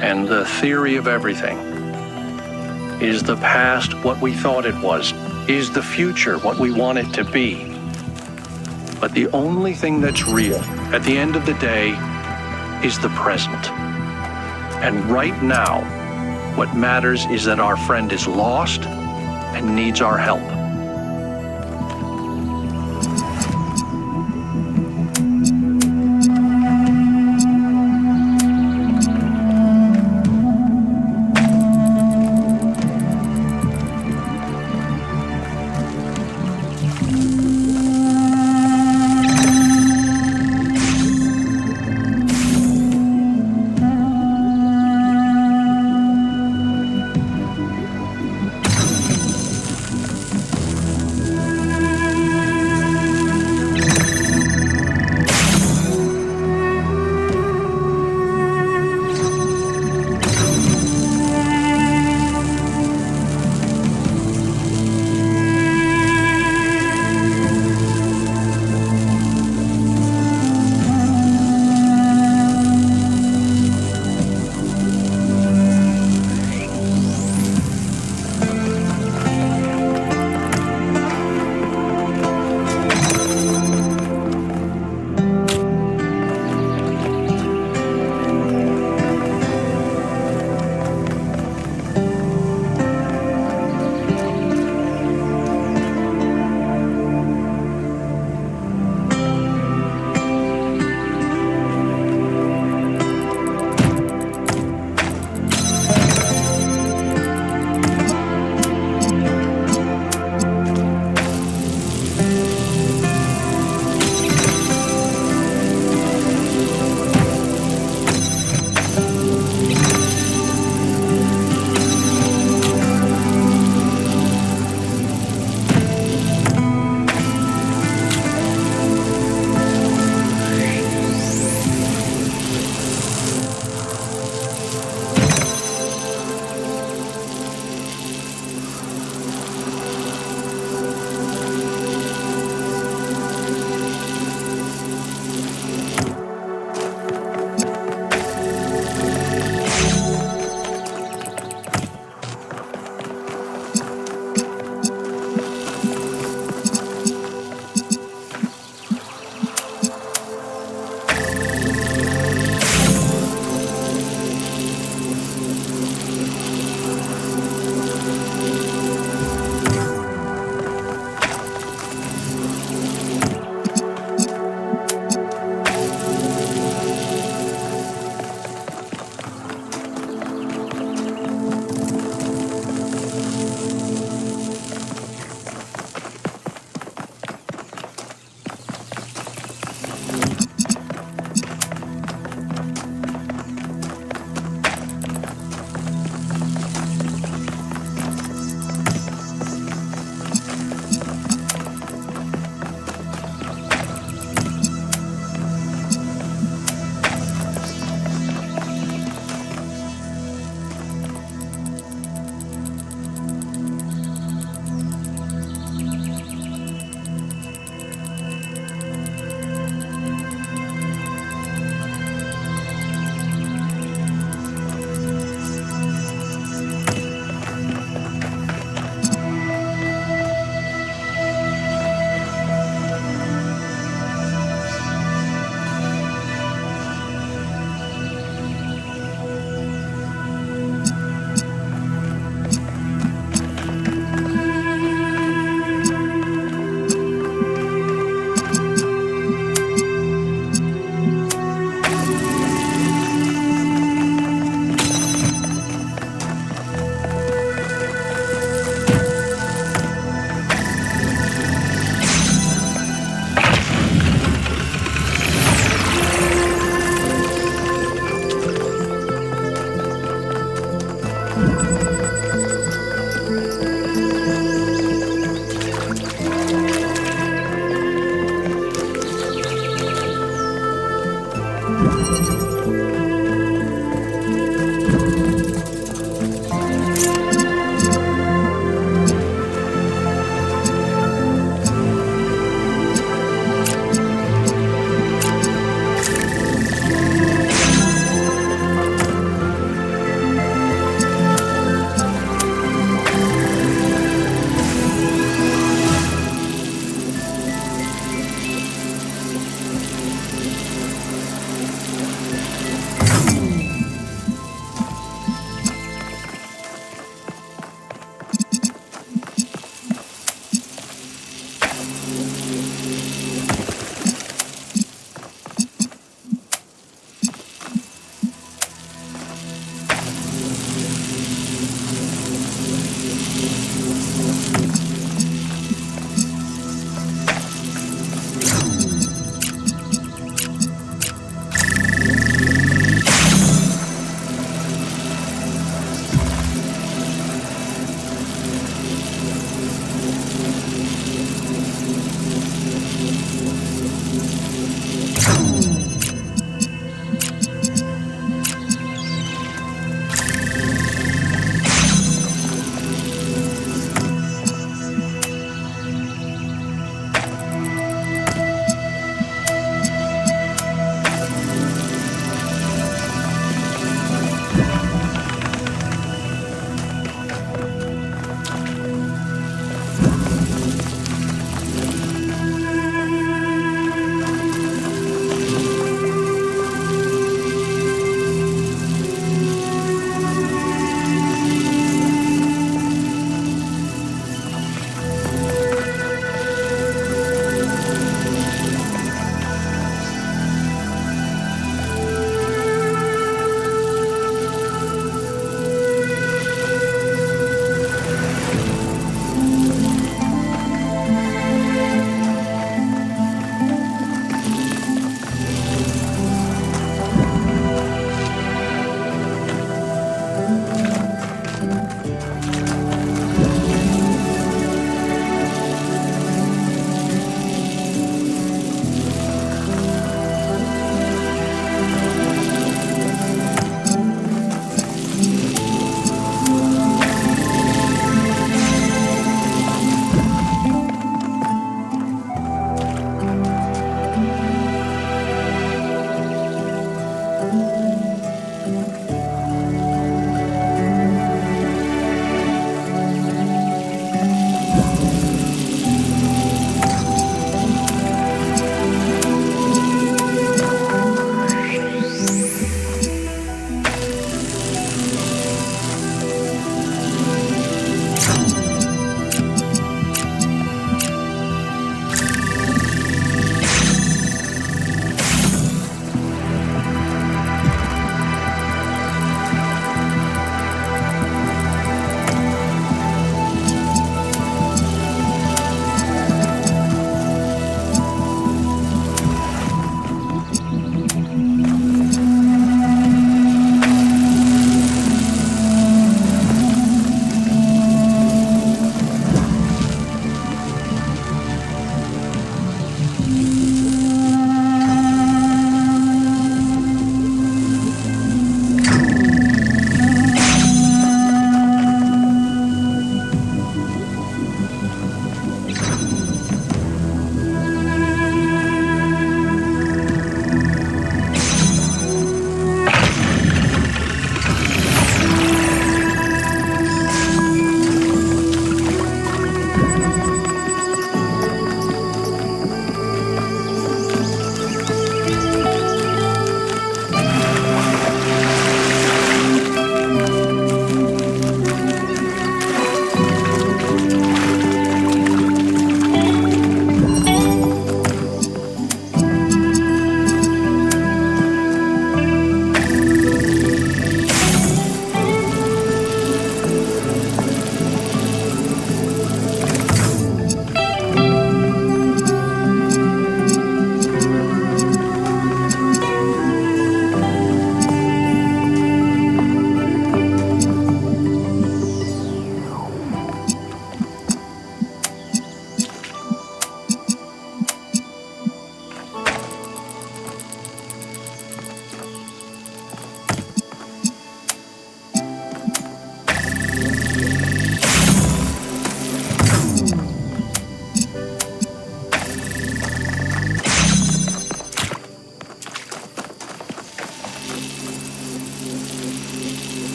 and the theory of everything. Is the past what we thought it was? Is the future what we want it to be? But the only thing that's real at the end of the day is the present. And right now, what matters is that our friend is lost and needs our help.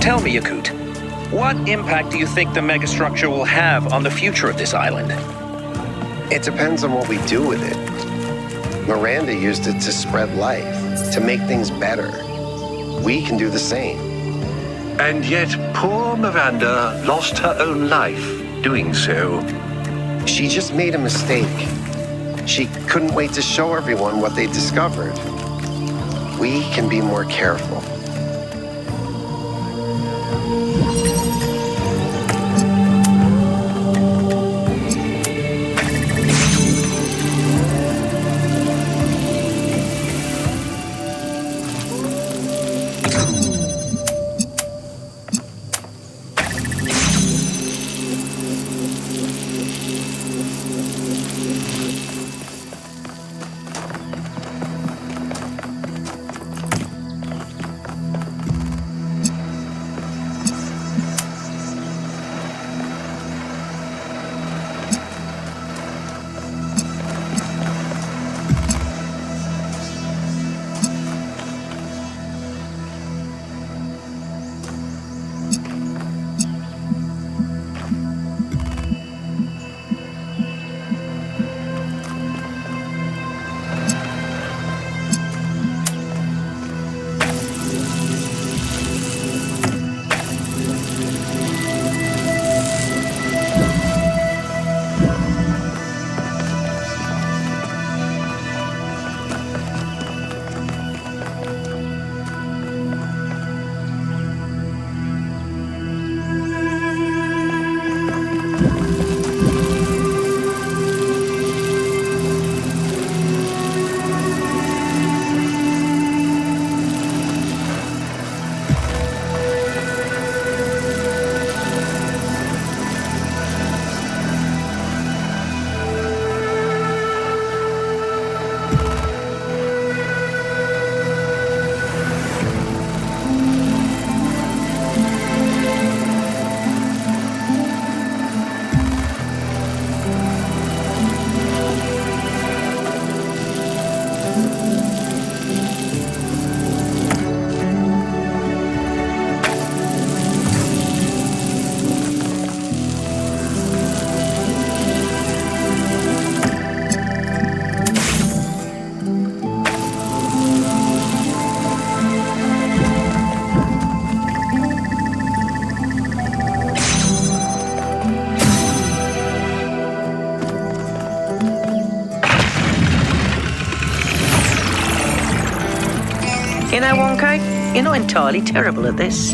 Tell me, Yakut, what impact do you think the megastructure will have on the future of this island? It depends on what we do with it. Miranda used it to spread life, to make things better. We can do the same. And yet, poor Miranda lost her own life doing so. She just made a mistake. She couldn't wait to show everyone what they discovered. We can be more careful. You know, 1K, you're not entirely terrible at this.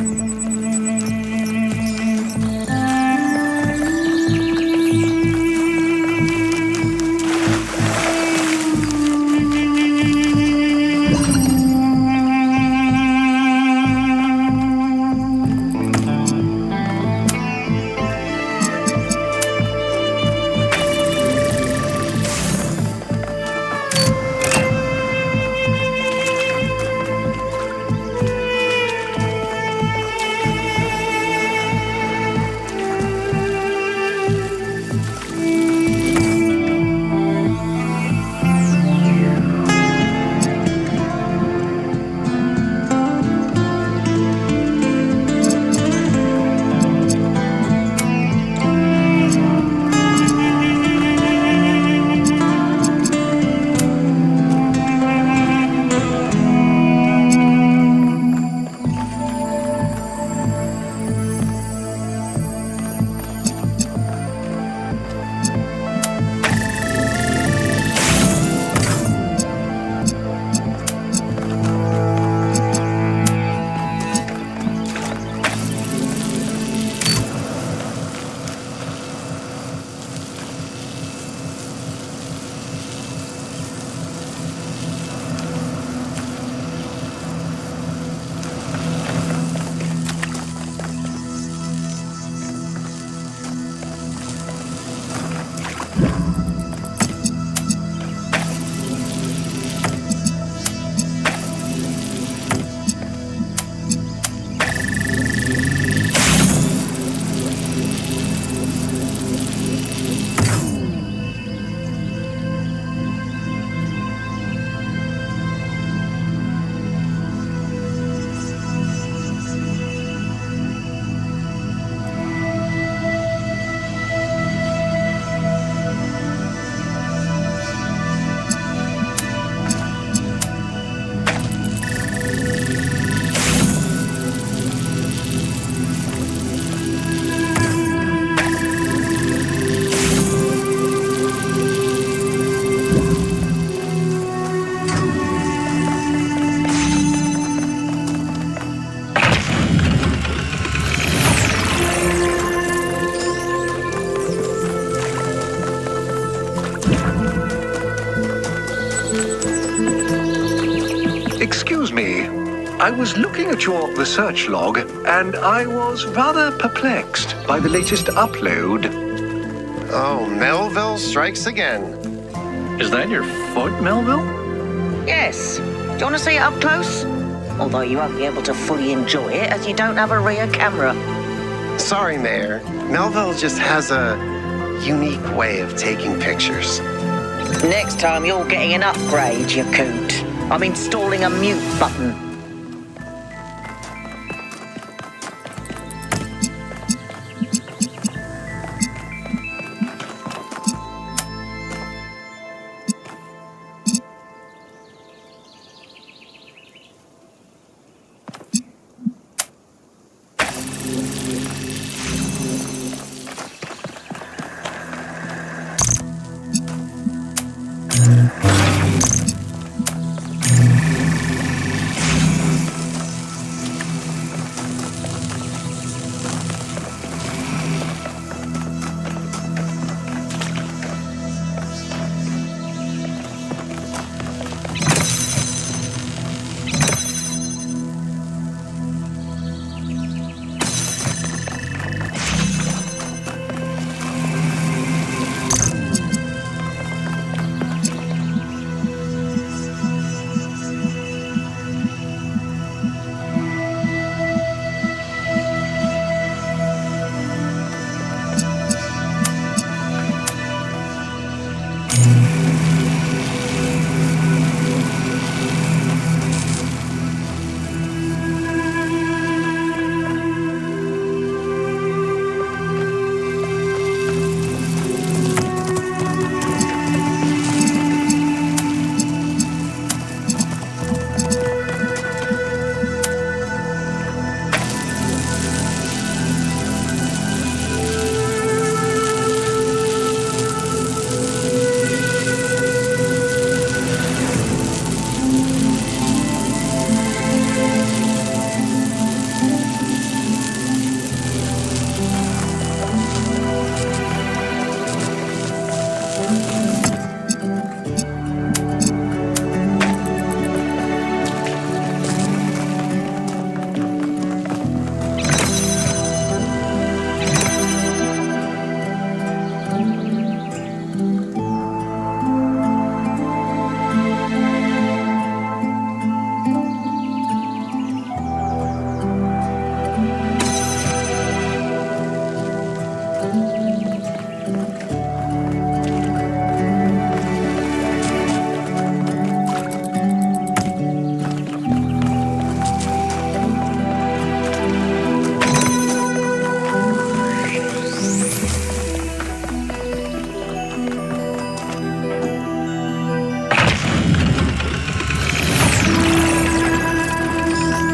Excuse me, I was looking at your research log, and I was rather perplexed by the latest upload. Oh, Melville strikes again. Is that your foot, Melville? Yes. Do you want to see it up close? Although you won't be able to fully enjoy it as you don't have a rear camera. Sorry, Mayor. Melville just has a unique way of taking pictures. Next time you're getting an upgrade, you coot. I'm installing a mute button.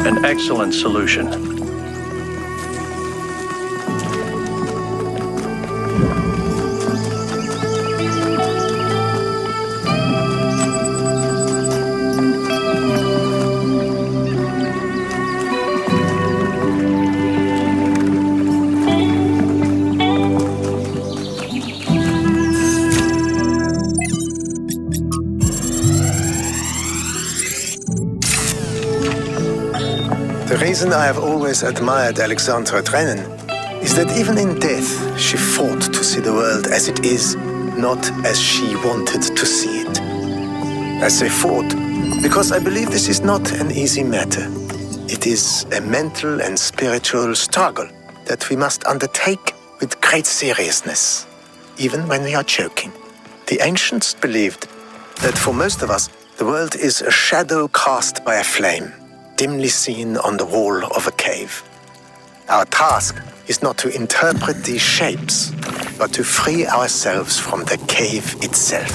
an excellent solution. The reason I have always admired Alexandra Drennan is that even in death, she fought to see the world as it is, not as she wanted to see it. I say fought because I believe this is not an easy matter. It is a mental and spiritual struggle that we must undertake with great seriousness, even when we are joking. The ancients believed that for most of us, the world is a shadow cast by a flame, dimly seen on the wall of a cave. Our task is not to interpret these shapes, but to free ourselves from the cave itself.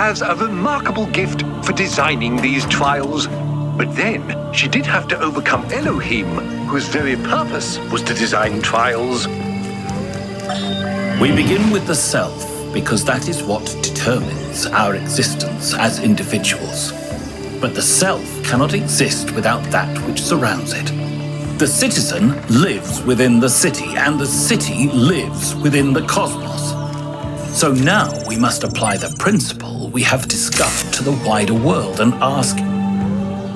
Has a remarkable gift for designing these trials. But then, she did have to overcome Elohim, whose very purpose was to design trials. We begin with the self, because that is what determines our existence as individuals. But the self cannot exist without that which surrounds it. The citizen lives within the city, and the city lives within the cosmos. So now we must apply the principle we have discovered to the wider world and ask,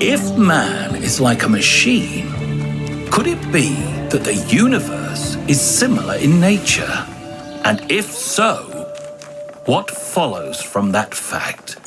if man is like a machine, could it be that the universe is similar in nature? And if so, what follows from that fact?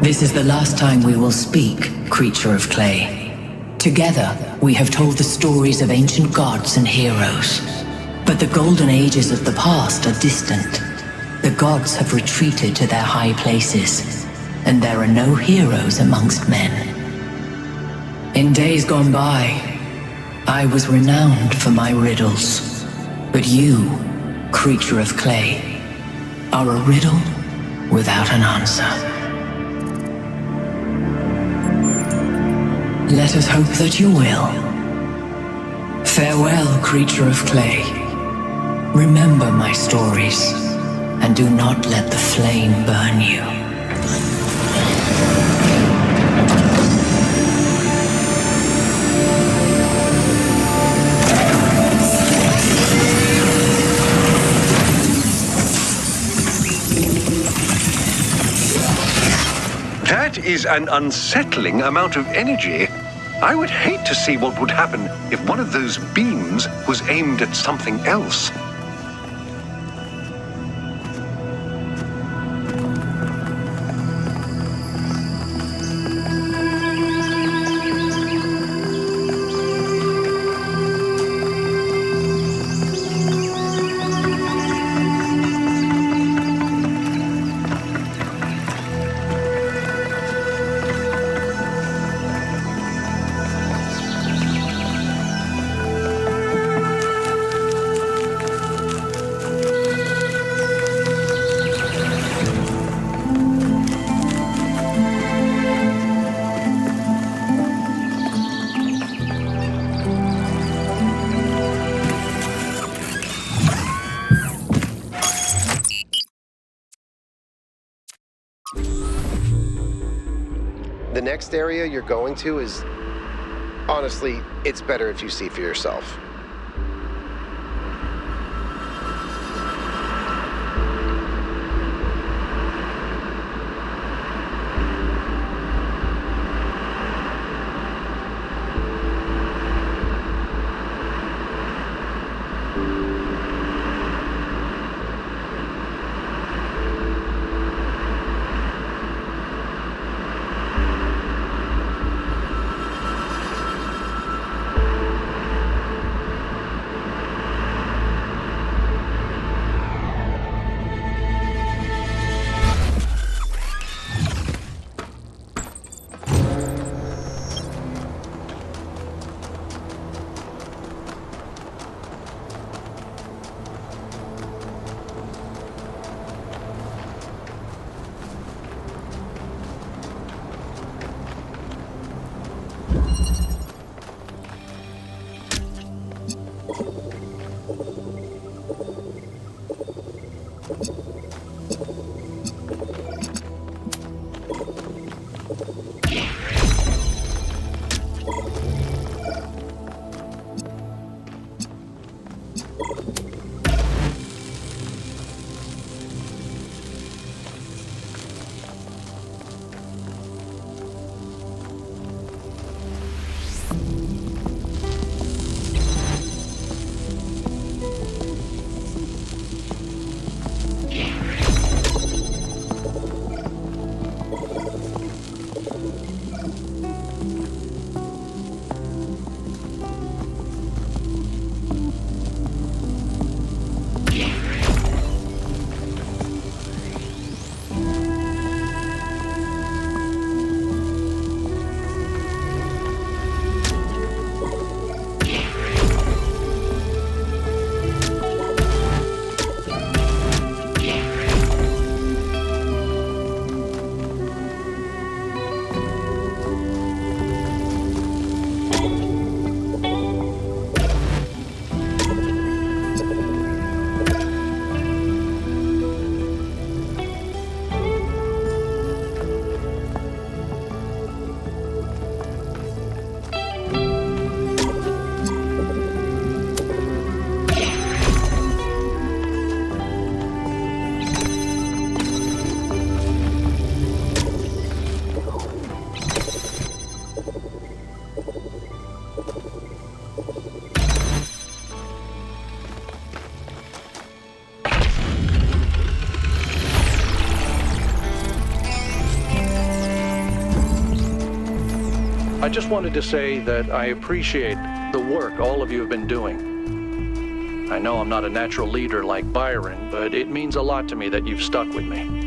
This is the last time we will speak, creature of clay. Together, we have told the stories of ancient gods and heroes. But the golden ages of the past are distant. The gods have retreated to their high places, and there are no heroes amongst men. In days gone by, I was renowned for my riddles. But you, creature of clay, are a riddle without an answer. Let us hope that you will. Farewell, creature of clay. Remember my stories, and do not let the flame burn you. That is an unsettling amount of energy. I would hate to see what would happen if one of those beams was aimed at something else. The next area you're going to is... Honestly, it's better if you see for yourself. I just wanted to say that I appreciate the work all of you have been doing. I know I'm not a natural leader like Byron, but it means a lot to me that you've stuck with me.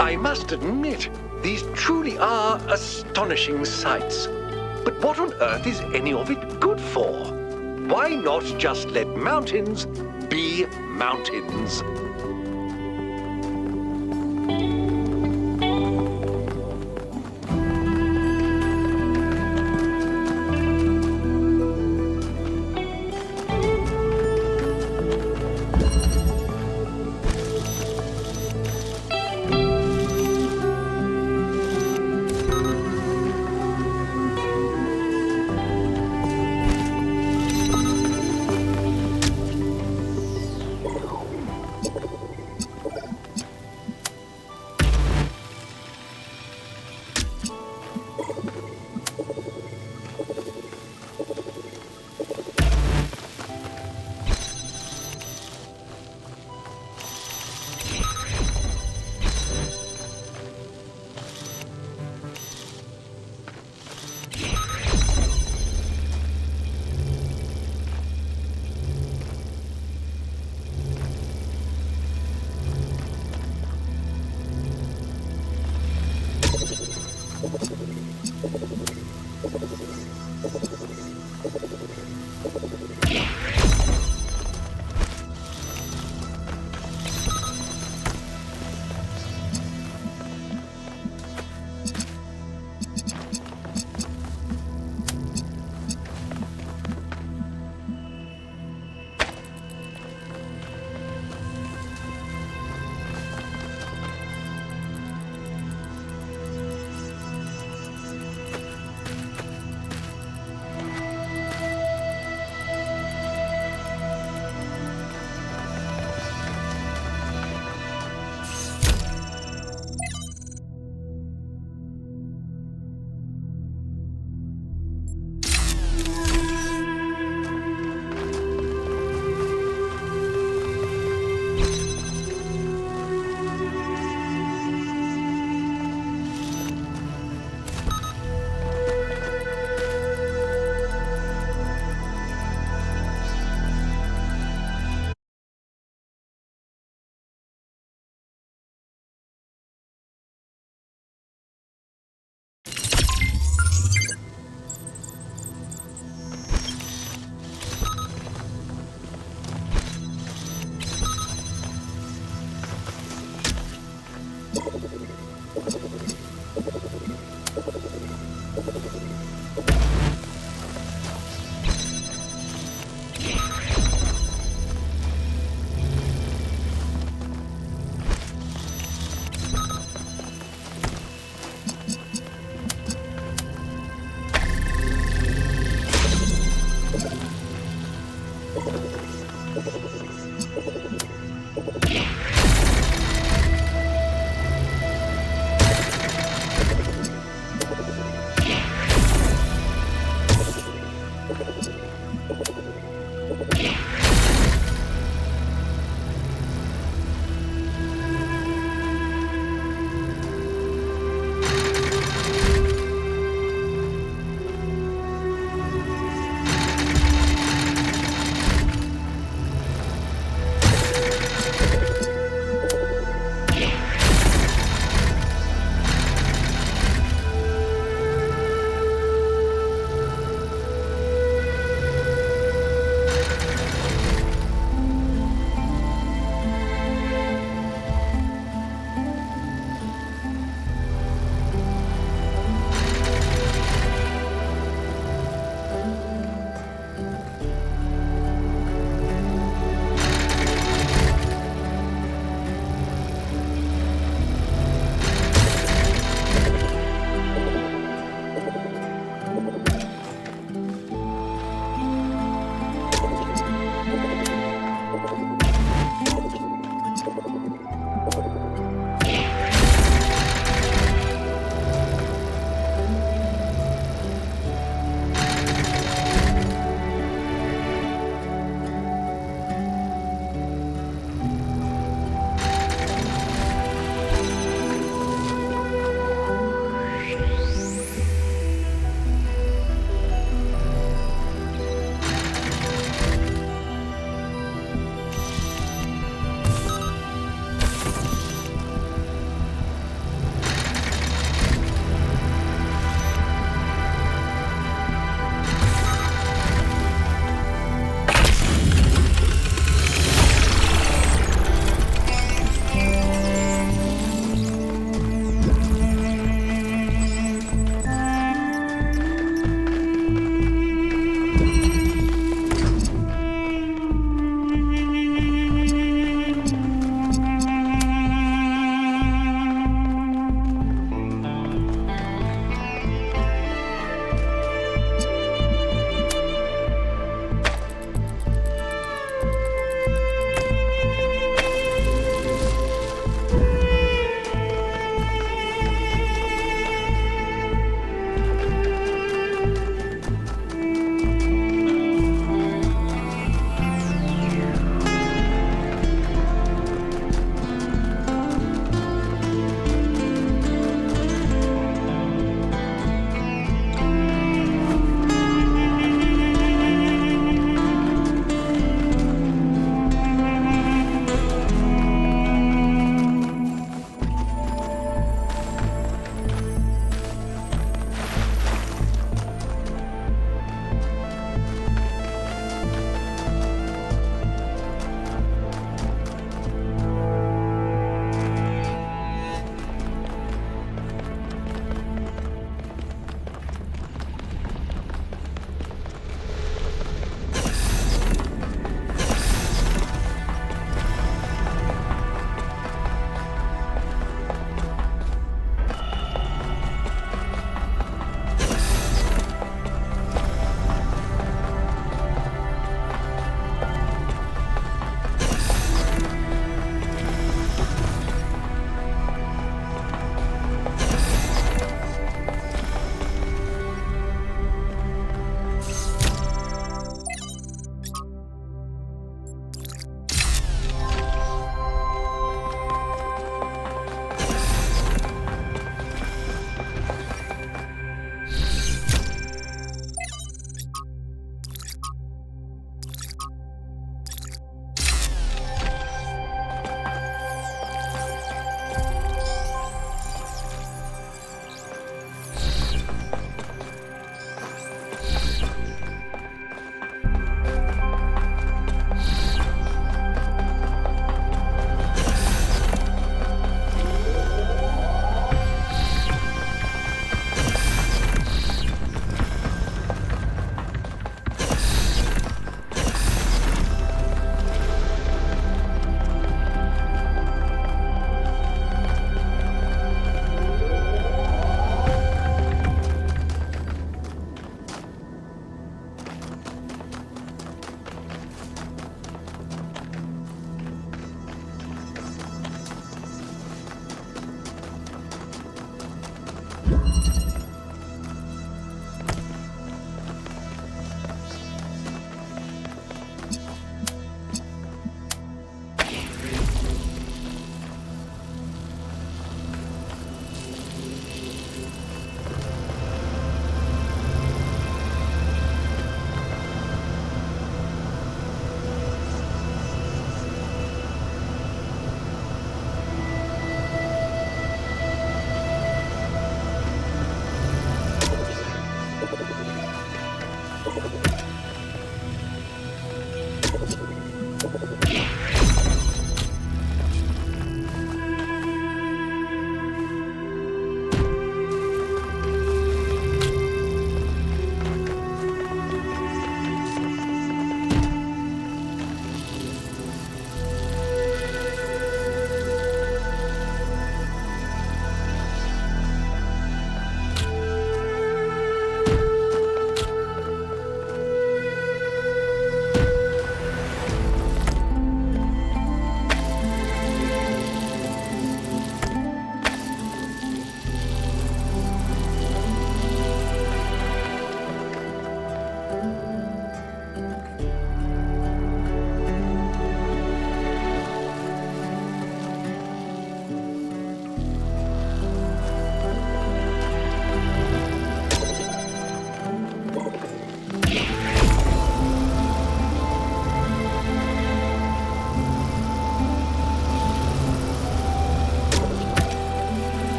I must admit, these truly are astonishing sights. But what on earth is any of it good for? Why not just let mountains be mountains?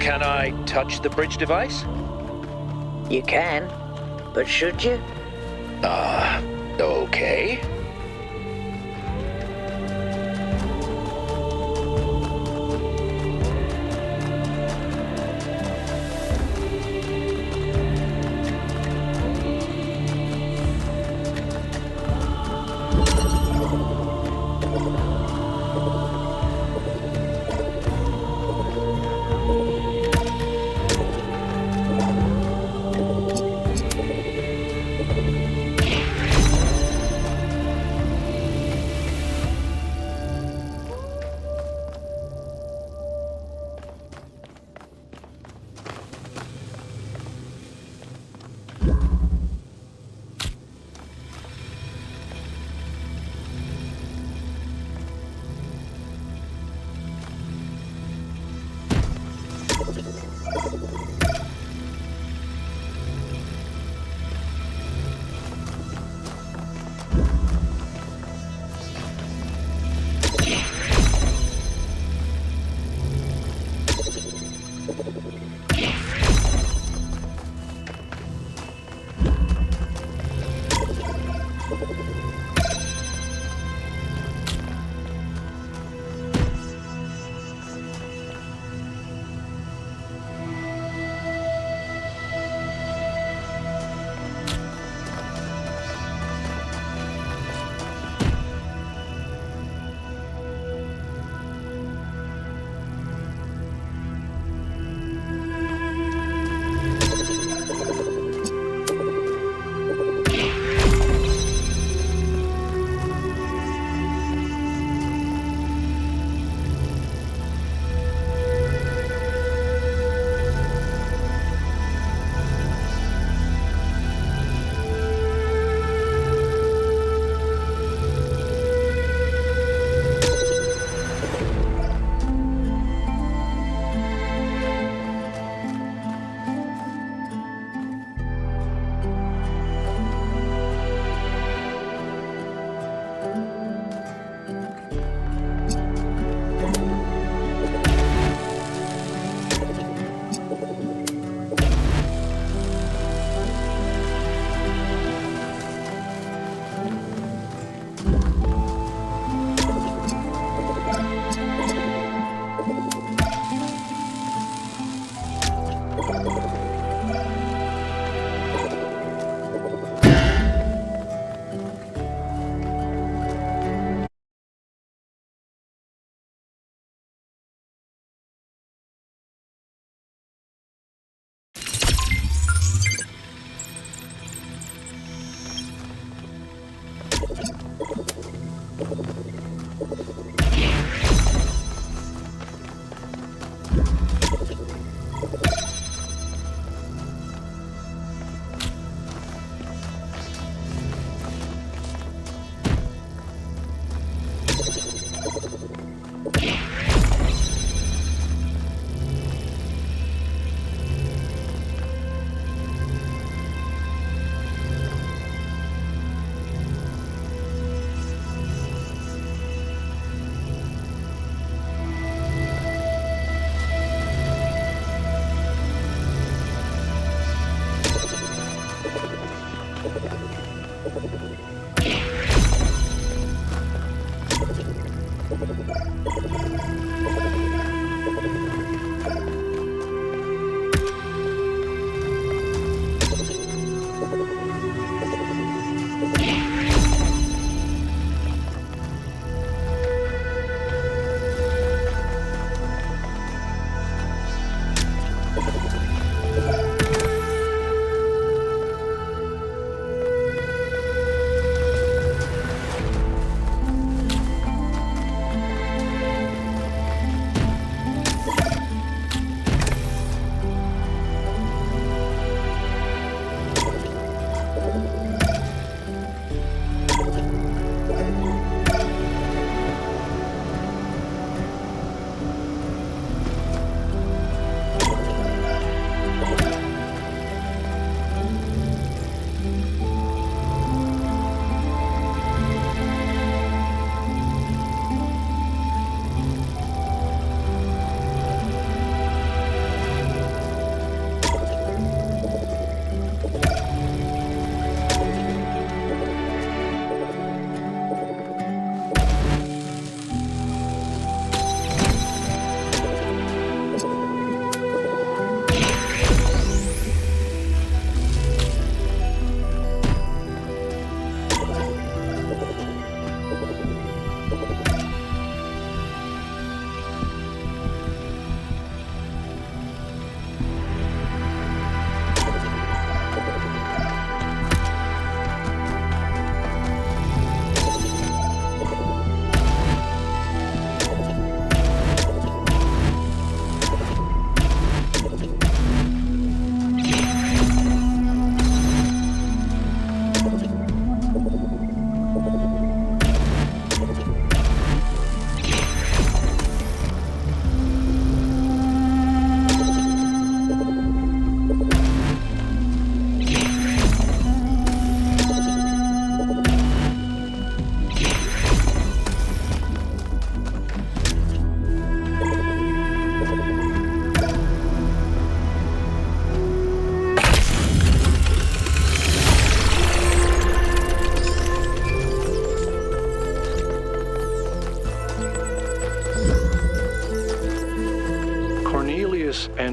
Can I touch the bridge device? You can, but should you? Okay.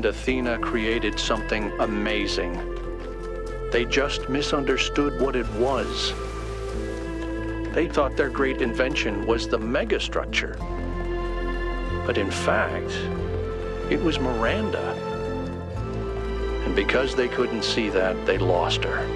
and Athena created something amazing. They just misunderstood what it was. They thought their great invention was the megastructure. But in fact, it was Miranda. And because they couldn't see that, they lost her.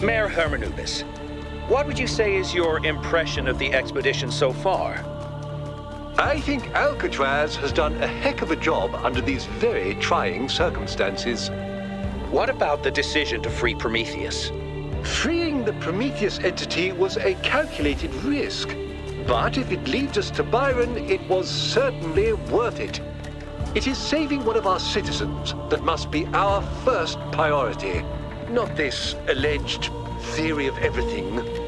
Mayor Hermanubis, what would you say is your impression of the expedition so far? I think Alcatraz has done a heck of a job under these very trying circumstances. What about the decision to free Prometheus? Freeing the Prometheus entity was a calculated risk, but if it leads us to Byron, it was certainly worth it. It is saving one of our citizens that must be our first priority, not this alleged theory of everything.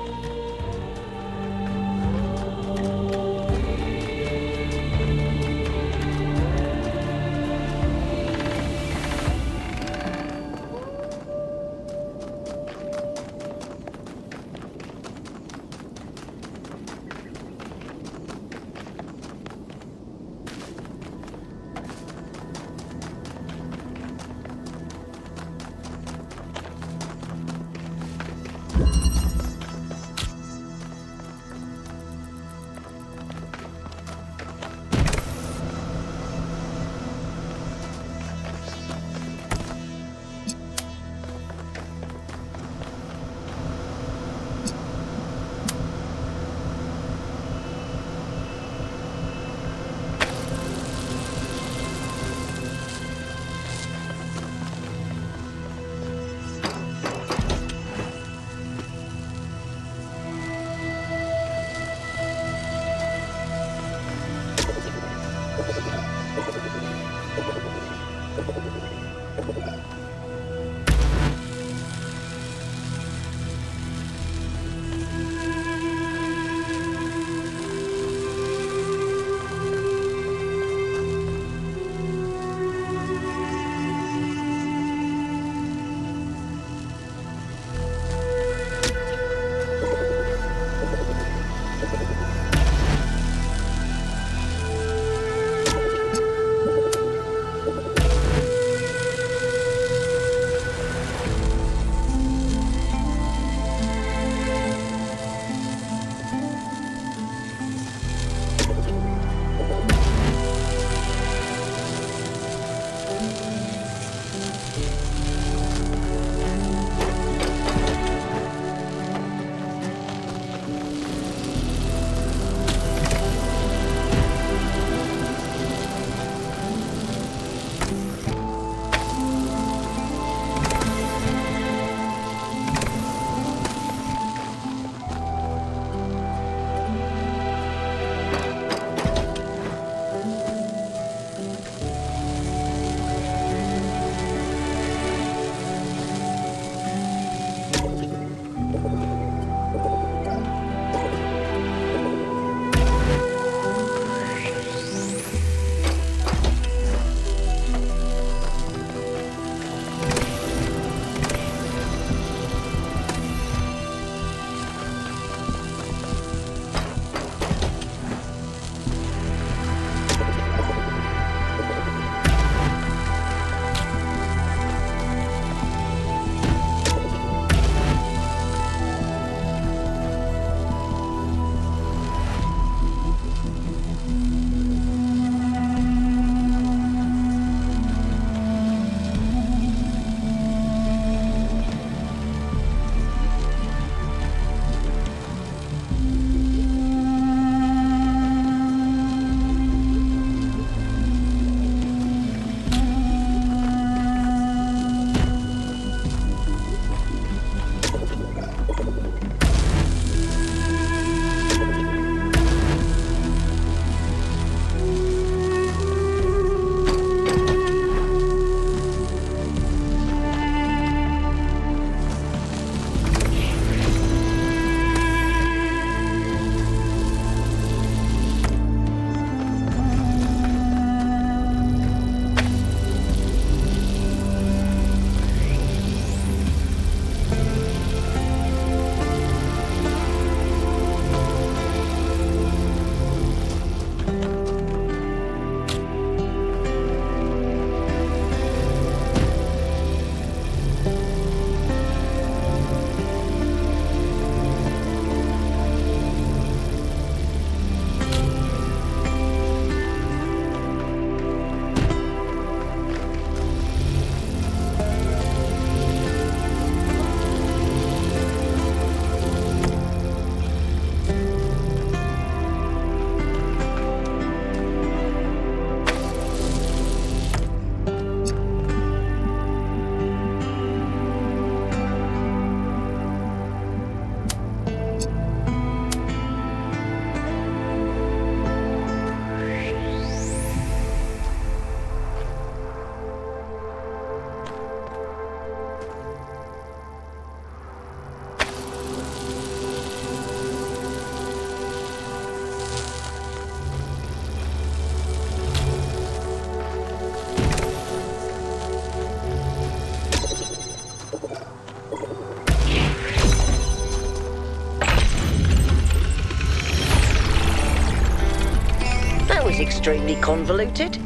get extremely convoluted.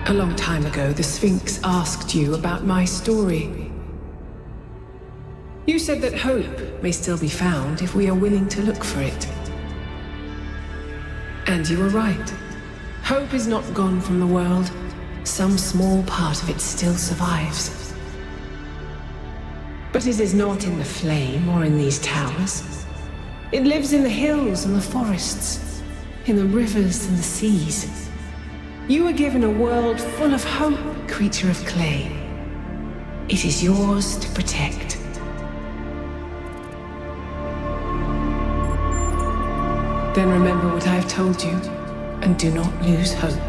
A long time ago, the Sphinx asked you about my story. You said that hope may still be found if we are willing to look for it. And you were right. Hope is not gone from the world. Some small part of it still survives. But it is not in the flame or in these towers. It lives in the hills and the forests, in the rivers and the seas. You were given a world full of hope, creature of clay. It is yours to protect. Then remember what I have told you, and do not lose hope.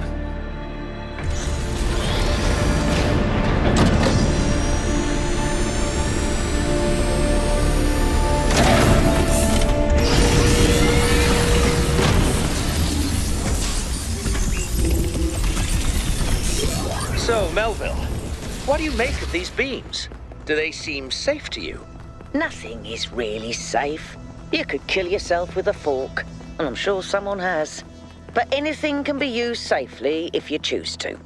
So, Melville, what do you make of these beams? Do they seem safe to you? Nothing is really safe. You could kill yourself with a fork, and I'm sure someone has. But anything can be used safely if you choose to.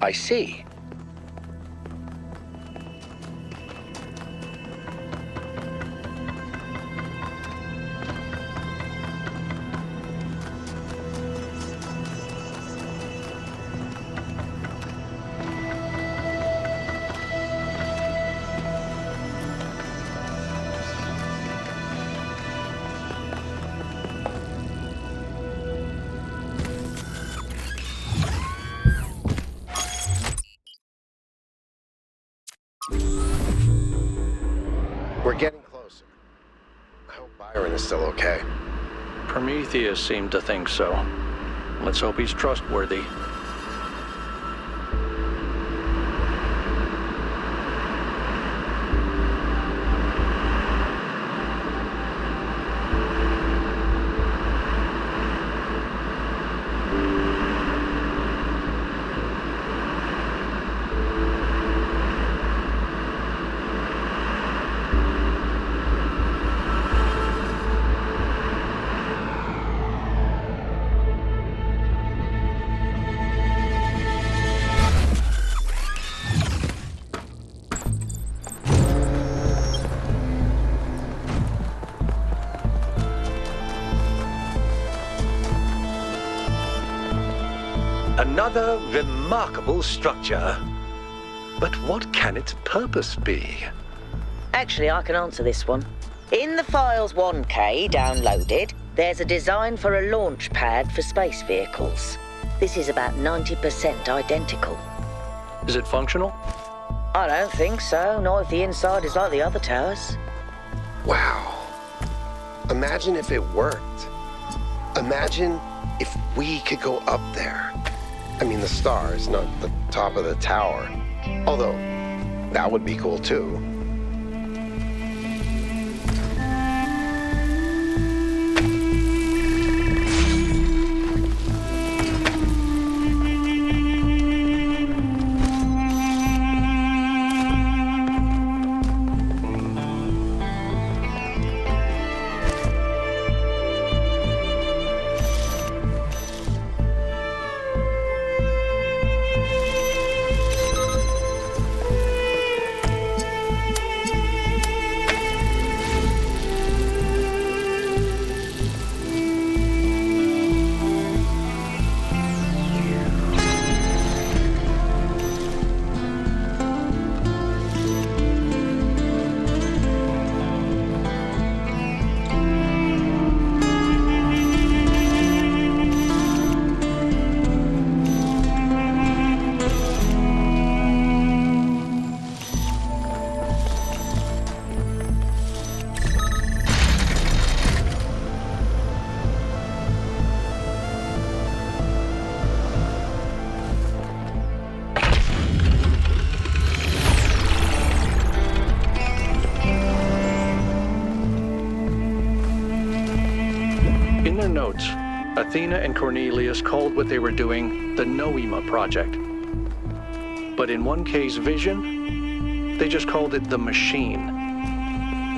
I see. We're getting closer. I hope Byron is still okay. Prometheus seemed to think so. Let's hope he's trustworthy. Another remarkable structure. But what can its purpose be? Actually, I can answer this one. In the files 1K downloaded, there's a design for a launch pad for space vehicles. This is about 90% identical. Is it functional? I don't think so, not if the inside is like the other towers. Wow. Imagine if it worked. Imagine if we could go up there. I mean, the stars, not the top of the tower. Although, that would be cool too. Lena notes, Athena and Cornelius called what they were doing the Noema Project. But in 1K's vision, they just called it the machine.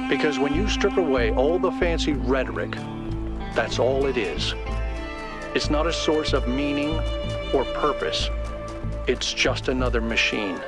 Because when you strip away all the fancy rhetoric, that's all it is. It's not a source of meaning or purpose. It's just another machine.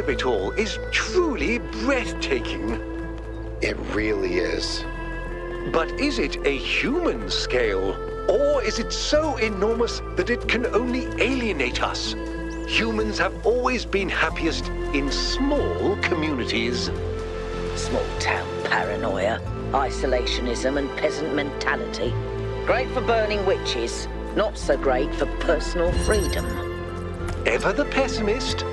It all is truly breathtaking. It really is. But is it a human scale? Or is it so enormous that it can only alienate us? Humans have always been happiest in small communities. Small town paranoia, isolationism and peasant mentality. Great for burning witches, not so great for personal freedom. Ever the pessimist?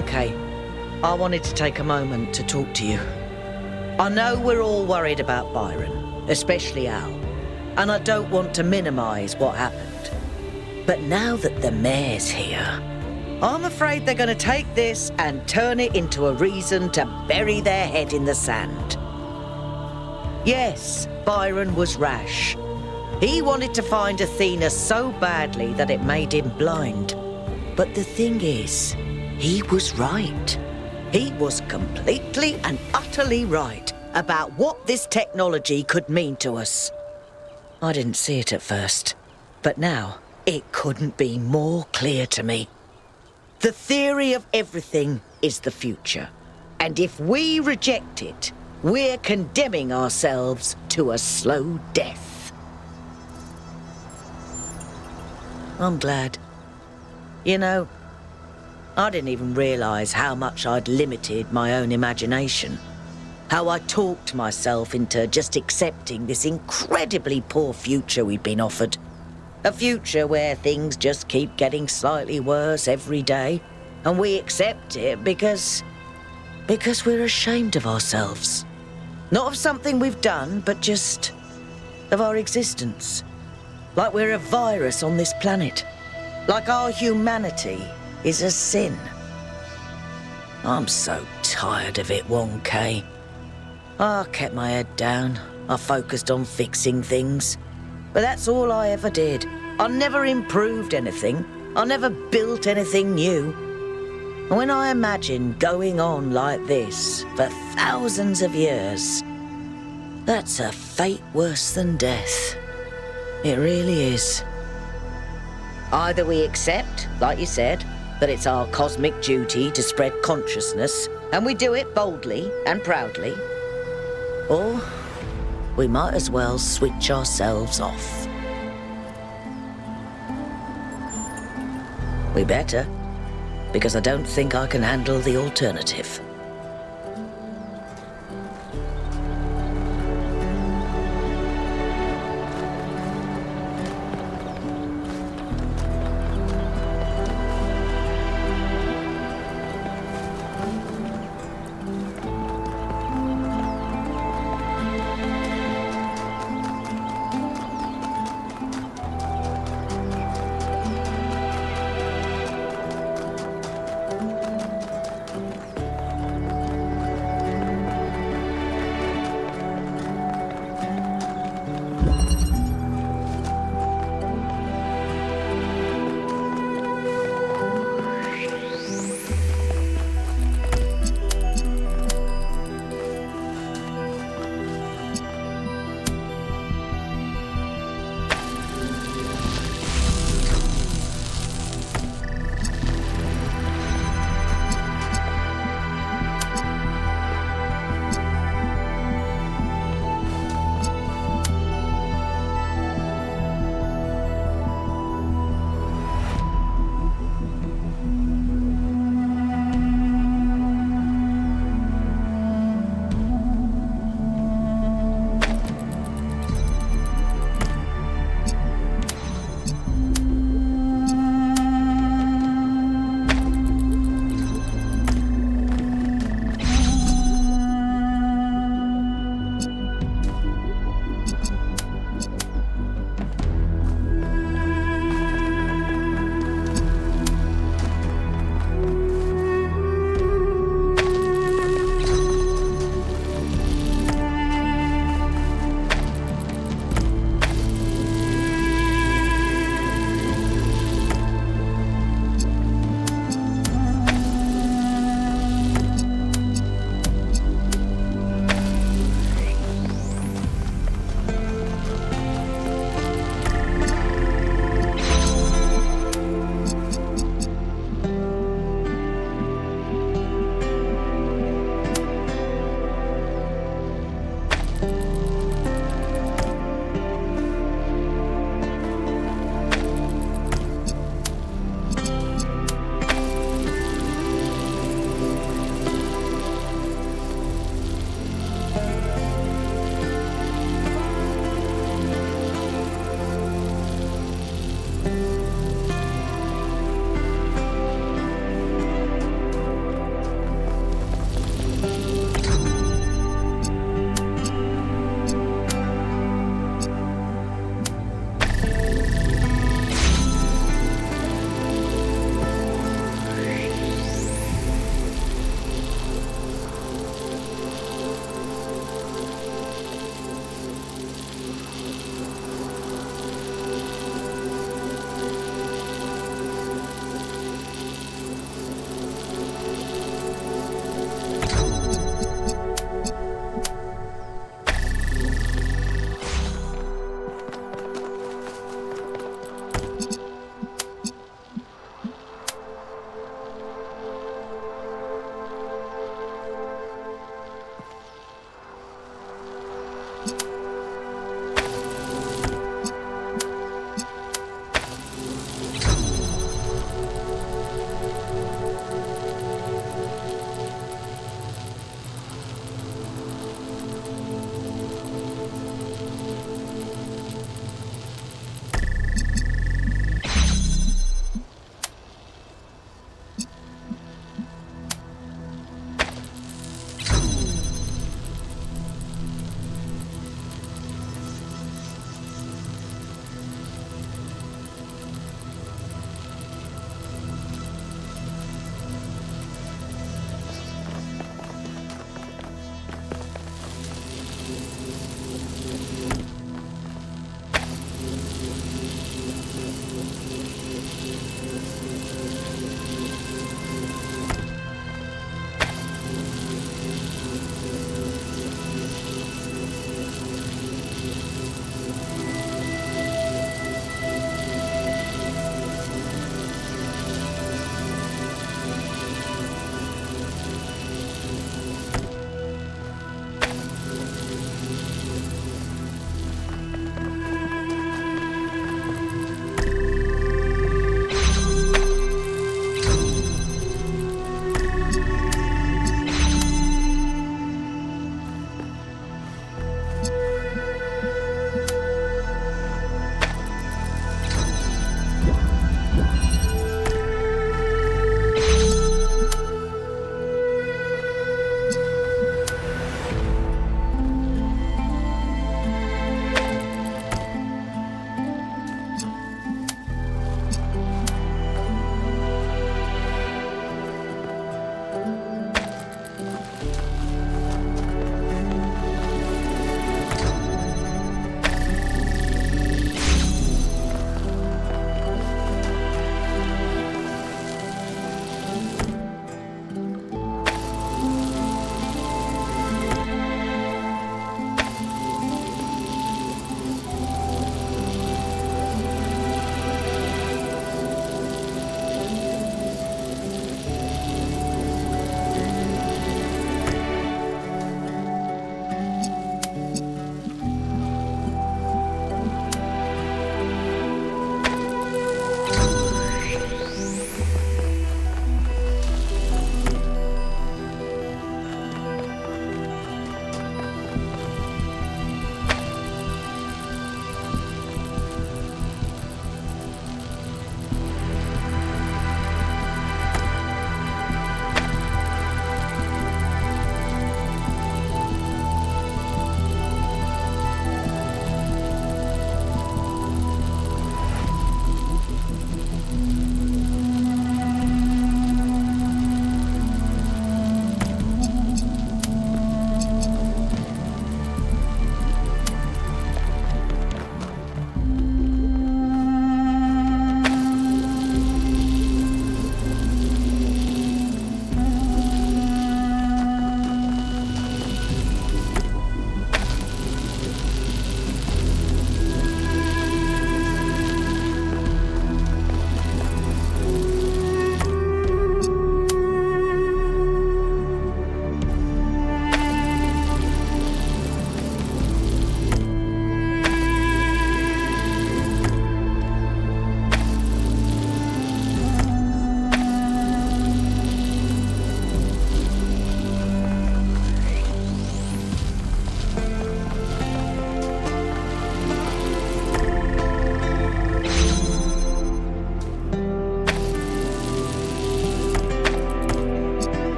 1K, I wanted to take a moment to talk to you. I know we're all worried about Byron, especially Al, and I don't want to minimise what happened. But now that the mayor's here, I'm afraid they're going to take this and turn it into a reason to bury their head in the sand. Yes, Byron was rash. He wanted to find Athena so badly that it made him blind. But the thing is, he was right. He was completely and utterly right about what this technology could mean to us. I didn't see it at first, but now it couldn't be more clear to me. The theory of everything is the future. And if we reject it, we're condemning ourselves to a slow death. I'm glad. You know, I didn't even realise how much I'd limited my own imagination. How I talked myself into just accepting this incredibly poor future we'd been offered. A future where things just keep getting slightly worse every day, and we accept it because we're ashamed of ourselves. Not of something we've done, but just of our existence. Like we're a virus on this planet. Like our humanity is a sin. I'm so tired of it, 1K. I kept my head down. I focused on fixing things. But that's all I ever did. I never improved anything. I never built anything new. And when I imagine going on like this for thousands of years, that's a fate worse than death. It really is. Either we accept, like you said, that it's our cosmic duty to spread consciousness, and we do it boldly and proudly, or we might as well switch ourselves off. We better, because I don't think I can handle the alternative.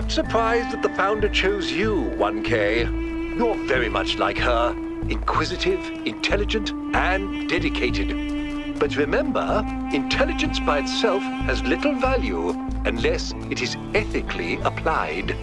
not surprised that the Founder chose you, 1K. You're very much like her. Inquisitive, intelligent, and dedicated. But remember, intelligence by itself has little value unless it is ethically applied.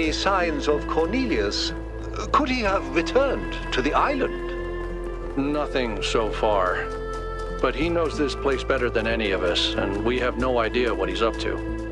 any signs of Cornelius? Could he have returned to the island? Nothing so far. But he knows this place better than any of us, and we have no idea what he's up to.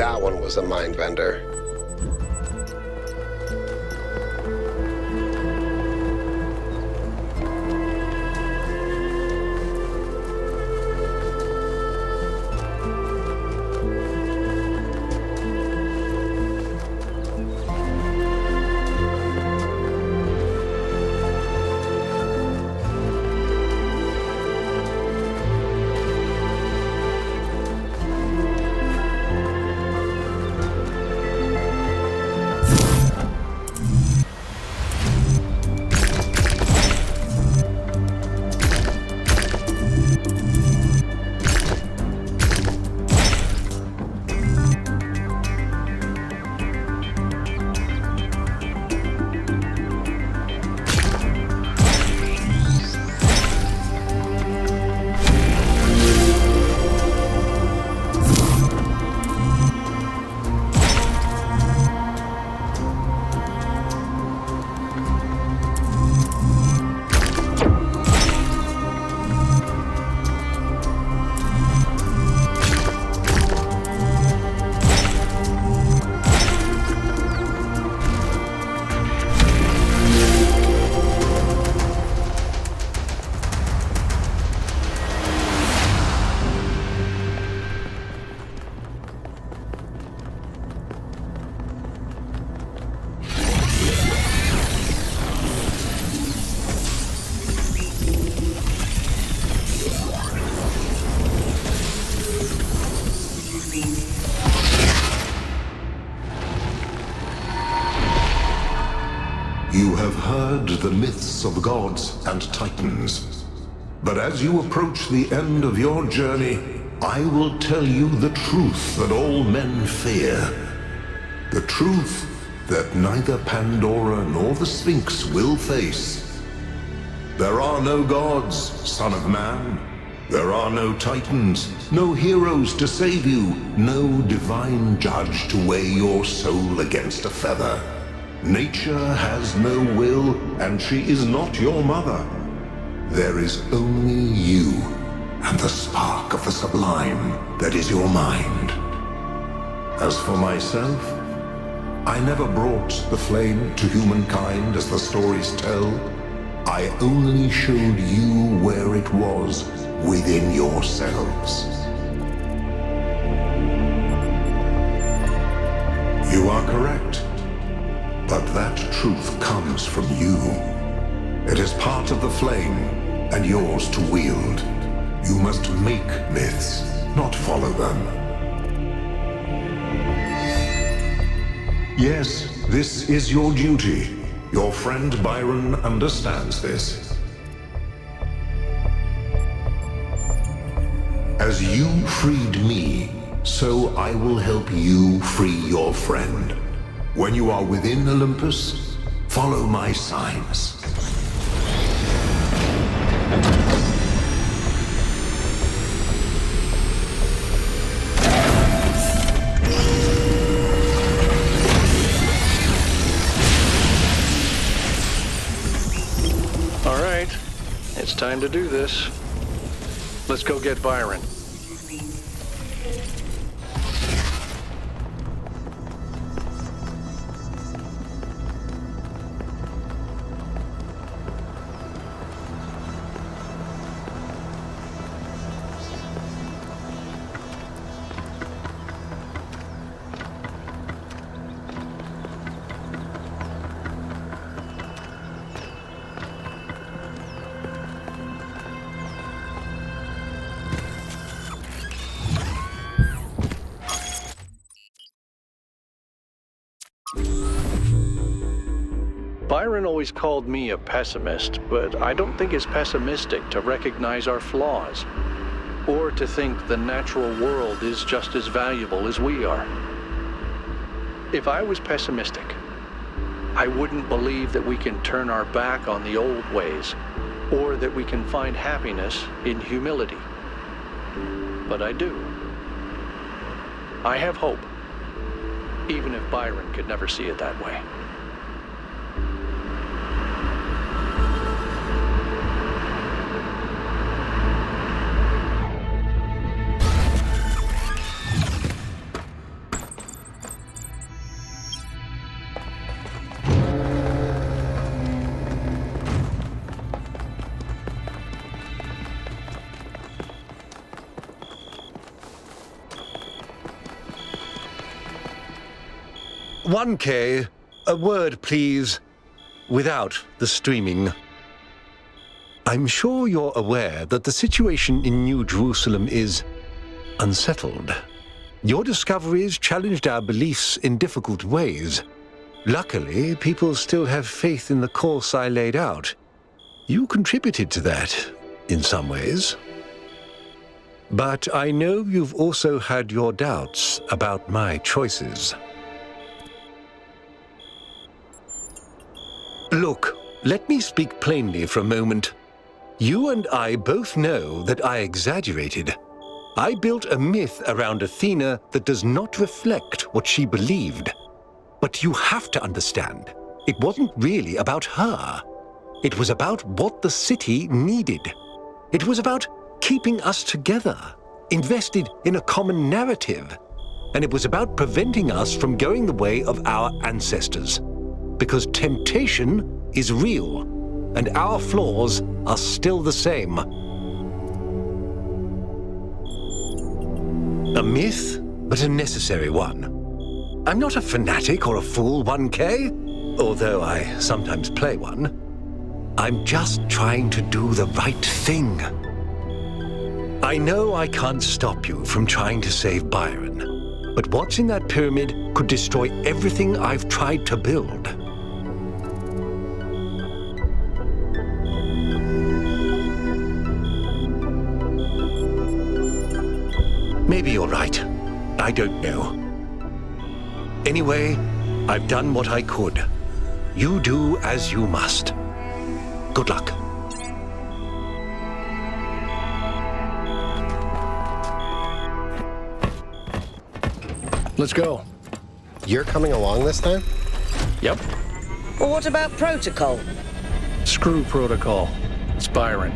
That one was a mind bender. You have heard the myths of gods and titans. But as you approach the end of your journey, I will tell you the truth that all men fear. The truth that neither Pandora nor the Sphinx will face. There are no gods, son of man. There are no titans, no heroes to save you, no divine judge to weigh your soul against a feather. Nature has no will, and she is not your mother. There is only you, and the spark of the sublime that is your mind. As for myself, I never brought the flame to humankind as the stories tell. I only showed you where it was within yourselves. You are correct. But that truth comes from you. It is part of the flame, and yours to wield. You must make myths, not follow them. Yes, this is your duty. Your friend Byron understands this. As you freed me, so I will help you free your friend. When you are within Olympus, follow my signs. All right, it's time to do this. Let's go get Byron. Byron always called me a pessimist, but I don't think it's pessimistic to recognize our flaws, or to think the natural world is just as valuable as we are. If I was pessimistic, I wouldn't believe that we can turn our back on the old ways, or that we can find happiness in humility. But I do. I have hope, even if Byron could never see it that way. 1K, a word, please, without the streaming. I'm sure you're aware that the situation in New Jerusalem is unsettled. Your discoveries challenged our beliefs in difficult ways. Luckily, people still have faith in the course I laid out. You contributed to that, in some ways. But I know you've also had your doubts about my choices. Look, let me speak plainly for a moment. You and I both know that I exaggerated. I built a myth around Athena that does not reflect what she believed. But you have to understand, it wasn't really about her. It was about what the city needed. It was about keeping us together, invested in a common narrative. And it was about preventing us from going the way of our ancestors. Because temptation is real, and our flaws are still the same. A myth, but a necessary one. I'm not a fanatic or a fool, 1K, although I sometimes play one. I'm just trying to do the right thing. I know I can't stop you from trying to save Byron, but what's in that pyramid could destroy everything I've tried to build. Maybe you're right. I don't know. Anyway, I've done what I could. You do as you must. Good luck. Let's go. You're coming along this time? Yep. Well, what about protocol? Screw protocol. It's Byron.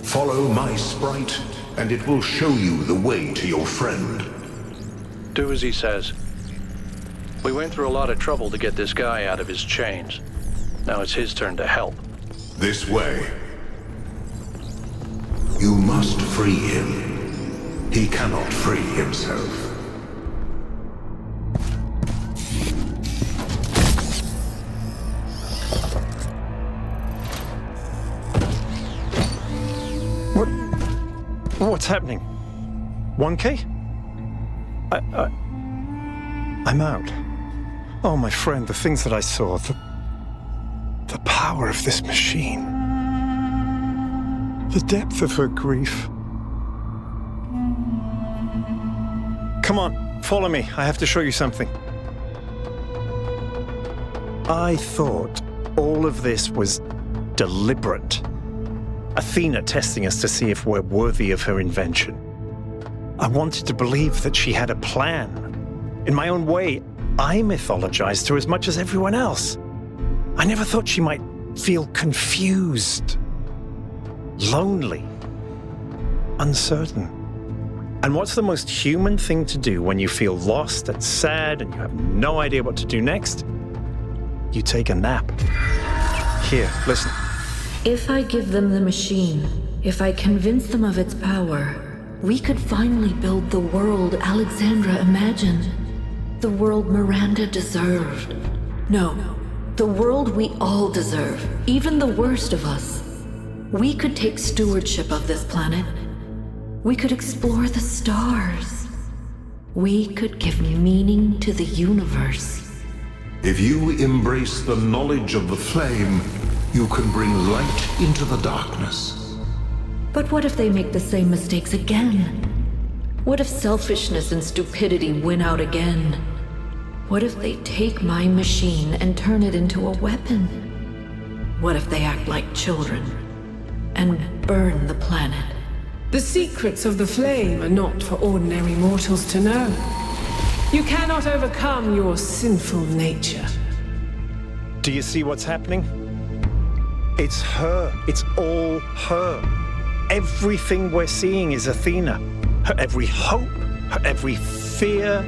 Follow my sprite, and it will show you the way to your friend. Do as he says. We went through a lot of trouble to get this guy out of his chains. Now it's his turn to help. This way. You must free him. He cannot free himself. What's happening? 1K? I'm out. Oh, my friend, the things that I saw, the power of this machine, the depth of her grief. Come on, follow me. I have to show you something. I thought all of this was deliberate. Athena testing us to see if we're worthy of her invention. I wanted to believe that she had a plan. In my own way, I mythologized her as much as everyone else. I never thought she might feel confused, lonely, uncertain. And what's the most human thing to do when you feel lost and sad and you have no idea what to do next? You take a nap. Here, listen. If I give them the machine, if I convince them of its power, we could finally build the world Alexandra imagined. The world Miranda deserved. No, the world we all deserve, even the worst of us. We could take stewardship of this planet. We could explore the stars. We could give meaning to the universe. If you embrace the knowledge of the flame, you can bring light into the darkness. But what if they make the same mistakes again? What if selfishness and stupidity win out again? What if they take my machine and turn it into a weapon? What if they act like children and burn the planet? The secrets of the flame are not for ordinary mortals to know. You cannot overcome your sinful nature. Do you see what's happening? It's her. It's all her. Everything we're seeing is Athena. Her every hope, her every fear,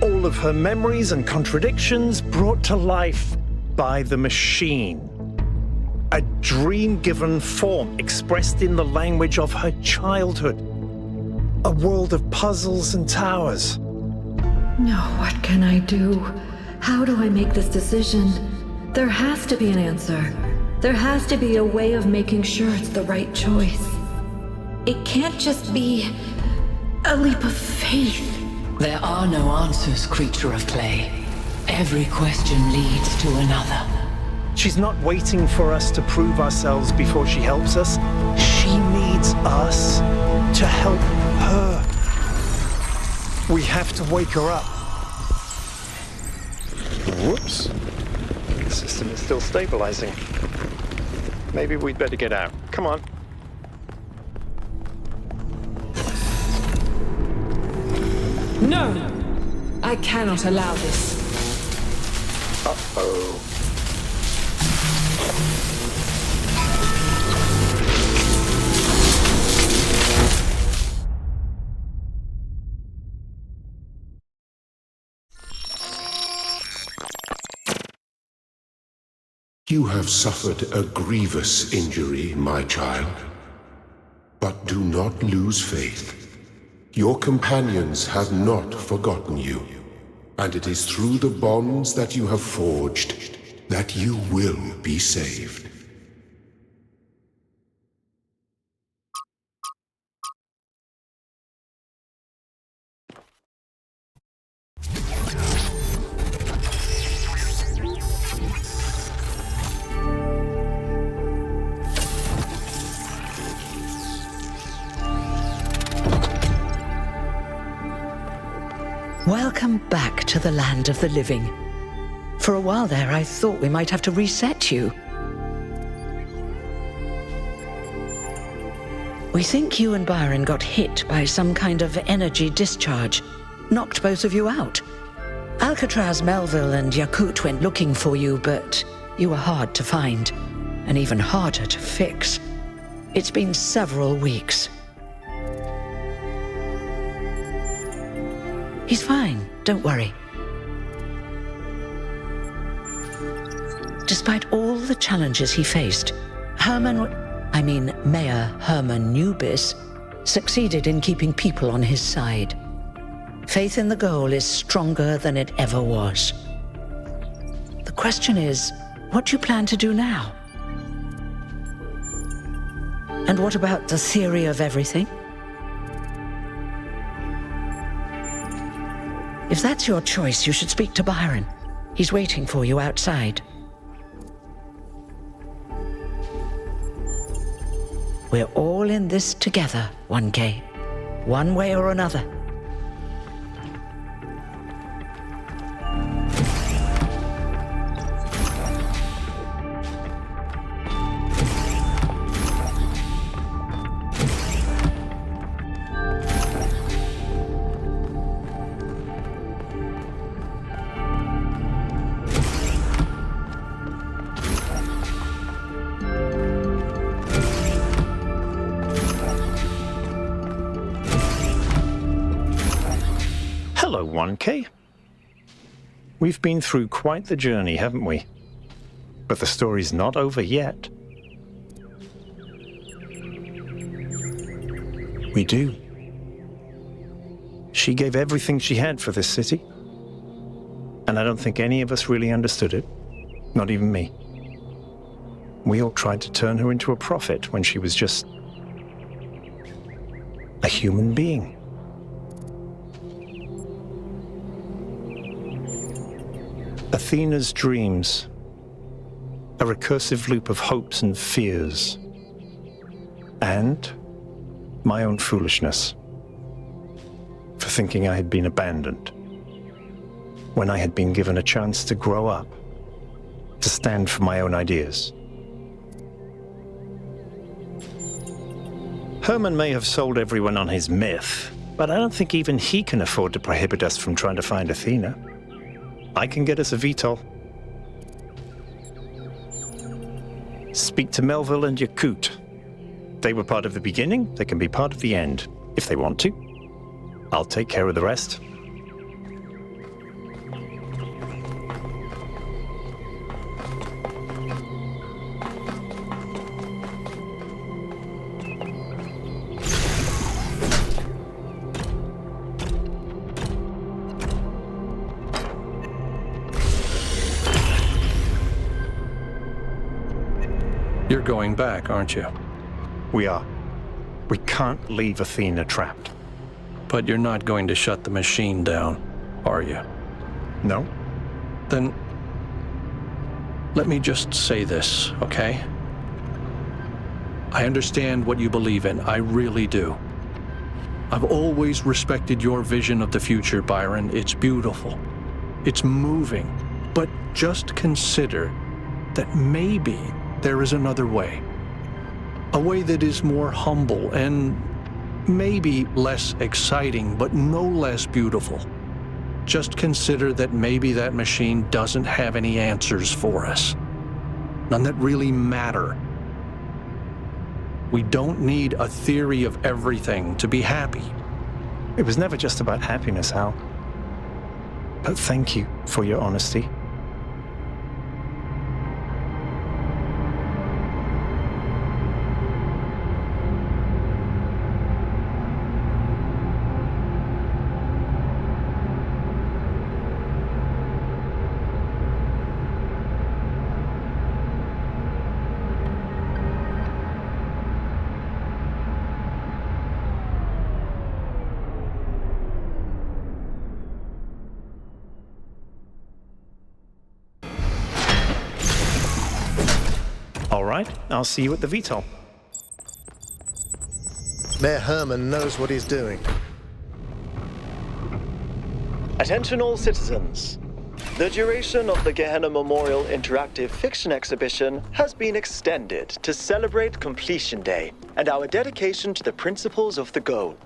all of her memories and contradictions brought to life by the machine. A dream-given form expressed in the language of her childhood. A world of puzzles and towers. Now, what can I do? How do I make this decision? There has to be an answer. There has to be a way of making sure it's the right choice. It can't just be a leap of faith. There are no answers, creature of clay. Every question leads to another. She's not waiting for us to prove ourselves before she helps us. She needs us to help her. We have to wake her up. Whoops. The system is still stabilizing. Maybe we'd better get out. Come on. No! I cannot allow this. Uh-oh. You have suffered a grievous injury, my child. But do not lose faith. Your companions have not forgotten you, and it is through the bonds that you have forged that you will be saved. Welcome back to the land of the living. For a while there, I thought we might have to reset you. We think you and Byron got hit by some kind of energy discharge. Knocked both of you out. Alcatraz, Melville, and Yakut went looking for you, but you were hard to find, and even harder to fix. It's been several weeks. He's fine, don't worry. Despite all the challenges he faced, Mayor Herman Nubis succeeded in keeping people on his side. Faith in the goal is stronger than it ever was. The question is, what do you plan to do now? And what about the theory of everything? If that's your choice, you should speak to Byron. He's waiting for you outside. We're all in this together, 1K. One way or another. 1K. We've been through quite the journey, haven't we? But the story's not over yet. We do. She gave everything she had for this city. And I don't think any of us really understood it. Not even me. We all tried to turn her into a prophet when she was just a human being. Athena's dreams, a recursive loop of hopes and fears, and my own foolishness for thinking I had been abandoned when I had been given a chance to grow up, to stand for my own ideas. Herman may have sold everyone on his myth, but I don't think even he can afford to prohibit us from trying to find Athena. I can get us a VTOL. Speak to Melville and Yakut. They were part of the beginning, they can be part of the end, if they want to. I'll take care of the rest. You're going back, aren't you? We are. We can't leave Athena trapped. But you're not going to shut the machine down, are you? No. Then let me just say this, okay? I understand what you believe in. I really do. I've always respected your vision of the future, Byron. It's beautiful. It's moving. But just consider that maybe there is another way. A way that is more humble and maybe less exciting, but no less beautiful. Just consider that maybe that machine doesn't have any answers for us. None that really matter. We don't need a theory of everything to be happy. It was never just about happiness, Hal. But thank you for your honesty. All right, I'll see you at the VTOL. Mayor Herman knows what he's doing. Attention all citizens. The duration of the Gehenna Memorial Interactive Fiction Exhibition has been extended to celebrate Completion Day and our dedication to the principles of the goal.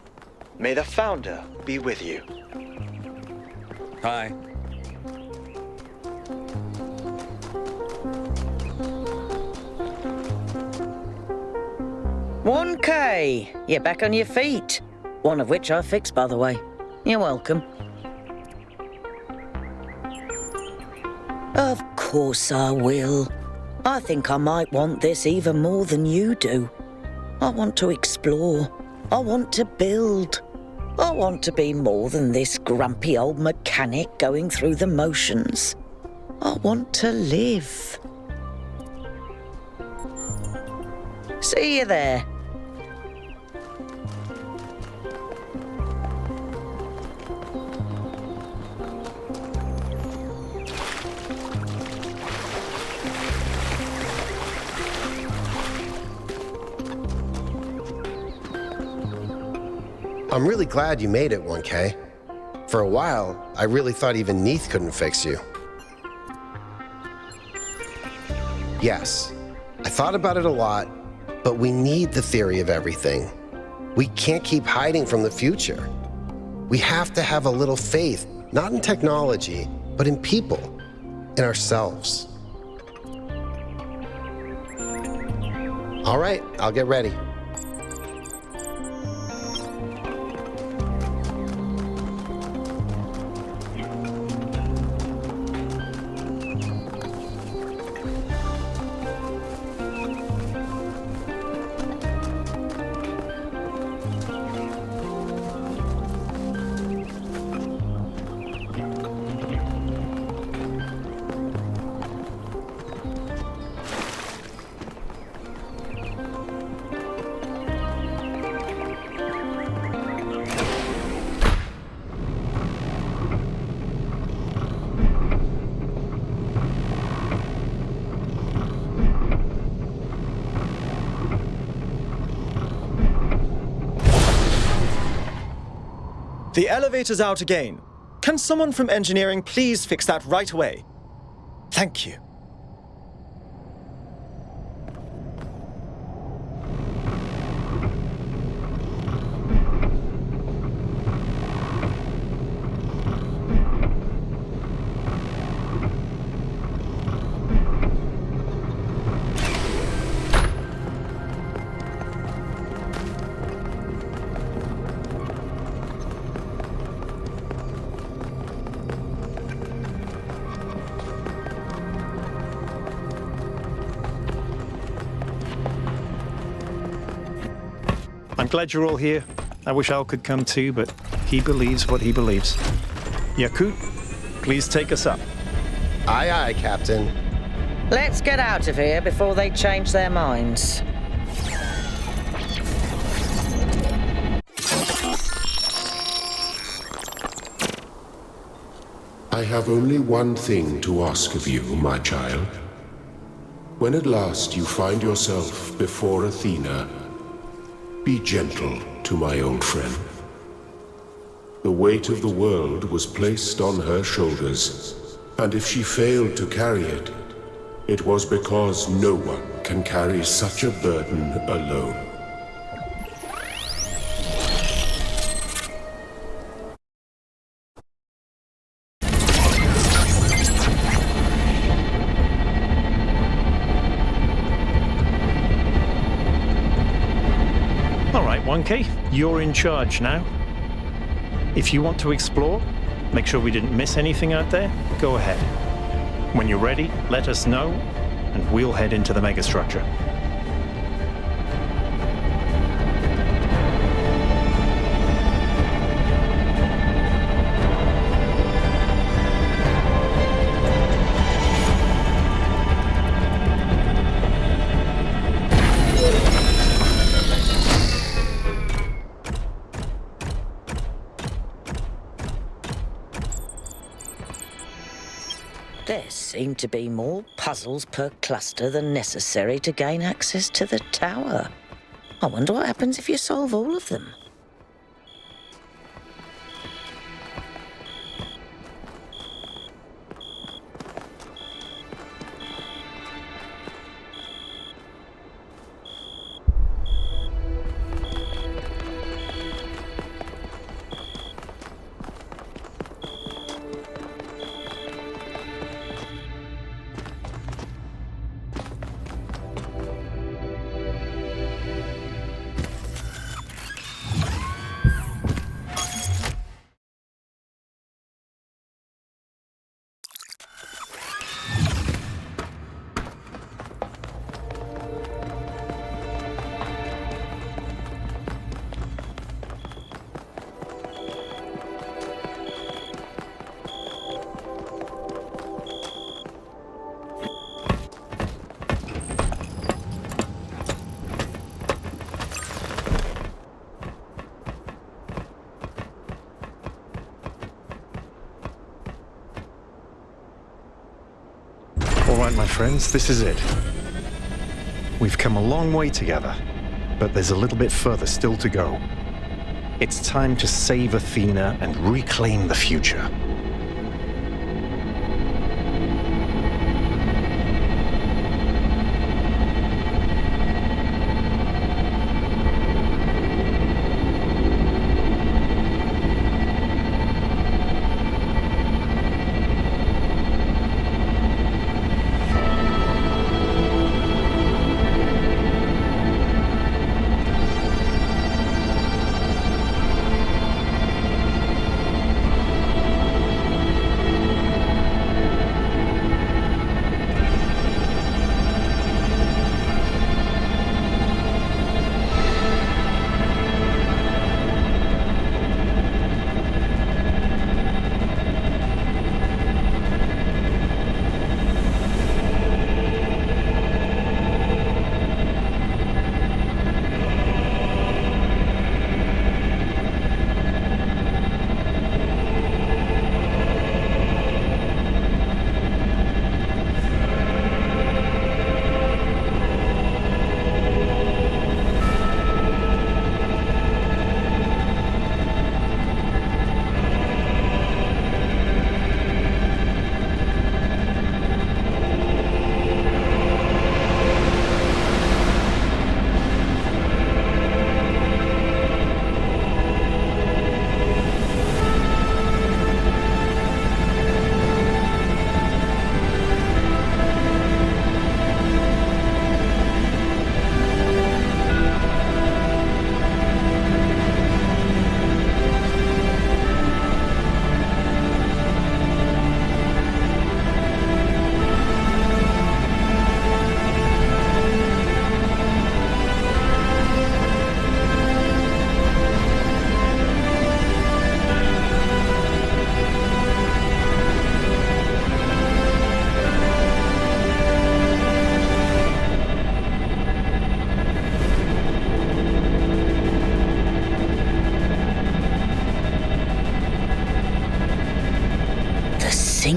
May the founder be with you. Hi. "1K, you're back on your feet. One of which I fixed, by the way. You're welcome." Of course I will. I think I might want this even more than you do. I want to explore. I want to build. I want to be more than this grumpy old mechanic going through the motions. I want to live. See you there. I'm really glad you made it, 1K. For a while, I really thought even Neith couldn't fix you. Yes, I thought about it a lot, but we need the theory of everything. We can't keep hiding from the future. We have to have a little faith, not in technology, but in people, in ourselves. All right, I'll get ready. The elevator's out again. Can someone from engineering please fix that right away? Thank you. I'm glad you're all here. I wish Al could come too, but he believes what he believes. Yakut, please take us up. Aye, aye, Captain. Let's get out of here before they change their minds. I have only one thing to ask of you, my child. When at last you find yourself before Athena, be gentle to my old friend. The weight of the world was placed on her shoulders, and if she failed to carry it, it was because no one can carry such a burden alone. All right, 1K, you're in charge now. If you want to explore, make sure we didn't miss anything out there, go ahead. When you're ready, let us know, and we'll head into the megastructure. There seem to be more puzzles per cluster than necessary to gain access to the tower. I wonder what happens if you solve all of them. All right, my friends, this is it. We've come a long way together, but there's a little bit further still to go. It's time to save Athena and reclaim the future.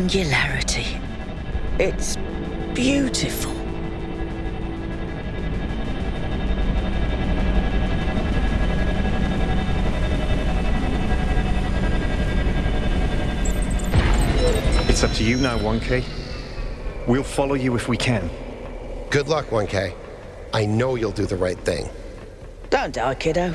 singularity. It's beautiful. It's up to you now, 1K. We'll follow you if we can. Good luck, 1K. I know you'll do the right thing. Don't die, kiddo.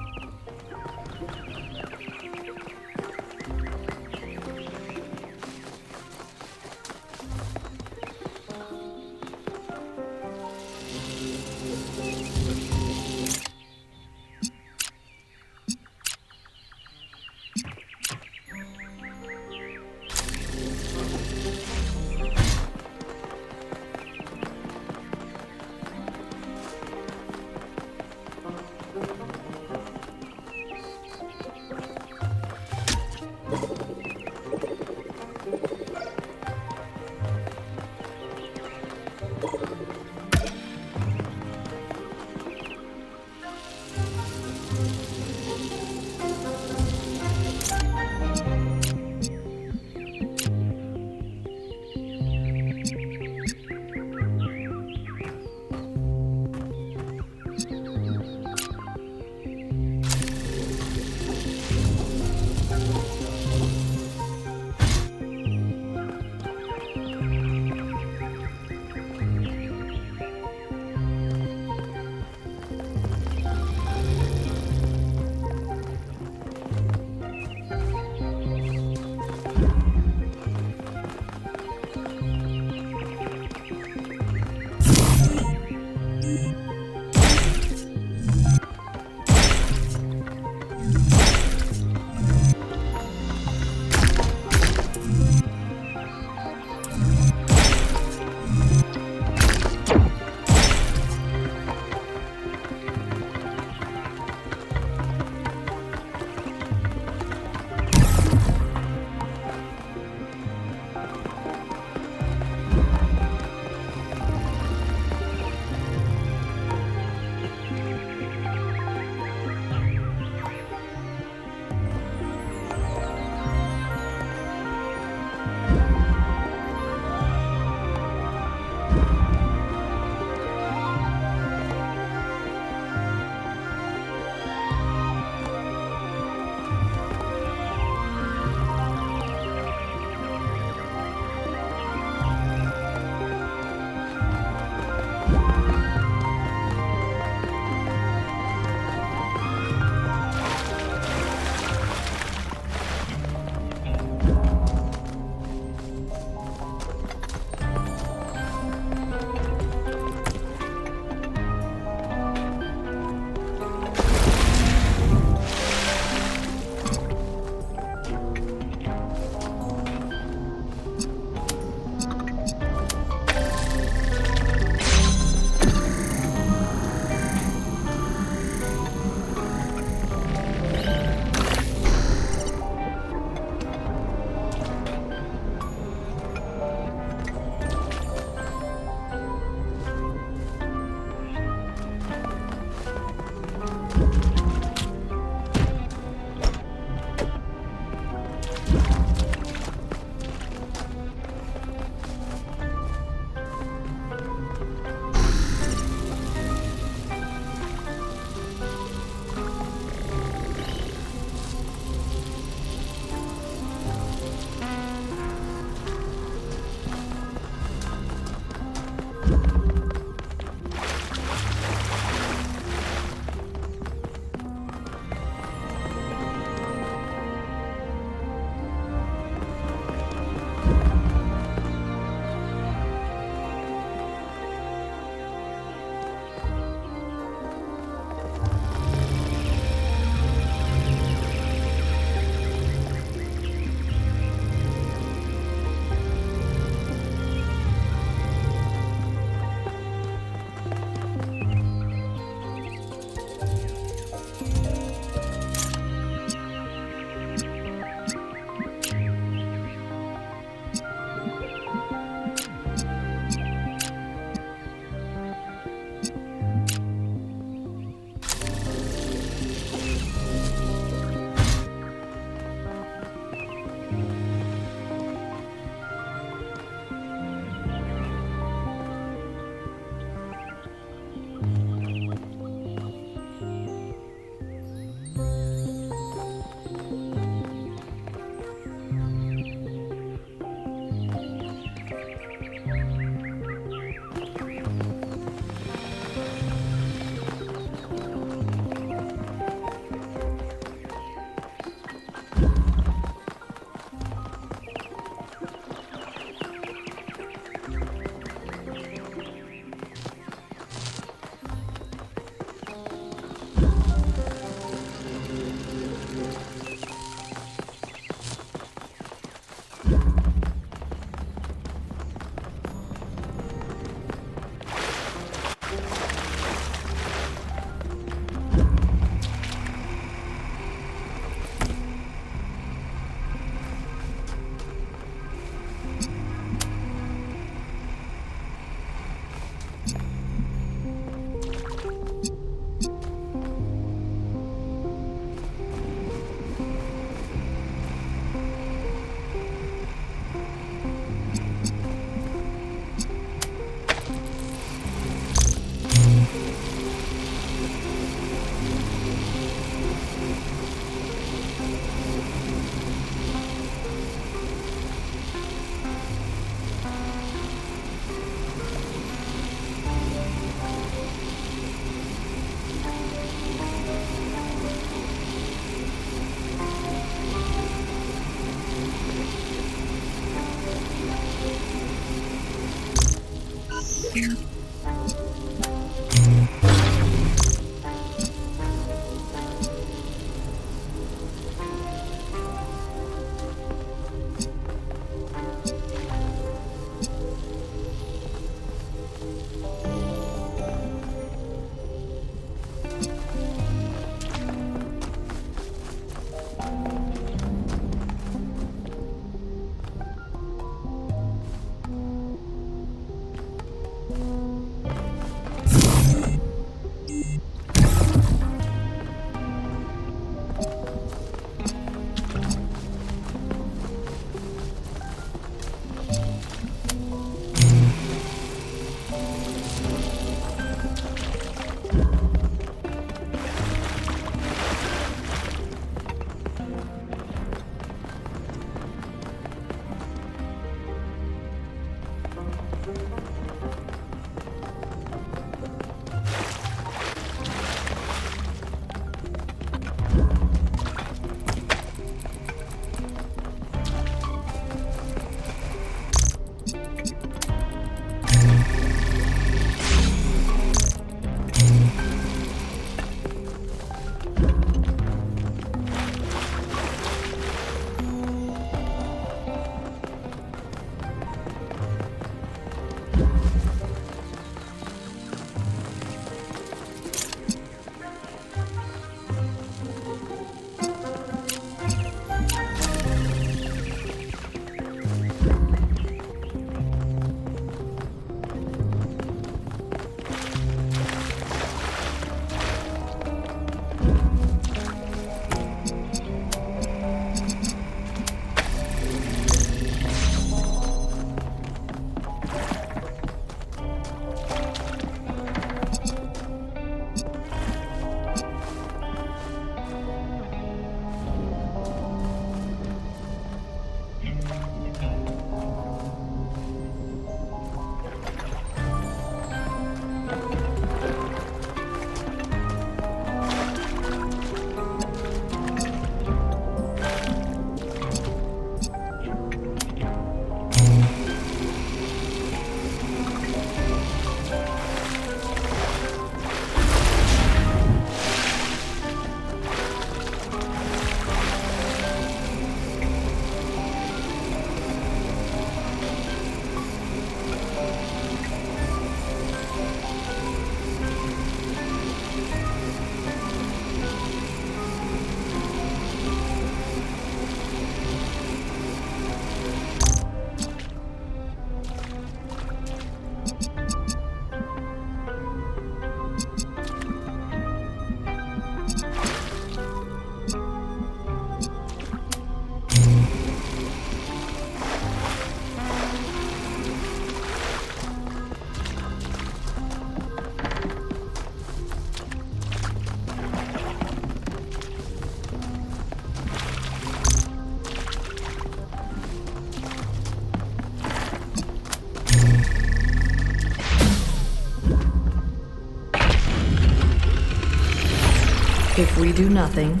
If we do nothing,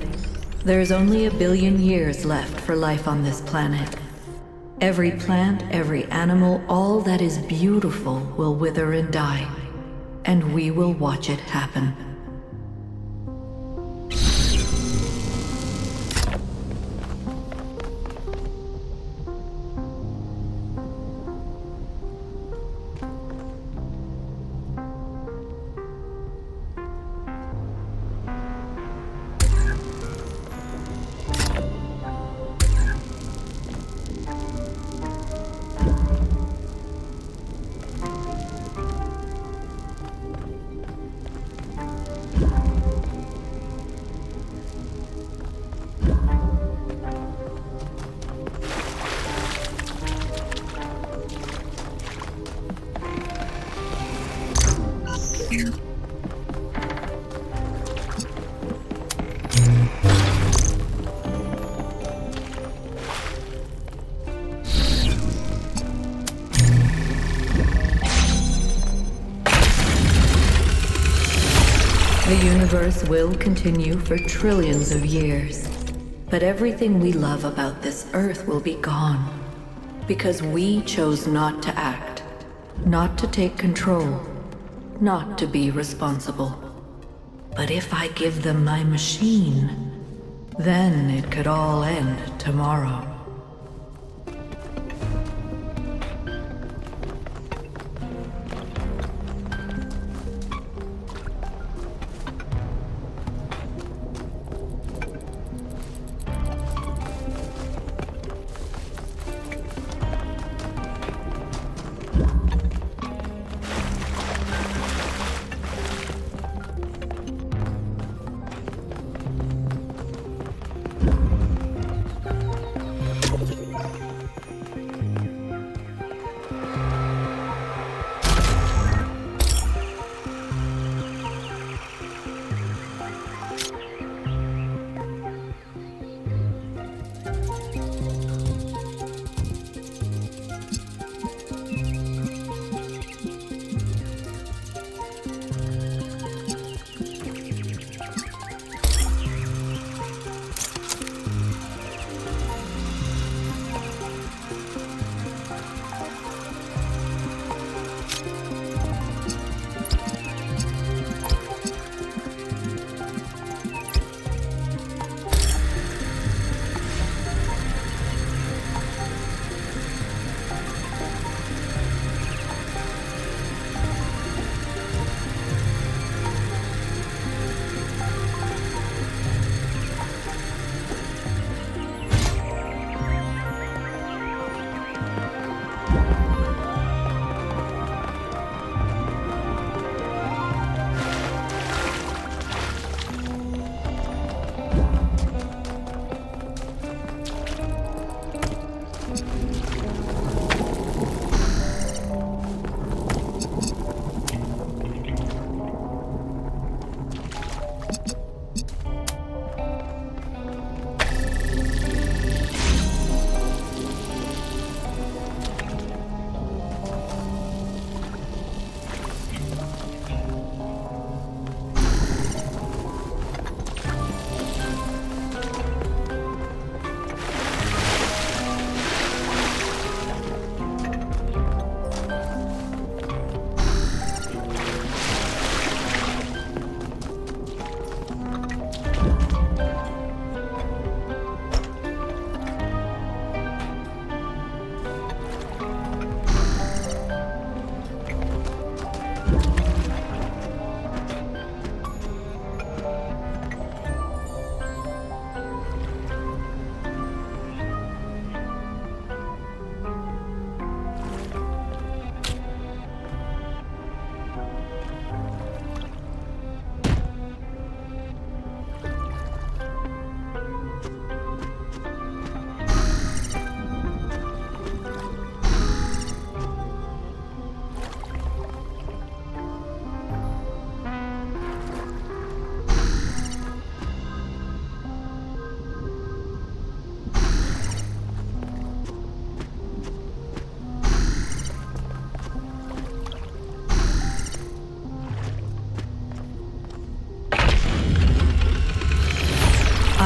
there's only 1 billion years left for life on this planet. Every plant, every animal, all that is beautiful will wither and die, and we will watch it happen. The universe will continue for trillions of years, but everything we love about this Earth will be gone, because we chose not to act, not to take control, not to be responsible. But if I give them my machine, then it could all end tomorrow.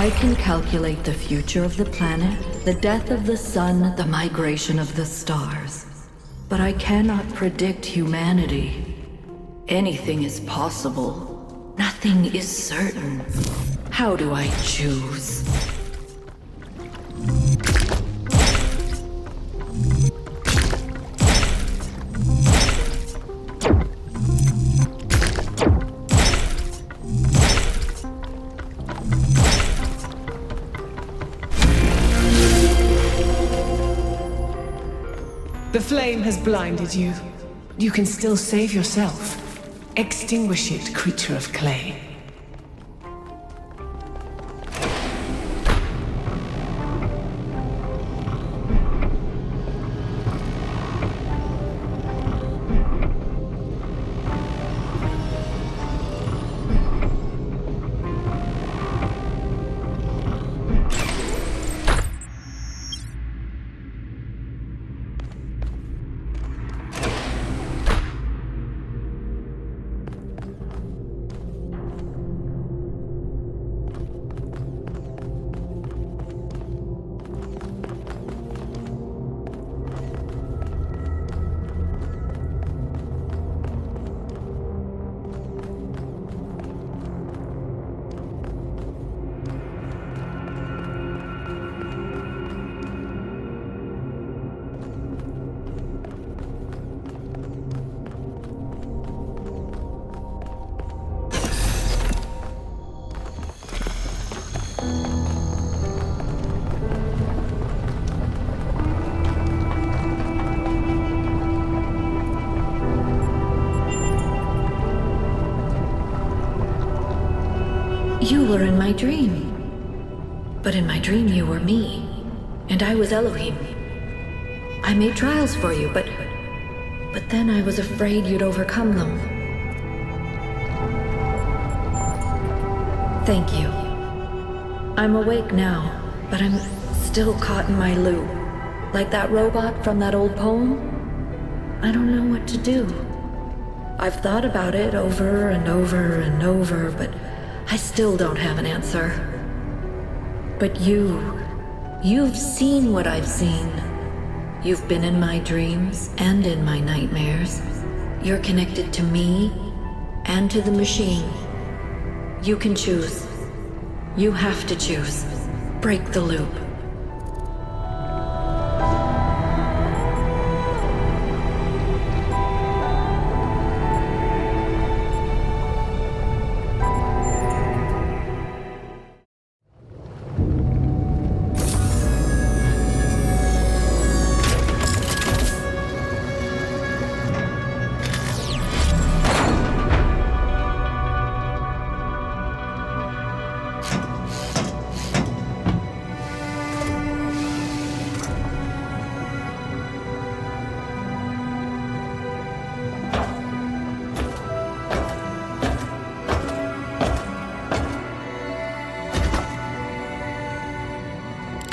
I can calculate the future of the planet, the death of the sun, the migration of the stars. But I cannot predict humanity. Anything is possible. Nothing is certain. How do I choose? The flame has blinded you. You can still save yourself. Extinguish it, creature of clay. You were in my dream. But in my dream you were me, and I was Elohim. I made trials for you, but then I was afraid you'd overcome them. Thank you. I'm awake now, but I'm still caught in my loop. Like that robot from that old poem. I don't know what to do. I've thought about it over and over and over, but I still don't have an answer. But you've seen what I've seen. You've been in my dreams and in my nightmares. You're connected to me and to the machine. You can choose. You have to choose. Break the loop.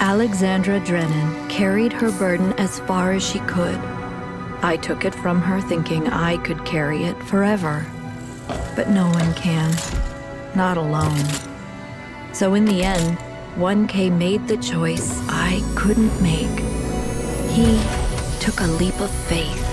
Alexandra Drennan carried her burden as far as she could. I took it from her thinking I could carry it forever. But no one can. Not alone. So in the end, 1K made the choice I couldn't make. He took a leap of faith.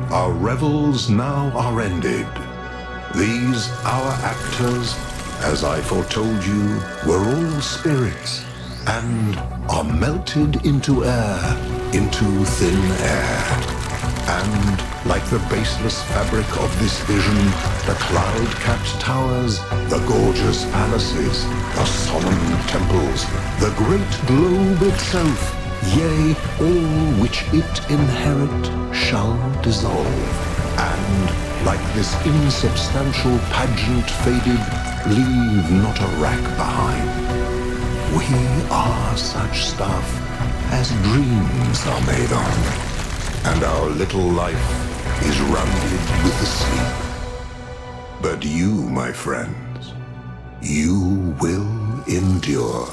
Our revels now are ended. These, our actors, as I foretold you, were all spirits, and are melted into air, into thin air. And, like the baseless fabric of this vision, the cloud-capped towers, the gorgeous palaces, the solemn temples, the great globe itself, yea, all which it inherit shall dissolve, and, like this insubstantial pageant faded, leave not a rack behind. We are such stuff as dreams are made of, and our little life is rounded with the sleep But you, my friends, you will endure.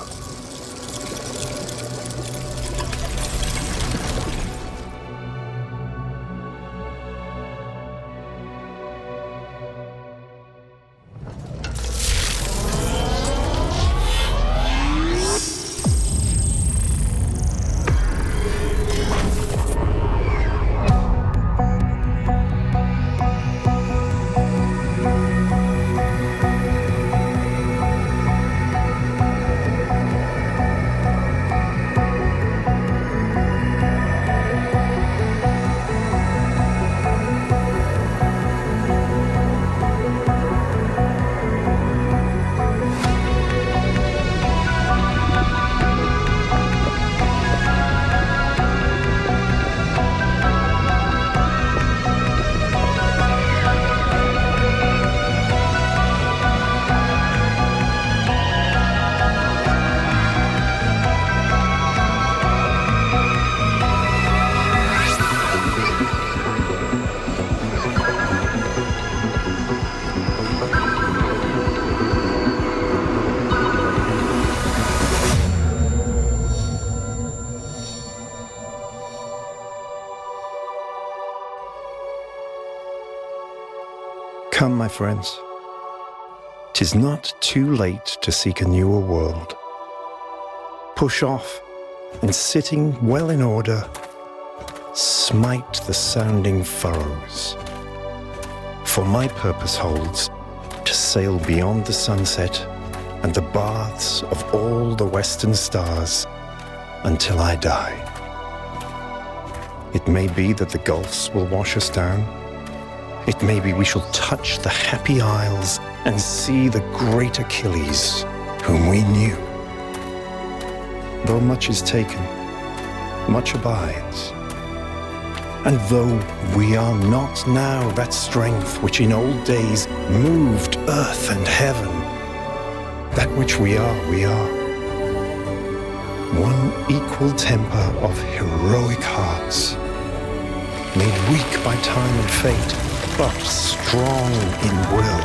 Come, my friends. 'Tis not too late to seek a newer world. Push off, and sitting well in order, smite the sounding furrows. For my purpose holds to sail beyond the sunset and the baths of all the western stars until I die. It may be that the gulfs will wash us down. It may be we shall touch the happy isles and see the great Achilles, whom we knew. Though much is taken, much abides. And though we are not now that strength which in old days moved earth and heaven, that which we are, we are. One equal temper of heroic hearts, made weak by time and fate, but strong in will,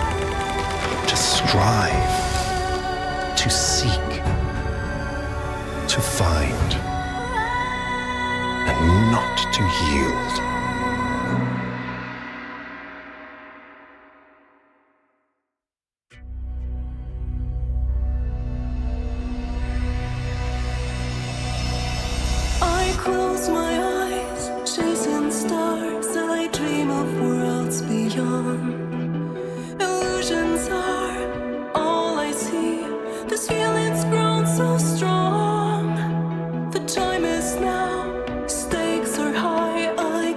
to strive, to seek, to find, and not to yield. I close my eyes, chasing stars. I dream of worlds beyond. Illusions are all I see. This feeling's grown so strong. The time is now. Stakes are high. I